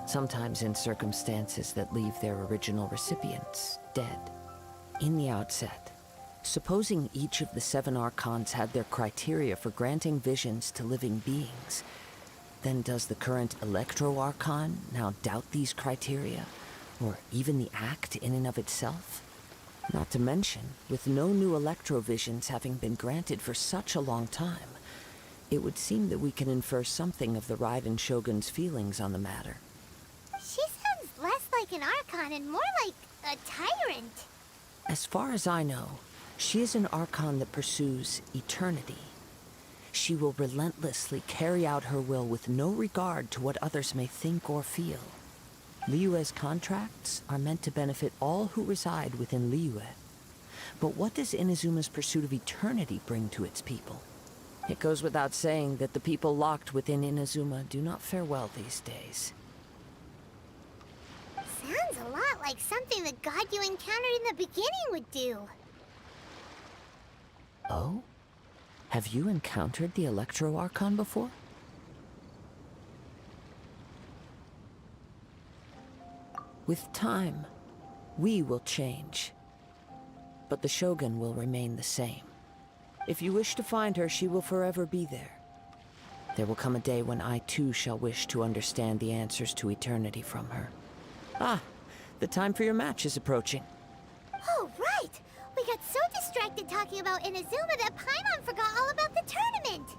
Sometimes in circumstances that leave their original recipients dead. In the outset, supposing each of the 7 archons had their criteria for granting visions to living beings, then does the current Electro-Archon now doubt these criteria, or even the act in and of itself? Not to mention, with no new Electro-Visions having been granted for such a long time, it would seem that we can infer something of the Ryzen Shogun's feelings on the matter. She sounds less like an Archon and more like a tyrant. As far as I know, she is an Archon that pursues eternity. She will relentlessly carry out her will with no regard to what others may think or feel. Liyue's contracts are meant to benefit all who reside within Liyue. But what does Inazuma's pursuit of eternity bring to its people? It goes without saying that the people locked within Inazuma do not fare well these days. Sounds a lot like something the god you encountered in the beginning would do. Oh? Have you encountered the Electro-Archon before? With time, we will change. But the Shogun will remain the same. If you wish to find her, she will forever be there. There will come a day when I too shall wish to understand the answers to eternity from her. Ah, the time for your match is approaching. Oh, right! We got so distracted talking about Inazuma that Paimon forgot all about the tournament!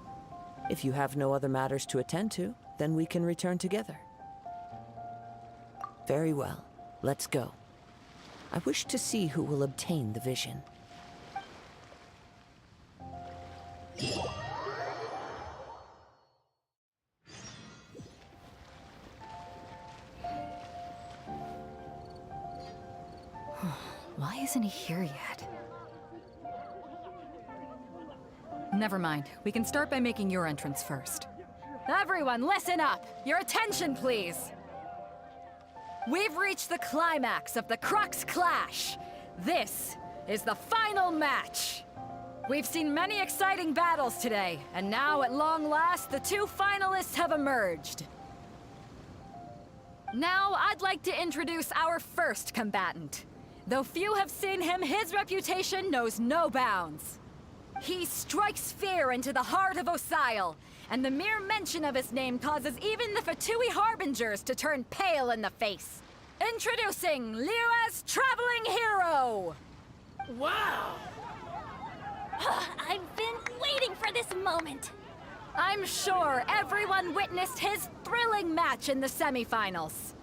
If you have no other matters to attend to, then we can return together. Very well. Let's go. I wish to see who will obtain the vision. Why isn't he here yet? Never mind. We can start by making your entrance first. Everyone, listen up! Your attention, please! We've reached the climax of the Crux Clash! This is the final match! We've seen many exciting battles today, and now, at long last, the 2 finalists have emerged. Now, I'd like to introduce our first combatant. Though few have seen him, his reputation knows no bounds. He strikes fear into the heart of Osile, and the mere mention of his name causes even the Fatui Harbingers to turn pale in the face. Introducing Liyue's traveling hero! Wow! I've been waiting for this moment! I'm sure everyone witnessed his thrilling match in the semifinals.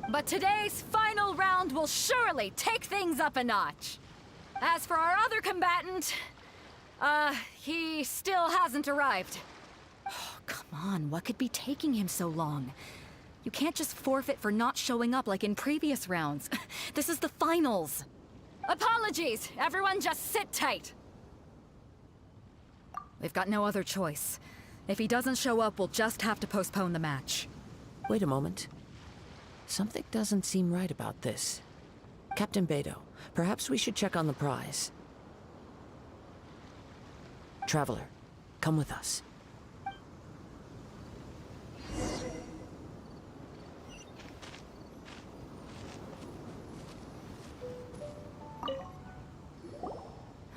But today's final round will surely take things up a notch. As for our other combatant, he still hasn't arrived. Oh, come on, what could be taking him so long? You can't just forfeit for not showing up like in previous rounds. This is the finals. Apologies! Everyone just sit tight! We've got no other choice. If he doesn't show up, we'll just have to postpone the match. Wait a moment. Something doesn't seem right about this. Captain Beto, perhaps we should check on the prize. Traveler, come with us.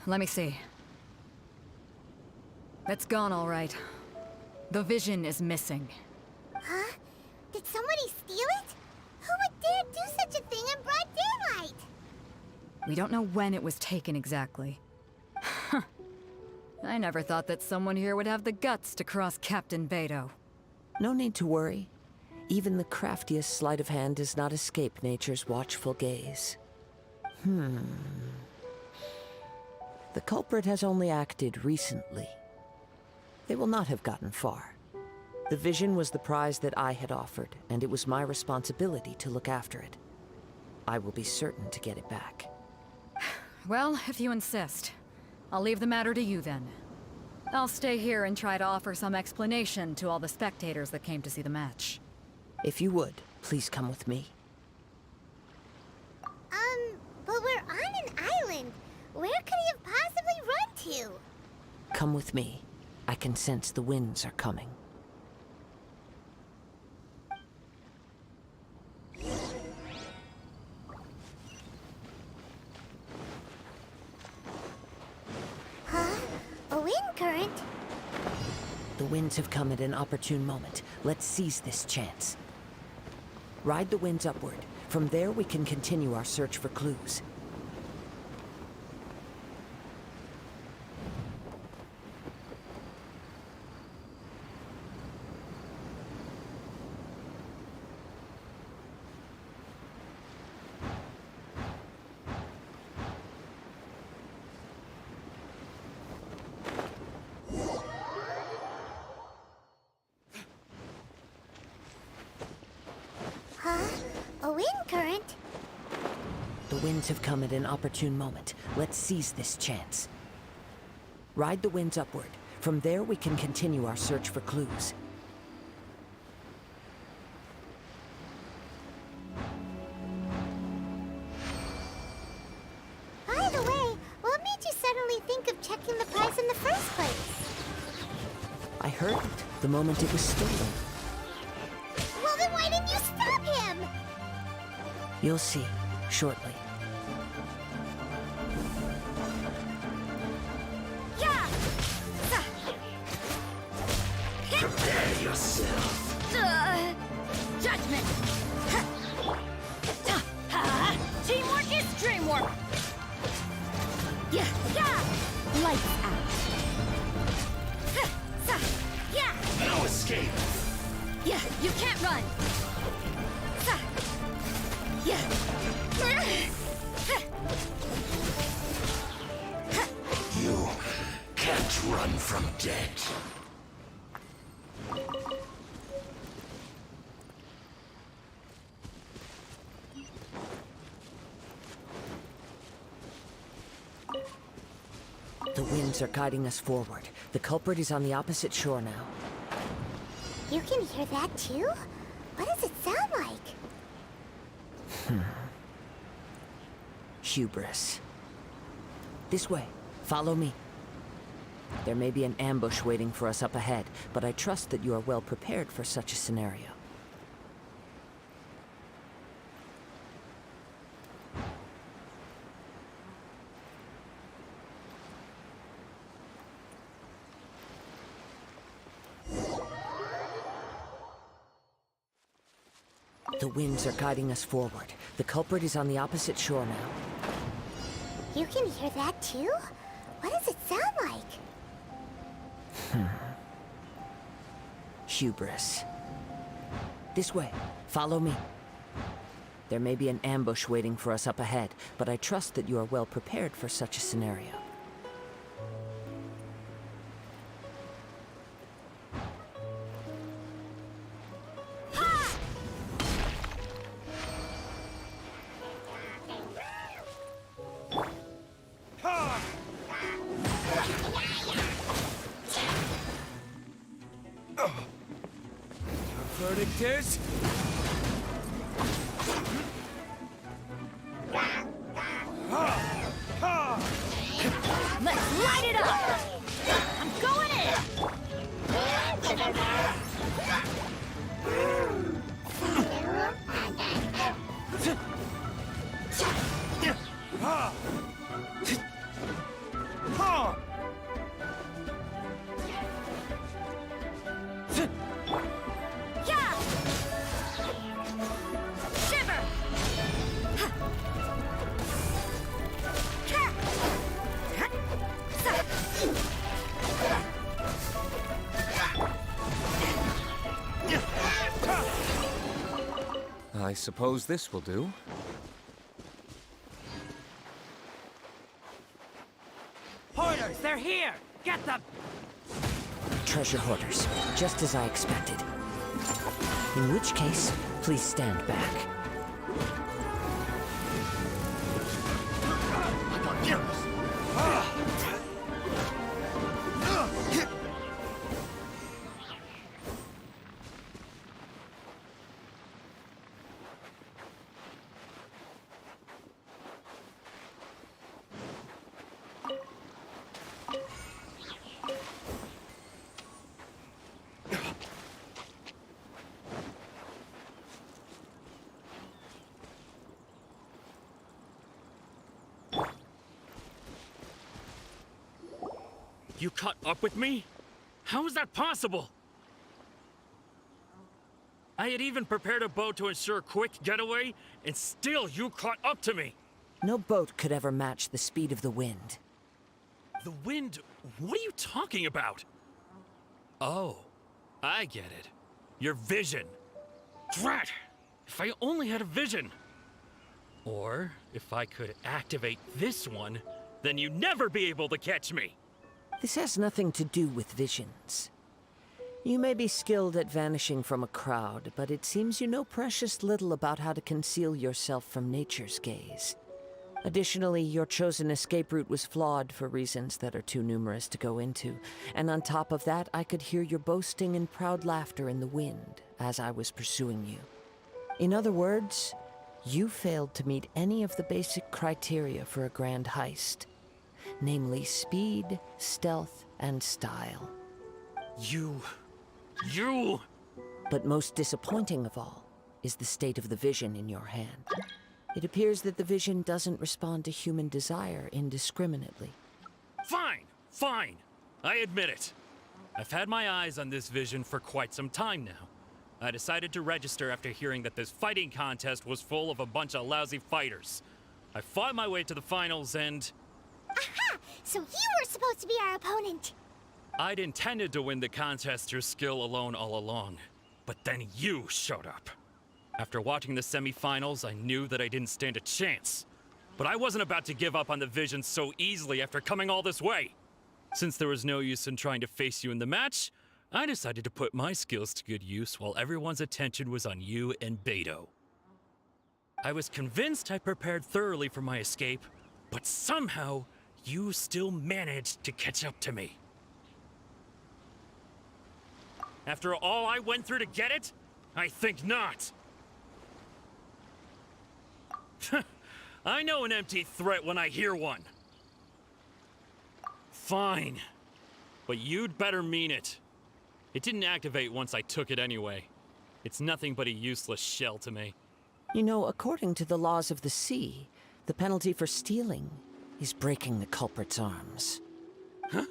Let me see. It's gone, all right. The vision is missing. Huh? Did somebody steal it? Who would dare do such a thing in broad daylight? We don't know when it was taken exactly. I never thought that someone here would have the guts to cross Captain Beto. No need to worry. Even the craftiest sleight of hand does not escape nature's watchful gaze. The culprit has only acted recently. They will not have gotten far. The vision was the prize that I had offered, and it was my responsibility to look after it. I will be certain to get it back. Well, if you insist. I'll leave the matter to you then. I'll stay here and try to offer some explanation to all the spectators that came to see the match. If you would, please come with me. But we're on an island. Where could he have possibly run to? Come with me. I can sense the winds are coming. Huh? A wind current? The winds have come at an opportune moment. Let's seize this chance. Ride the winds upward. From there, we can continue our search for clues. A wind current? The winds have come at an opportune moment. Let's seize this chance. Ride the winds upward. From there, we can continue our search for clues. By the way, what made you suddenly think of checking the prize in the first place? I heard it the moment it was stolen. Well, then why didn't you stop him? You'll see, shortly. Prepare yourself. Judgment! Teamwork is dreamwork! Yeah! Lights out. No escape. Yeah, you can't run! You can't run from death. The winds are guiding us forward. The culprit is on the opposite shore now. You can hear that too? What does it sound like? Hubris. This way. Follow me. There may be an ambush waiting for us up ahead, but I trust that you are well prepared for such a scenario. The winds are guiding us forward. The culprit is on the opposite shore now. You can hear that too? What does it sound like? Hubris. This way. Follow me. There may be an ambush waiting for us up ahead, but I trust that you are well prepared for such a scenario. characters. Let's light it up! I'm going in! Yeah! Shiver! I suppose this will do. Hoarders, they're here! Get them! Treasure hoarders, just as I expected. In which case, please stand back. You caught up with me? How is that possible? I had even prepared a boat to ensure a quick getaway, and still you caught up to me! No boat could ever match the speed of the wind. The wind? What are you talking about? Oh, I get it. Your vision. Drat! If I only had a vision! Or, if I could activate this one, then you'd never be able to catch me! This has nothing to do with visions. You may be skilled at vanishing from a crowd, but it seems you know precious little about how to conceal yourself from nature's gaze. Additionally, your chosen escape route was flawed for reasons that are too numerous to go into, and on top of that, I could hear your boasting and proud laughter in the wind as I was pursuing you. In other words, you failed to meet any of the basic criteria for a grand heist. Namely speed, stealth, and style. You... But most disappointing of all is the state of the vision in your hand. It appears that the vision doesn't respond to human desire indiscriminately. Fine. I admit it. I've had my eyes on this vision for quite some time now. I decided to register after hearing that this fighting contest was full of a bunch of lousy fighters. I fought my way to the finals and... Aha! So you were supposed to be our opponent! I'd intended to win the contest through skill alone all along, but then you showed up. After watching the semifinals, I knew that I didn't stand a chance. But I wasn't about to give up on the vision so easily after coming all this way. Since there was no use in trying to face you in the match, I decided to put my skills to good use while everyone's attention was on you and Beto. I was convinced I prepared thoroughly for my escape, but somehow, you still managed to catch up to me. After all I went through to get it? I think not. I know an empty threat when I hear one. Fine. But you'd better mean it. It didn't activate once I took it anyway. It's nothing but a useless shell to me. You know, according to the laws of the sea, the penalty for stealing is breaking the culprit's arms. Huh?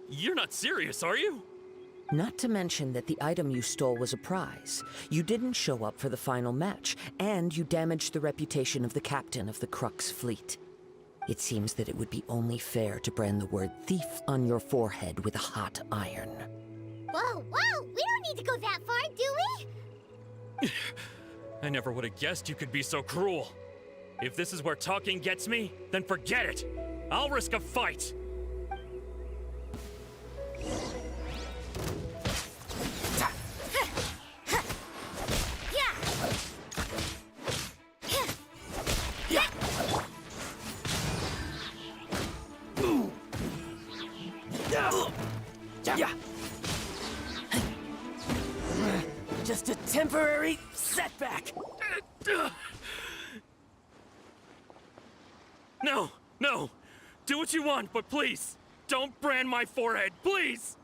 You're not serious, are you? Not to mention that the item you stole was a prize. You didn't show up for the final match, and you damaged the reputation of the captain of the Crux fleet. It seems that it would be only fair to brand the word thief on your forehead with a hot iron. Whoa! We don't need to go that far, do we? I never would have guessed you could be so cruel. If this is where talking gets me, then forget it. I'll risk a fight. Just attempt temporary setback. No, no. Do what you want, but please, don't brand my forehead, please!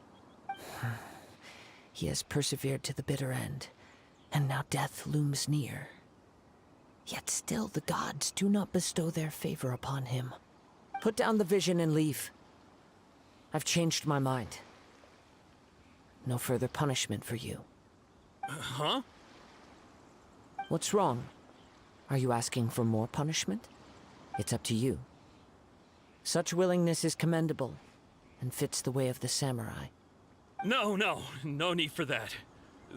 He has persevered to the bitter end, and now death looms near. Yet still the gods do not bestow their favor upon him. Put down the vision and leave. I've changed my mind. No further punishment for you. Huh? What's wrong? Are you asking for more punishment? It's up to you. Such willingness is commendable, and fits the way of the samurai. No need for that.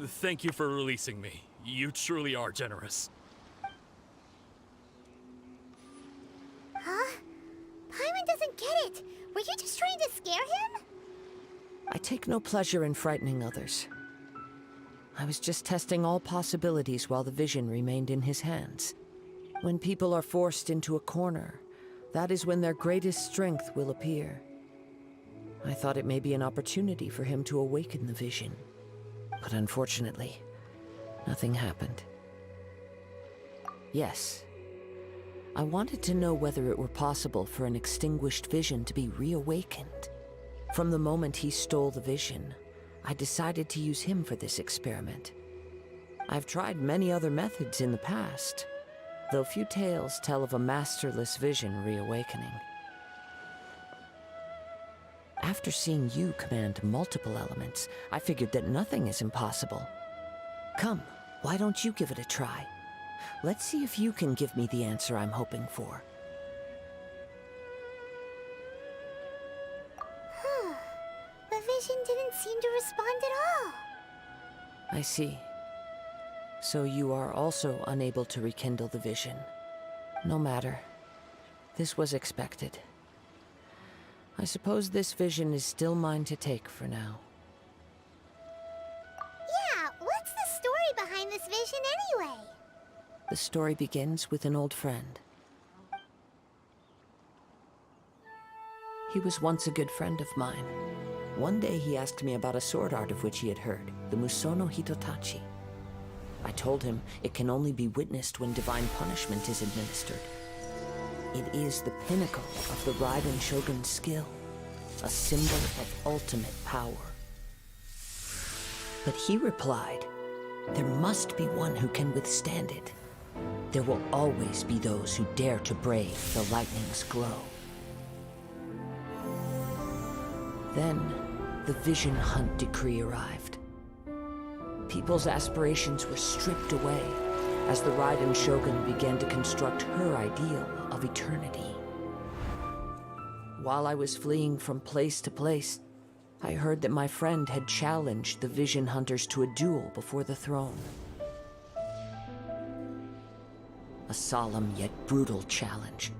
Thank you for releasing me. You truly are generous. Huh? Paimon doesn't get it. Were you just trying to scare him? I take no pleasure in frightening others. I was just testing all possibilities while the vision remained in his hands. When people are forced into a corner, that is when their greatest strength will appear. I thought it may be an opportunity for him to awaken the vision. But unfortunately, nothing happened. Yes, I wanted to know whether it were possible for an extinguished vision to be reawakened. From the moment he stole the vision, I decided to use him for this experiment. I've tried many other methods in the past, though few tales tell of a masterless vision reawakening. After seeing you command multiple elements, I figured that nothing is impossible. Come, why don't you give it a try? Let's see if you can give me the answer I'm hoping for. The vision didn't seem to respond at all. I see. So you are also unable to rekindle the vision. No matter. This was expected. I suppose this vision is still mine to take for now. Yeah, what's the story behind this vision anyway? The story begins with an old friend. He was once a good friend of mine. One day he asked me about a sword art of which he had heard, the Musono Hitotachi. I told him it can only be witnessed when divine punishment is administered. It is the pinnacle of the Ryzen Shogun's skill, a symbol of ultimate power. But he replied, there must be one who can withstand it. There will always be those who dare to brave the lightning's glow. Then, the Vision Hunt decree arrived. People's aspirations were stripped away as the Raiden Shogun began to construct her ideal of eternity. While I was fleeing from place to place, I heard that my friend had challenged the Vision Hunters to a duel before the throne. A solemn yet brutal challenge.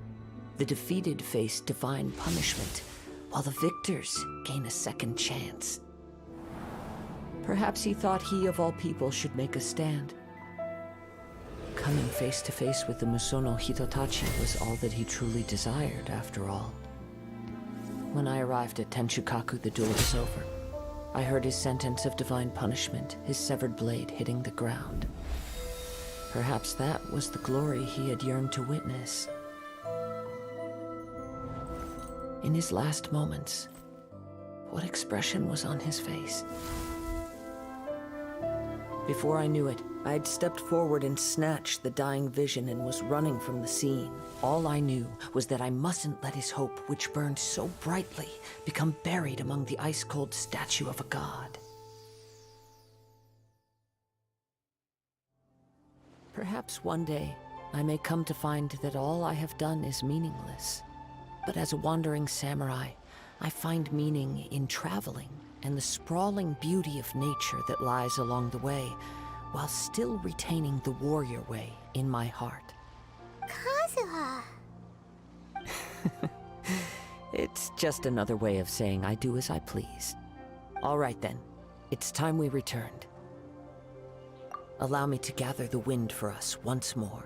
The defeated face divine punishment, while the victors gain a second chance. Perhaps he thought he of all people should make a stand. Coming face to face with the Musono Hitotachi was all that he truly desired, after all. When I arrived at Tenshukaku, the duel was over. I heard his sentence of divine punishment, his severed blade hitting the ground. Perhaps that was the glory he had yearned to witness. In his last moments, what expression was on his face? Before I knew it, I had stepped forward and snatched the dying vision and was running from the scene. All I knew was that I mustn't let his hope, which burned so brightly, become buried among the ice-cold statue of a god. Perhaps one day, I may come to find that all I have done is meaningless. But as a wandering samurai, I find meaning in traveling and the sprawling beauty of nature that lies along the way, while still retaining the warrior way in my heart. Kazuha! It's just another way of saying I do as I please. All right then, it's time we returned. Allow me to gather the wind for us once more.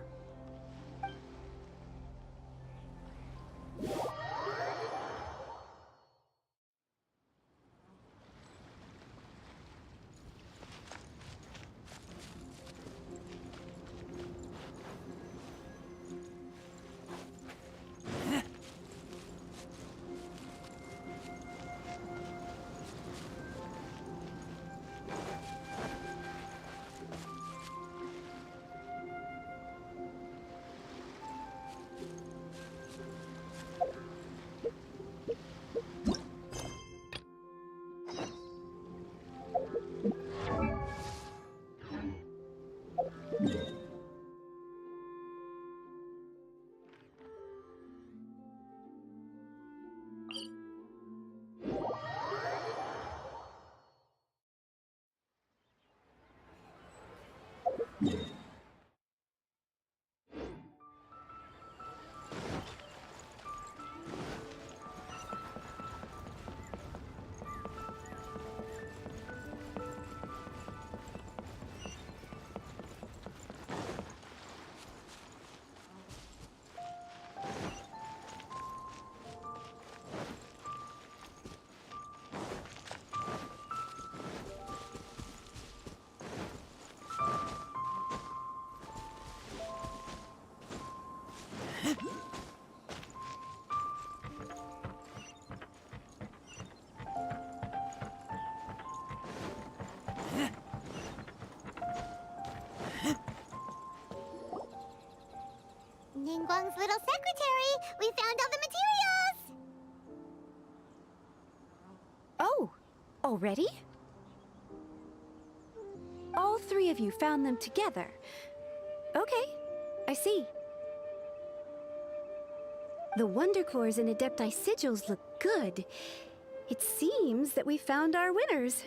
Ningguang's little secretary! We found all the materials! Oh, already? All three of you found them together. Okay, I see. The Wondercores and Adepti sigils look good. It seems that we found our winners.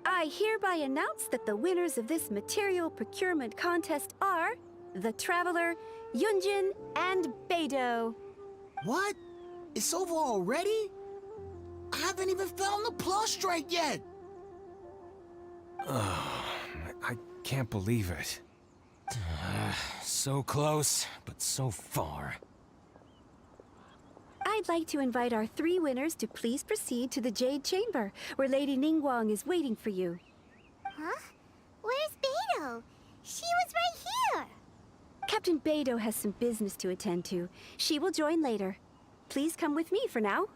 I hereby announce that the winners of this material procurement contest are the Traveler, Yunjin, and Beidou. What? It's over already? I haven't even found the Plustrite yet! I can't believe it. So close, but so far. I'd like to invite our three winners to please proceed to the Jade Chamber, where Lady Ningguang is waiting for you. Huh? Where's Beidou? She was right here! Captain Beidou has some business to attend to. She will join later. Please come with me for now.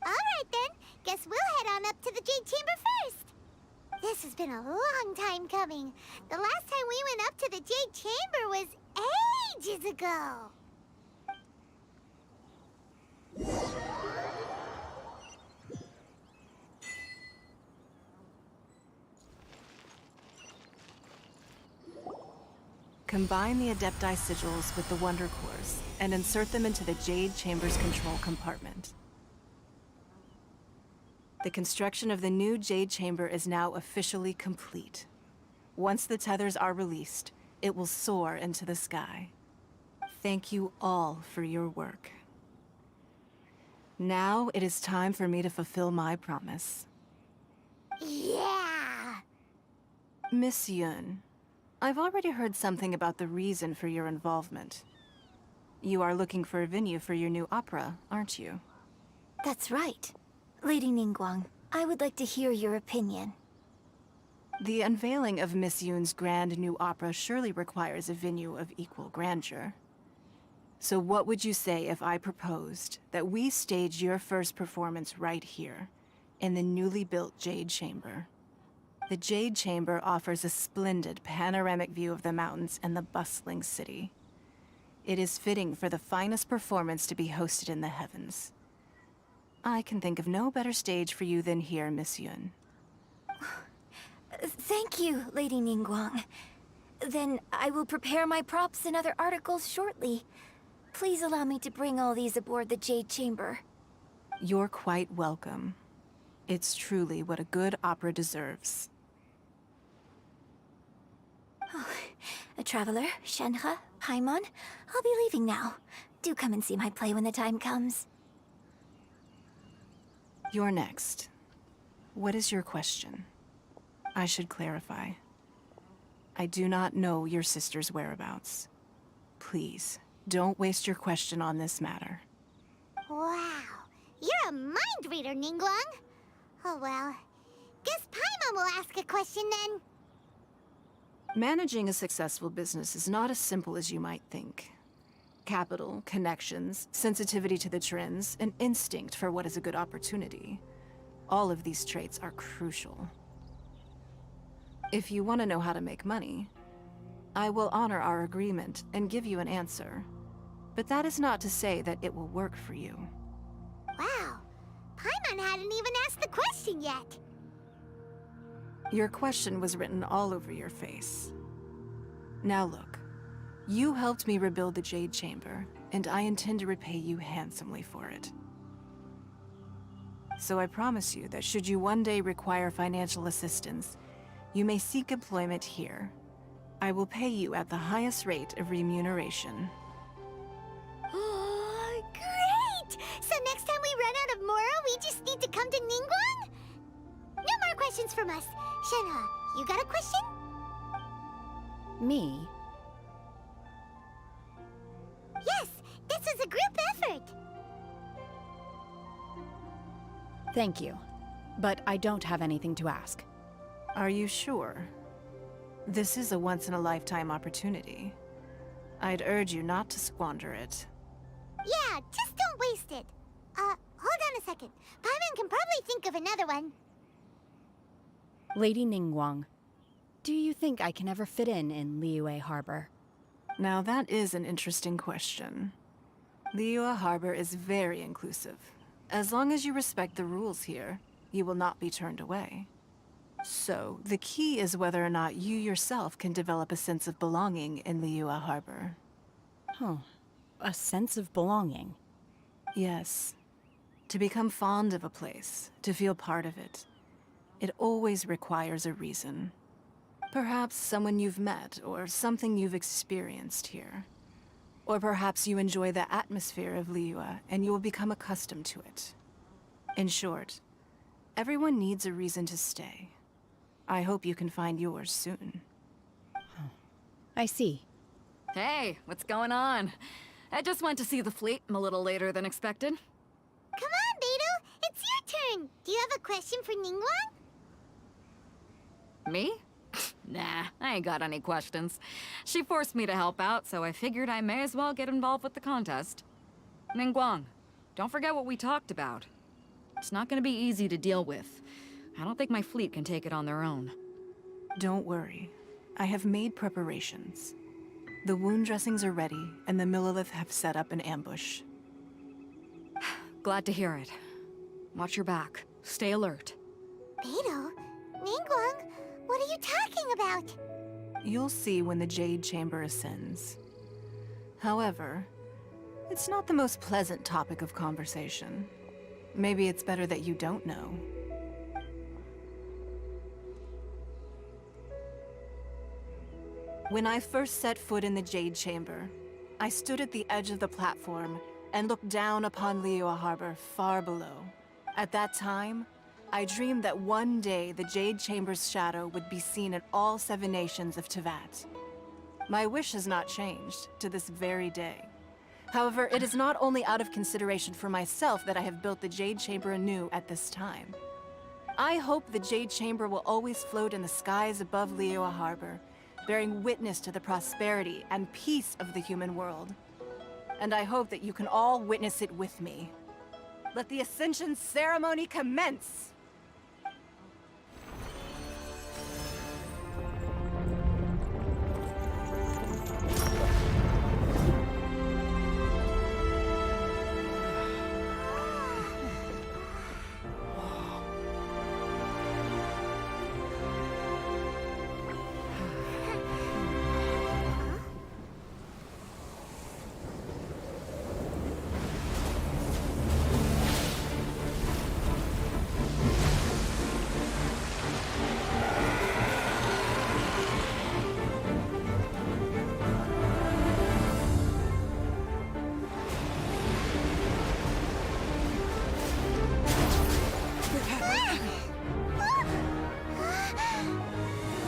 Alright then, guess we'll head on up to the Jade Chamber first. This has been a long time coming. The last time we went up to the Jade Chamber was ages ago. Combine the Adepti sigils with the Wonder Cores and insert them into the Jade Chamber's control compartment. The construction of the new Jade Chamber is now officially complete. Once the tethers are released, it will soar into the sky. Thank you all for your work. Now it is time for me to fulfill my promise. Yeah! Miss Yun, I've already heard something about the reason for your involvement. You are looking for a venue for your new opera, aren't you? That's right. Lady Ningguang, I would like to hear your opinion. The unveiling of Miss Yun's grand new opera surely requires a venue of equal grandeur. So what would you say if I proposed that we stage your first performance right here, in the newly built Jade Chamber? The Jade Chamber offers a splendid panoramic view of the mountains and the bustling city. It is fitting for the finest performance to be hosted in the heavens. I can think of no better stage for you than here, Miss Yun. Thank you, Lady Ningguang. Then I will prepare my props and other articles shortly. Please allow me to bring all these aboard the Jade Chamber. You're quite welcome. It's truly what a good opera deserves. A traveler, Shenhe, Paimon, I'll be leaving now. Do come and see my play when the time comes. You're next. What is your question? I should clarify. I do not know your sister's whereabouts. Please, don't waste your question on this matter. Wow, you're a mind reader, Ningguang. Oh well, guess Paimon will ask a question then. Managing a successful business is not as simple as you might think. Capital, connections, sensitivity to the trends, and instinct for what is a good opportunity. All of these traits are crucial. If you want to know how to make money, I will honor our agreement and give you an answer. But that is not to say that it will work for you. Wow, Paimon hadn't even asked the question yet. Your question was written all over your face. Now look, you helped me rebuild the Jade Chamber, and I intend to repay you handsomely for it. So I promise you that should you one day require financial assistance, you may seek employment here. I will pay you at the highest rate of remuneration. Oh, great! So next time we run out of Mora, we just need to come to Ningguang? No more questions from us. Shenhe, you got a question? Me? Yes, this is a group effort. Thank you. But I don't have anything to ask. Are you sure? This is a once-in-a-lifetime opportunity. I'd urge you not to squander it. Yeah, just don't waste it. Hold on a second. Paimon can probably think of another one. Lady Ningguang, do you think I can ever fit in Liyue Harbor? Now that is an interesting question. Liyue Harbor is very inclusive. As long as you respect the rules here, you will not be turned away. So, the key is whether or not you yourself can develop a sense of belonging in Liyue Harbor. Huh. A sense of belonging? Yes. To become fond of a place, to feel part of it, it always requires a reason. Perhaps someone you've met, or something you've experienced here. Or perhaps you enjoy the atmosphere of Liyue, and you will become accustomed to it. In short, everyone needs a reason to stay. I hope you can find yours soon. I see. Hey, what's going on? I just went to see the fleet a little later than expected. Come on, Beidou! It's your turn! Do you have a question for Ningguang? Me? Nah, I ain't got any questions. She forced me to help out, so I figured I may as well get involved with the contest. Ningguang, don't forget what we talked about. It's not gonna be easy to deal with. I don't think my fleet can take it on their own. Don't worry. I have made preparations. The wound dressings are ready, and the Millelith have set up an ambush. Glad to hear it. Watch your back. Stay alert. Beidou? Ningguang? What are you talking about? You'll see when the Jade Chamber ascends. However, it's not the most pleasant topic of conversation. Maybe it's better that you don't know. When I first set foot in the Jade Chamber, I stood at the edge of the platform and looked down upon Liyue Harbor far below. At that time, I dreamed that one day the Jade Chamber's shadow would be seen in all 7 nations of Teyvat. My wish has not changed to this very day. However, it is not only out of consideration for myself that I have built the Jade Chamber anew at this time. I hope the Jade Chamber will always float in the skies above Liyue Harbor, bearing witness to the prosperity and peace of the human world. And I hope that you can all witness it with me. Let the Ascension ceremony commence!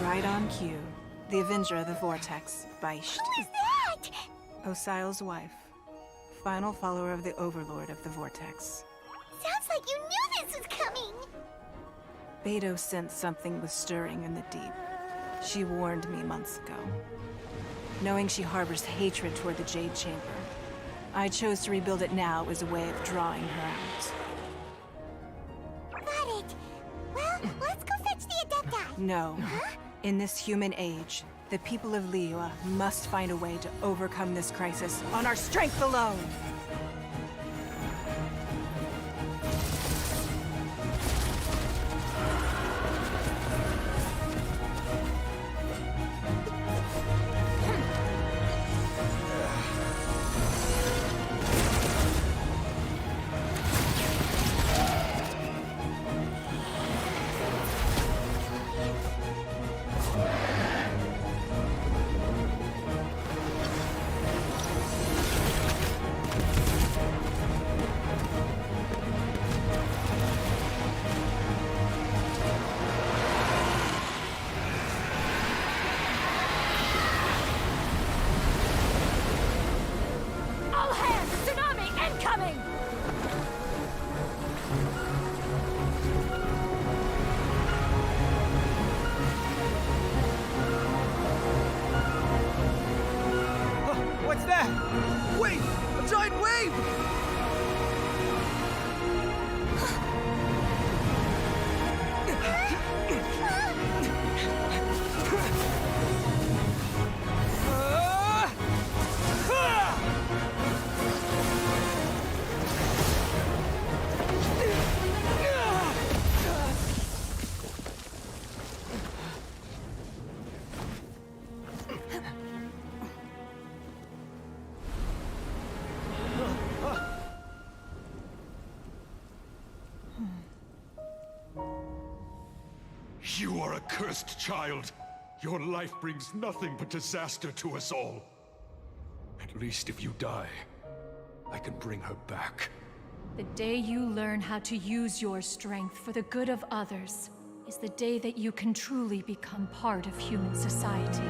Right on cue. The Avenger of the Vortex, Beisht. Who is that? Osial's wife. Final follower of the Overlord of the Vortex. Sounds like you knew this was coming! Beidou sensed something was stirring in the deep. She warned me months ago. Knowing she harbors hatred toward the Jade Chamber, I chose to rebuild it now as a way of drawing her out. Got it. Well, let's go fetch the Adepti. No. Huh? In this human age, the people of Liyue must find a way to overcome this crisis on our strength alone! Wait! A giant wave! You are a cursed child. Your life brings nothing but disaster to us all. At least if you die, I can bring her back. The day you learn how to use your strength for the good of others is the day that you can truly become part of human society.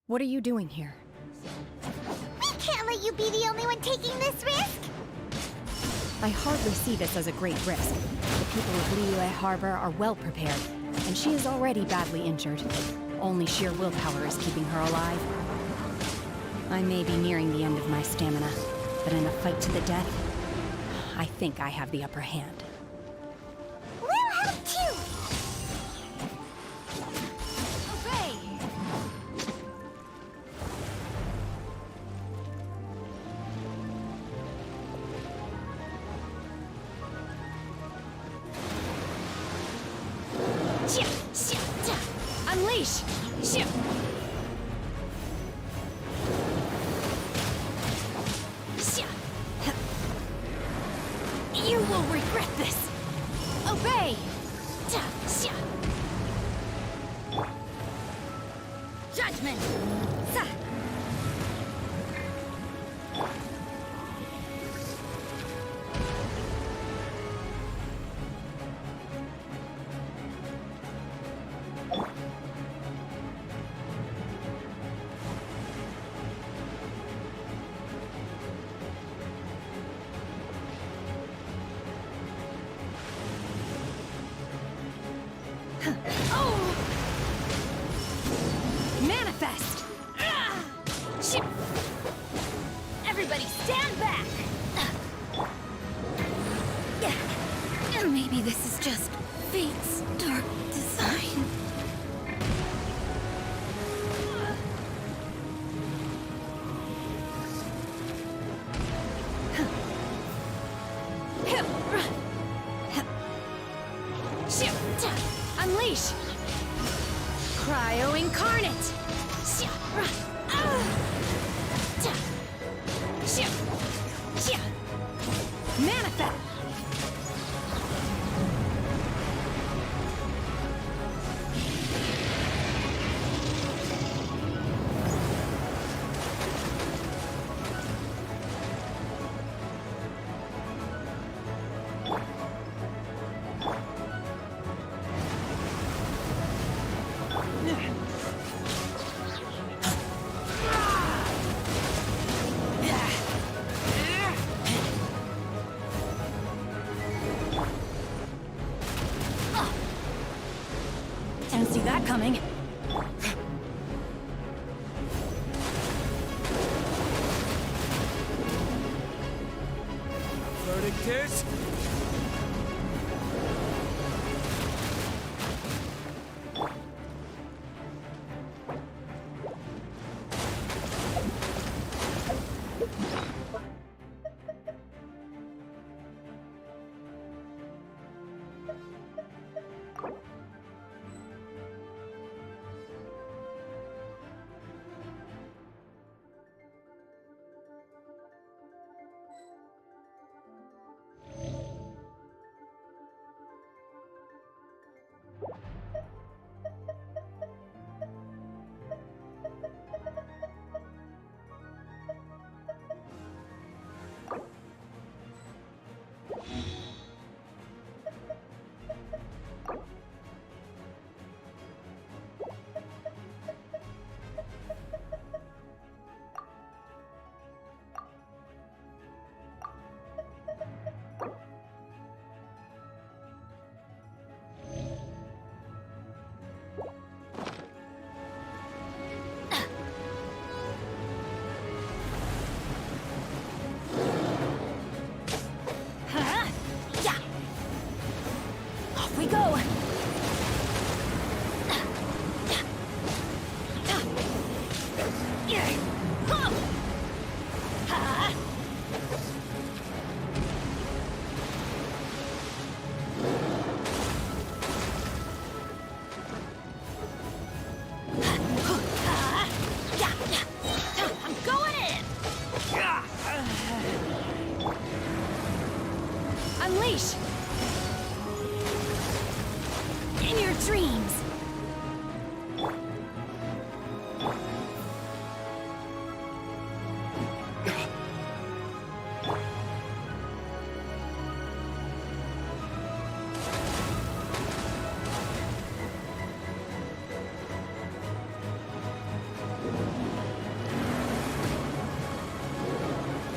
What are you doing here? We can't let you be the only one taking this risk! I hardly see this as a great risk. The people of Liyue Harbor are well prepared, and she is already badly injured. Only sheer willpower is keeping her alive. I may be nearing the end of my stamina, but in a fight to the death, I think I have the upper hand. We'll help too! Unleash! You will regret this! Obey! Judgment! Manifest! Everybody stand back! Maybe this is just fate's dark design. Unleash! Cryo Incarnate! Manifest! Didn't see that coming. Verdict is... Unleash! In your dreams!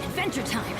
Adventure time!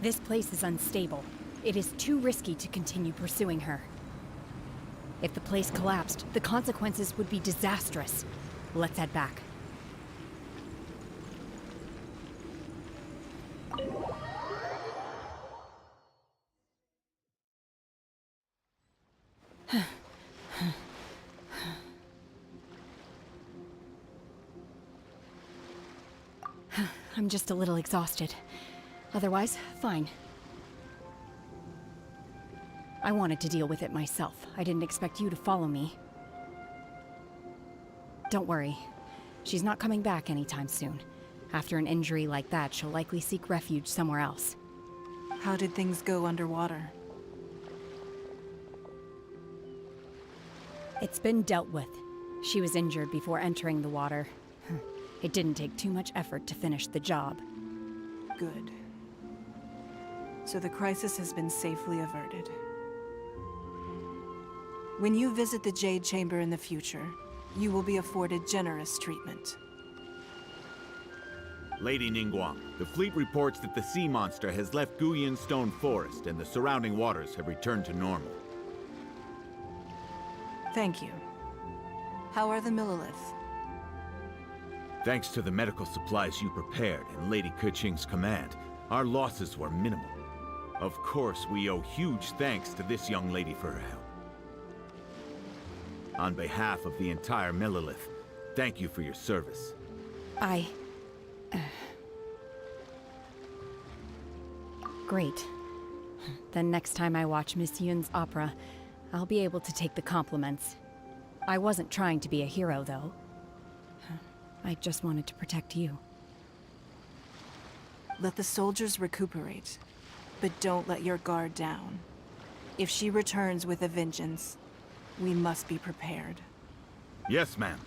This place is unstable. It is too risky to continue pursuing her. If the place collapsed, the consequences would be disastrous. Let's head back. I'm just a little exhausted. Otherwise, fine. I wanted to deal with it myself. I didn't expect you to follow me. Don't worry. She's not coming back anytime soon. After an injury like that, she'll likely seek refuge somewhere else. How did things go underwater? It's been dealt with. She was injured before entering the water. It didn't take too much effort to finish the job. Good. So the crisis has been safely averted. When you visit the Jade Chamber in the future, you will be afforded generous treatment. Lady Ningguang, the fleet reports that the sea monster has left Guyan Stone Forest and the surrounding waters have returned to normal. Thank you. How are the Millilith? Thanks to the medical supplies you prepared and Lady Keqing's command, our losses were minimal. Of course, we owe huge thanks to this young lady for her help. On behalf of the entire Millilith, thank you for your service. Great. Then next time I watch Miss Yun's opera, I'll be able to take the compliments. I wasn't trying to be a hero, though. I just wanted to protect you. Let the soldiers recuperate, but don't let your guard down. If she returns with a vengeance, we must be prepared. Yes, ma'am.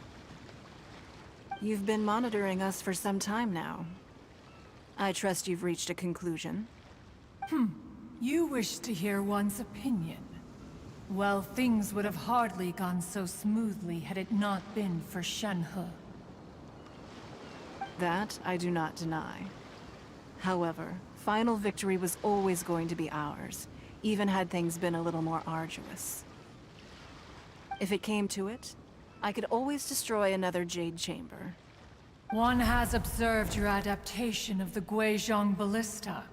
You've been monitoring us for some time now. I trust you've reached a conclusion. You wish to hear one's opinion. Well, things would have hardly gone so smoothly had it not been for Shenhe. That I do not deny. However, final victory was always going to be ours, even had things been a little more arduous. If it came to it, I could always destroy another Jade Chamber. One has observed your adaptation of the Guizhong Ballista,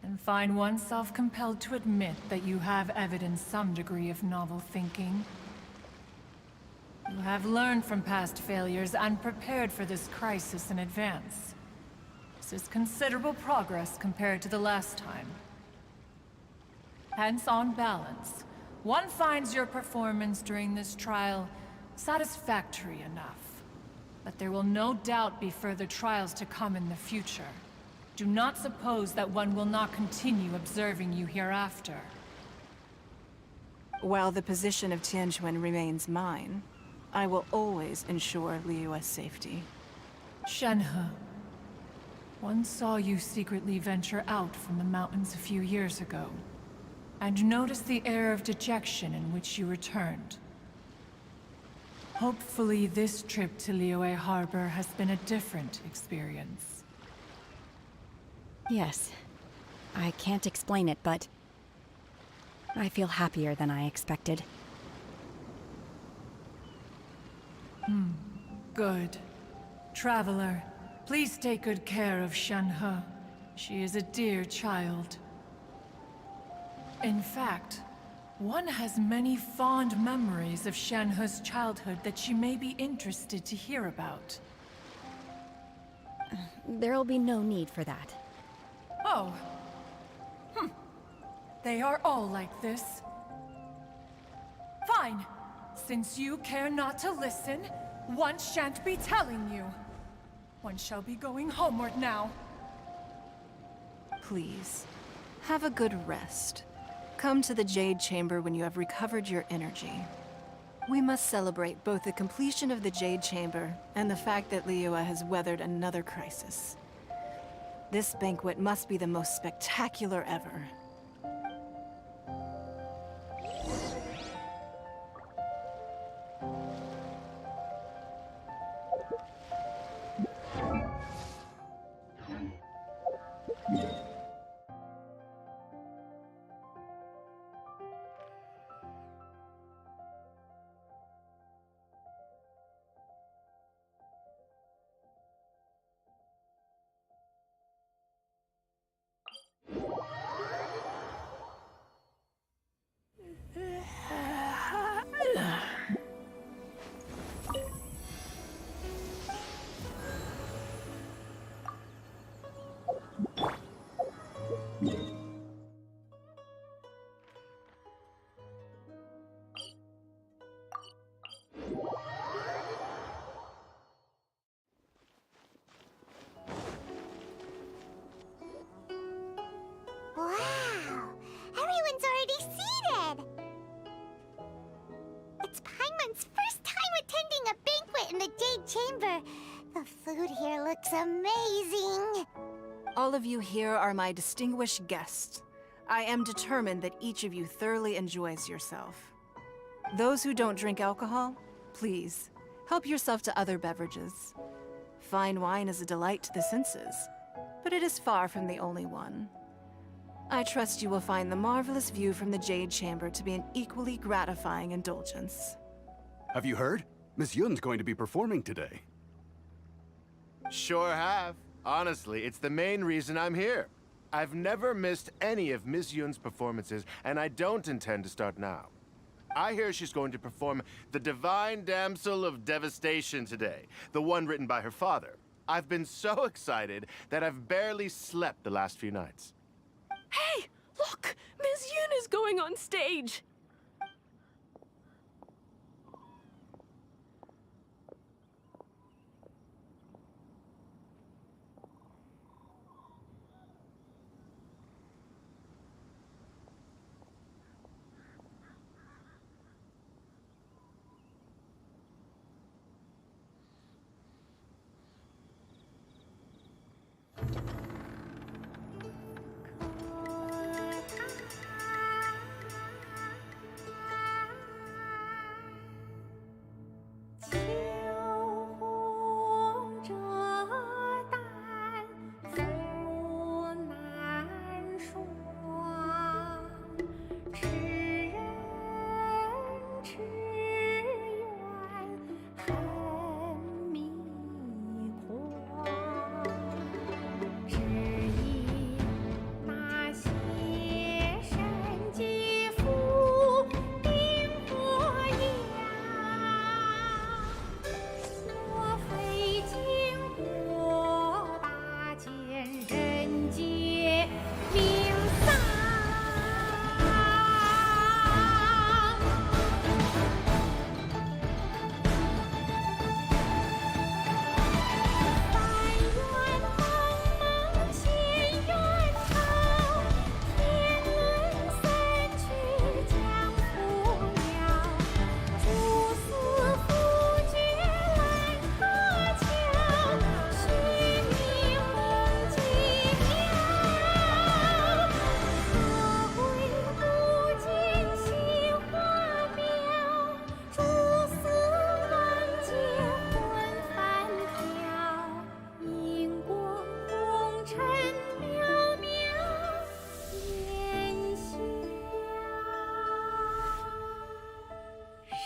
and find oneself compelled to admit that you have evidenced some degree of novel thinking. You have learned from past failures and prepared for this crisis in advance. This is considerable progress compared to the last time. Hence, on balance, one finds your performance during this trial satisfactory enough. But there will no doubt be further trials to come in the future. Do not suppose that one will not continue observing you hereafter. While the position of Tianquan remains mine, I will always ensure Liyue's safety. Shenhe, one saw you secretly venture out from the mountains a few years ago, and noticed the air of dejection in which you returned. Hopefully this trip to Liyue Harbor has been a different experience. Yes. I can't explain it, but I feel happier than I expected. Good. Traveler, please take good care of Shenhe. She is a dear child. In fact, one has many fond memories of Shenhe's childhood that she may be interested to hear about. There'll be no need for that. Oh. They are all like this. Fine. Since you care not to listen, one shan't be telling you. One shall be going homeward now. Please, have a good rest. Come to the Jade Chamber when you have recovered your energy. We must celebrate both the completion of the Jade Chamber and the fact that Liyue has weathered another crisis. This banquet must be the most spectacular ever. Wow! Everyone's already seated! It's Paimon's first time attending a banquet in the Jade Chamber. The food here looks amazing. All of you here are my distinguished guests. I am determined that each of you thoroughly enjoys yourself. Those who don't drink alcohol, please, help yourself to other beverages. Fine wine is a delight to the senses, but it is far from the only one. I trust you will find the marvelous view from the Jade Chamber to be an equally gratifying indulgence. Have you heard? Miss Yun's going to be performing today. Sure have. Honestly, it's the main reason I'm here. I've never missed any of Miss Yun's performances, and I don't intend to start now. I hear she's going to perform The Divine Damsel of Devastation today, the one written by her father. I've been so excited that I've barely slept the last few nights. Hey, look! Miss Yun is going on stage!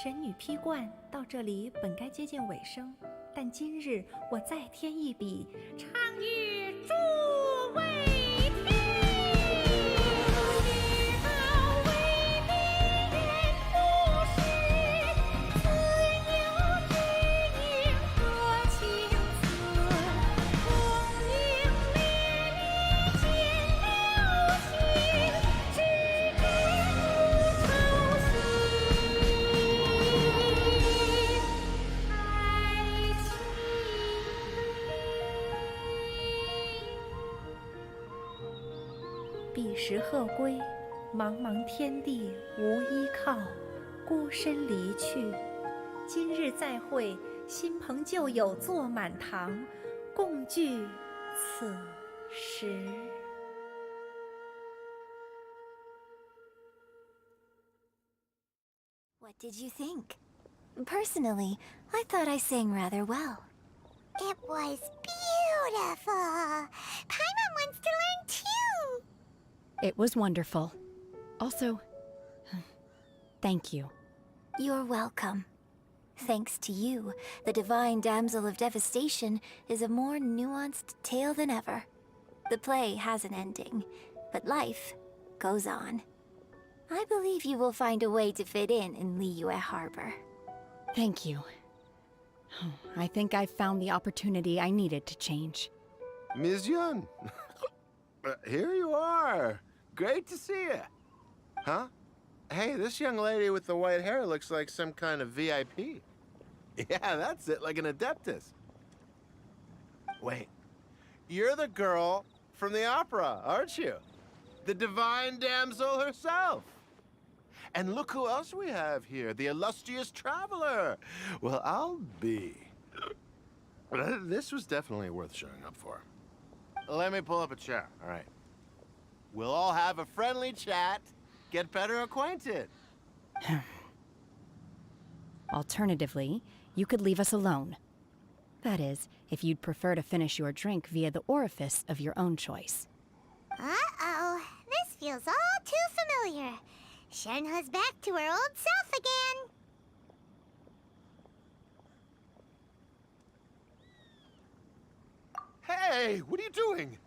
神女劈冠到这里本该接近尾声，但今日我再添一笔，唱与诸位听。知道为敌人不识，自有知音何情字。功名烈烈见了情，只知无愁心。彼时鹤归，茫茫天地无依靠，孤身离去。今日再会，新朋旧友坐满堂，共聚此时。What did you think? Personally, I thought I sang rather well. It was beautiful. Paimon wants to learn too. It was wonderful. Also, thank you. You're welcome. Thanks to you, the Divine Damsel of Devastation is a more nuanced tale than ever. The play has an ending, but life goes on. I believe you will find a way to fit in Liyue Harbor. Thank you. I think I've found the opportunity I needed to change. Ms. Yun, here you are. Great to see you. Huh? Hey, this young lady with the white hair looks like some kind of VIP. Yeah, that's it, like an Adeptus. Wait, you're the girl from the opera, aren't you? The Divine Damsel herself. And look who else we have here, the illustrious traveler. Well, I'll be. This was definitely worth showing up for. Let me pull up a chair, all right. We'll all have a friendly chat, get better acquainted. Alternatively, you could leave us alone. That is, if you'd prefer to finish your drink via the orifice of your own choice. Uh-oh, this feels all too familiar. Shenhe's back to her old self again. Hey, what are you doing?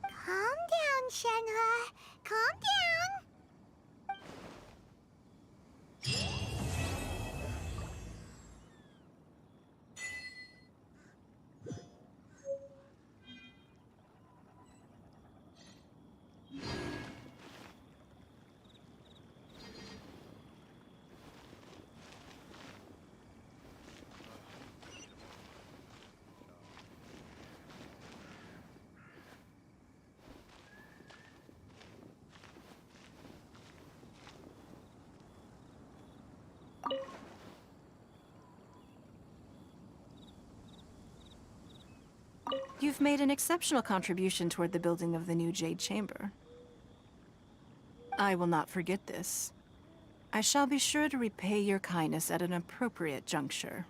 Calm down, Shenhe. Calm down. You've made an exceptional contribution toward the building of the new Jade Chamber. I will not forget this. I shall be sure to repay your kindness at an appropriate juncture.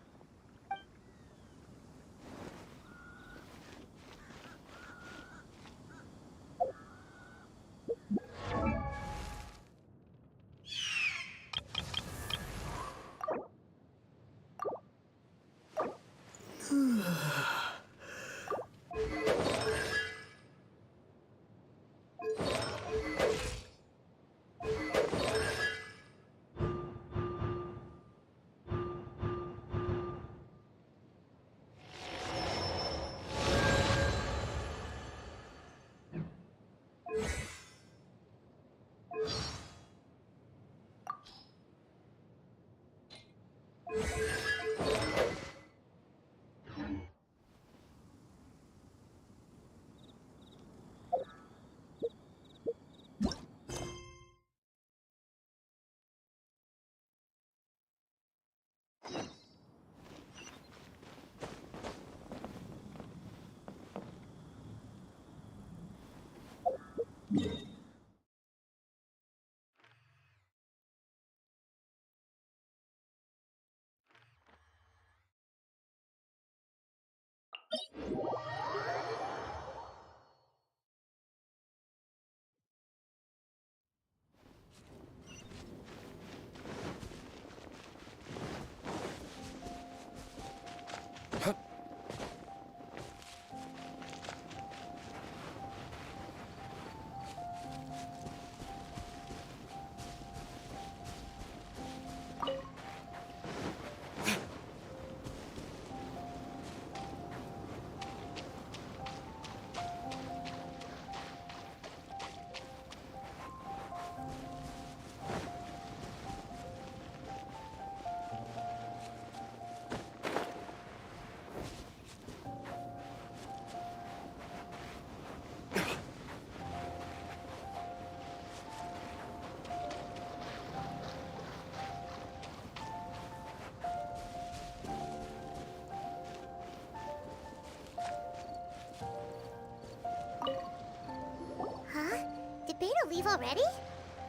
Did Beta leave already?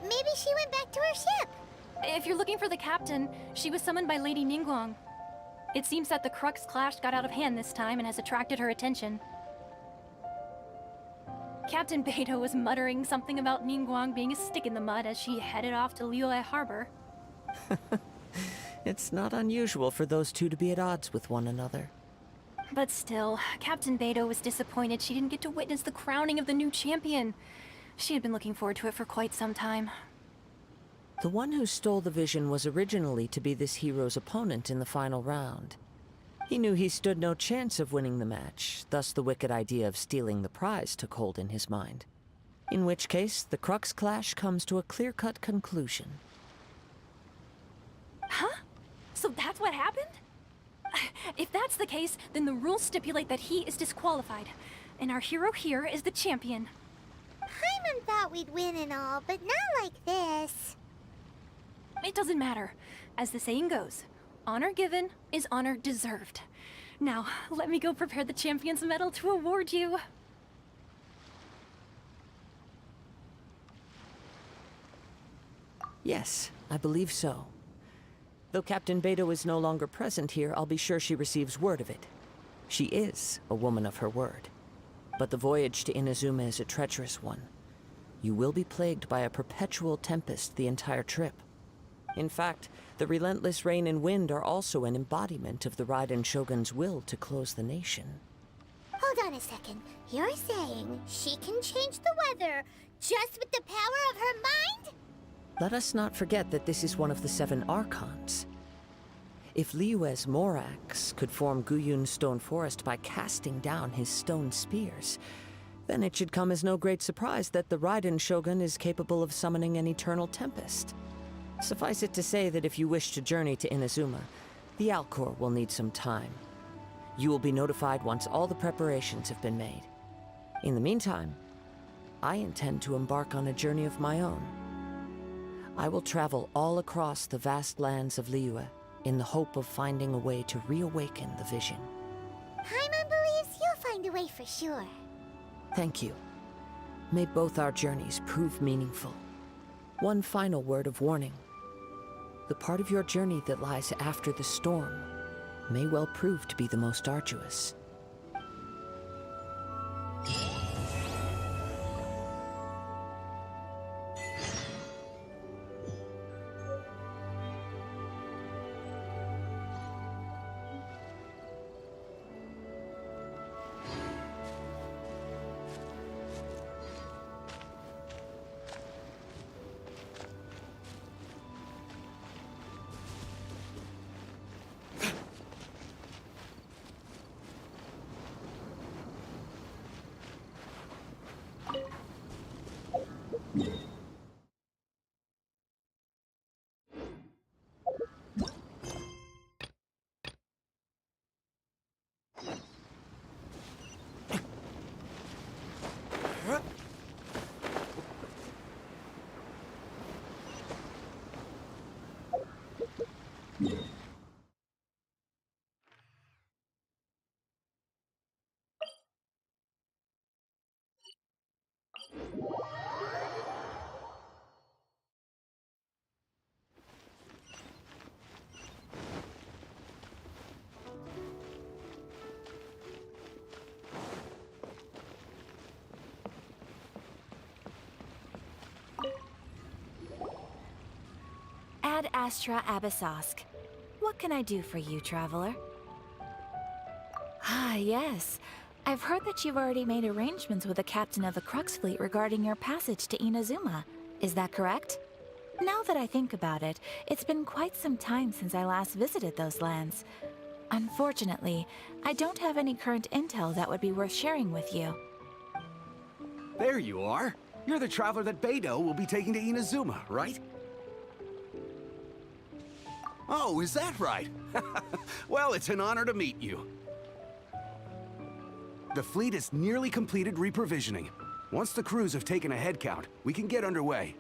Maybe she went back to her ship. If you're looking for the captain, she was summoned by Lady Ningguang. It seems that the Crux clash got out of hand this time and has attracted her attention. Captain Beidou was muttering something about Ningguang being a stick in the mud as she headed off to Liyue Harbor. It's not unusual for those two to be at odds with one another. But still, Captain Beidou was disappointed she didn't get to witness the crowning of the new champion. She had been looking forward to it for quite some time. The one who stole the vision was originally to be this hero's opponent in the final round. He knew he stood no chance of winning the match, thus the wicked idea of stealing the prize took hold in his mind. In which case, the Crux clash comes to a clear-cut conclusion. Huh? So that's what happened? If that's the case, then the rules stipulate that he is disqualified, and our hero here is the champion. Paimon thought we'd win and all, but not like this. It doesn't matter. As the saying goes, honor given is honor deserved. Now, let me go prepare the champion's medal to award you. Yes, I believe so. Though Captain Beidou is no longer present here, I'll be sure she receives word of it. She is a woman of her word. But the voyage to Inazuma is a treacherous one. You will be plagued by a perpetual tempest the entire trip. In fact, the relentless rain and wind are also an embodiment of the Ryzen Shogun's will to close the nation. Hold on a second. You're saying she can change the weather just with the power of her mind? Let us not forget that this is one of the 7 Archons. If Liyue's Morax could form Guyun's stone forest by casting down his stone spears, then it should come as no great surprise that the Ryzen Shogun is capable of summoning an eternal tempest. Suffice it to say that if you wish to journey to Inazuma, the Alcor will need some time. You will be notified once all the preparations have been made. In the meantime, I intend to embark on a journey of my own. I will travel all across the vast lands of Liyue in the hope of finding a way to reawaken the vision. Paimon believes you'll find a way for sure. Thank you. May both our journeys prove meaningful. One final word of warning. The part of your journey that lies after the storm may well prove to be the most arduous. Ad Astra Abyssosk. What can I do for you, traveler? Ah, yes. I've heard that you've already made arrangements with the captain of the Crux Fleet regarding your passage to Inazuma. Is that correct? Now that I think about it, it's been quite some time since I last visited those lands. Unfortunately, I don't have any current intel that would be worth sharing with you. There you are. You're the traveler that Beidou will be taking to Inazuma, right? Oh, is that right? Well, it's an honor to meet you. The fleet is nearly completed reprovisioning. Once the crews have taken a head count, we can get underway.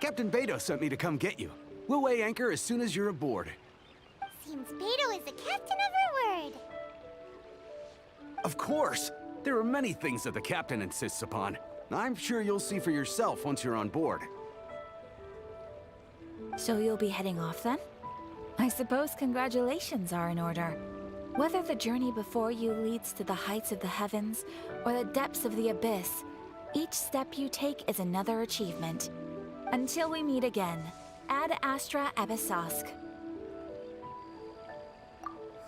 Captain Beidou sent me to come get you. We'll weigh anchor as soon as you're aboard. Seems Beidou is the captain of her word. Of course! There are many things that the captain insists upon. I'm sure you'll see for yourself once you're on board. So you'll be heading off then? I suppose congratulations are in order. Whether the journey before you leads to the heights of the heavens or the depths of the abyss, each step you take is another achievement. Until we meet again, Ad Astra Abyssosk.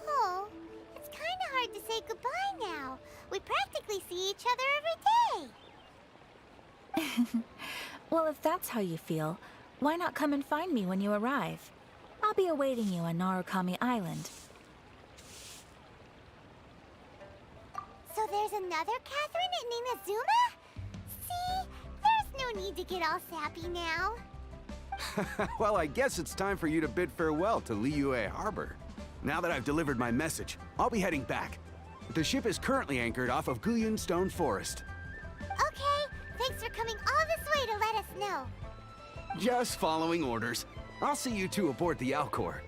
Oh, it's kind of hard to say goodbye now. We practically see each other every day. Well, if that's how you feel, why not come and find me when you arrive? I'll be awaiting you on Narukami Island. So there's another Catherine in Inazuma? See? There's no need to get all sappy now. Well, I guess it's time for you to bid farewell to Liyue Harbor. Now that I've delivered my message, I'll be heading back. The ship is currently anchored off of Guyun Stone Forest. Okay, thanks for coming all this way to let us know. Just following orders. I'll see you two aboard the Alcor.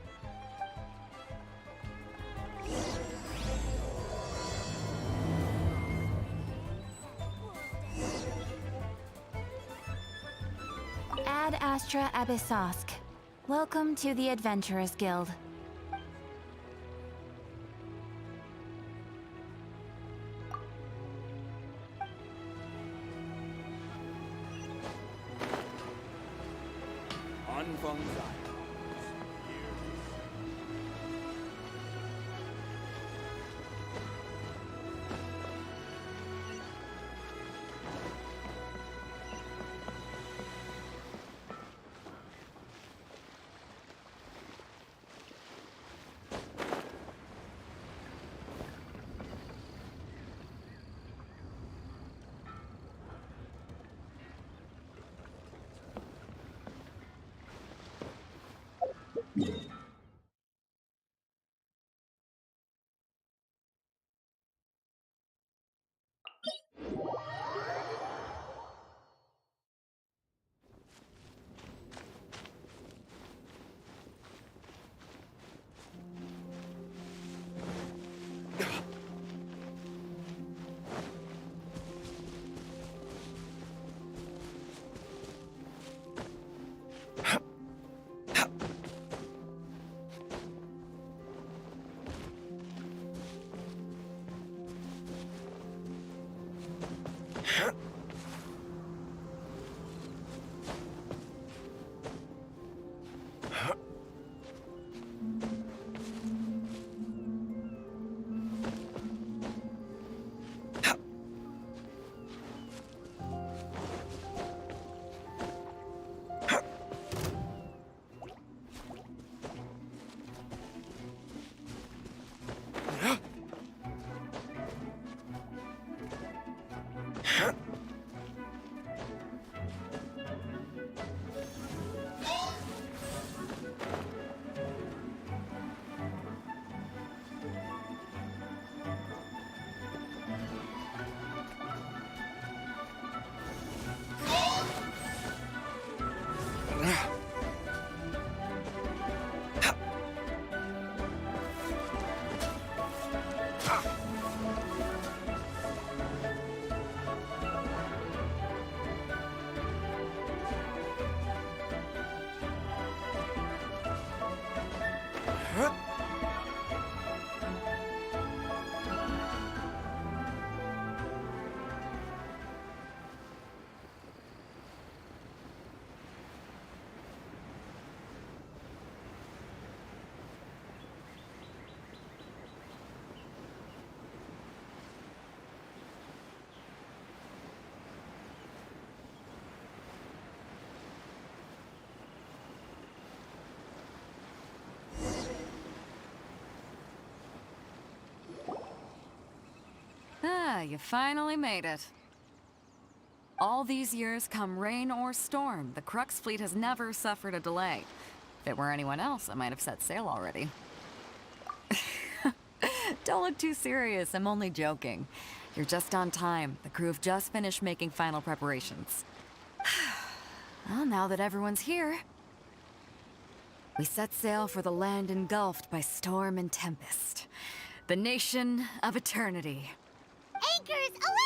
Ad Astra Abyssosk. Welcome to the Adventurers Guild. you finally made it. All these years, come rain or storm, the Crux fleet has never suffered a delay. If it were anyone else, I might have set sail already. Don't look too serious, I'm only joking. You're just on time. The crew have just finished making final preparations. Well, now that everyone's here, we set sail for the land engulfed by storm and tempest. The nation of eternity. Anchors away!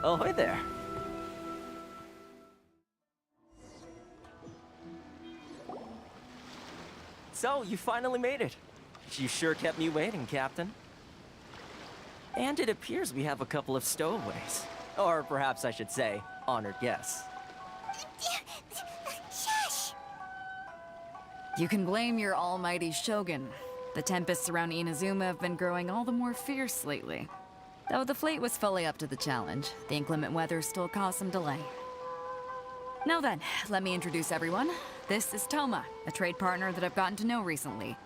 Ahoy there. So, you finally made it. You sure kept me waiting, Captain. And it appears we have a couple of stowaways. Or perhaps I should say, honored guests. Shush! You can blame your almighty Shogun. The tempests around Inazuma have been growing all the more fierce lately. Though the fleet was fully up to the challenge, the inclement weather still caused some delay. Now then, let me introduce everyone. This is Toma, a trade partner that I've gotten to know recently.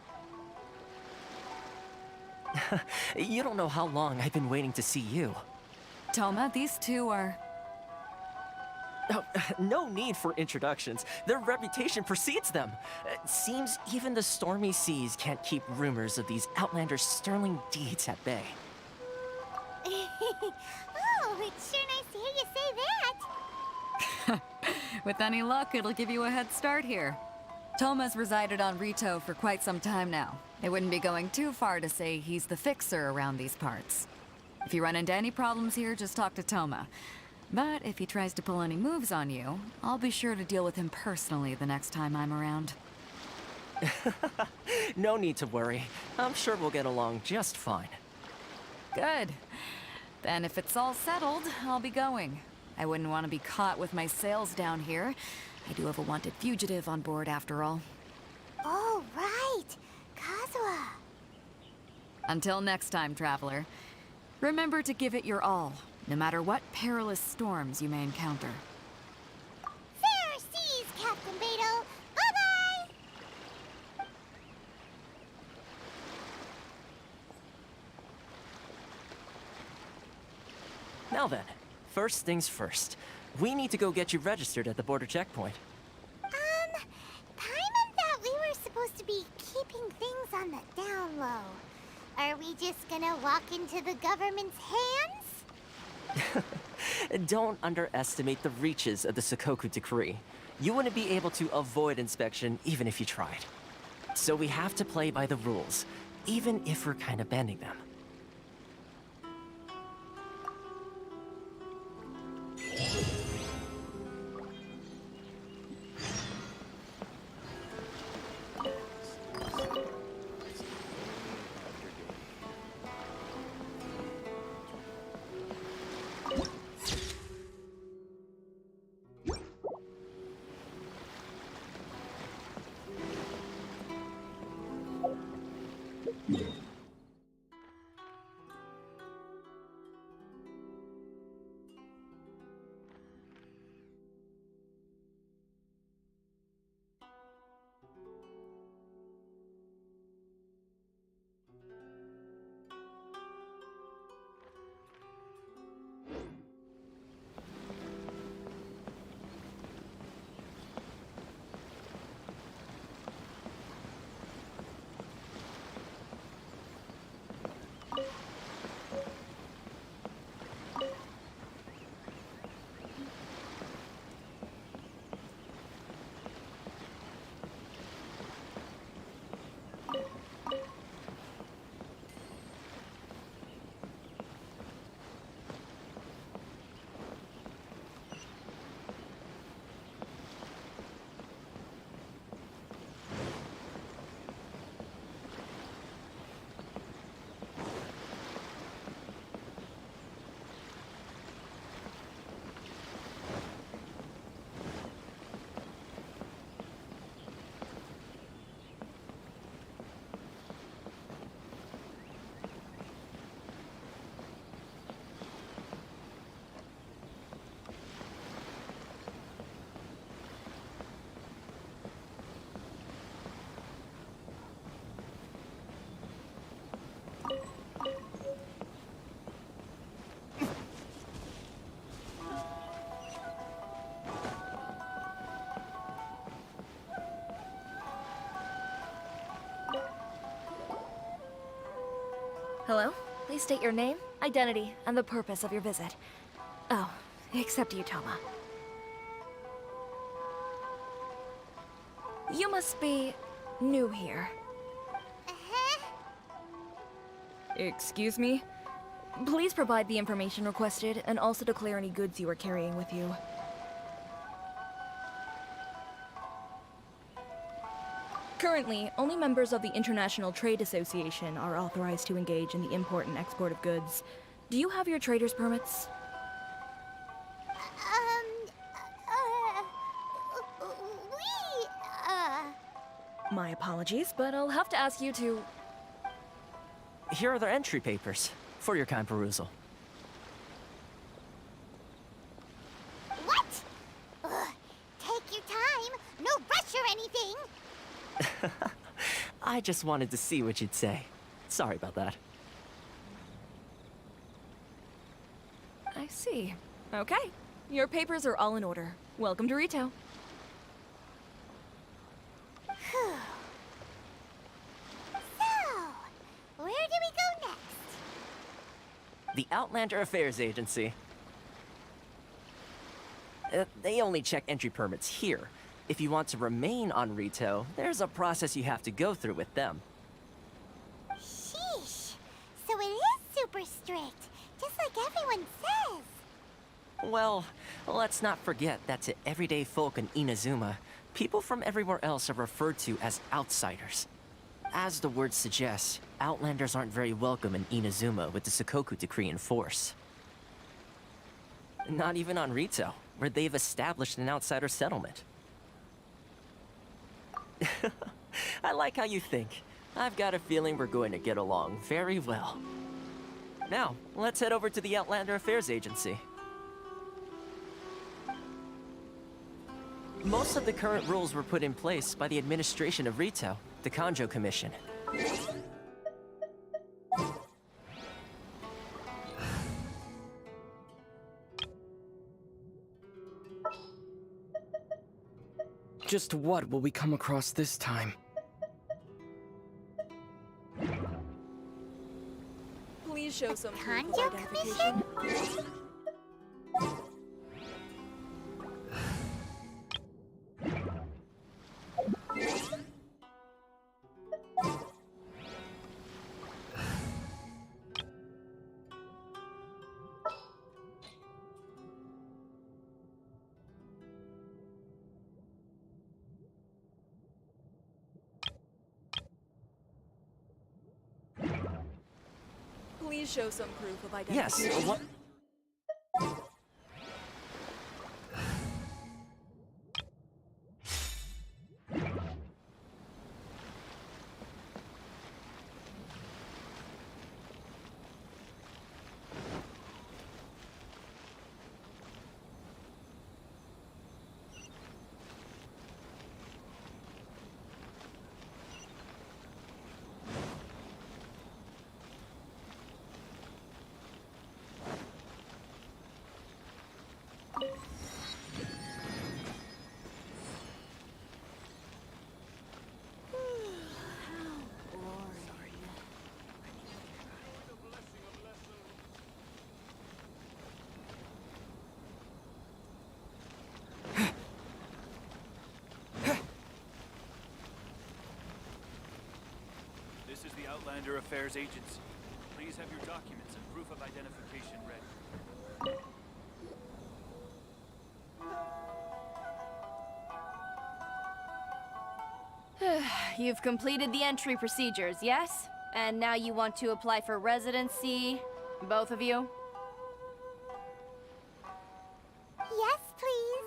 You don't know how long I've been waiting to see you. Toma, these two are... Oh, no need for introductions. Their reputation precedes them. Seems even the stormy seas can't keep rumors of these outlanders' sterling deeds at bay. Oh, it's sure nice to hear you say that. With any luck, it'll give you a head start here. Toma's resided on Rito for quite some time now. It wouldn't be going too far to say he's the fixer around these parts. If you run into any problems here, just talk to Toma. But if he tries to pull any moves on you, I'll be sure to deal with him personally the next time I'm around. No need to worry. I'm sure we'll get along just fine. Good. Then if it's all settled, I'll be going. I wouldn't want to be caught with my sails down here. I do have a wanted fugitive on board after all. Oh, right. Kazuha. Until next time, traveler. Remember to give it your all, no matter what perilous storms you may encounter. Fair seas, Captain Beidou. Bye-bye! Now then, first things first. We need to go get you registered at the border checkpoint. Paimon thought we were supposed to be keeping things on the down low. Are we just gonna walk into the government's hands? Don't underestimate the reaches of the Sakoku Decree. You wouldn't be able to avoid inspection even if you tried. So we have to play by the rules, even if we're kind of bending them. Hello? Please state your name, identity, and the purpose of your visit. Oh, except you, Toma. You must be new here. Excuse me? Please provide the information requested and also declare any goods you are carrying with you. Currently, only members of the International Trade Association are authorized to engage in the import and export of goods. Do you have your trader's permits? My apologies, but I'll have to ask you to... Here are their entry papers, for your kind perusal. What? Ugh, take your time. No rush or anything. I just wanted to see what you'd say. Sorry about that. I see. Okay. Your papers are all in order. Welcome to Rito. So, where do we go next? The Outlander Affairs Agency. They only check entry permits here. If you want to remain on Rito, there's a process you have to go through with them. Sheesh. So it is super strict, just like everyone says. Well, let's not forget that to everyday folk in Inazuma, people from everywhere else are referred to as outsiders. As the word suggests, Outlanders aren't very welcome in Inazuma with the Sakoku Decree in force. Not even on Rito, where they've established an outsider settlement. I like how you think. I've got a feeling we're going to get along very well. Now, let's head over to the Outlander Affairs Agency. Most of the current rules were put in place by the administration of Rito, the Kanjo Commission. Just what will we come across this time? Please show some proof of Kanjo identification. Commission? Please show some proof of Yes, identification. what? the Outlander Affairs Agency. Please have your documents and proof of identification ready. You've completed the entry procedures, yes? And now you want to apply for residency? Both of you? Yes, please.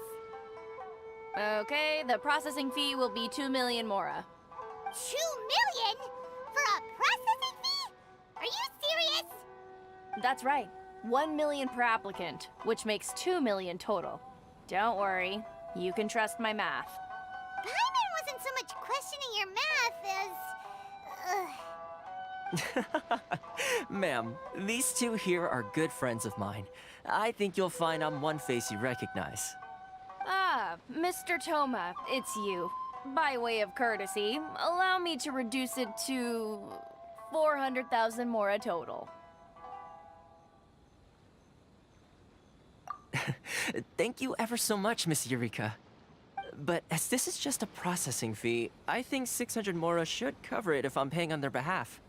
Okay, the processing fee will be 2 million Mora. 2 million? For a processing fee? Are you serious? That's right. 1 million per applicant, which makes 2 million total. Don't worry, you can trust my math. Paimon wasn't so much questioning your math as... Ma'am, these two here are good friends of mine. I think you'll find I'm one face you recognize. Ah, Mr. Toma, it's you. By way of courtesy, allow me to reduce it to 400,000 Mora total. Thank you ever so much, Miss Eureka. But as this is just a processing fee, I think 600 Mora should cover it if I'm paying on their behalf.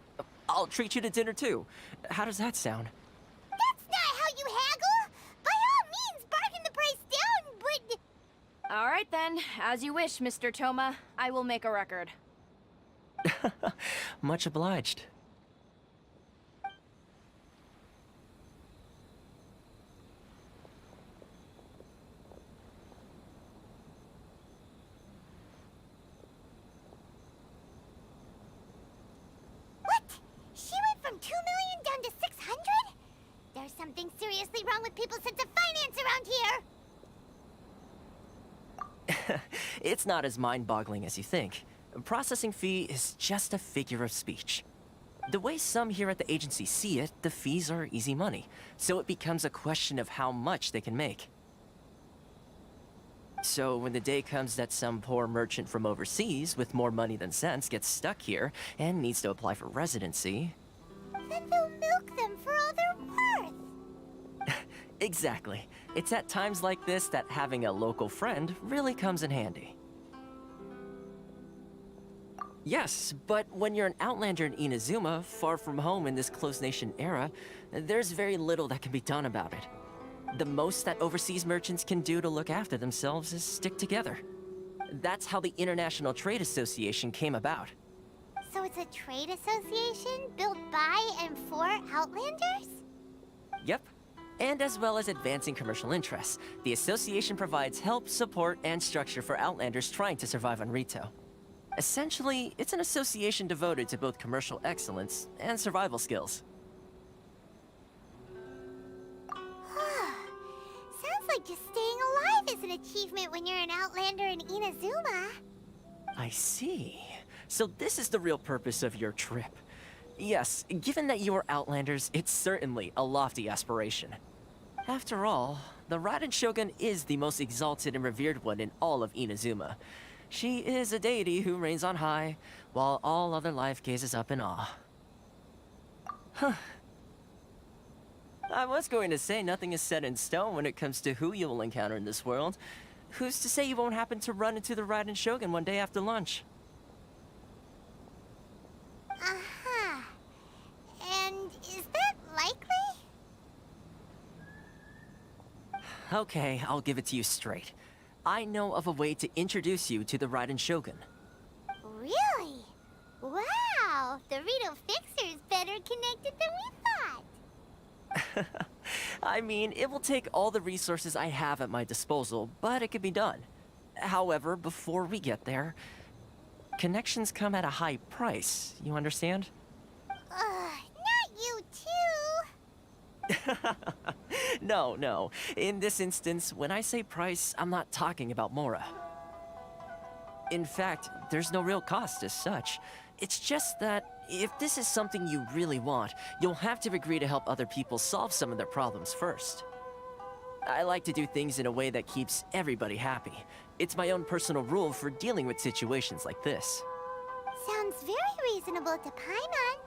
I'll treat you to dinner too. How does that sound? That's not how you haggle! By all means, bargain the price down, but... All right then, as you wish, Mr. Toma. I will make a record. Much obliged. What? She went from 2 million down to 600? There's something seriously wrong with people's sense of finance around here! It's not as mind-boggling as you think. A processing fee is just a figure of speech. The way some here at the agency see it, the fees are easy money, so it becomes a question of how much they can make. So when the day comes that some poor merchant from overseas with more money than sense gets stuck here and needs to apply for residency... Then they'll milk them for all they're worth! Exactly. It's at times like this that having a local friend really comes in handy. Yes, but when you're an outlander in Inazuma, far from home in this closed nation era, there's very little that can be done about it. The most that overseas merchants can do to look after themselves is stick together. That's how the International Trade Association came about. So it's a trade association built by and for Outlanders? Yep. And as well as advancing commercial interests, the association provides help, support, and structure for Outlanders trying to survive on Rito. Essentially, it's an association devoted to both commercial excellence and survival skills. Sounds like just staying alive is an achievement when you're an Outlander in Inazuma. I see. So this is the real purpose of your trip. Yes, given that you are Outlanders, it's certainly a lofty aspiration. After all, the Ryzen Shogun is the most exalted and revered one in all of Inazuma. She is a deity who reigns on high, while all other life gazes up in awe. Huh. I was going to say nothing is set in stone when it comes to who you will encounter in this world. Who's to say you won't happen to run into the Ryzen Shogun one day after lunch? Uh-huh. And is that likely? Okay, I'll give it to you straight. I know of a way to introduce you to the Ryzen Shogun. Really? Wow! The Rito Fixer's better connected than we thought! I mean, it will take all the resources I have at my disposal, but it could be done. However, before we get there, connections come at a high price, you understand? Not you too! No. In this instance, when I say price, I'm not talking about Mora. In fact, there's no real cost as such. It's just that if this is something you really want, you'll have to agree to help other people solve some of their problems first. I like to do things in a way that keeps everybody happy. It's my own personal rule for dealing with situations like this. Sounds very reasonable to Paimon.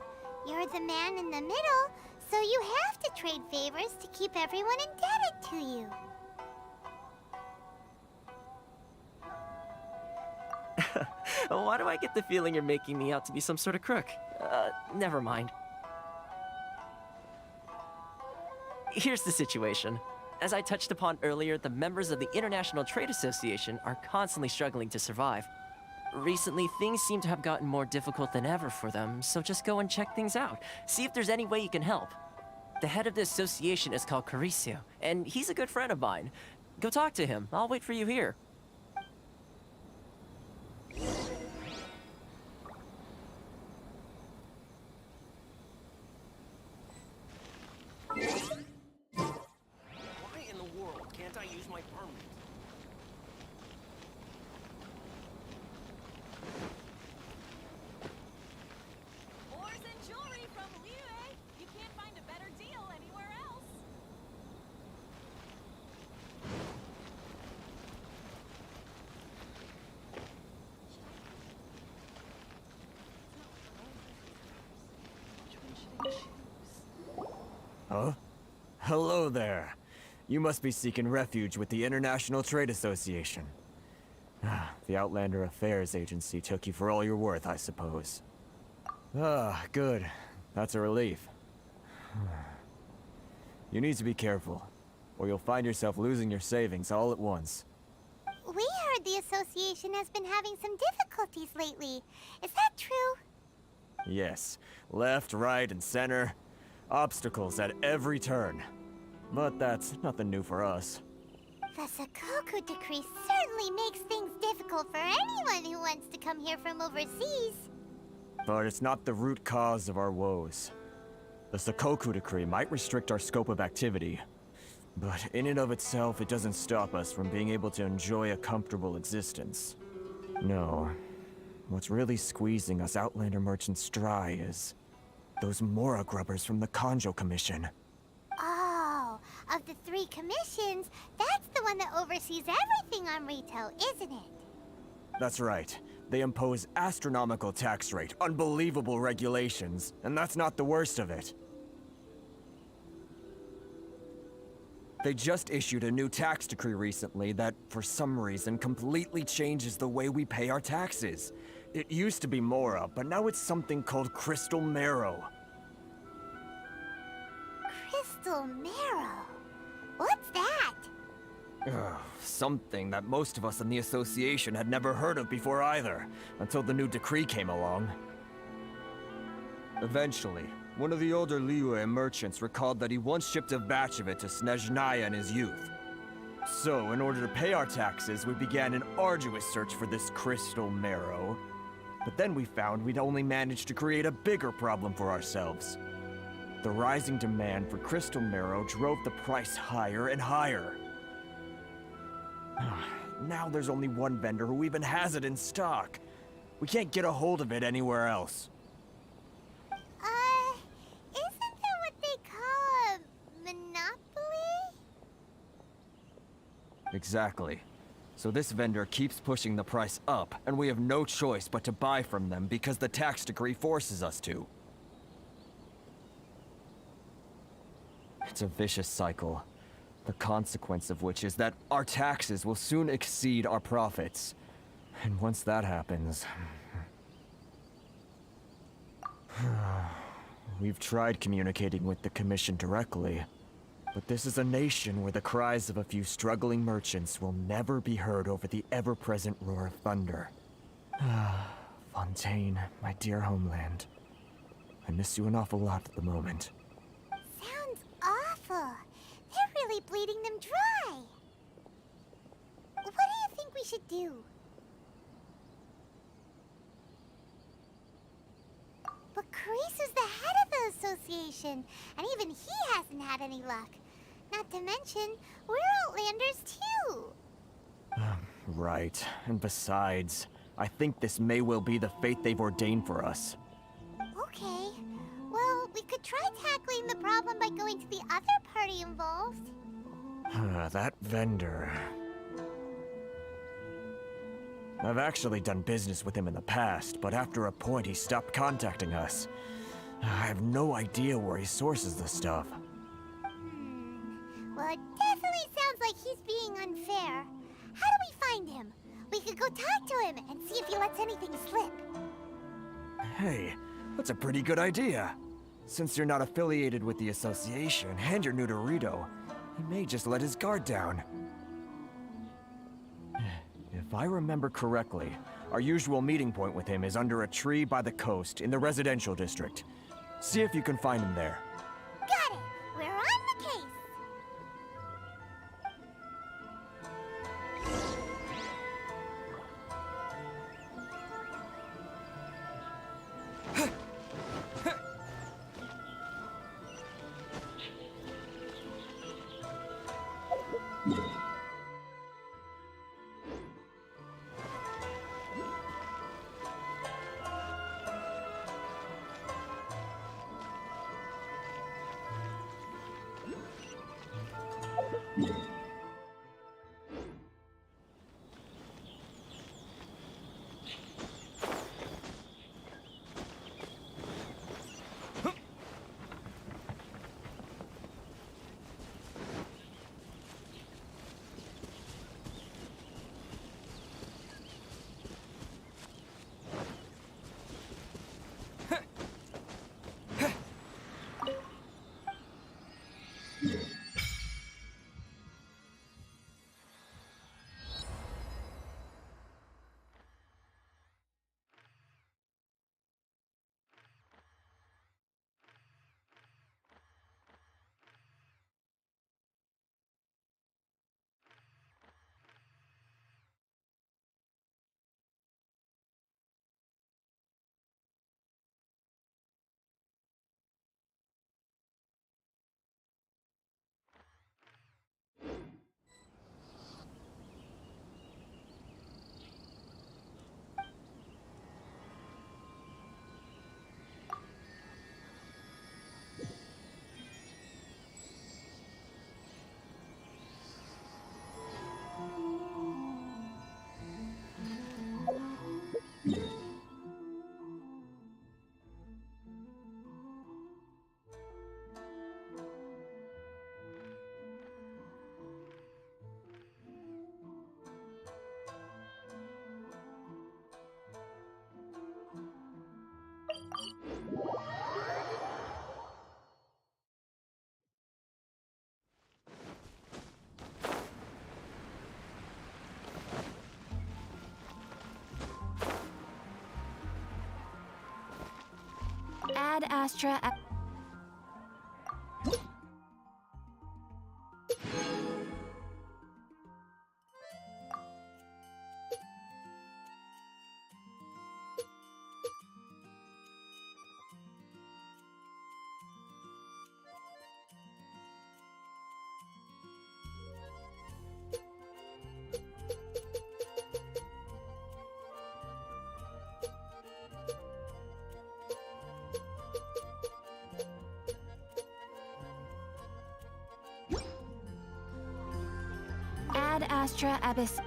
You're the man in the middle, so you have to trade favors to keep everyone indebted to you. Why do I get the feeling you're making me out to be some sort of crook? Never mind. Here's the situation. As I touched upon earlier, the members of the International Trade Association are constantly struggling to survive. Recently, things seem to have gotten more difficult than ever for them, so just go and check things out. See if there's any way you can help. The head of the association is called Caricio, and he's a good friend of mine. Go talk to him. I'll wait for you here. Why in the world can't I use my permit? Ores and jewelry from Liyue. You can't find a better deal anywhere else. Huh? Hello there. You must be seeking refuge with the International Trade Association. The Outlander Affairs Agency took you for all you're worth, I suppose. Ah, good. That's a relief. You need to be careful, or you'll find yourself losing your savings all at once. We heard the association has been having some difficulties lately. Is that true? Yes. Left, right, and center. Obstacles at every turn. But that's nothing new for us. The Sakoku decree certainly makes things difficult for anyone who wants to come here from overseas. But it's not the root cause of our woes. The Sakoku decree might restrict our scope of activity, but in and of itself, it doesn't stop us from being able to enjoy a comfortable existence. No. What's really squeezing us Outlander merchants dry is those Mora grubbers from the Kanjo Commission. Oh, of the 3 commissions, that's the one that oversees everything on retail, isn't it? That's right. They impose astronomical tax rate, unbelievable regulations, and that's not the worst of it. They just issued a new tax decree recently that, for some reason, completely changes the way we pay our taxes. It used to be Mora, but now it's something called Crystal Marrow. Crystal Marrow? What's that? Something that most of us in the association had never heard of before either, until the new decree came along. Eventually, one of the older Liyue merchants recalled that he once shipped a batch of it to Snezhnaya in his youth. So, in order to pay our taxes, we began an arduous search for this Crystal Marrow. But then we found we'd only managed to create a bigger problem for ourselves. The rising demand for Crystal Marrow drove the price higher and higher. Now there's only one vendor who even has it in stock. We can't get a hold of it anywhere else. Isn't that what they call a monopoly? Exactly. So this vendor keeps pushing the price up, and we have no choice but to buy from them because the tax decree forces us to. It's a vicious cycle. The consequence of which is that our taxes will soon exceed our profits. And once that happens... We've tried communicating with the Commission directly, but this is a nation where the cries of a few struggling merchants will never be heard over the ever-present roar of thunder. Fontaine, my dear homeland. I miss you an awful lot at the moment. Sounds awful. They're really bleeding them dry. What do you think we should do? But Carice is the head of the association, and even he hasn't had any luck. Not to mention, we're Outlanders too. Right. And besides, I think this may well be the fate they've ordained for us. Okay. Well, we could try tackling the problem by going to the other party involved. That vendor... I've actually done business with him in the past, but after a point he stopped contacting us. I have no idea where he sources the stuff. Well, it definitely sounds like he's being unfair. How do we find him? We could go talk to him and see if he lets anything slip. Hey, that's a pretty good idea. Since you're not affiliated with the association and you're new to Rito, he may just let his guard down. If I remember correctly, our usual meeting point with him is under a tree by the coast in the residential district. See if you can find him there. Got it! We're on the case! Ad Astra. Ad Astra Abyss.